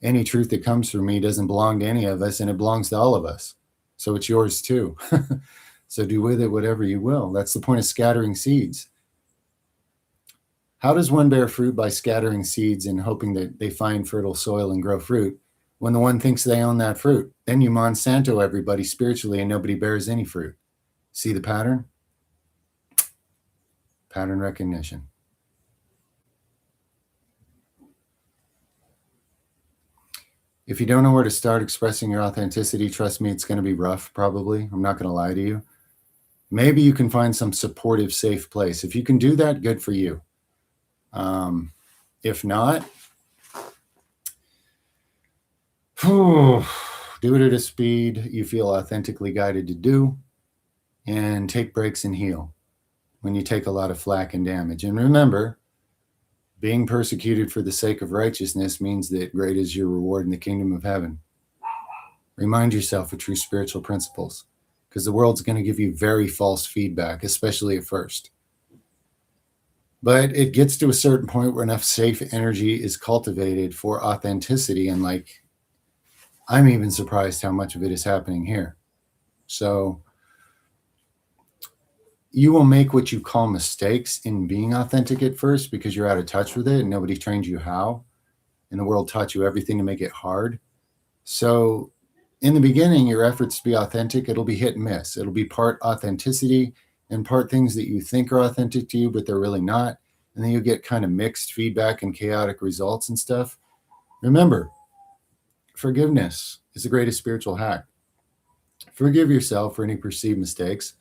Any truth that comes from me doesn't belong to any of us, and it belongs to all of us. So it's yours too. So do with it whatever you will. That's the point of scattering seeds. How does one bear fruit? By scattering seeds and hoping that they find fertile soil and grow fruit when the one thinks they own that fruit? Then you Monsanto everybody spiritually and nobody bears any fruit. See the pattern? Pattern recognition. If you don't know where to start expressing your authenticity, trust me, it's going to be rough, probably. I'm not going to lie to you. Maybe you can find some supportive, safe place. If you can do that, good for you. If not, do it at a speed you feel authentically guided to do, and take breaks and heal when you take a lot of flack and damage. And remember, being persecuted for the sake of righteousness means that great is your reward in the kingdom of heaven. Remind yourself of true spiritual principles, because the world's going to give you very false feedback, especially at first. But it gets to a certain point where enough safe energy is cultivated for authenticity. And like, I'm even surprised how much of it is happening here. So you will make what you call mistakes in being authentic at first because you're out of touch with it and nobody trained you how. And the world taught you everything to make it hard. So In the beginning, your efforts to be authentic, it'll be hit and miss. It'll be part authenticity and part things that you think are authentic to you, but they're really not. And then you get kind of mixed feedback and chaotic results and stuff. Remember, forgiveness is the greatest spiritual hack. Forgive yourself for any perceived mistakes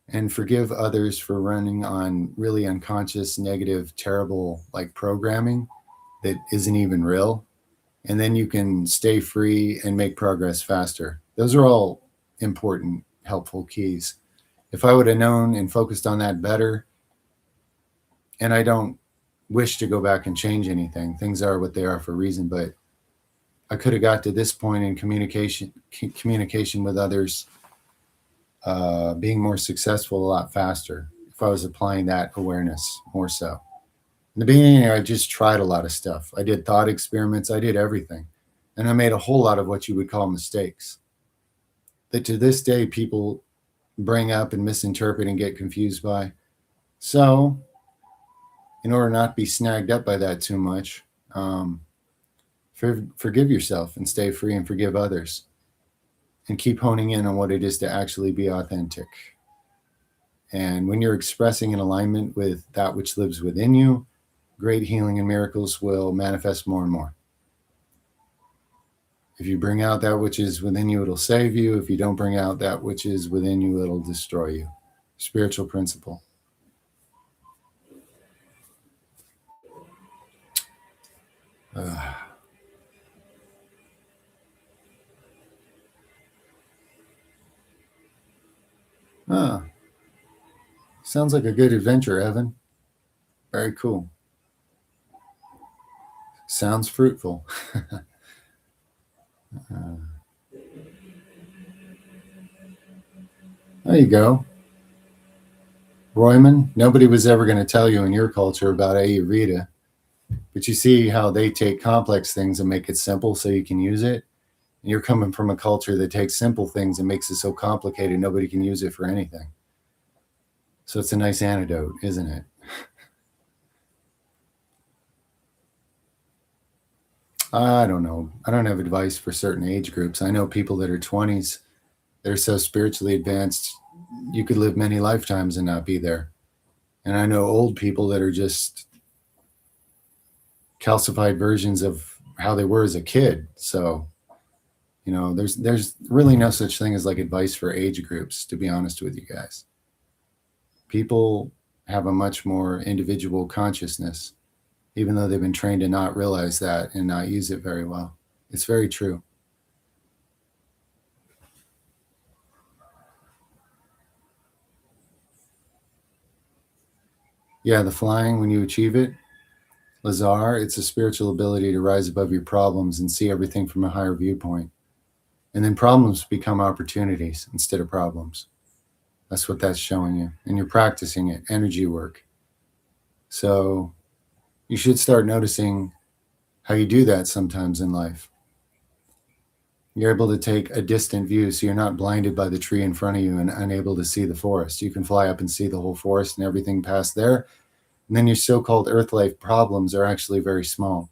and forgive others for running on really unconscious, negative, terrible like programming that isn't even real. And then you can stay free and make progress faster. Those are all important, helpful keys. If I would have known and focused on that better, and I don't wish to go back and change anything, things are what they are for a reason, but I could have got to this point in communication with others, being more successful a lot faster if I was applying that awareness more so. In the beginning, I just tried a lot of stuff. I did thought experiments, I did everything. And I made a whole lot of what you would call mistakes that to this day people bring up and misinterpret and get confused by. So, in order not to be snagged up by that too much, forgive yourself and stay free and forgive others. And keep honing in on what it is to actually be authentic. And when you're expressing in alignment with that which lives within you, great healing and miracles will manifest more and more. If you bring out that which is within you, it'll save you. If you don't bring out that which is within you, it'll destroy you. Spiritual principle. Sounds like a good adventure, Evan. Very cool. Sounds fruitful. There you go. Royman, nobody was ever going to tell you in your culture about Ayurveda, but you see how they take complex things and make it simple so you can use it. And you're coming from a culture that takes simple things and makes it so complicated nobody can use it for anything. So it's a nice antidote, isn't it? I don't know. I don't have advice for certain age groups. I know people that are 20s, they're so spiritually advanced, you could live many lifetimes and not be there. And I know old people that are just calcified versions of how they were as a kid. So, you know, there's really no such thing as like advice for age groups, to be honest with you guys. People have a much more individual consciousness, even though they've been trained to not realize that and not use it very well. It's very true. Yeah, the flying, when you achieve it, Lazar, it's a spiritual ability to rise above your problems and see everything from a higher viewpoint. And then problems become opportunities instead of problems. That's what that's showing you. And you're practicing it, energy work. So you should start noticing how you do that sometimes in life. You're able to take a distant view so you're not blinded by the tree in front of you and unable to see the forest. You can fly up and see the whole forest and everything past there. And then your so-called earth life problems are actually very small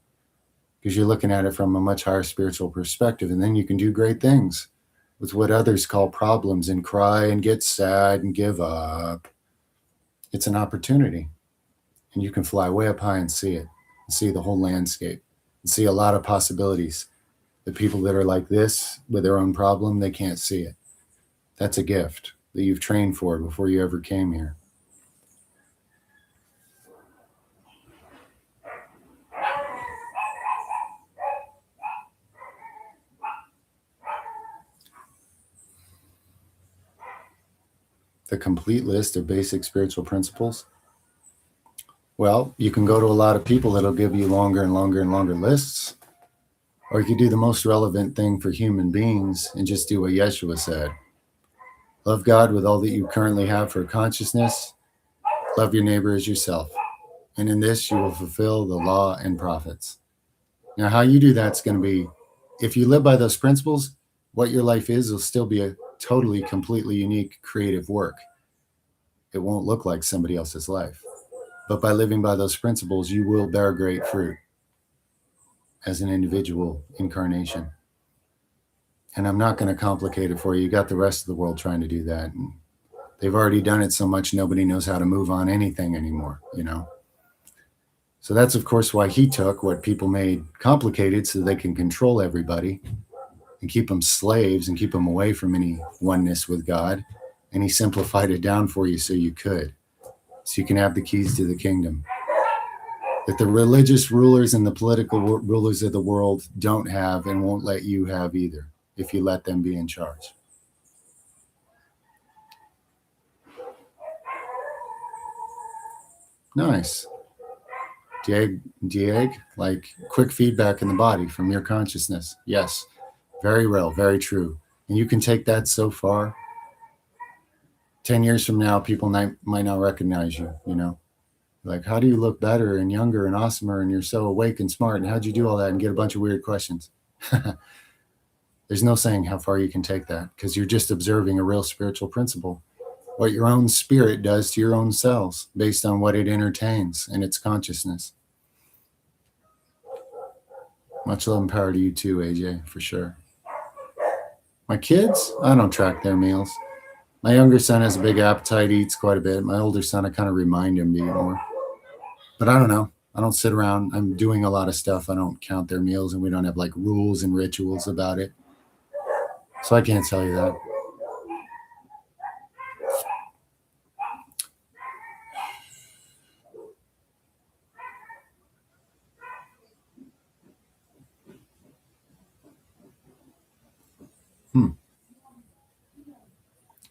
because you're looking at it from a much higher spiritual perspective. And then you can do great things with what others call problems and cry and get sad and give up. It's an opportunity. And you can fly way up high and see it, and see the whole landscape, and see a lot of possibilities. The people that are like this with their own problem, they can't see it. That's a gift that you've trained for before you ever came here. The complete list of basic spiritual principles. Well, you can go to a lot of people that'll give you longer and longer and longer lists. Or you could do the most relevant thing for human beings and just do what Yeshua said. Love God with all that you currently have for consciousness. Love your neighbor as yourself. And in this, you will fulfill the law and prophets. Now, how you do that's going to be, if you live by those principles, what your life is will still be a totally, completely unique creative work. It won't look like somebody else's life. But by living by those principles, you will bear great fruit as an individual incarnation. And I'm not going to complicate it for you. You got the rest of the world trying to do that. And they've already done it so much, nobody knows how to move on anything anymore, you know? So that's, of course, why he took what people made complicated so they can control everybody and keep them slaves and keep them away from any oneness with God. And he simplified it down for you so you could. So you can have the keys to the kingdom that the religious rulers and the political rulers of the world don't have and won't let you have either if you let them be in charge. Nice. Dieg, like quick feedback in the body from your consciousness. Yes, very real, very true. And you can take that so far. 10 years from now, people might not recognize you, you know? Like, how do you look better and younger and awesomer and you're so awake and smart? And how'd you do all that? And get a bunch of weird questions. There's no saying how far you can take that because you're just observing a real spiritual principle. What your own spirit does to your own cells based on what it entertains in its consciousness. Much love and power to you too, AJ, for sure. My kids, I don't track their meals. My younger son has a big appetite, eats quite a bit. My older son, I kind of remind him to eat more. But I don't know. I don't sit around. I'm doing a lot of stuff. I don't count their meals, and we don't have like rules and rituals about it. So I can't tell you that.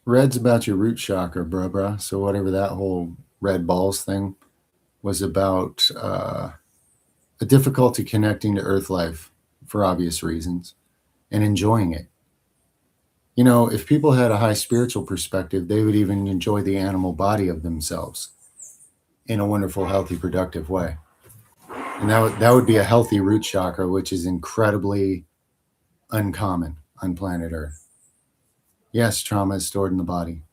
Red's about your root chakra, bruh. So whatever that whole red balls thing was about, a difficulty connecting to earth life for obvious reasons and enjoying it. You know, if people had a high spiritual perspective, they would even enjoy the animal body of themselves in a wonderful, healthy, productive way. And that would be a healthy root chakra, which is incredibly uncommon on planet Earth. Yes, trauma is stored in the body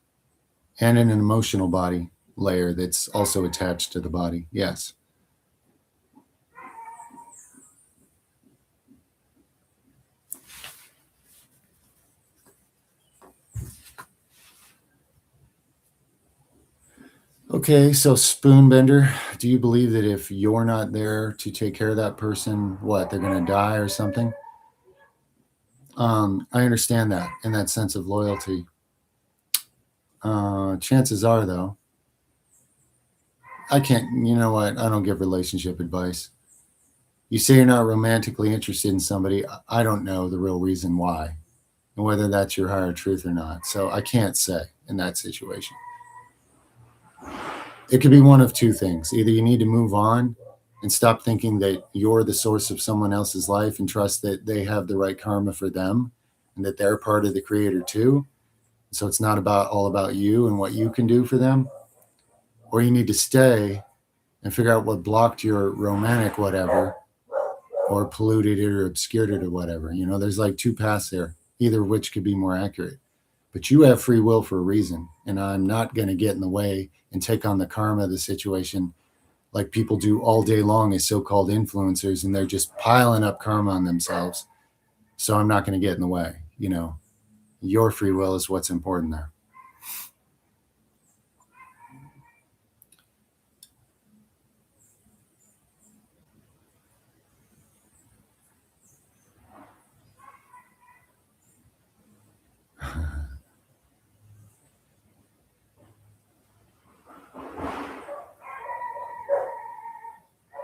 and in an emotional body layer that's also attached to the body. Yes. Okay, so Spoonbender, do you believe that if you're not there to take care of that person, what, they're going to die or something? I understand that in that sense of loyalty. Chances are, though, I can't, you know what? I don't give relationship advice. You say you're not romantically interested in somebody. I don't know the real reason why and whether that's your higher truth or not. So I can't say in that situation. It could be one of two things. Either you need to move on and stop thinking that you're the source of someone else's life and trust that they have the right karma for them and that they're part of the creator too. So it's not all about you and what you can do for them. Or you need to stay and figure out what blocked your romantic whatever or polluted it or obscured it or whatever. You know, there's like two paths there, either of which could be more accurate. But you have free will for a reason. And I'm not going to get in the way and take on the karma of the situation like people do all day long as so-called influencers, and they're just piling up karma on themselves. So I'm not going to get in the way. You know, your free will is what's important there.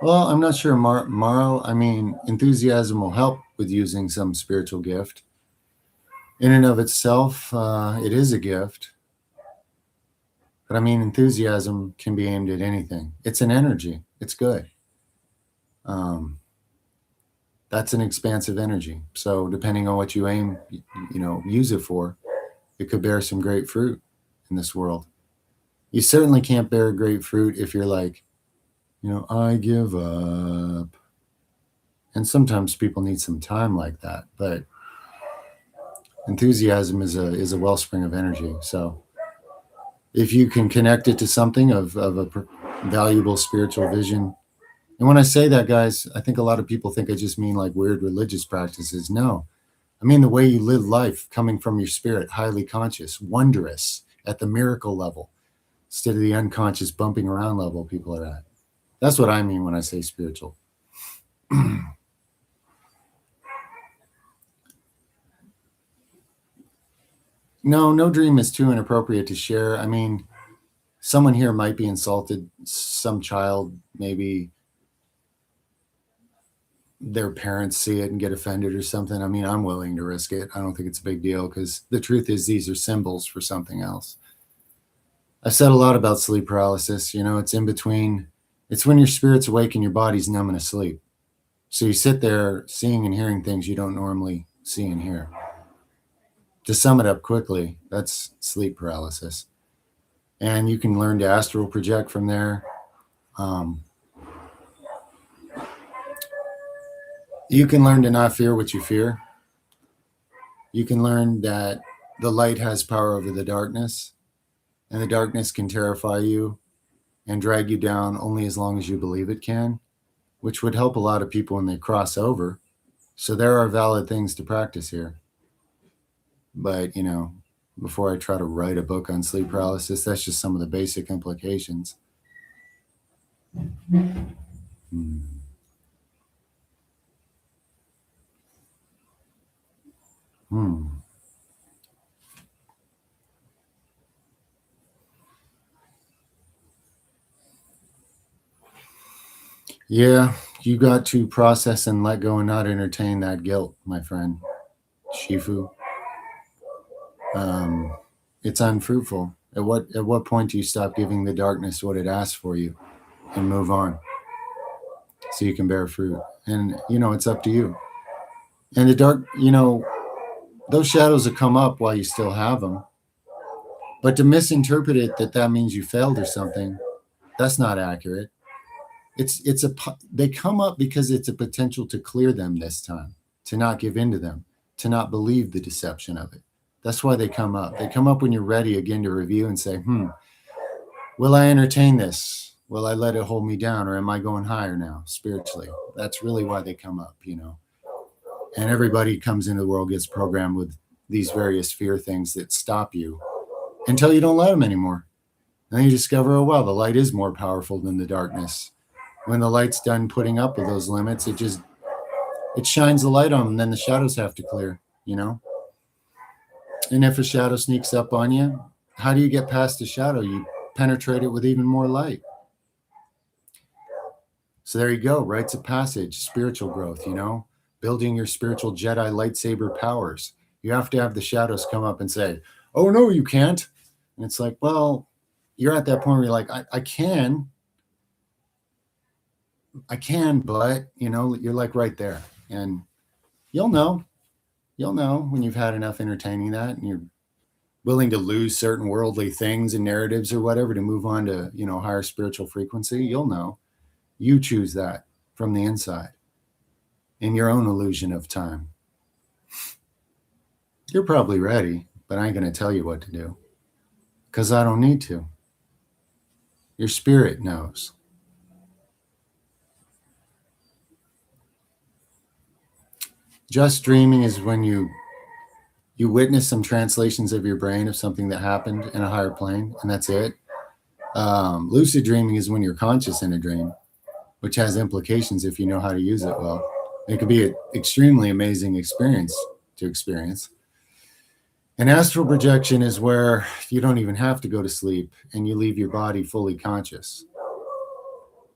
Well, I'm not sure, Marl. I mean, enthusiasm will help with using some spiritual gift. In and of itself, it is a gift. But I mean, enthusiasm can be aimed at anything. It's an energy. It's good. That's an expansive energy. So depending on what you aim, use it for, it could bear some great fruit in this world. You certainly can't bear great fruit if you're like, I give up. And sometimes people need some time like that, but enthusiasm is a wellspring of energy. So if you can connect it to something of a valuable spiritual vision. And when I say that, guys, I think a lot of people think I just mean like weird religious practices. No, I mean, the way you live life coming from your spirit, highly conscious, wondrous at the miracle level instead of the unconscious bumping around level people are at. That's what I mean when I say spiritual. No dream is too inappropriate to share. I mean, someone here might be insulted. Some child, maybe their parents see it and get offended or something. I mean, I'm willing to risk it. I don't think it's a big deal because the truth is these are symbols for something else. I've said a lot about sleep paralysis. You know, it's in between. It's when your spirit's awake and your body's numb and asleep. So you sit there seeing and hearing things you don't normally see and hear. To sum it up quickly, that's sleep paralysis. And you can learn to astral project from there. You can learn to not fear what you fear. You can learn that the light has power over the darkness, and the darkness can terrify you and drag you down only as long as you believe it can, which would help a lot of people when they cross over. So there are valid things to practice here. But, you know, before I try to write a book on sleep paralysis, that's just some of the basic implications. Yeah, you got to process and let go and not entertain that guilt, my friend. Shifu. It's unfruitful. At what point do you stop giving the darkness what it asks for you and move on so you can bear fruit? And you know, it's up to you. And the dark, you know, those shadows will come up while you still have them. But to misinterpret it that means you failed or something, that's not accurate. They come up because it's a potential to clear them this time, to not give in to them, to not believe the deception of it. That's why they come up. They come up when you're ready again to review and say, will I entertain this? Will I let it hold me down? Or am I going higher now spiritually? That's really why they come up, you know. And everybody comes into the world, gets programmed with these various fear things that stop you until you don't let them anymore. And then you discover, oh, wow, the light is more powerful than the darkness. When the light's done putting up with those limits, it shines the light on them, and then the shadows have to clear, you know? And if a shadow sneaks up on you, how do you get past the shadow? You penetrate it with even more light. So there you go, rites of passage, spiritual growth, you know, building your spiritual Jedi lightsaber powers. You have to have the shadows come up and say, oh, no, you can't. And it's like, well, you're at that point where you're like, I can, but, you know, you're like right there. And you'll know when you've had enough entertaining that and you're willing to lose certain worldly things and narratives or whatever to move on to, you know, higher spiritual frequency. You'll know. You choose that from the inside in your own illusion of time. You're probably ready, but I ain't going to tell you what to do because I don't need to. Your spirit knows. Just dreaming is when you witness some translations of your brain of something that happened in a higher plane, and that's it. Lucid dreaming is when you're conscious in a dream, which has implications if you know how to use it well. It could be an extremely amazing experience to experience. And astral projection is where you don't even have to go to sleep and you leave your body fully conscious.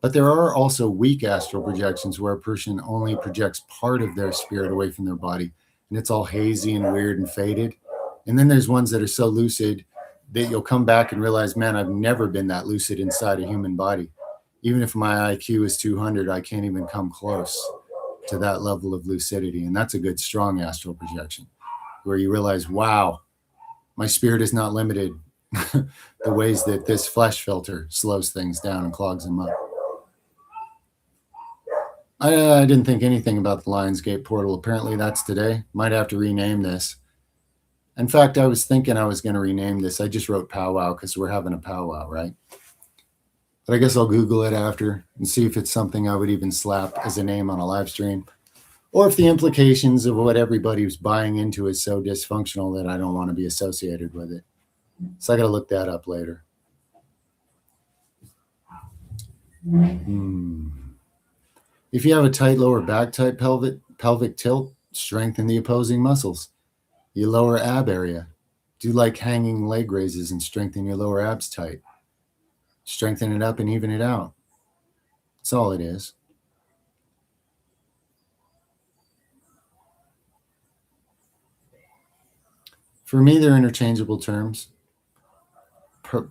But there are also weak astral projections where a person only projects part of their spirit away from their body, and it's all hazy and weird and faded. And then there's ones that are so lucid that you'll come back and realize, man, I've never been that lucid inside a human body. Even if my IQ is 200, I can't even come close to that level of lucidity. And that's a good, strong astral projection where you realize, wow, my spirit is not limited the ways that this flesh filter slows things down and clogs them up. I didn't think anything about the Lionsgate portal. Apparently that's today. Might have to rename this. In fact, I was thinking I was going to rename this. I just wrote powwow because we're having a powwow, right? But I guess I'll Google it after and see if it's something I would even slap as a name on a live stream. or if the implications of what everybody's buying into is so dysfunctional that I don't want to be associated with it. So I got to look that up later. If you have a tight lower back type pelvic tilt, strengthen the opposing muscles. Your lower ab area. Do like hanging leg raises and strengthen your lower abs tight. Strengthen it up and even it out. That's all it is. For me, they're interchangeable terms.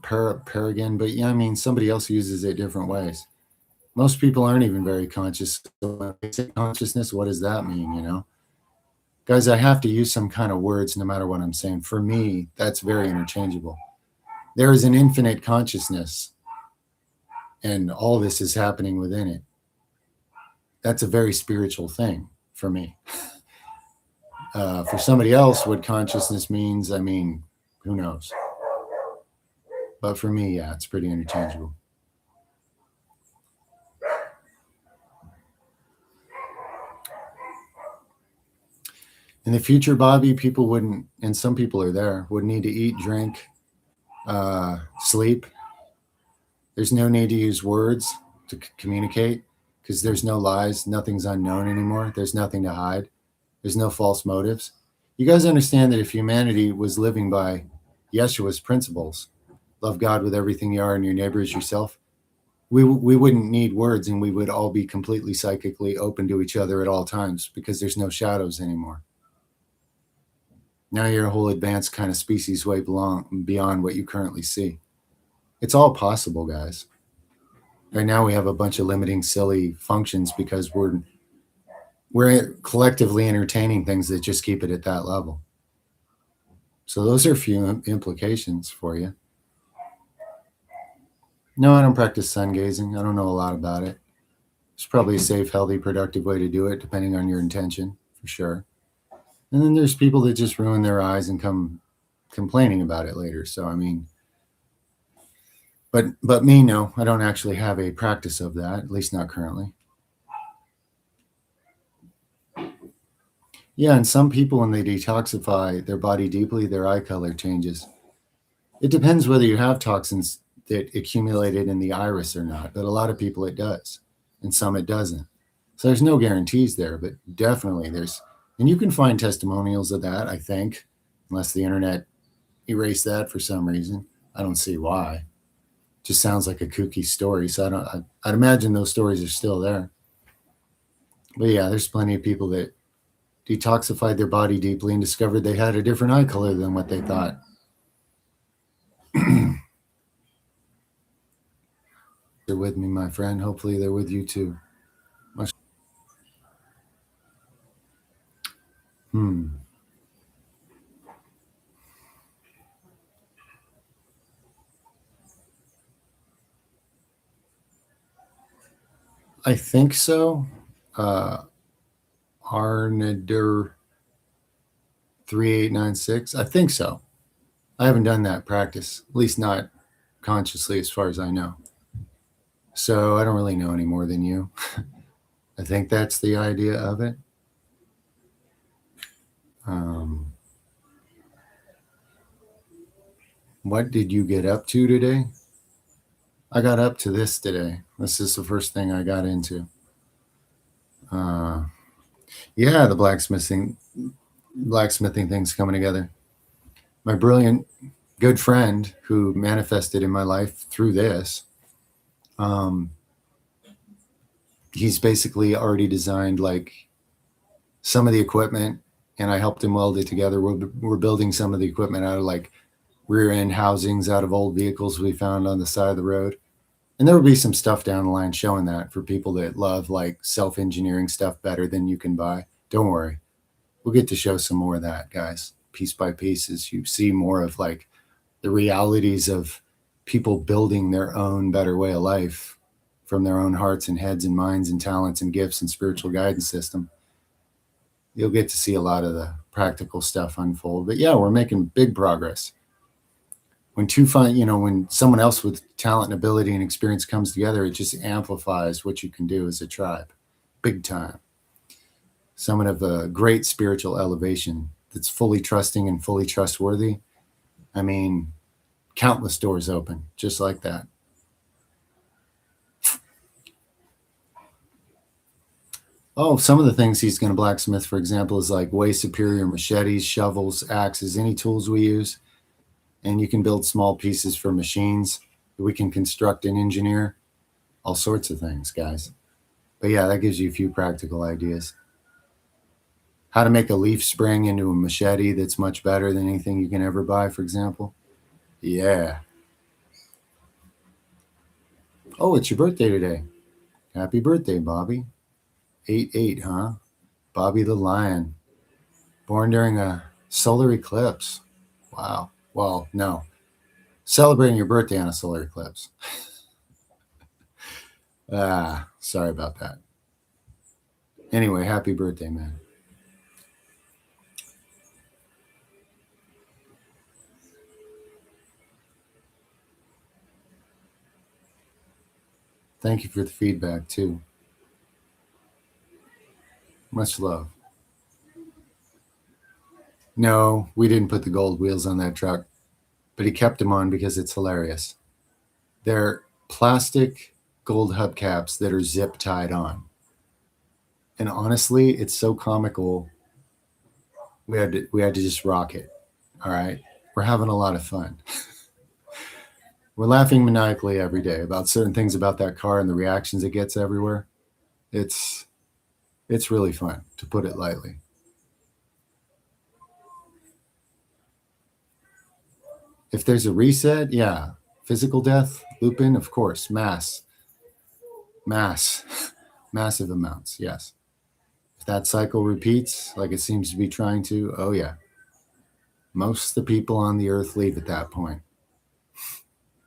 Paragon, but yeah, I mean, somebody else uses it different ways. Most people aren't even very conscious. So when they say consciousness, what does that mean, you know? Guys, I have to use some kind of words no matter what I'm saying. For me, that's very interchangeable. There is an infinite consciousness, and all this is happening within it. That's a very spiritual thing for me. For somebody else, what consciousness means, I mean, who knows? But for me, yeah, it's pretty interchangeable. In the future, Bobby, people wouldn't, and some people are there, would need to eat, drink, sleep. There's no need to use words to communicate because there's no lies. Nothing's unknown anymore. There's nothing to hide. There's no false motives. You guys understand that if humanity was living by Yeshua's principles, love God with everything you are and your neighbor as yourself, we wouldn't need words and we would all be completely psychically open to each other at all times because there's no shadows anymore. Now you're a whole advanced kind of species way beyond what you currently see. It's all possible, guys. Right now we have a bunch of limiting, silly functions because we're collectively entertaining things that just keep it at that level. So those are a few implications for you. No, I don't practice sun gazing. I don't know a lot about it. It's probably a safe, healthy, productive way to do it, depending on your intention, for sure. And then there's people that just ruin their eyes and come complaining about it later. So, I mean, but me, no, I don't actually have a practice of that, at least not currently. Yeah, and some people, when they detoxify their body deeply, their eye color changes. It depends whether you have toxins that accumulated in the iris or not, but a lot of people it does, and some it doesn't. So there's no guarantees there, but definitely there's, and you can find testimonials of that, I think, unless the internet erased that for some reason. I don't see why. Just sounds like a kooky story. So I'd imagine those stories are still there. But yeah, there's plenty of people that detoxified their body deeply and discovered they had a different eye color than what they thought. They're with me, my friend. Hopefully they're with you too. I think so. Arnader 3896. I think so. I haven't done that practice, at least not consciously as far as I know. So I don't really know any more than you. I think that's the idea of it. What did you get up to today? I got up to this today. This is the first thing I got into. Yeah, the blacksmithing thing's coming together. My brilliant good friend who manifested in my life through this, he's basically already designed like some of the equipment, and I helped him weld it together. We're building some of the equipment out of like rear end housings out of old vehicles we found on the side of the road. And there will be some stuff down the line showing that for people that love like self-engineering stuff better than you can buy. Don't worry. We'll get to show some more of that, guys, piece by piece, as you see more of like the realities of people building their own better way of life from their own hearts and heads and minds and talents and gifts and spiritual guidance system. You'll get to see a lot of the practical stuff unfold. But yeah, we're making big progress. When when someone else with talent and ability and experience comes together, it just amplifies what you can do as a tribe, big time. someone of a great spiritual elevation that's fully trusting and fully trustworthy, I mean, countless doors open just like that. Oh, some of the things he's going to blacksmith, for example, is like way superior machetes, shovels, axes, any tools we use. And you can build small pieces for machines. We can construct and engineer all sorts of things, guys. But yeah, that gives you a few practical ideas. How to make a leaf spring into a machete that's much better than anything you can ever buy, for example. Yeah. Oh, it's your birthday today. Happy birthday, Bobby. 8-8, huh? Bobby the Lion. Born during a solar eclipse. Wow. Well, no. Celebrating your birthday on a solar eclipse. Sorry about that. Anyway, happy birthday, man. Thank you for the feedback, too. Much love. No, we didn't put the gold wheels on that truck, but he kept them on because it's hilarious. They're plastic gold hubcaps that are zip tied on. And honestly, it's so comical. We had to just rock it. All right. We're having a lot of fun. We're laughing maniacally every day about certain things about that car and the reactions it gets everywhere. It's really fun, to put it lightly. If there's a reset, yeah. Physical death, Lupin, of course. Mass, massive amounts, yes. If that cycle repeats like it seems to be trying to, oh yeah. Most of the people on the earth leave at that point.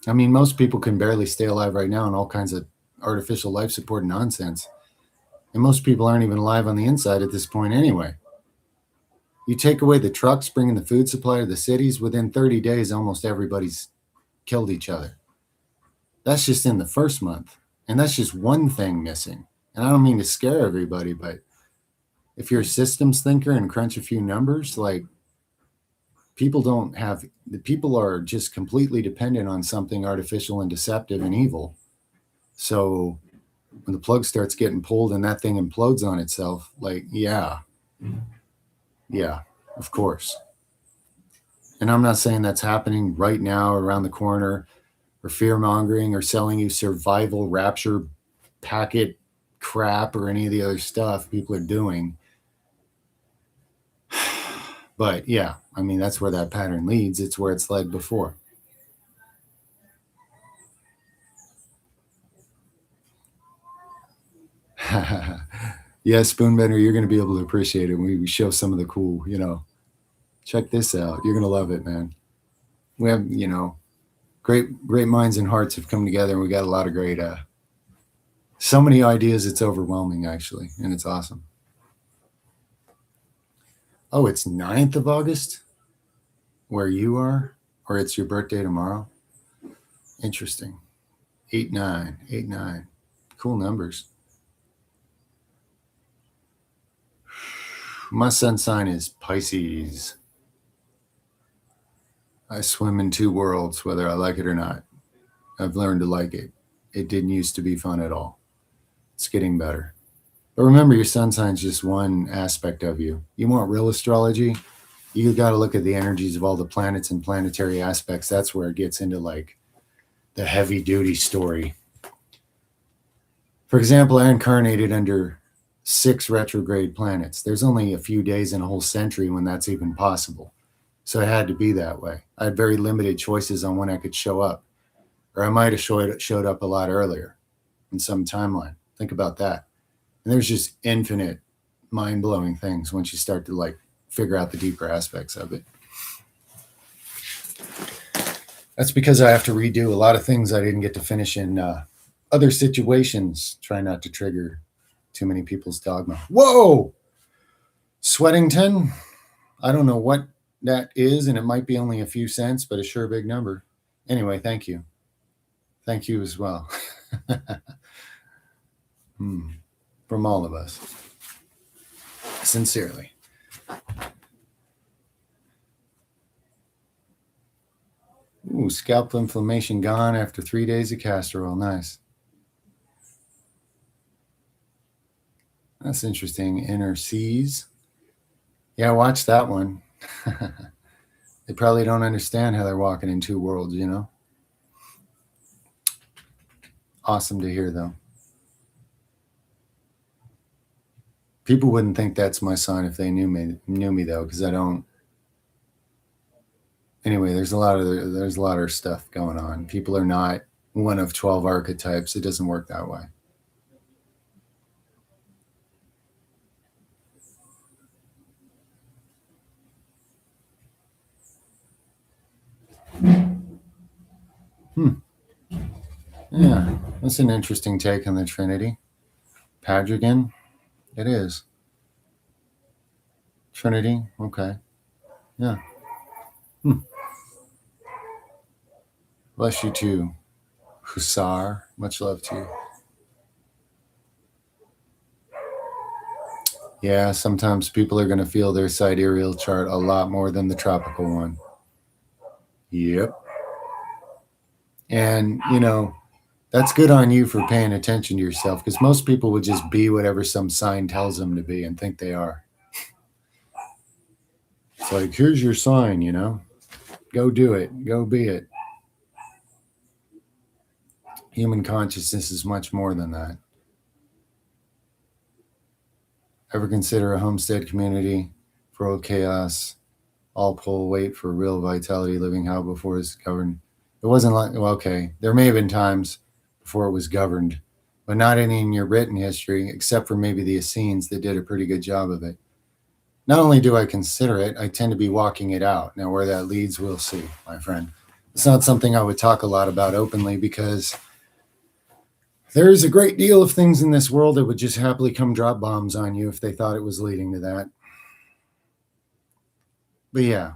I mean, most people can barely stay alive right now on all kinds of artificial life support nonsense. And most people aren't even alive on the inside at this point anyway. You take away the trucks bringing the food supply to the cities, within 30 days, almost everybody's killed each other. That's just in the first month. And that's just one thing missing. And I don't mean to scare everybody, but if you're a systems thinker and crunch a few numbers, like people are just completely dependent on something artificial and deceptive and evil. So when the plug starts getting pulled and that thing implodes on itself, like, yeah, of course. And I'm not saying that's happening right now around the corner, or fear mongering or selling you survival rapture packet crap or any of the other stuff people are doing. But yeah, I mean, that's where that pattern leads. It's where it's led before. Yeah, Spoonbender, you're going to be able to appreciate it when we show some of the cool, check this out. You're going to love it, man. We have, great minds and hearts have come together, and we got a lot of great, so many ideas. It's overwhelming, actually, and it's awesome. Oh, it's 9th of August where you are, or it's your birthday tomorrow? Interesting. 8-9, 8-9. Cool numbers. My sun sign is Pisces. I swim in two worlds, whether I like it or not. I've learned to like it. It didn't used to be fun at all. It's getting better. But remember, your sun sign's just one aspect of you. You want real astrology? You got to look at the energies of all the planets and planetary aspects. That's where it gets into like the heavy duty story. For example, I incarnated under 6 retrograde planets. There's only a few days in a whole century when that's even possible. So it had to be that way. I had very limited choices on when I could show up. Or I might have showed up a lot earlier in some timeline. Think about that. And there's just infinite mind-blowing things once you start to like figure out the deeper aspects of it. That's because I have to redo a lot of things I didn't get to finish in other situations. Try not to trigger too many people's dogma. Whoa! Sweatington. I don't know what that is, and it might be only a few cents, but it's sure a big number. Anyway, thank you. Thank you as well. From all of us. Sincerely. Ooh, scalp inflammation gone after 3 days of castor oil. Nice. That's interesting. Inner seas. Yeah, watch that one. They probably don't understand how they're walking in two worlds, you know? Awesome to hear, though. People wouldn't think that's my sign if they knew me though, because I don't. Anyway, there's a lot of stuff going on. People are not one of 12 archetypes. It doesn't work that way. Yeah, that's an interesting take on the Trinity. Padrigan, it is. Trinity, okay. Yeah. Bless you too. Hussar, much love to you. Yeah, sometimes people are going to feel their sidereal chart a lot more than the tropical one. Yep. And, that's good on you for paying attention to yourself because most people would just be whatever some sign tells them to be and think they are. It's like, here's your sign, go do it, go be it. Human consciousness is much more than that. Ever consider a homestead community for old chaos, all pull weight for real vitality, living how before it's governed? It wasn't like, well, okay, there may have been times before it was governed, but not any in your written history, except for maybe the Essenes that did a pretty good job of it. Not only do I consider it, I tend to be walking it out. Now, where that leads, we'll see, my friend. It's not something I would talk a lot about openly because there is a great deal of things in this world that would just happily come drop bombs on you if they thought it was leading to that. But yeah,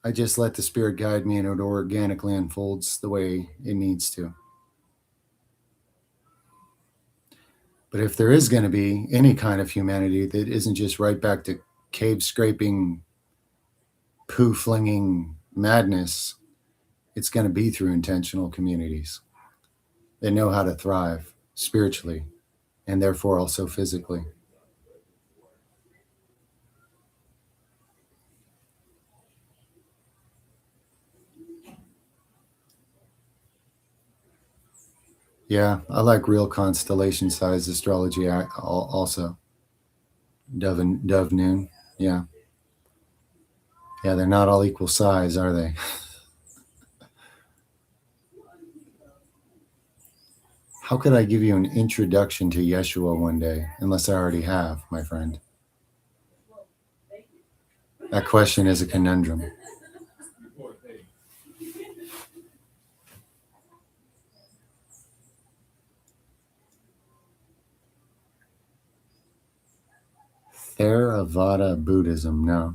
I just let the spirit guide me and it organically unfolds the way it needs to. But if there is going to be any kind of humanity that isn't just right back to cave scraping, poo flinging madness, it's going to be through intentional communities that know how to thrive spiritually and therefore also physically. Yeah, I like real constellation size astrology also. Dove Noon. Yeah. Yeah, they're not all equal size, are they? How could I give you an introduction to Yeshua one day, unless I already have, my friend? That question is a conundrum. Theravada Buddhism, no.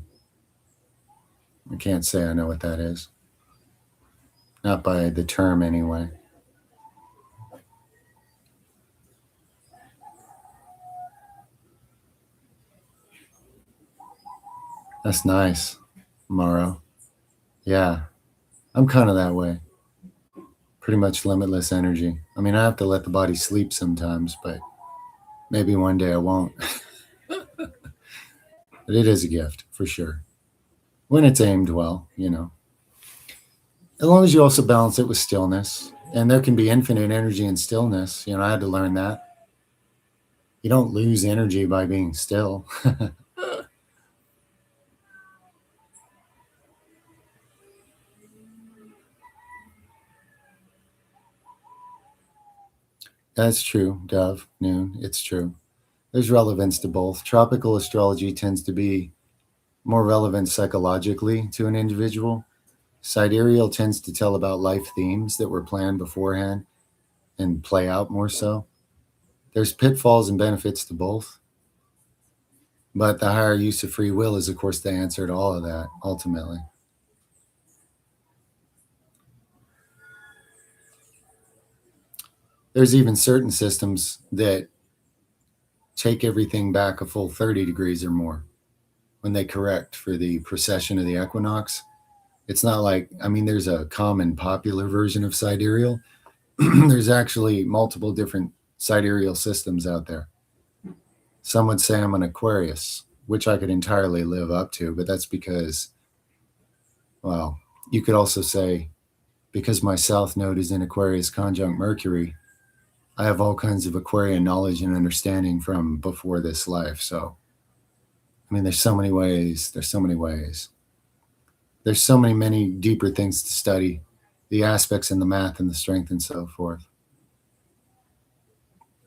I can't say I know what that is. Not by the term, anyway. That's nice, Morrow. Yeah, I'm kind of that way. Pretty much limitless energy. I mean, I have to let the body sleep sometimes, but maybe one day I won't. But it is a gift, for sure. When it's aimed well, As long as you also balance it with stillness. And there can be infinite energy in stillness. I had to learn that. You don't lose energy by being still. That's true, Dove, Noon. It's true. There's relevance to both. Tropical astrology tends to be more relevant psychologically to an individual. Sidereal tends to tell about life themes that were planned beforehand and play out more so. There's pitfalls and benefits to both. But the higher use of free will is, of course, the answer to all of that, ultimately. There's even certain systems that take everything back a full 30 degrees or more when they correct for the precession of the equinox. It's not like, I mean, there's a common popular version of sidereal. There's actually multiple different sidereal systems out there. Some would say I'm an Aquarius, which I could entirely live up to, but that's because, well, you could also say because my south node is in Aquarius conjunct Mercury, I have all kinds of Aquarian knowledge and understanding from before this life. So, I mean, there's so many ways. There's so many ways. There's so many deeper things to study, the aspects and the math and the strength and so forth.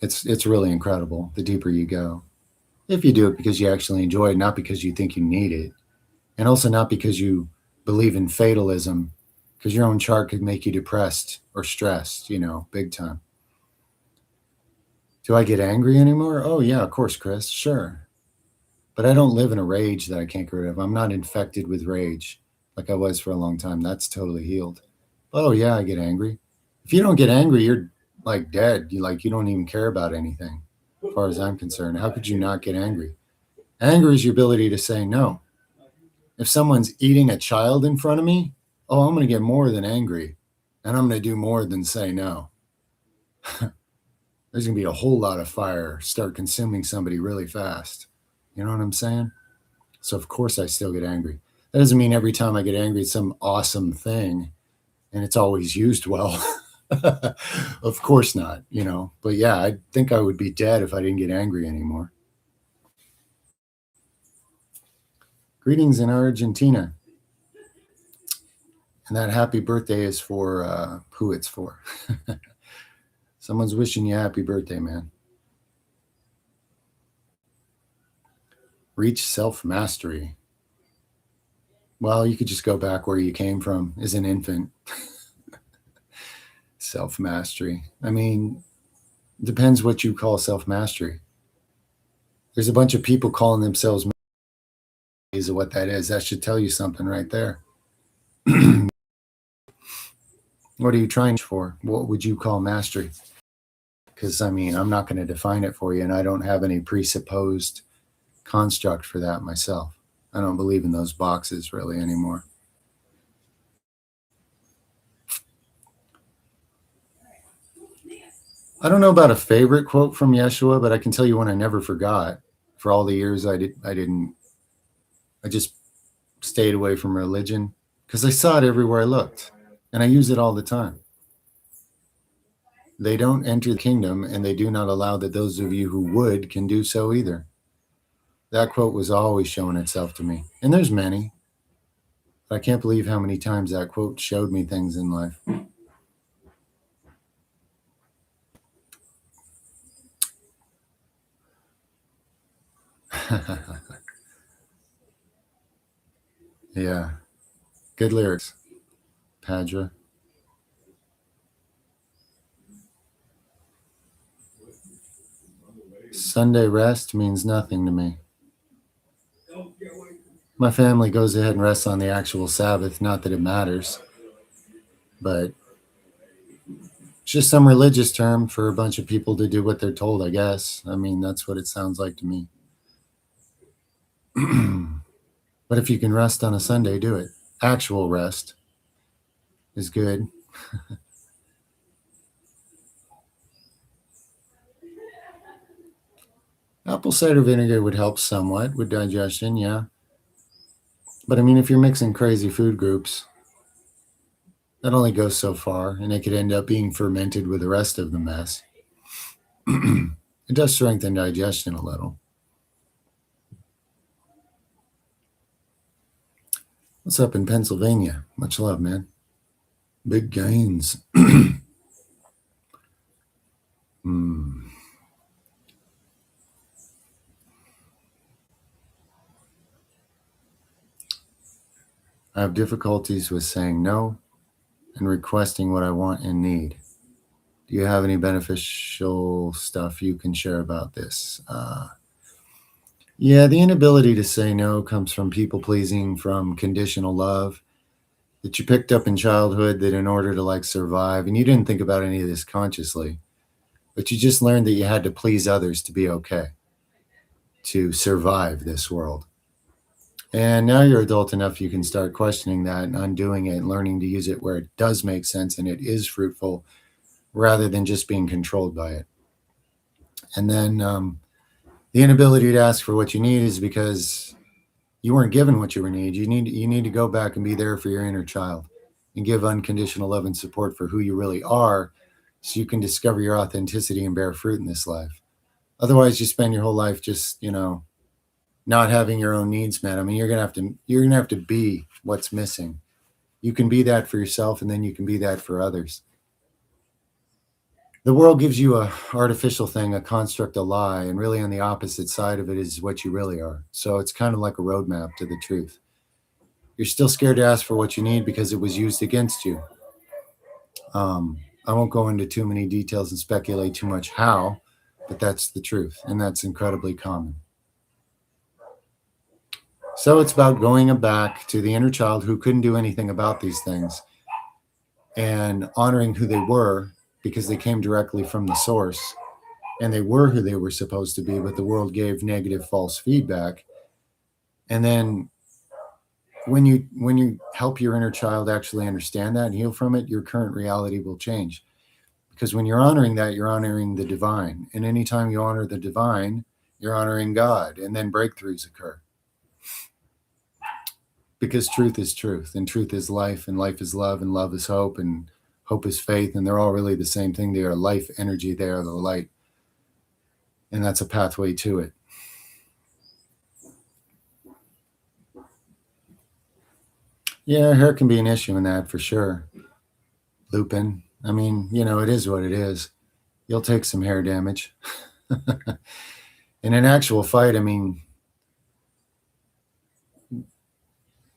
It's really incredible the deeper you go. If you do it because you actually enjoy it, not because you think you need it, and also not because you believe in fatalism, because your own chart could make you depressed or stressed, big time. Do I get angry anymore? Oh, yeah, of course, Chris, sure. But I don't live in a rage that I can't get rid of. I'm not infected with rage like I was for a long time. That's totally healed. Oh, yeah, I get angry. If you don't get angry, you're like dead. You don't even care about anything, as far as I'm concerned. How could you not get angry? Anger is your ability to say no. If someone's eating a child in front of me, oh, I'm going to get more than angry, and I'm going to do more than say no. There's going to be a whole lot of fire start consuming somebody really fast. You know what I'm saying? So of course I still get angry. That doesn't mean every time I get angry it's some awesome thing and it's always used well. Of course not, But yeah, I think I would be dead if I didn't get angry anymore. Greetings in Argentina. And that happy birthday is for who it's for. Someone's wishing you happy birthday, man. Reach self-mastery. Well, you could just go back where you came from as an infant. Self-mastery. I mean, depends what you call self-mastery. There's a bunch of people calling themselves is what that is. That should tell you something right there. What are you trying for? What would you call mastery? Because, I mean, I'm not going to define it for you, and I don't have any presupposed construct for that myself. I don't believe in those boxes really anymore. I don't know about a favorite quote from Yeshua, but I can tell you one I never forgot. For all the years I just stayed away from religion because I saw it everywhere I looked, and I use it all the time. They don't enter the kingdom, and they do not allow that those of you who would can do so either. That quote was always showing itself to me, and there's many. But I can't believe how many times that quote showed me things in life. Yeah, good lyrics, Padra. Sunday rest means nothing to me. My family goes ahead and rests on the actual Sabbath, not that it matters, but it's just some religious term for a bunch of people to do what they're told, I guess. I mean, that's what it sounds like to me. But if you can rest on a Sunday, do it. Actual rest is good. Apple cider vinegar would help somewhat with digestion, yeah. But I mean, if you're mixing crazy food groups, that only goes so far, and it could end up being fermented with the rest of the mess. It does strengthen digestion a little. What's up in Pennsylvania? Much love, man. Big gains. I have difficulties with saying no and requesting what I want and need. Do you have any beneficial stuff you can share about this? Yeah, the inability to say no comes from people pleasing, from conditional love that you picked up in childhood, that in order to survive, and you didn't think about any of this consciously, but you just learned that you had to please others to be okay. to survive this world. And now you're adult enough, you can start questioning that and undoing it and learning to use it where it does make sense and it is fruitful rather than just being controlled by it. And then the inability to ask for what you need is because you weren't given what you need. You need to go back and be there for your inner child and give unconditional love and support for who you really are so you can discover your authenticity and bear fruit in this life. Otherwise, you spend your whole life just, not having your own needs met. I mean, you're gonna have to be what's missing. You can be that for yourself, and then you can be that for others. The world gives you a artificial thing, a construct, a lie, and really on the opposite side of it is what you really are. So it's kind of like a roadmap to the truth. You're still scared to ask for what you need because it was used against you. I won't go into too many details and speculate too much how, but that's the truth, and that's incredibly common. So it's about going back to the inner child who couldn't do anything about these things and honoring who they were because they came directly from the source and they were who they were supposed to be, but the world gave negative false feedback. And then when you help your inner child actually understand that and heal from it, your current reality will change. Because when you're honoring that, you're honoring the divine. And anytime you honor the divine, you're honoring God, and then breakthroughs occur. Because truth is truth, and truth is life, and life is love, and love is hope, and hope is faith, and they're all really the same thing. They are life, energy, they are the light. And that's a pathway to it. Yeah, hair can be an issue in that for sure. Lupin. I mean, it is what it is. You'll take some hair damage. In an actual fight, I mean,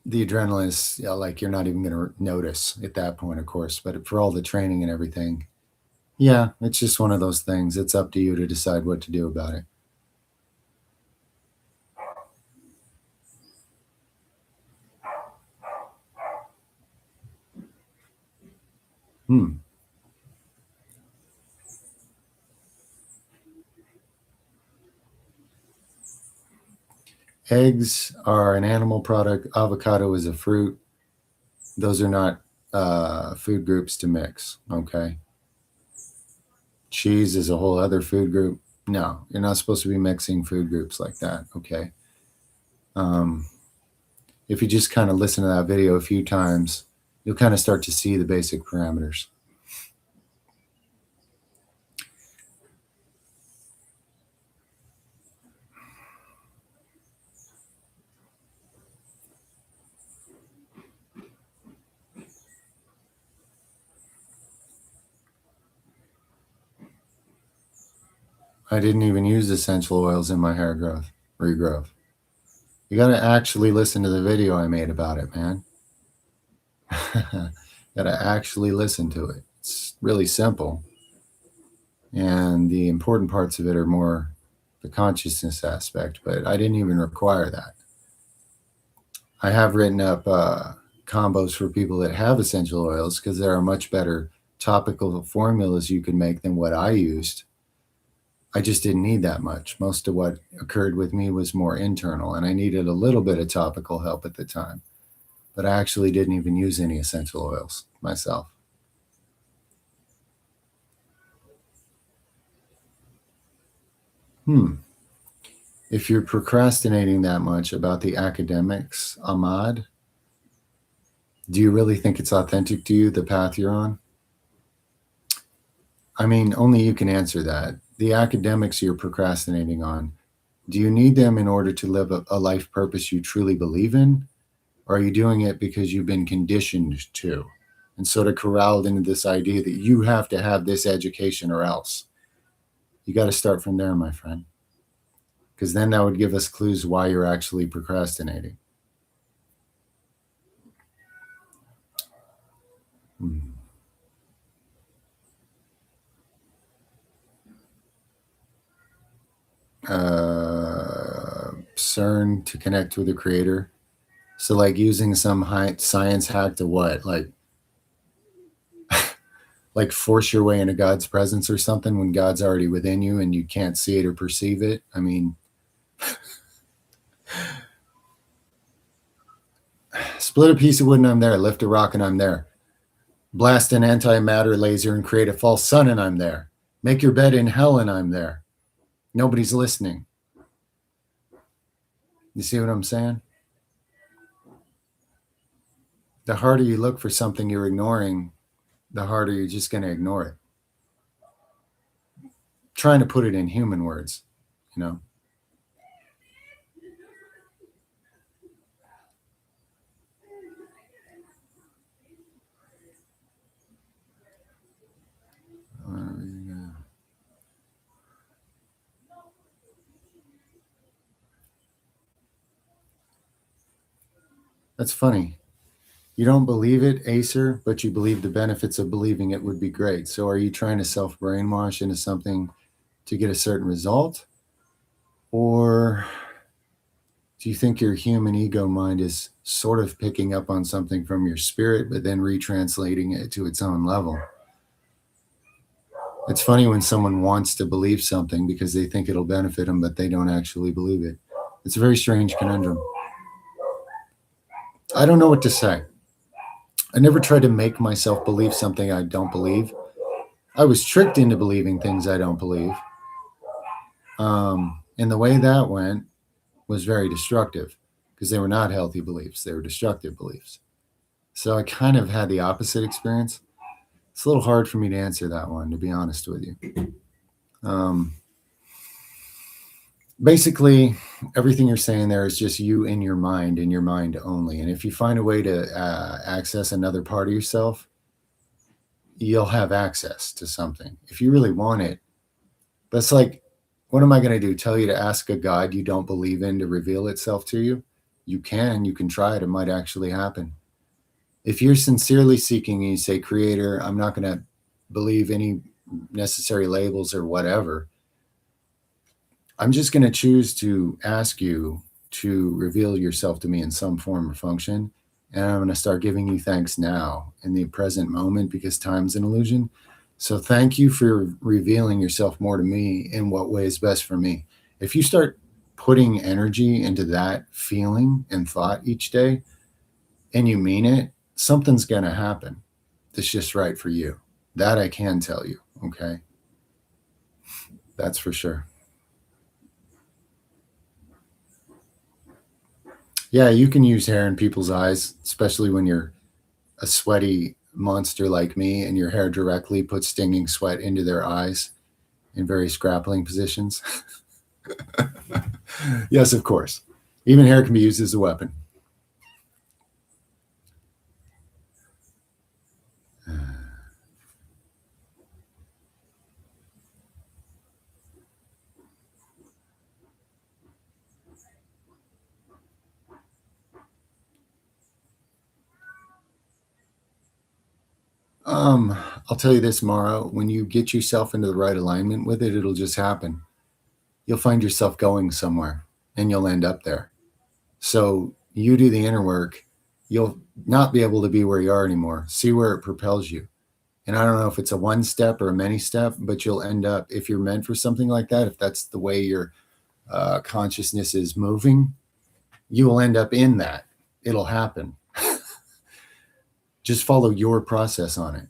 the adrenaline is like you're not even going to notice at that point, of course. But for all the training and everything, yeah, it's just one of those things. It's up to you to decide what to do about it. Hmm. Eggs are an animal product. Avocado is a fruit. Those are not food groups to mix. Okay. Cheese is a whole other food group. No, you're not supposed to be mixing food groups like that. Okay. Um, if you just kind of listen to that video a few times, you'll kind of start to see the basic parameters. I didn't even use essential oils in my hair growth, regrowth. You got to actually listen to the video I made about it, man. Got to actually listen to it. It's really simple. And the important parts of it are more the consciousness aspect, but I didn't even require that. I have written up combos for people that have essential oils because there are much better topical formulas you can make than what I used. I just didn't need that much. Most of what occurred with me was more internal, and I needed a little bit of topical help at the time. But I actually didn't even use any essential oils myself. If you're procrastinating that much about the academics, Ahmad, do you really think it's authentic to you, the path you're on? I mean, only you can answer that. The academics you're procrastinating on, do you need them in order to live a life purpose you truly believe in? Or are you doing it because you've been conditioned to and sort of corralled into this idea that you have to have this education or else? You got to start from there, my friend, because then that would give us clues why you're actually procrastinating. CERN to connect with the creator. So, like using some science hack to what? Like force your way into God's presence or something when God's already within you and you can't see it or perceive it. I mean, Split a piece of wood and I'm there. Lift a rock and I'm there. Blast an antimatter laser and create a false sun and I'm there. Make your bed in hell and I'm there. Nobody's listening. You see what I'm saying? The harder you look for something you're ignoring, the harder you're just going to ignore it. Trying to put it in human words, you know. That's funny. You don't believe it, Acer, but you believe the benefits of believing it would be great. So are you trying to self-brainwash into something to get a certain result? Or do you think your human ego mind is sort of picking up on something from your spirit, but then retranslating it to its own level? It's funny when someone wants to believe something because they think it'll benefit them, but they don't actually believe it. It's a very strange conundrum. I don't know what to say. I never tried to make myself believe something I don't believe. I was tricked into believing things I don't believe. And the way that went was very destructive because they were not healthy beliefs. They were destructive beliefs. So I kind of had the opposite experience. It's a little hard for me to answer that one, to be honest with you. Basically, everything you're saying there is just you in your mind only. And if you find a way to access another part of yourself, you'll have access to something if you really want it. But it's like, what am I going to do? Tell you to ask a God you don't believe in to reveal itself to you? You can try it. It might actually happen. If you're sincerely seeking and you say, Creator, I'm not going to believe any necessary labels or whatever. I'm just going to choose to ask you to reveal yourself to me in some form or function. And I'm going to start giving you thanks now in the present moment because time's an illusion. So thank you for revealing yourself more to me in what way is best for me. If you start putting energy into that feeling and thought each day and you mean it, something's going to happen that's just right for you. That I can tell you. Okay. That's for sure. Yeah, you can use hair in people's eyes, especially when you're a sweaty monster like me and your hair directly puts stinging sweat into their eyes in various grappling positions. Yes, of course. Even hair can be used as a weapon. I'll tell you this, Mara, when you get yourself into the right alignment with it, it'll just happen. You'll find yourself going somewhere and you'll end up there. So you do the inner work, you'll not be able to be where you are anymore. See where it propels you. And I don't know if it's a one step or a many step, but you'll end up, if you're meant for something like that, if that's the way your consciousness is moving, you will end up in that. It'll happen. Just follow your process on it.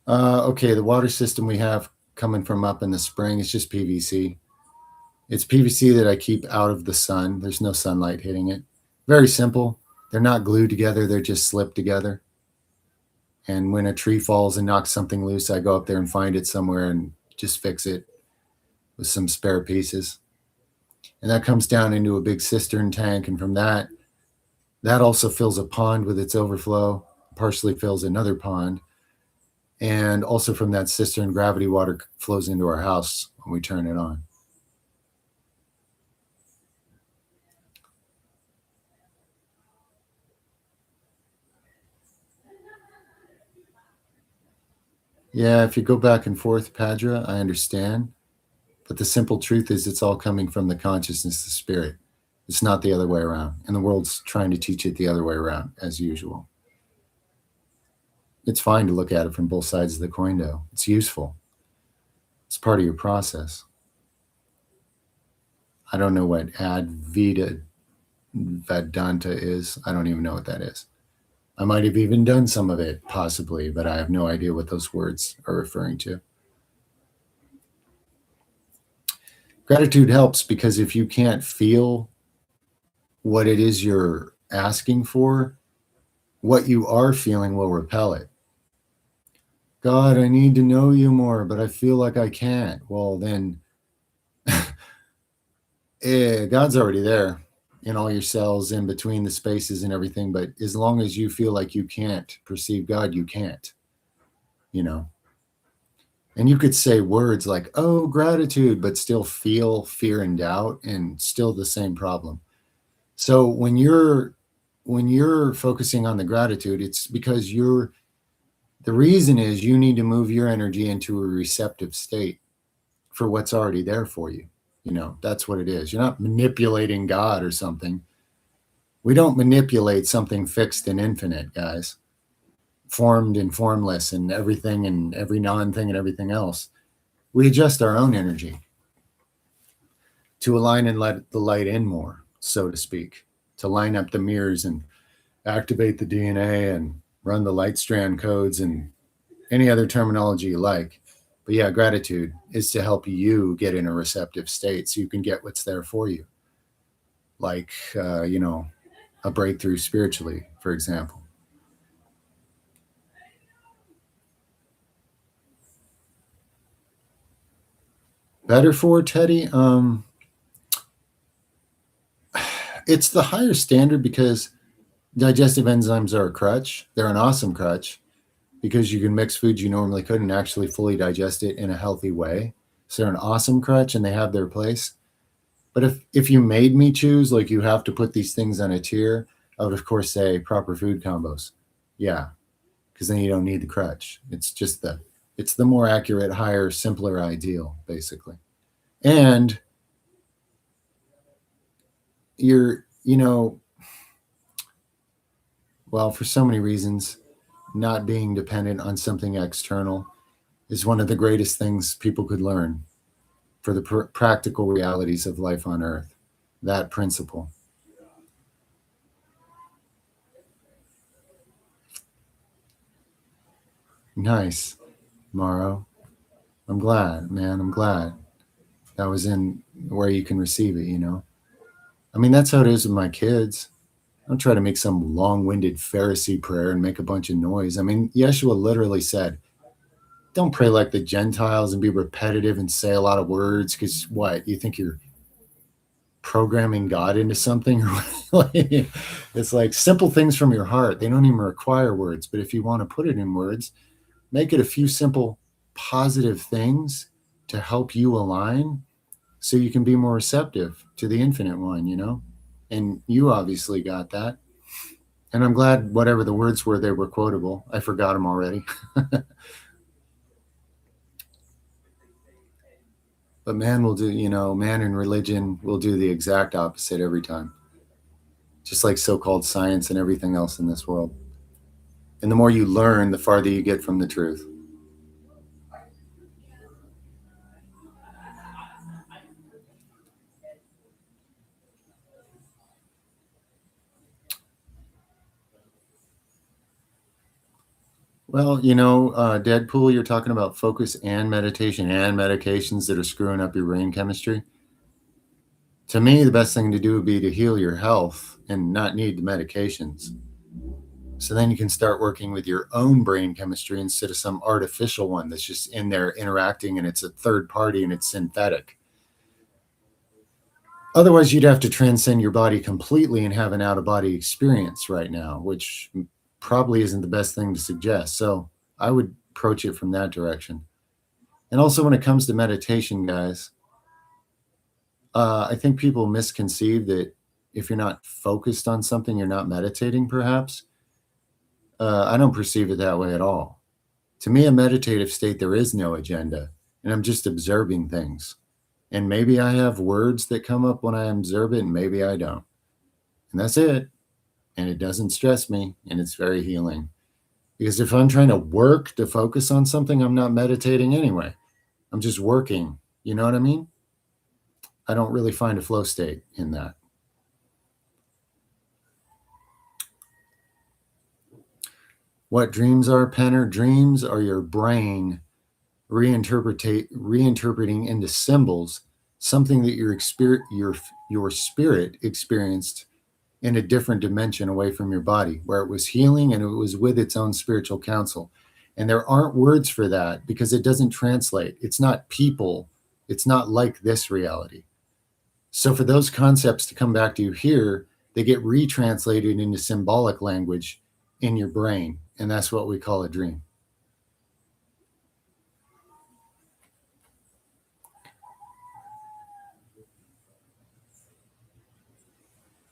Okay, the water system we have coming from up in the spring is just PVC. It's PVC that I keep out of the sun. There's no sunlight hitting it. Very simple. They're not glued together. They're just slipped together. And when a tree falls and knocks something loose, I go up there and find it somewhere and just fix it with some spare pieces. And that comes down into a big cistern tank. And from that also fills a pond with its overflow, partially fills another pond. And also from that cistern, gravity water flows into our house when we turn it on. Yeah, if you go back and forth, Padra, I understand. But the simple truth is it's all coming from the consciousness, the spirit. It's not the other way around. And the world's trying to teach it the other way around, as usual. It's fine to look at it from both sides of the coin, though. It's useful. It's part of your process. I don't know what Advaita Vedanta is. I don't even know what that is. I might have even done some of it, possibly, but I have no idea what those words are referring to. Gratitude helps because if you can't feel what it is you're asking for, what you are feeling will repel it. God, I need to know you more, but I feel like I can't. Well, then God's already there in all your cells, in between the spaces and everything. But as long as you feel like you can't perceive God, you can't, you know. And you could say words like, oh, gratitude, but still feel fear and doubt, and still the same problem. So when you're focusing on the gratitude, it's because the reason is you need to move your energy into a receptive state for what's already there for you. You know, that's what it is. You're not manipulating God or something. We don't manipulate something fixed and infinite, guys, formed and formless and everything and every non-thing and everything else. We adjust our own energy to align and let the light in more, so to speak, to line up the mirrors and activate the DNA and run the light strand codes and any other terminology you like. But yeah, gratitude is to help you get in a receptive state so you can get what's there for you. Like, a breakthrough spiritually, for example. Better for Teddy? It's the higher standard because digestive enzymes are a crutch. They're an awesome crutch because you can mix foods you normally couldn't actually fully digest it in a healthy way. So they're an awesome crutch and they have their place. But if you made me choose, like you have to put these things on a tier, I would of course say proper food combos. Yeah, because then you don't need the crutch. It's the more accurate, higher, simpler ideal, basically. And you know, well, for so many reasons, not being dependent on something external is one of the greatest things people could learn for the practical realities of life on earth. That principle. Nice, Morrow. I'm glad, man. I'm glad that was in where you can receive it, you know? I mean, that's how it is with my kids. I don't try to make some long winded Pharisee prayer and make a bunch of noise. I mean, Yeshua literally said, don't pray like the Gentiles and be repetitive and say a lot of words because what? You think you're programming God into something? It's like simple things from your heart. They don't even require words. But if you want to put it in words, make it a few simple positive things to help you align so you can be more receptive to the infinite one, you know? And you obviously got that. And I'm glad whatever the words were, they were quotable. I forgot them already. But man will do, man in religion will do the exact opposite every time. Just like so-called science and everything else in this world. And the more you learn, the farther you get from the truth. Well, Deadpool, you're talking about focus and meditation and medications that are screwing up your brain chemistry. To me, the best thing to do would be to heal your health and not need the medications. So then you can start working with your own brain chemistry instead of some artificial one that's just in there interacting and it's a third party and it's synthetic. Otherwise, you'd have to transcend your body completely and have an out of body experience right now, which probably isn't the best thing to suggest. So I would approach it from that direction. And also, when it comes to meditation, guys, I think people misconceive that if you're not focused on something, you're not meditating, perhaps. I don't perceive it that way at all. To me, a meditative state, there is no agenda, and I'm just observing things. And maybe I have words that come up when I observe it, and maybe I don't. And that's it. And it doesn't stress me, and it's very healing. Because if I'm trying to work to focus on something, I'm not meditating anyway. I'm just working. You know what I mean? I don't really find a flow state in that. What dreams are, Penner? Dreams are your brain reinterpreting into symbols something that your spirit experienced in a different dimension away from your body, where it was healing and it was with its own spiritual counsel. And there aren't words for that because it doesn't translate. It's not people. It's not like this reality. So for those concepts to come back to you here, they get retranslated into symbolic language in your brain. And that's what we call a dream.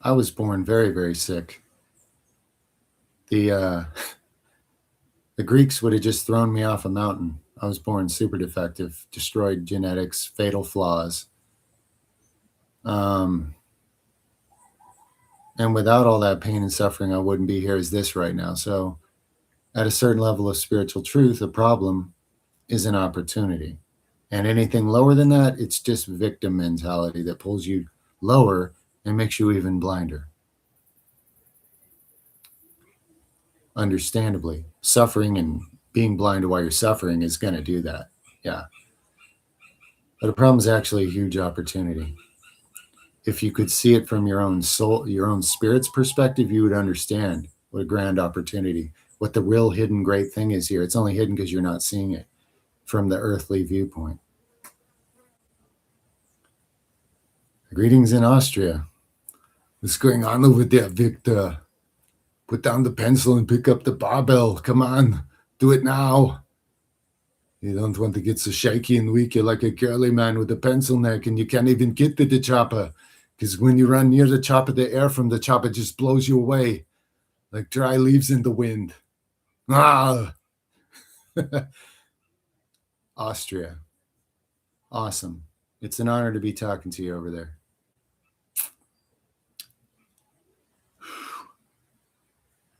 I was born very, very sick. The Greeks would have just thrown me off a mountain. I was born super defective, destroyed genetics, fatal flaws. And without all that pain and suffering, I wouldn't be here as this right now. So, at a certain level of spiritual truth, a problem is an opportunity. And anything lower than that, it's just victim mentality that pulls you lower and makes you even blinder. Understandably, suffering and being blind to why you're suffering is going to do that. Yeah. But a problem is actually a huge opportunity. If you could see it from your own soul, your own spirit's perspective, you would understand what a grand opportunity, what the real hidden great thing is here. It's only hidden because you're not seeing it from the earthly viewpoint. Greetings in Austria. What's going on over there, Victor? Put down the pencil and pick up the barbell. Come on, do it now. You don't want to get so shaky and weak. You're like a curly man with a pencil neck and you can't even get to the chopper. Because when you run near the chopper, the air from the chopper just blows you away like dry leaves in the wind. Ah! Austria. Awesome. It's an honor to be talking to you over there.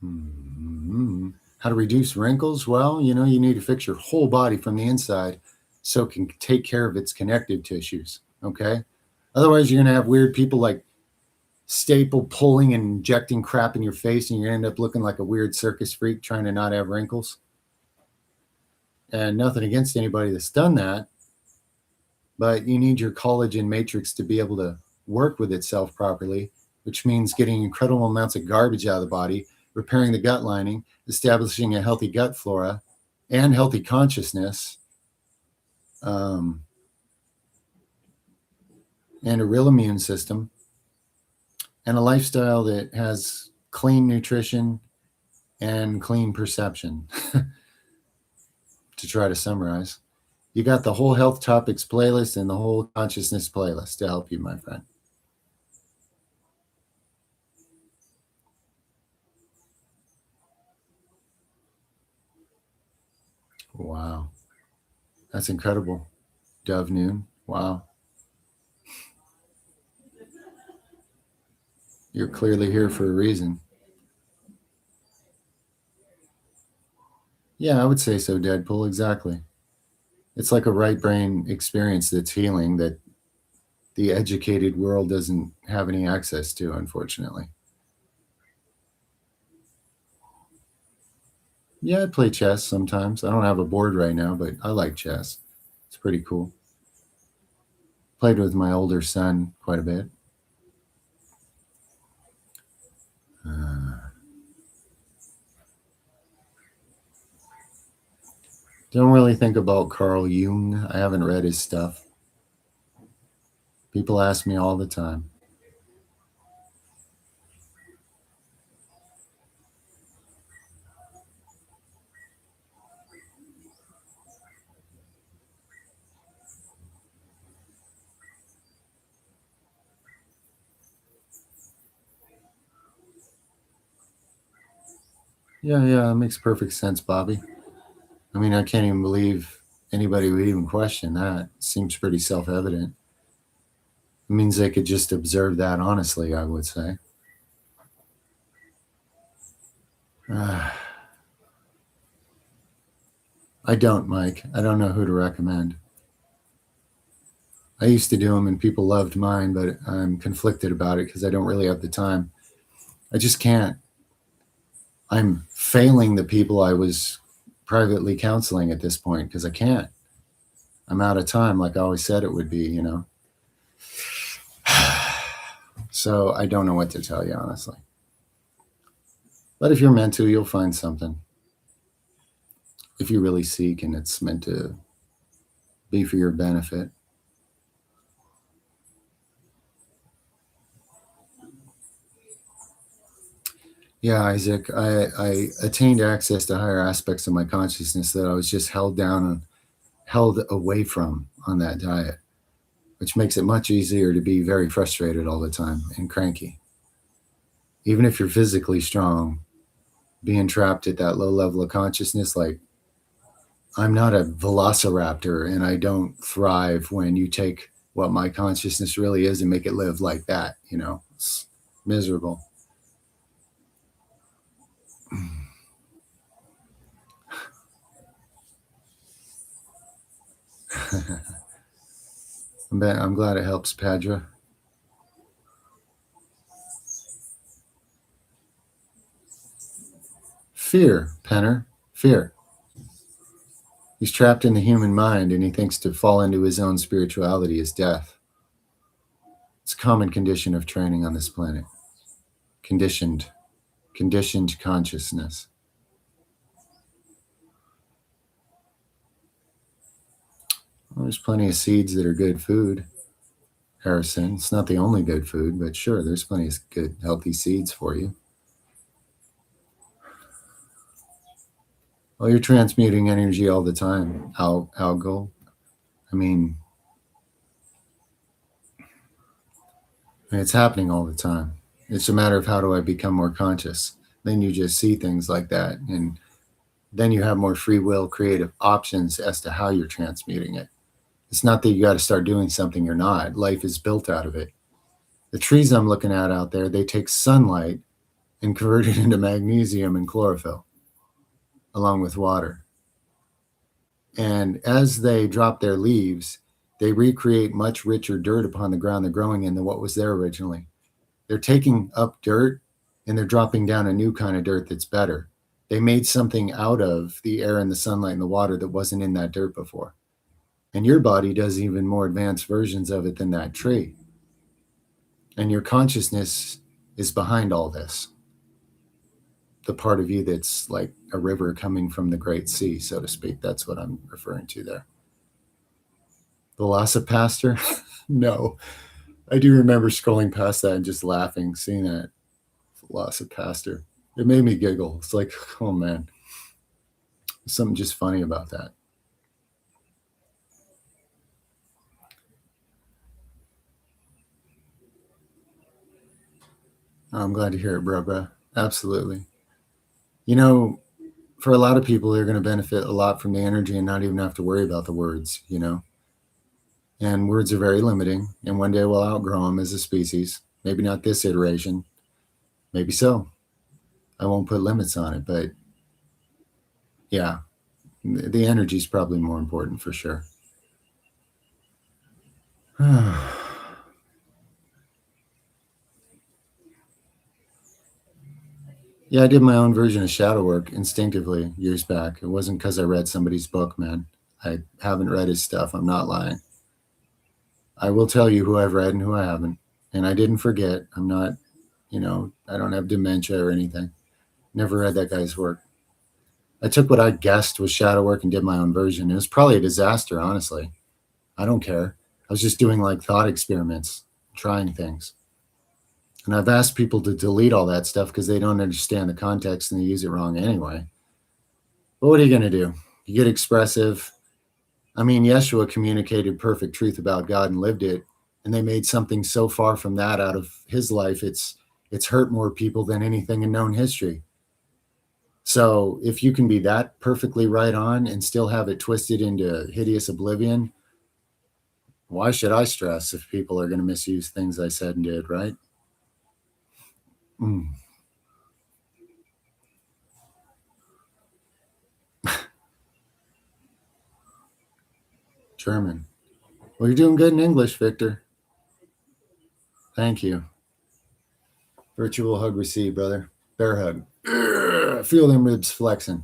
Mm-hmm. How to reduce wrinkles? Well, you need to fix your whole body from the inside so it can take care of its connective tissues. Okay. Otherwise, you're going to have weird people like staple pulling and injecting crap in your face, and you end up looking like a weird circus freak trying to not have wrinkles. And nothing against anybody that's done that, but you need your collagen matrix to be able to work with itself properly, which means getting incredible amounts of garbage out of the body, repairing the gut lining, establishing a healthy gut flora and healthy consciousness, and a real immune system, and a lifestyle that has clean nutrition and clean perception. To try to summarize, you got the whole health topics playlist and the whole consciousness playlist to help you, my friend. Wow. That's incredible. Dove Noon. Wow. You're clearly here for a reason. Yeah, I would say so, Deadpool. Exactly. It's like a right brain experience that's healing that the educated world doesn't have any access to, unfortunately. Yeah, I play chess sometimes. I don't have a board right now, but I like chess. It's pretty cool. Played with my older son quite a bit. Don't really think about Carl Jung. I haven't read his stuff. People ask me all the time. Yeah, it makes perfect sense, Bobby. I mean, I can't even believe anybody would even question that. It seems pretty self evident. It means they could just observe that honestly, I would say. I don't, Mike. I don't know who to recommend. I used to do them and people loved mine, but I'm conflicted about it because I don't really have the time. I just can't. I'm failing the people I was privately counseling at this point because I can't. I'm out of time, like I always said it would be. So I don't know what to tell you, honestly. But if you're meant to, you'll find something. If you really seek and it's meant to be for your benefit. Yeah, Isaac, I attained access to higher aspects of my consciousness that I was just held down and held away from on that diet, which makes it much easier to be very frustrated all the time and cranky. Even if you're physically strong, being trapped at that low level of consciousness, like I'm not a velociraptor and I don't thrive when you take what my consciousness really is and make it live like that. It's miserable. I'm glad it helps, Padra. Fear, Penner. Fear. He's trapped in the human mind and he thinks to fall into his own spirituality is death. It's a common condition of training on this planet. Conditioned, conditioned consciousness. Well, there's plenty of seeds that are good food, Harrison. It's not the only good food, but sure, there's plenty of good, healthy seeds for you. Well, you're transmuting energy all the time, Algol. I mean, it's happening all the time. It's a matter of how do I become more conscious? Then you just see things like that. And then you have more free will, creative options as to how you're transmuting it. It's not that you got to start doing something you're not. Life is built out of it. The trees I'm looking at out there, they take sunlight and convert it into magnesium and chlorophyll along with water. And as they drop their leaves, they recreate much richer dirt upon the ground they're growing in than what was there originally. They're taking up dirt and they're dropping down a new kind of dirt that's better. They made something out of the air and the sunlight and the water that wasn't in that dirt before. And your body does even more advanced versions of it than that tree. And your consciousness is behind all this. The part of you that's like a river coming from the great sea, so to speak. That's what I'm referring to there. Velocipaster? No. I do remember scrolling past that and just laughing, seeing that Velocipaster. It made me giggle. It's like, oh man, there's something just funny about that. I'm glad to hear it, bruh. Absolutely. You know, for a lot of people, they're going to benefit a lot from the energy and not even have to worry about the words. And words are very limiting. And one day we'll outgrow them as a species. Maybe not this iteration. Maybe so. I won't put limits on it. But yeah, the energy is probably more important for sure. Yeah, I did my own version of shadow work instinctively years back. It wasn't because I read somebody's book, man. I haven't read his stuff. I'm not lying. I will tell you who I've read and who I haven't. And I didn't forget. I'm not, I don't have dementia or anything. Never read that guy's work. I took what I guessed was shadow work and did my own version. It was probably a disaster, honestly. I don't care. I was just doing like thought experiments, trying things. And I've asked people to delete all that stuff because they don't understand the context and they use it wrong anyway. But what are you going to do? You get expressive. I mean, Yeshua communicated perfect truth about God and lived it, and they made something so far from that out of his life. It's hurt more people than anything in known history. So if you can be that perfectly right on and still have it twisted into hideous oblivion, why should I stress if people are going to misuse things I said and did, right? Mm. German. Well, you're doing good in English, Victor. Thank you. Virtual hug received, brother. Bear hug. Feel them ribs flexing.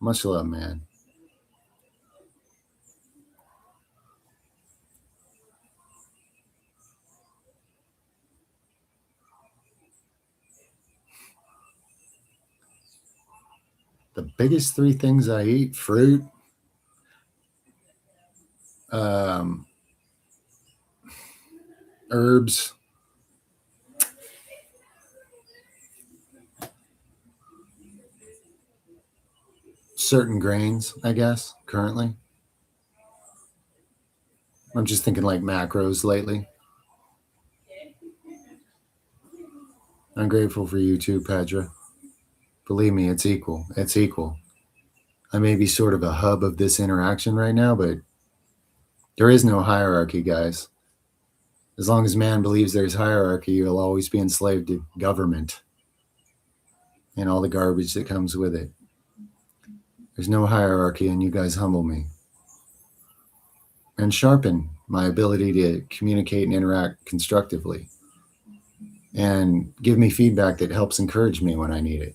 Much love, man. The biggest three things I eat: fruit, um, herbs, certain grains, I guess, currently. I'm just thinking like macros lately. I'm grateful for you too, Pedra. Believe me, it's equal. It's equal. I may be sort of a hub of this interaction right now, but there is no hierarchy, guys. As long as man believes there's hierarchy, you'll always be enslaved to government and all the garbage that comes with it. There's no hierarchy, and you guys humble me and sharpen my ability to communicate and interact constructively and give me feedback that helps encourage me when I need it.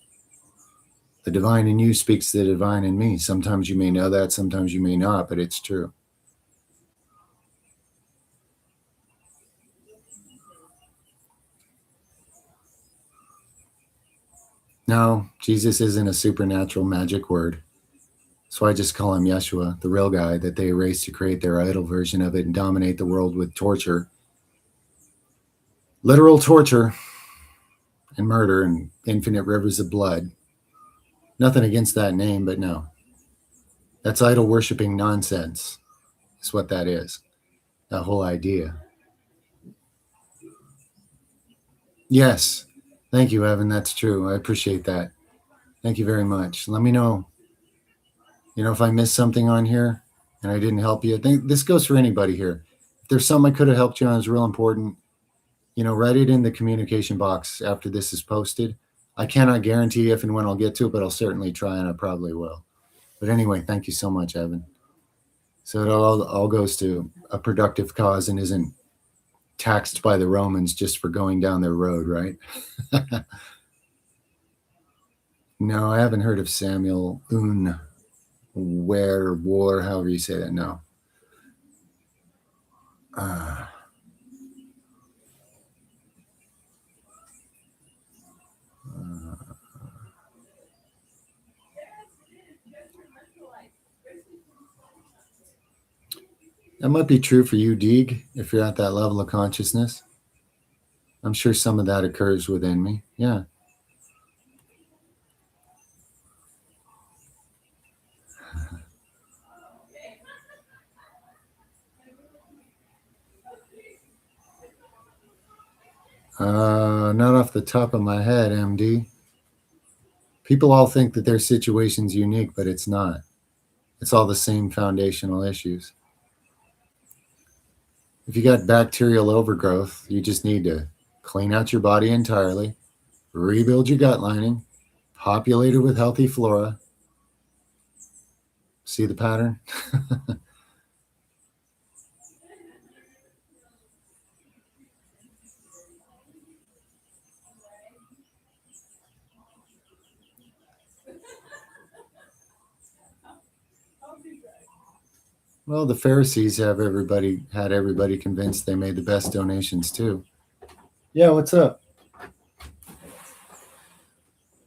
The divine in you speaks to the divine in me. Sometimes you may know that, sometimes you may not, but it's true. No, Jesus isn't a supernatural magic word. So I just call him Yeshua, the real guy that they erased to create their idol version of it and dominate the world with torture. Literal torture and murder and infinite rivers of blood. Nothing against that name, but no. That's idol worshiping nonsense, is what that is. That whole idea. Yes. Thank you, Evan. That's true. I appreciate that. Thank you very much. Let me know, if I missed something on here and I didn't help you. I think this goes for anybody here. If there's something I could have helped you on, is real important. Write it in the communication box after this is posted. I cannot guarantee if and when I'll get to it, but I'll certainly try, and I probably will. But anyway, thank you so much, Evan. So it all goes to a productive cause and isn't taxed by the Romans just for going down their road, right? No, I haven't heard of Samuel Un Ware War, however you say that. No. That might be true for you, Deeg, if you're at that level of consciousness. I'm sure some of that occurs within me. Yeah. Not off the top of my head, MD. People all think that their situation's unique, but it's not. It's all the same foundational issues. If you got bacterial overgrowth, you just need to clean out your body entirely, rebuild your gut lining, populate it with healthy flora. See the pattern? Well, the Pharisees had everybody convinced they made the best donations too. Yeah, what's up?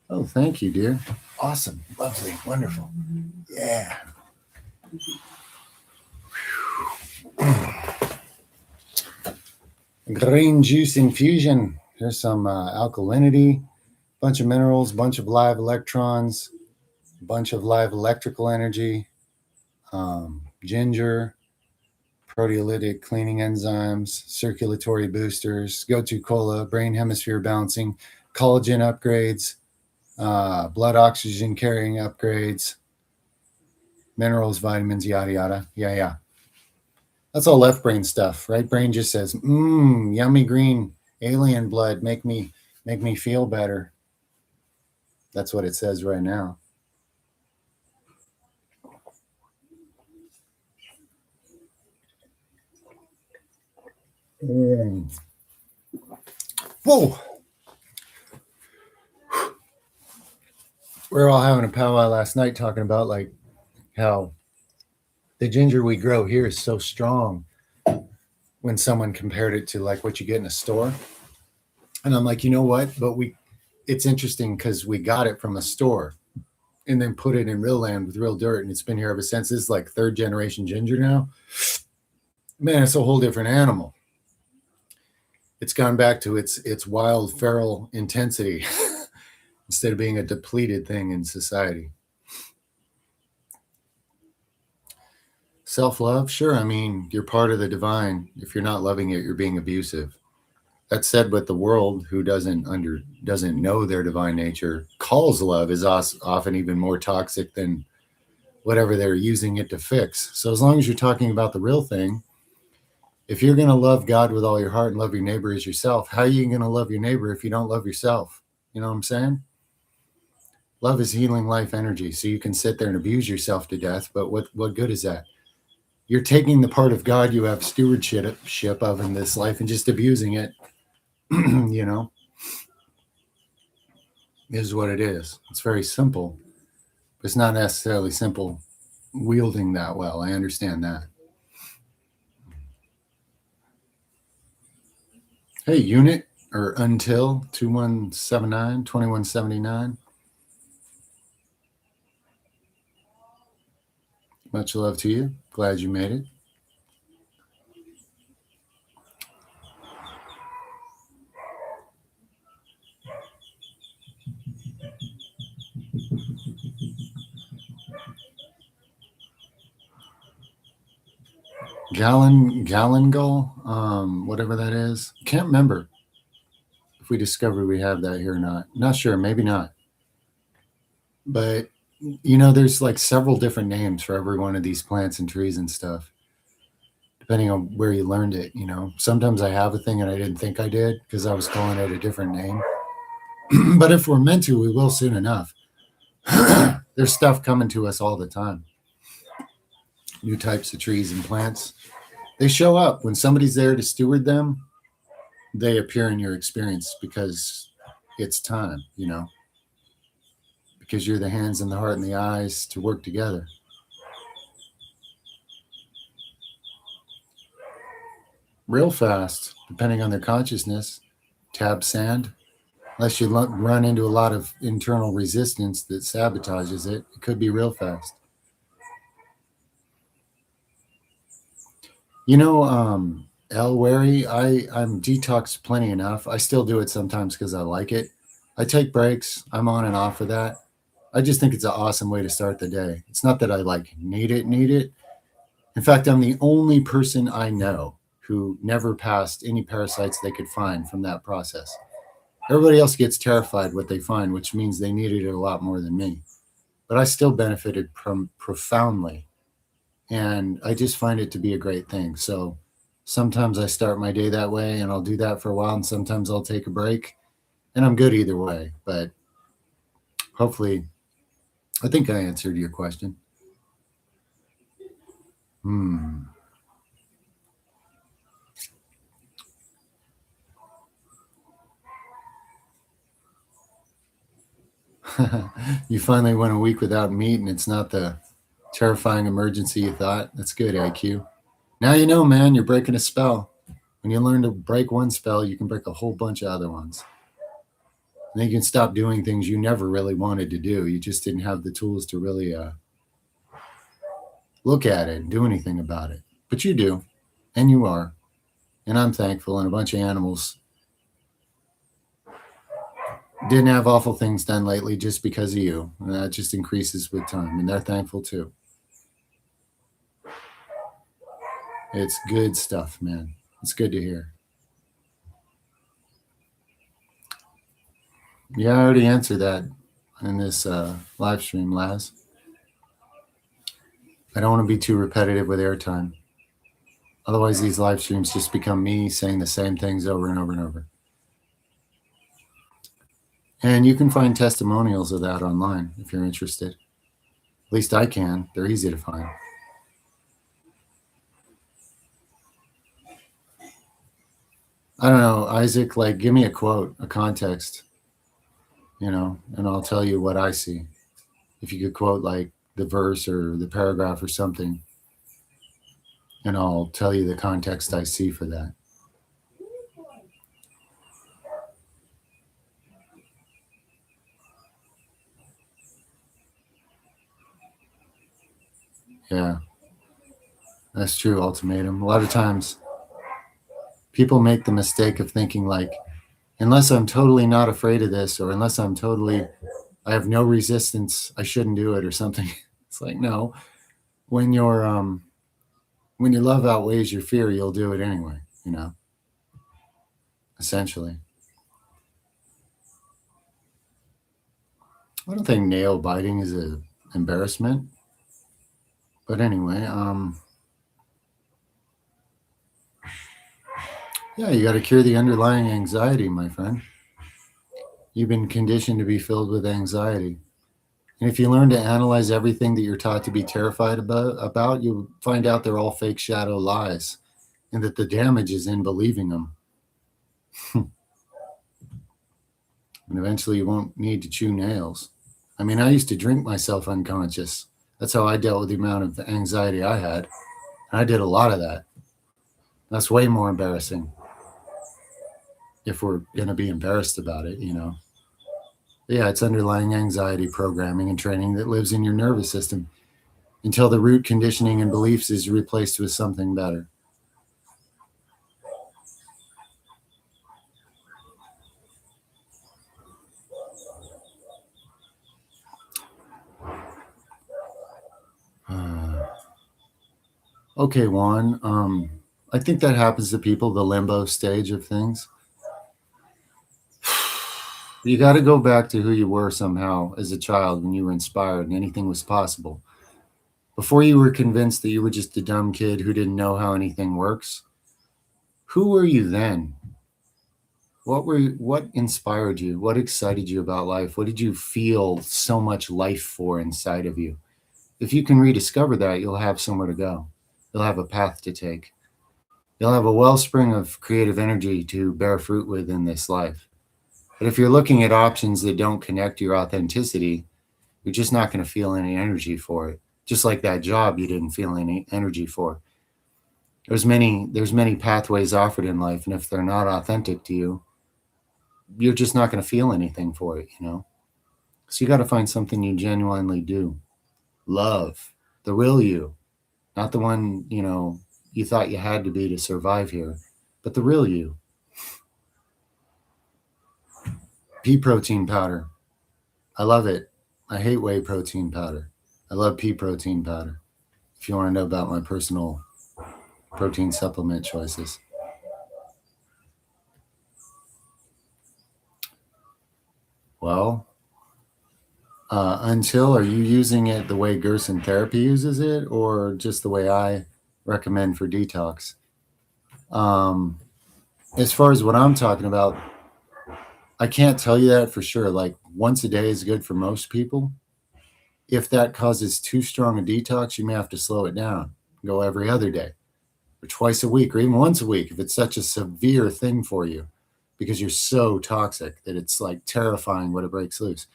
Oh, thank you, dear. Awesome, lovely, wonderful. Yeah. Green juice infusion. Here's some alkalinity, bunch of minerals, bunch of live electrons, bunch of live electrical energy, ginger, proteolytic cleaning enzymes, circulatory boosters, go-to cola, brain hemisphere balancing, collagen upgrades, blood oxygen carrying upgrades, minerals, vitamins, yada yada. Yeah. That's all left brain stuff. Right brain just says, yummy green alien blood, make me feel better. That's what it says right now. Whoa. We were all having a powwow last night talking about like how the ginger we grow here is so strong when someone compared it to like what you get in a store. And I'm like, you know what? But it's interesting because we got it from a store and then put it in real land with real dirt. And it's been here ever since. This is like third generation ginger now. Man, it's a whole different animal. It's gone back to its wild, feral intensity instead of being a depleted thing in society. Self-love, sure. I mean, you're part of the divine. If you're not loving it, you're being abusive. That said, what the world, who doesn't know their divine nature, calls love is often even more toxic than whatever they're using it to fix. So as long as you're talking about the real thing, if you're going to love God with all your heart and love your neighbor as yourself, how are you going to love your neighbor if you don't love yourself? You know what I'm saying? Love is healing life energy. So you can sit there and abuse yourself to death, but what good is that? You're taking the part of God you have stewardship of in this life and just abusing it, you know, is what it is. It's very simple, but it's not necessarily simple wielding that well. I understand that. Hey, unit or until 2179. Much love to you. Glad you made it. Gallon goal, whatever that is. Can't remember if we discovered we have that here or not. Not sure, maybe not. But you know, there's like several different names for every one of these plants and trees and stuff, depending on where you learned it. You know, sometimes I have a thing and I didn't think I did because I was calling it a different name. But if we're meant to, we will soon enough. There's stuff coming to us all the time. New types of trees and plants. They show up when somebody's there to steward them. They appear in your experience because it's time, you know, because you're the hands and the heart and the eyes to work together. Real fast, depending on their consciousness. Tab sand, unless you run into a lot of internal resistance that sabotages it, it could be real fast. You know, El Wary, I'm detoxed plenty enough. I still do it sometimes because I like it. I take breaks. I'm on and off of that. I just think it's an awesome way to start the day. It's not that I like need it. In fact, I'm the only person I know who never passed any parasites they could find from that process. Everybody else gets terrified what they find, which means they needed it a lot more than me. But I still benefited from profoundly. And I just find it to be a great thing. So sometimes I start my day that way and I'll do that for a while. And sometimes I'll take a break and I'm good either way. But hopefully, I think I answered your question. You finally went a week without meat and it's not the terrifying emergency you thought. That's good, IQ. Now you know, man, you're breaking a spell. When you learn to break one spell, you can break a whole bunch of other ones. And then you can stop doing things you never really wanted to do. You just didn't have the tools to really look at it and do anything about it. But you do, and you are. And I'm thankful. And a bunch of animals didn't have awful things done lately just because of you. And that just increases with time. And they're thankful too. It's good stuff, man. It's good to hear. Yeah, I already answered that in this live stream, Laz. I don't want to be too repetitive with airtime. Otherwise, these live streams just become me saying the same things over and over and over. And you can find testimonials of that online if you're interested. At least I can. They're easy to find. I don't know, Isaac, like give me a quote, a context, and I'll tell you what I see. If you could quote like the verse or the paragraph or something, and I'll tell you the context I see for that. Yeah, that's true, ultimatum. A lot of times people make the mistake of thinking like, unless I'm totally not afraid of this, or unless I have no resistance, I shouldn't do it or something. It's like, no, when when your love outweighs your fear, you'll do it anyway, essentially. I don't think nail biting is an embarrassment. But anyway, yeah, you got to cure the underlying anxiety, my friend. You've been conditioned to be filled with anxiety. And if you learn to analyze everything that you're taught to be terrified about, you'll find out they're all fake shadow lies and that the damage is in believing them. And eventually you won't need to chew nails. I mean, I used to drink myself unconscious. That's how I dealt with the amount of anxiety I had. And I did a lot of that. That's way more embarrassing if we're going to be embarrassed about it. But yeah, it's underlying anxiety programming and training that lives in your nervous system until the root conditioning and beliefs is replaced with something better. Okay, Juan. I think that happens to people, the limbo stage of things. You got to go back to who you were somehow as a child when you were inspired and anything was possible. Before you were convinced that you were just a dumb kid who didn't know how anything works, who were you then? What inspired you? What excited you about life? What did you feel so much life for inside of you? If you can rediscover that, you'll have somewhere to go. You'll have a path to take. You'll have a wellspring of creative energy to bear fruit with in this life. But if you're looking at options that don't connect to your authenticity, you're just not going to feel any energy for it. Just like that job you didn't feel any energy for. There's many pathways offered in life, and if they're not authentic to you, you're just not going to feel anything for it. So you got to find something you genuinely do. Love, the real you, not the one, you thought you had to be to survive here, but the real you. Pea protein powder. I love it. I hate whey protein powder. I love pea protein powder. If you want to know about my personal protein supplement choices. Well, until, are you using it the way Gerson Therapy uses it, or just the way I recommend for detox? Um, as far as what I'm talking about, I can't tell you that for sure. Like once a day is good for most people. If that causes too strong a detox, you may have to slow it down, go every other day, or twice a week, or even once a week if it's such a severe thing for you, because you're so toxic that it's like terrifying when it breaks loose.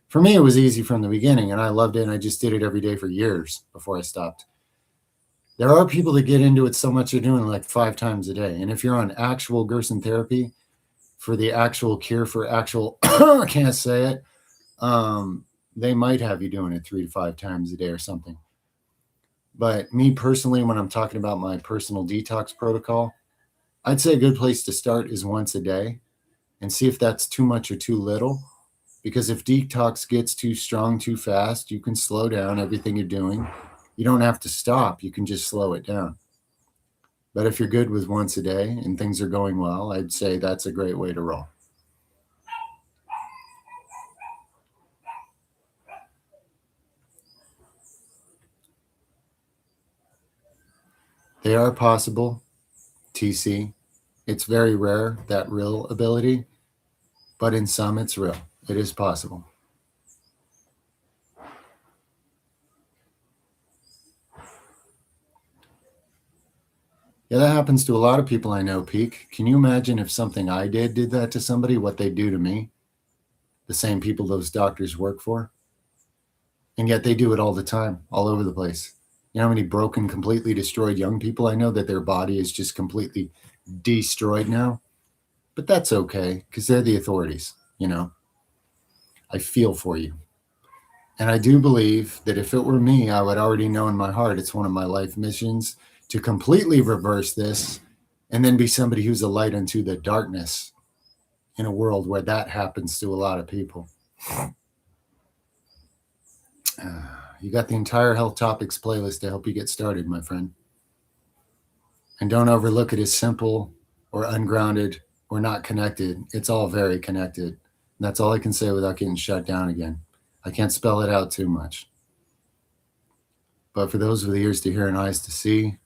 For me, it was easy from the beginning, and I loved it, and I just did it every day for years before I stopped. There are people that get into it so much they're doing like 5 times a day. And if you're on actual Gerson therapy for the actual cure for actual, I can't say it, they might have you doing it 3 to 5 times a day or something. But me personally, when I'm talking about my personal detox protocol, I'd say a good place to start is once a day and see if that's too much or too little. Because if detox gets too strong too fast, you can slow down everything you're doing. You don't have to stop, you can just slow it down. But if you're good with once a day and things are going well, I'd say that's a great way to roll. They are possible, TC. It's very rare, that real ability, but in some it's real. It is possible. Yeah, that happens to a lot of people I know, Peak. Can you imagine if something I did that to somebody, what they'd do to me? The same people those doctors work for? And yet they do it all the time, all over the place. You know how many broken, completely destroyed young people I know that their body is just completely destroyed now? But that's okay, because they're the authorities, you know? I feel for you. And I do believe that if it were me, I would already know in my heart it's one of my life missions to completely reverse this and then be somebody who's a light unto the darkness in a world where that happens to a lot of people. You got the entire Health Topics playlist to help you get started, my friend. And don't overlook it as simple or ungrounded or not connected. It's all very connected. And that's all I can say without getting shut down again. I can't spell it out too much. But for those with ears to hear and eyes to see,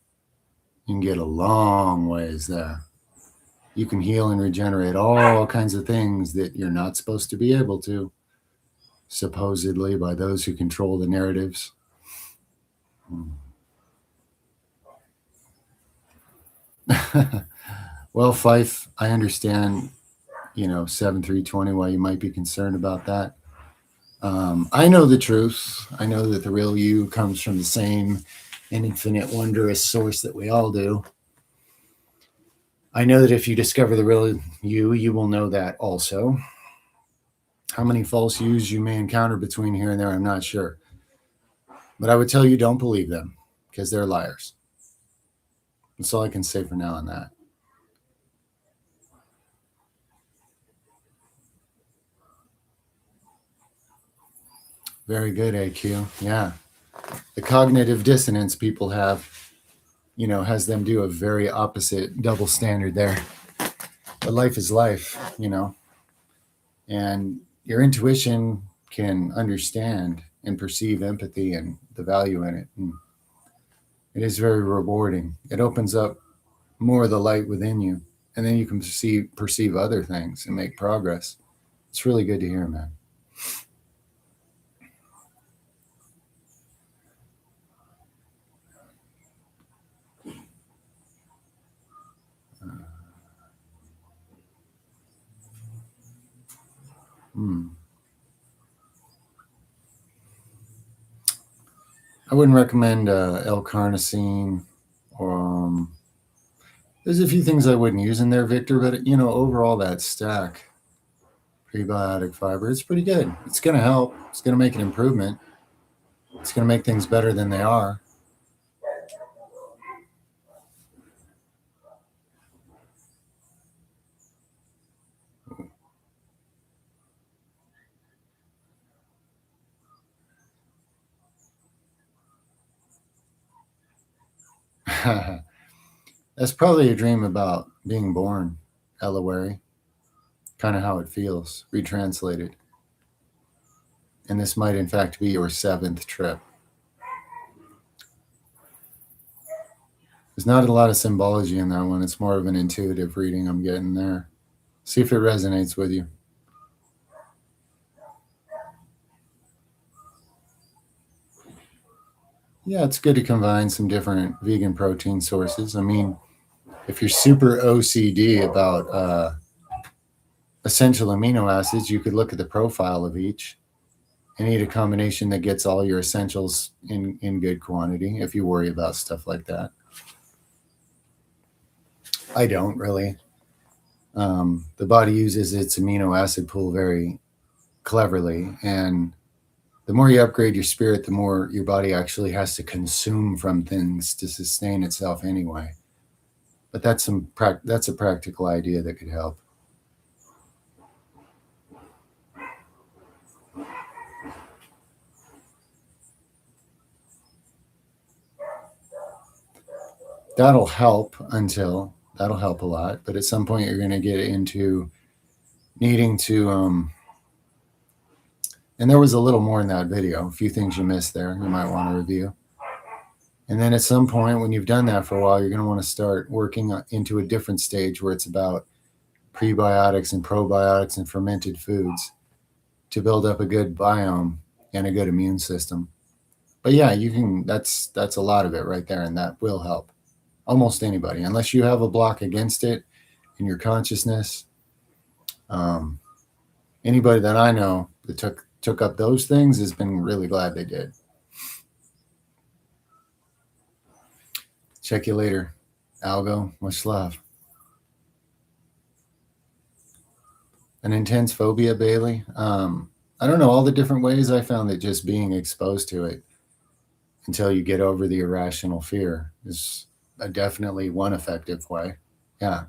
you can get a long ways there. You can heal and regenerate all kinds of things that you're not supposed to be able to, supposedly by those who control the narratives. Well, Fife, I understand, 7320, why you might be concerned about that. I know the truth. I know that the real you comes from the same and infinite wondrous source that we all do. I know that if you discover the real you, you will know that also. How many false yous you may encounter between here and there, I'm not sure. But I would tell you don't believe them because they're liars. That's all I can say for now on that. Very good, AQ. Yeah. The cognitive dissonance people have, has them do a very opposite double standard there. But life is life, and your intuition can understand and perceive empathy and the value in it. And it is very rewarding. It opens up more of the light within you, and then you can perceive other things and make progress. It's really good to hear, man. I wouldn't recommend L-carnosine. Or there's a few things I wouldn't use in there, Victor. But overall, that stack prebiotic fiber, it's pretty good. It's going to help. It's going to make an improvement. It's going to make things better than they are. That's probably a dream about being born, Elawary. Kind of how it feels, retranslated. And this might, in fact, be your 7th trip. There's not a lot of symbology in that one. It's more of an intuitive reading I'm getting there. See if it resonates with you. Yeah, it's good to combine some different vegan protein sources. I mean, if you're super OCD about essential amino acids, you could look at the profile of each and eat a combination that gets all your essentials in good quantity if you worry about stuff like that. I don't really. The body uses its amino acid pool very cleverly, and the more you upgrade your spirit, the more your body actually has to consume from things to sustain itself anyway. But that's a practical idea that could help. That'll help a lot, but at some point you're going to get into needing to and there was a little more in that video, a few things you missed there you might want to review. And then at some point when you've done that for a while, you're going to want to start working into a different stage where it's about prebiotics and probiotics and fermented foods to build up a good biome and a good immune system. But yeah, you can that's a lot of it right there, and that will help. Almost anybody, unless you have a block against it in your consciousness. Anybody that I know that took up those things has been really glad they did. Check you later, Algo. Much love. An intense phobia, Bailey. I don't know all the different ways. I found that just being exposed to it until you get over the irrational fear is definitely one effective way. Yeah.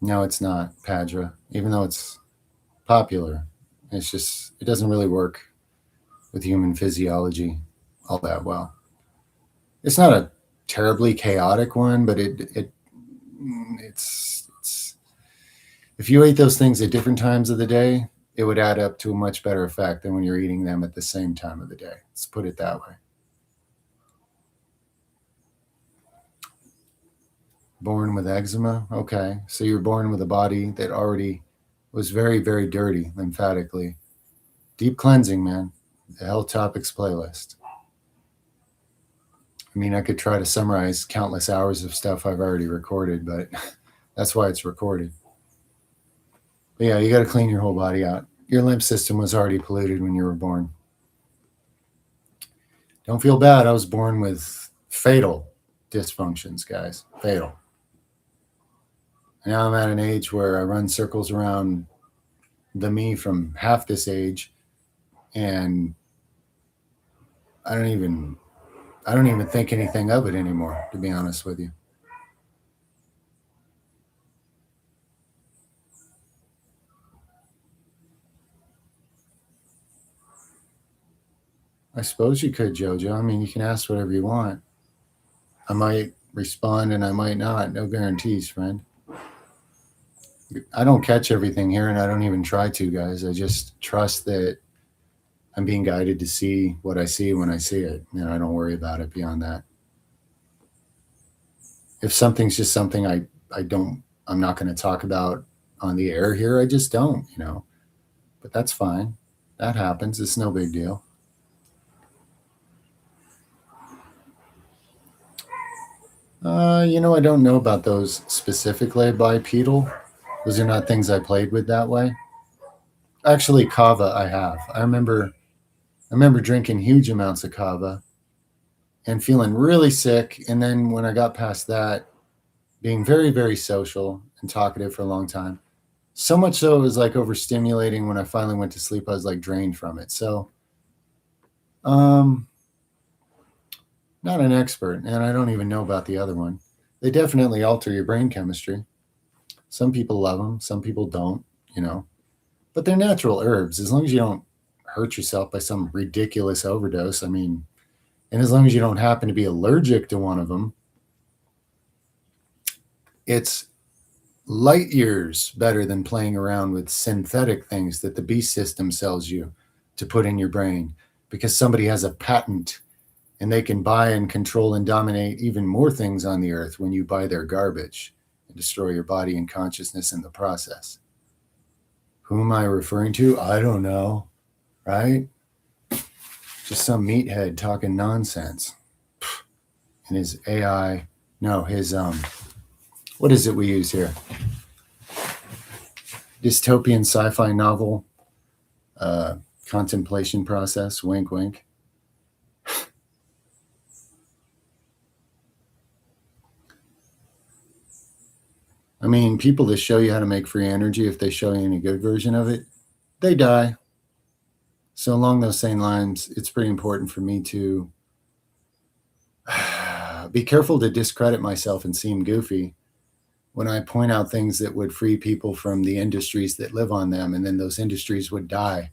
No, it's not, Padra. Even though it's popular, it's just, it doesn't really work with human physiology all that well. It's not a terribly chaotic one, but it's if you ate those things at different times of the day, it would add up to a much better effect than when you're eating them at the same time of the day. Let's put it that way. Born with eczema? Okay. So you're born with a body that already was very, very dirty lymphatically. Deep cleansing, man. The Health Topics playlist. I mean, I could try to summarize countless hours of stuff I've already recorded, but that's why it's recorded. But yeah, you got to clean your whole body out. Your lymph system was already polluted when you were born. Don't feel bad. I was born with fatal dysfunctions, guys. Fatal. Now I'm at an age where I run circles around the me from half this age, and I don't even think anything of it anymore, to be honest with you. I suppose you could, Jojo. I mean, you can ask whatever you want. I might respond and I might not. No guarantees, friend. I don't catch everything here, and I don't even try to, guys. I just trust that I'm being guided to see what I see when I see it, and I don't worry about it beyond that. If something's just something I'm not going to talk about on the air here, I just don't, But that's fine. That happens. It's no big deal. I don't know about those specifically bipedal. Those are not things I played with that way. Actually, kava I have. I remember drinking huge amounts of kava and feeling really sick. And then when I got past that, being very, very social and talkative for a long time. So much so it was like overstimulating. When I finally went to sleep, I was like drained from it. So, not an expert, and I don't even know about the other one. They definitely alter your brain chemistry. Some people love them, some people don't, but they're natural herbs. As long as you don't hurt yourself by some ridiculous overdose, and as long as you don't happen to be allergic to one of them, it's light years better than playing around with synthetic things that the beast system sells you to put in your brain because somebody has a patent and they can buy and control and dominate even more things on the earth when you buy their garbage and destroy your body and consciousness in the process. Who am I referring to? I don't know, right? Just some meathead talking nonsense. And his AI, no, his, what is it we use here? Dystopian sci-fi novel, contemplation process, wink, wink. People that show you how to make free energy, if they show you any good version of it, they die. So along those same lines, it's pretty important for me to be careful to discredit myself and seem goofy when I point out things that would free people from the industries that live on them, and then those industries would die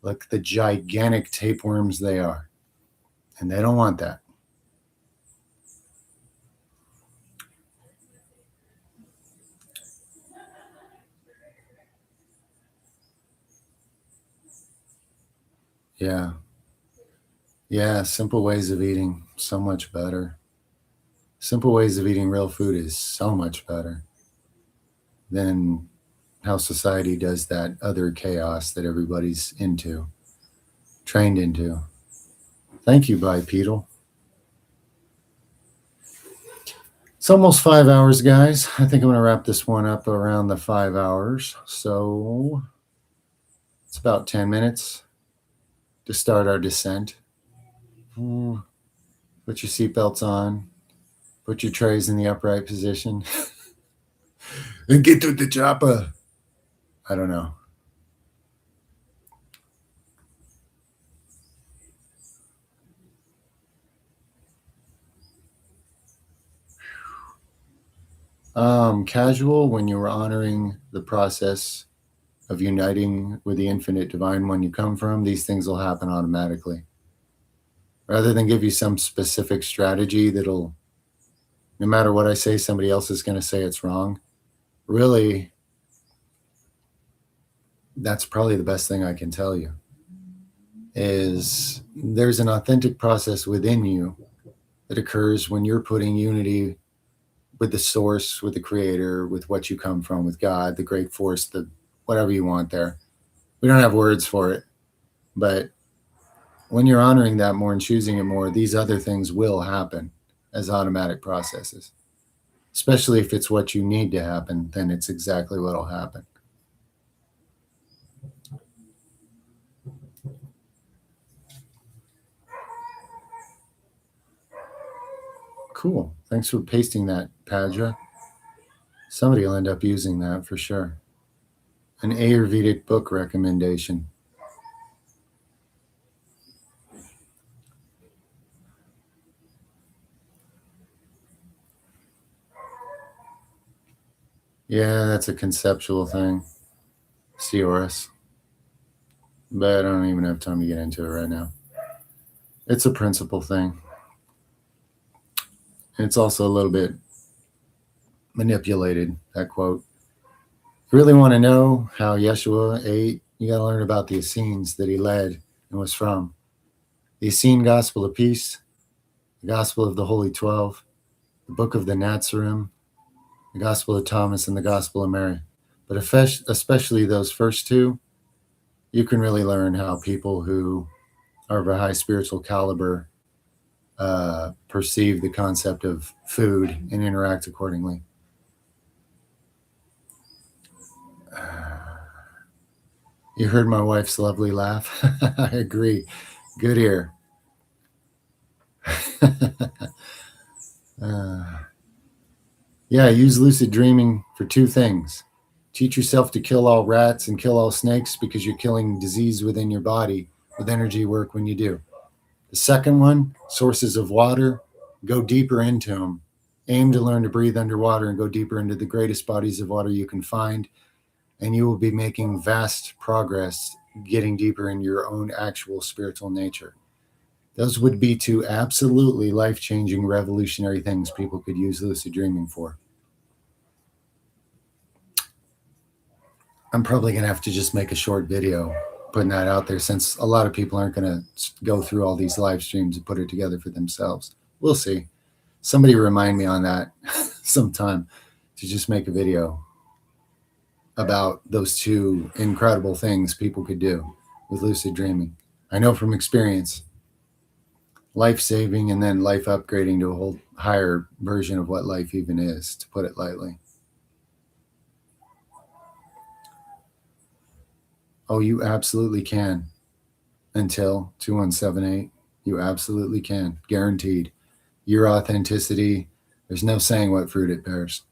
like the gigantic tapeworms they are. And they don't want that. Yeah. Yeah, simple ways of eating, so much better. Simple ways of eating real food is so much better than how society does that other chaos that everybody's trained into. Thank you, bipedal. It's almost 5 hours, guys. I think I'm going to wrap this one up around the 5 hours. So it's about 10 minutes to start our descent. Put your seatbelts on. Put your trays in the upright position. And get to the chopper. I don't know. Casual, when you were honoring the process of uniting with the infinite divine one you come from, these things will happen automatically. Rather than give you some specific strategy that'll, no matter what I say, somebody else is going to say it's wrong. Really, that's probably the best thing I can tell you, is there's an authentic process within you that occurs when you're putting unity with the source, with the creator, with what you come from, with God, the great force, the whatever you want there. We don't have words for it, but when you're honoring that more and choosing it more, these other things will happen as automatic processes. Especially if it's what you need to happen, then it's exactly what will happen. Cool. Thanks for pasting that, Padra. Somebody will end up using that for sure. An Ayurvedic book recommendation. Yeah, that's a conceptual thing. CORS. But I don't even have time to get into it right now. It's a principle thing. And it's also a little bit manipulated, that quote. If you really want to know how Yeshua ate, you got to learn about the Essenes that he led and was from. The Essene Gospel of Peace, the Gospel of the Holy 12, the Book of the Nazarene, the Gospel of Thomas, and the Gospel of Mary. But especially those first two, you can really learn how people who are of a high spiritual caliber perceive the concept of food and interact accordingly. You heard my wife's lovely laugh? I agree. Good ear. Yeah, use lucid dreaming for two things. Teach yourself to kill all rats and kill all snakes because you're killing disease within your body with energy work when you do. The second one, sources of water, go deeper into them. Aim to learn to breathe underwater and go deeper into the greatest bodies of water you can find, and you will be making vast progress getting deeper in your own actual spiritual nature. Those would be two absolutely life-changing, revolutionary things people could use lucid dreaming for. I'm probably going to have to just make a short video putting that out there, since a lot of people aren't going to go through all these live streams and put it together for themselves. We'll see. Somebody remind me on that sometime to just make a video about those two incredible things people could do with lucid dreaming. I know from experience, life-saving and then life upgrading to a whole higher version of what life even is, to put it lightly. Oh, you absolutely can. Until 2178, you absolutely can. Guaranteed. Your authenticity, there's no saying what fruit it bears.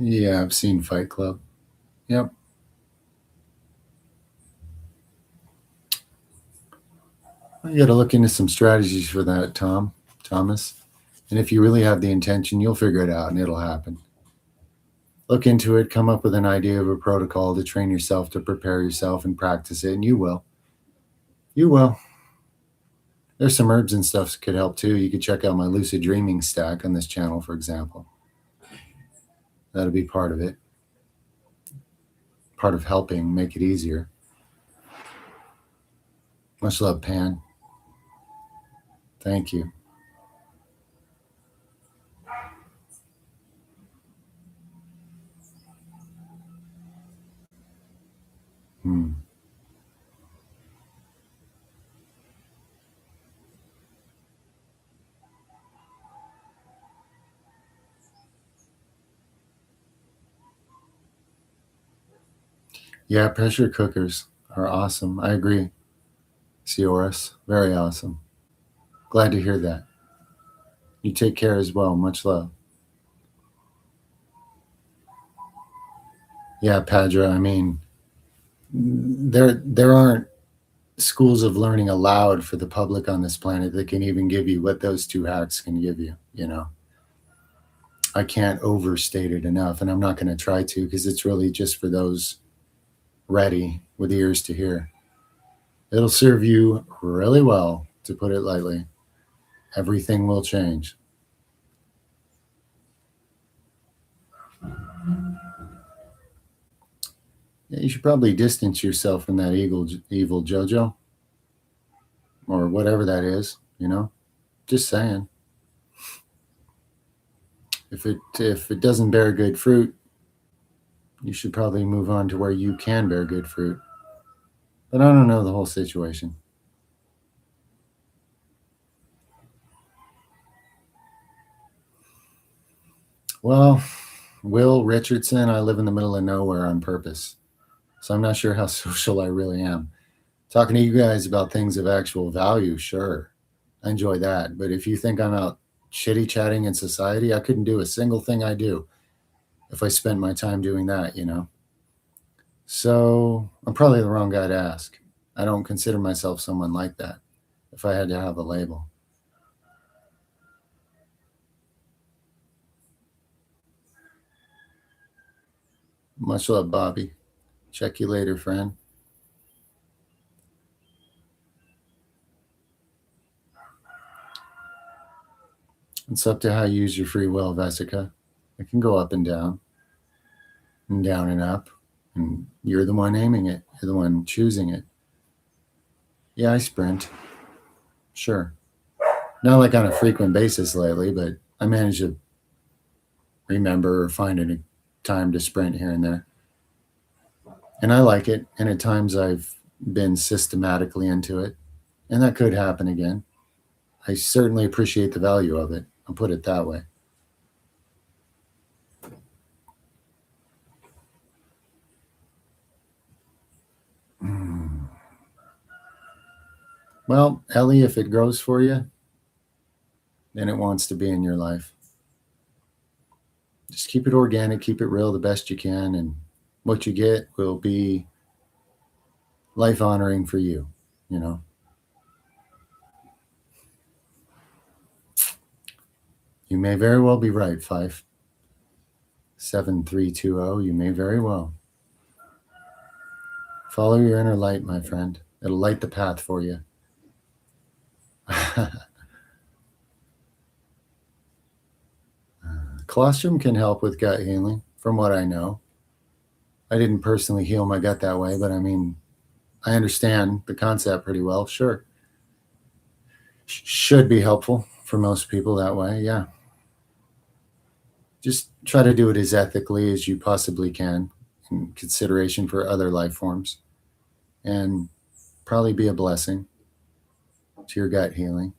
Yeah, I've seen Fight Club. Yep. You got to look into some strategies for that, Thomas. And if you really have the intention, you'll figure it out and it'll happen. Look into it, come up with an idea of a protocol to train yourself, to prepare yourself and practice it, and you will. You will. There's some herbs and stuff that could help too. You could check out my lucid dreaming stack on this channel, for example. That'll be part of it. part of helping make it easier. Much love, Pan. Thank you. Hmm. Yeah, pressure cookers are awesome. I agree, Sioris. Very awesome. Glad to hear that. You take care as well. Much love. Yeah, Padra. I mean, there aren't schools of learning allowed for the public on this planet that can even give you what those two hacks can give you. You know, I can't overstate it enough, and I'm not going to try to because it's really just for those ready with ears to hear. It'll serve you really well, to put it lightly. Everything will change. Yeah, you should probably distance yourself from that evil JoJo or whatever that is. You know, just saying. If it doesn't bear good fruit, you should probably move on to where you can bear good fruit. But I don't know the whole situation. Well, Will Richardson, I live in the middle of nowhere on purpose. So I'm not sure how social I really am. Talking to you guys about things of actual value, sure. I enjoy that. But if you think I'm out chitty chatting in society, I couldn't do a single thing I do if I spent my time doing that, you know? So I'm probably the wrong guy to ask. I don't consider myself someone like that if I had to have a label. Much love, Bobby. Check you later, friend. It's up to how you use your free will, Vesica. It can go up and down and up. And you're the one aiming it. You're the one choosing it. Yeah, I sprint. Sure. Not like on a frequent basis lately, but I manage to remember or find a time to sprint here and there. And I like it. And at times I've been systematically into it. And that could happen again. I certainly appreciate the value of it. I'll put it that way. Mm. Well, Ellie, if it grows for you, then it wants to be in your life. Just keep it organic, keep it real the best you can, and what you get will be life honoring for you, you know. You may very well be right, Fife. 7320, you may very well. Follow your inner light, my friend. It'll light the path for you. Colostrum can help with gut healing, from what I know. I didn't personally heal my gut that way, but I mean, I understand the concept pretty well. Sure. Should be helpful for most people that way. Yeah. Just try to do it as ethically as you possibly can in consideration for other life forms and probably be a blessing to your gut healing.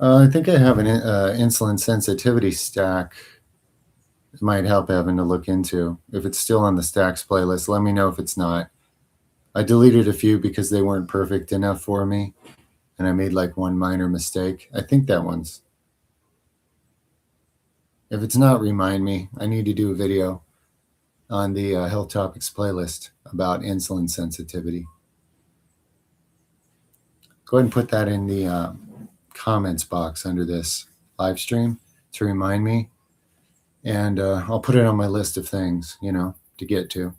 I think I have an insulin sensitivity stack. It might help having to look into. If it's still on the stacks playlist, let me know if it's not. I deleted a few because they weren't perfect enough for me, and I made like one minor mistake. I think that one's. If it's not, remind me. I need to do a video on the health topics playlist about insulin sensitivity. Go ahead and put that in the comments box under this live stream to remind me. And I'll put it on my list of things, to get to.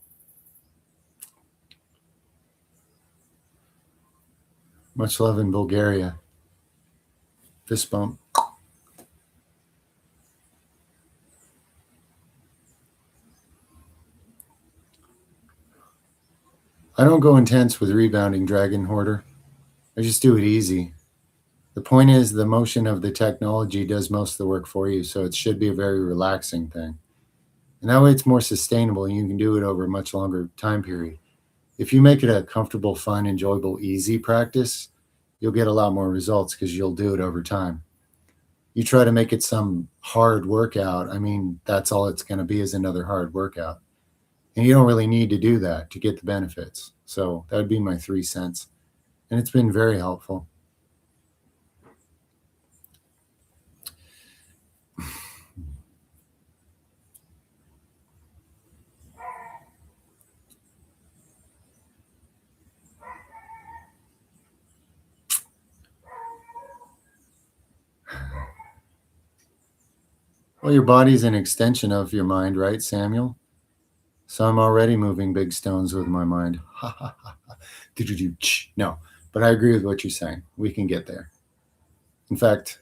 Much love in Bulgaria. Fist bump. I don't go intense with rebounding, Dragon Hoarder. I just do it easy. The point is the motion of the technology does most of the work for you, so it should be a very relaxing thing. And that way it's more sustainable and you can do it over a much longer time period. If you make it a comfortable, fun, enjoyable, easy practice, you'll get a lot more results because you'll do it over time. You try to make it some hard workout, that's all it's going to be, is another hard workout. And you don't really need to do that to get the benefits. So that would be my 3 cents. And it's been very helpful. Well, your body's an extension of your mind, right, Samuel? So I'm already moving big stones with my mind. No, but I agree with what you're saying. We can get there. In fact,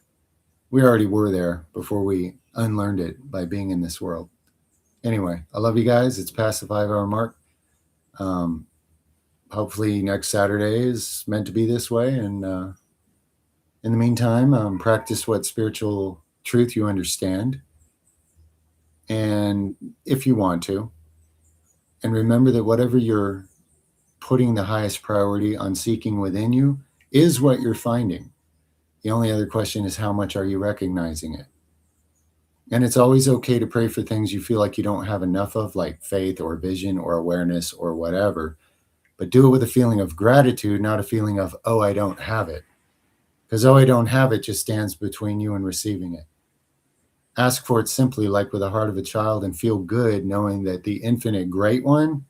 we already were there before we unlearned it by being in this world. Anyway, I love you guys. It's past the 5-hour mark. Hopefully next Saturday is meant to be this way. And in the meantime, practice what spiritual truth you understand. And if you want to, and remember that whatever you're putting the highest priority on seeking within you is what you're finding. The only other question is how much are you recognizing it? And it's always okay to pray for things you feel like you don't have enough of, like faith or vision or awareness or whatever. But do it with a feeling of gratitude, not a feeling of, oh, I don't have it. Because oh, I don't have it just stands between you and receiving it. Ask for it simply, like with the heart of a child, and feel good knowing that the infinite great one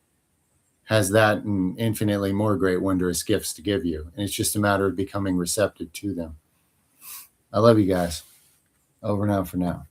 has that and infinitely more great wondrous gifts to give you. And it's just a matter of becoming receptive to them. I love you guys. Over and out for now.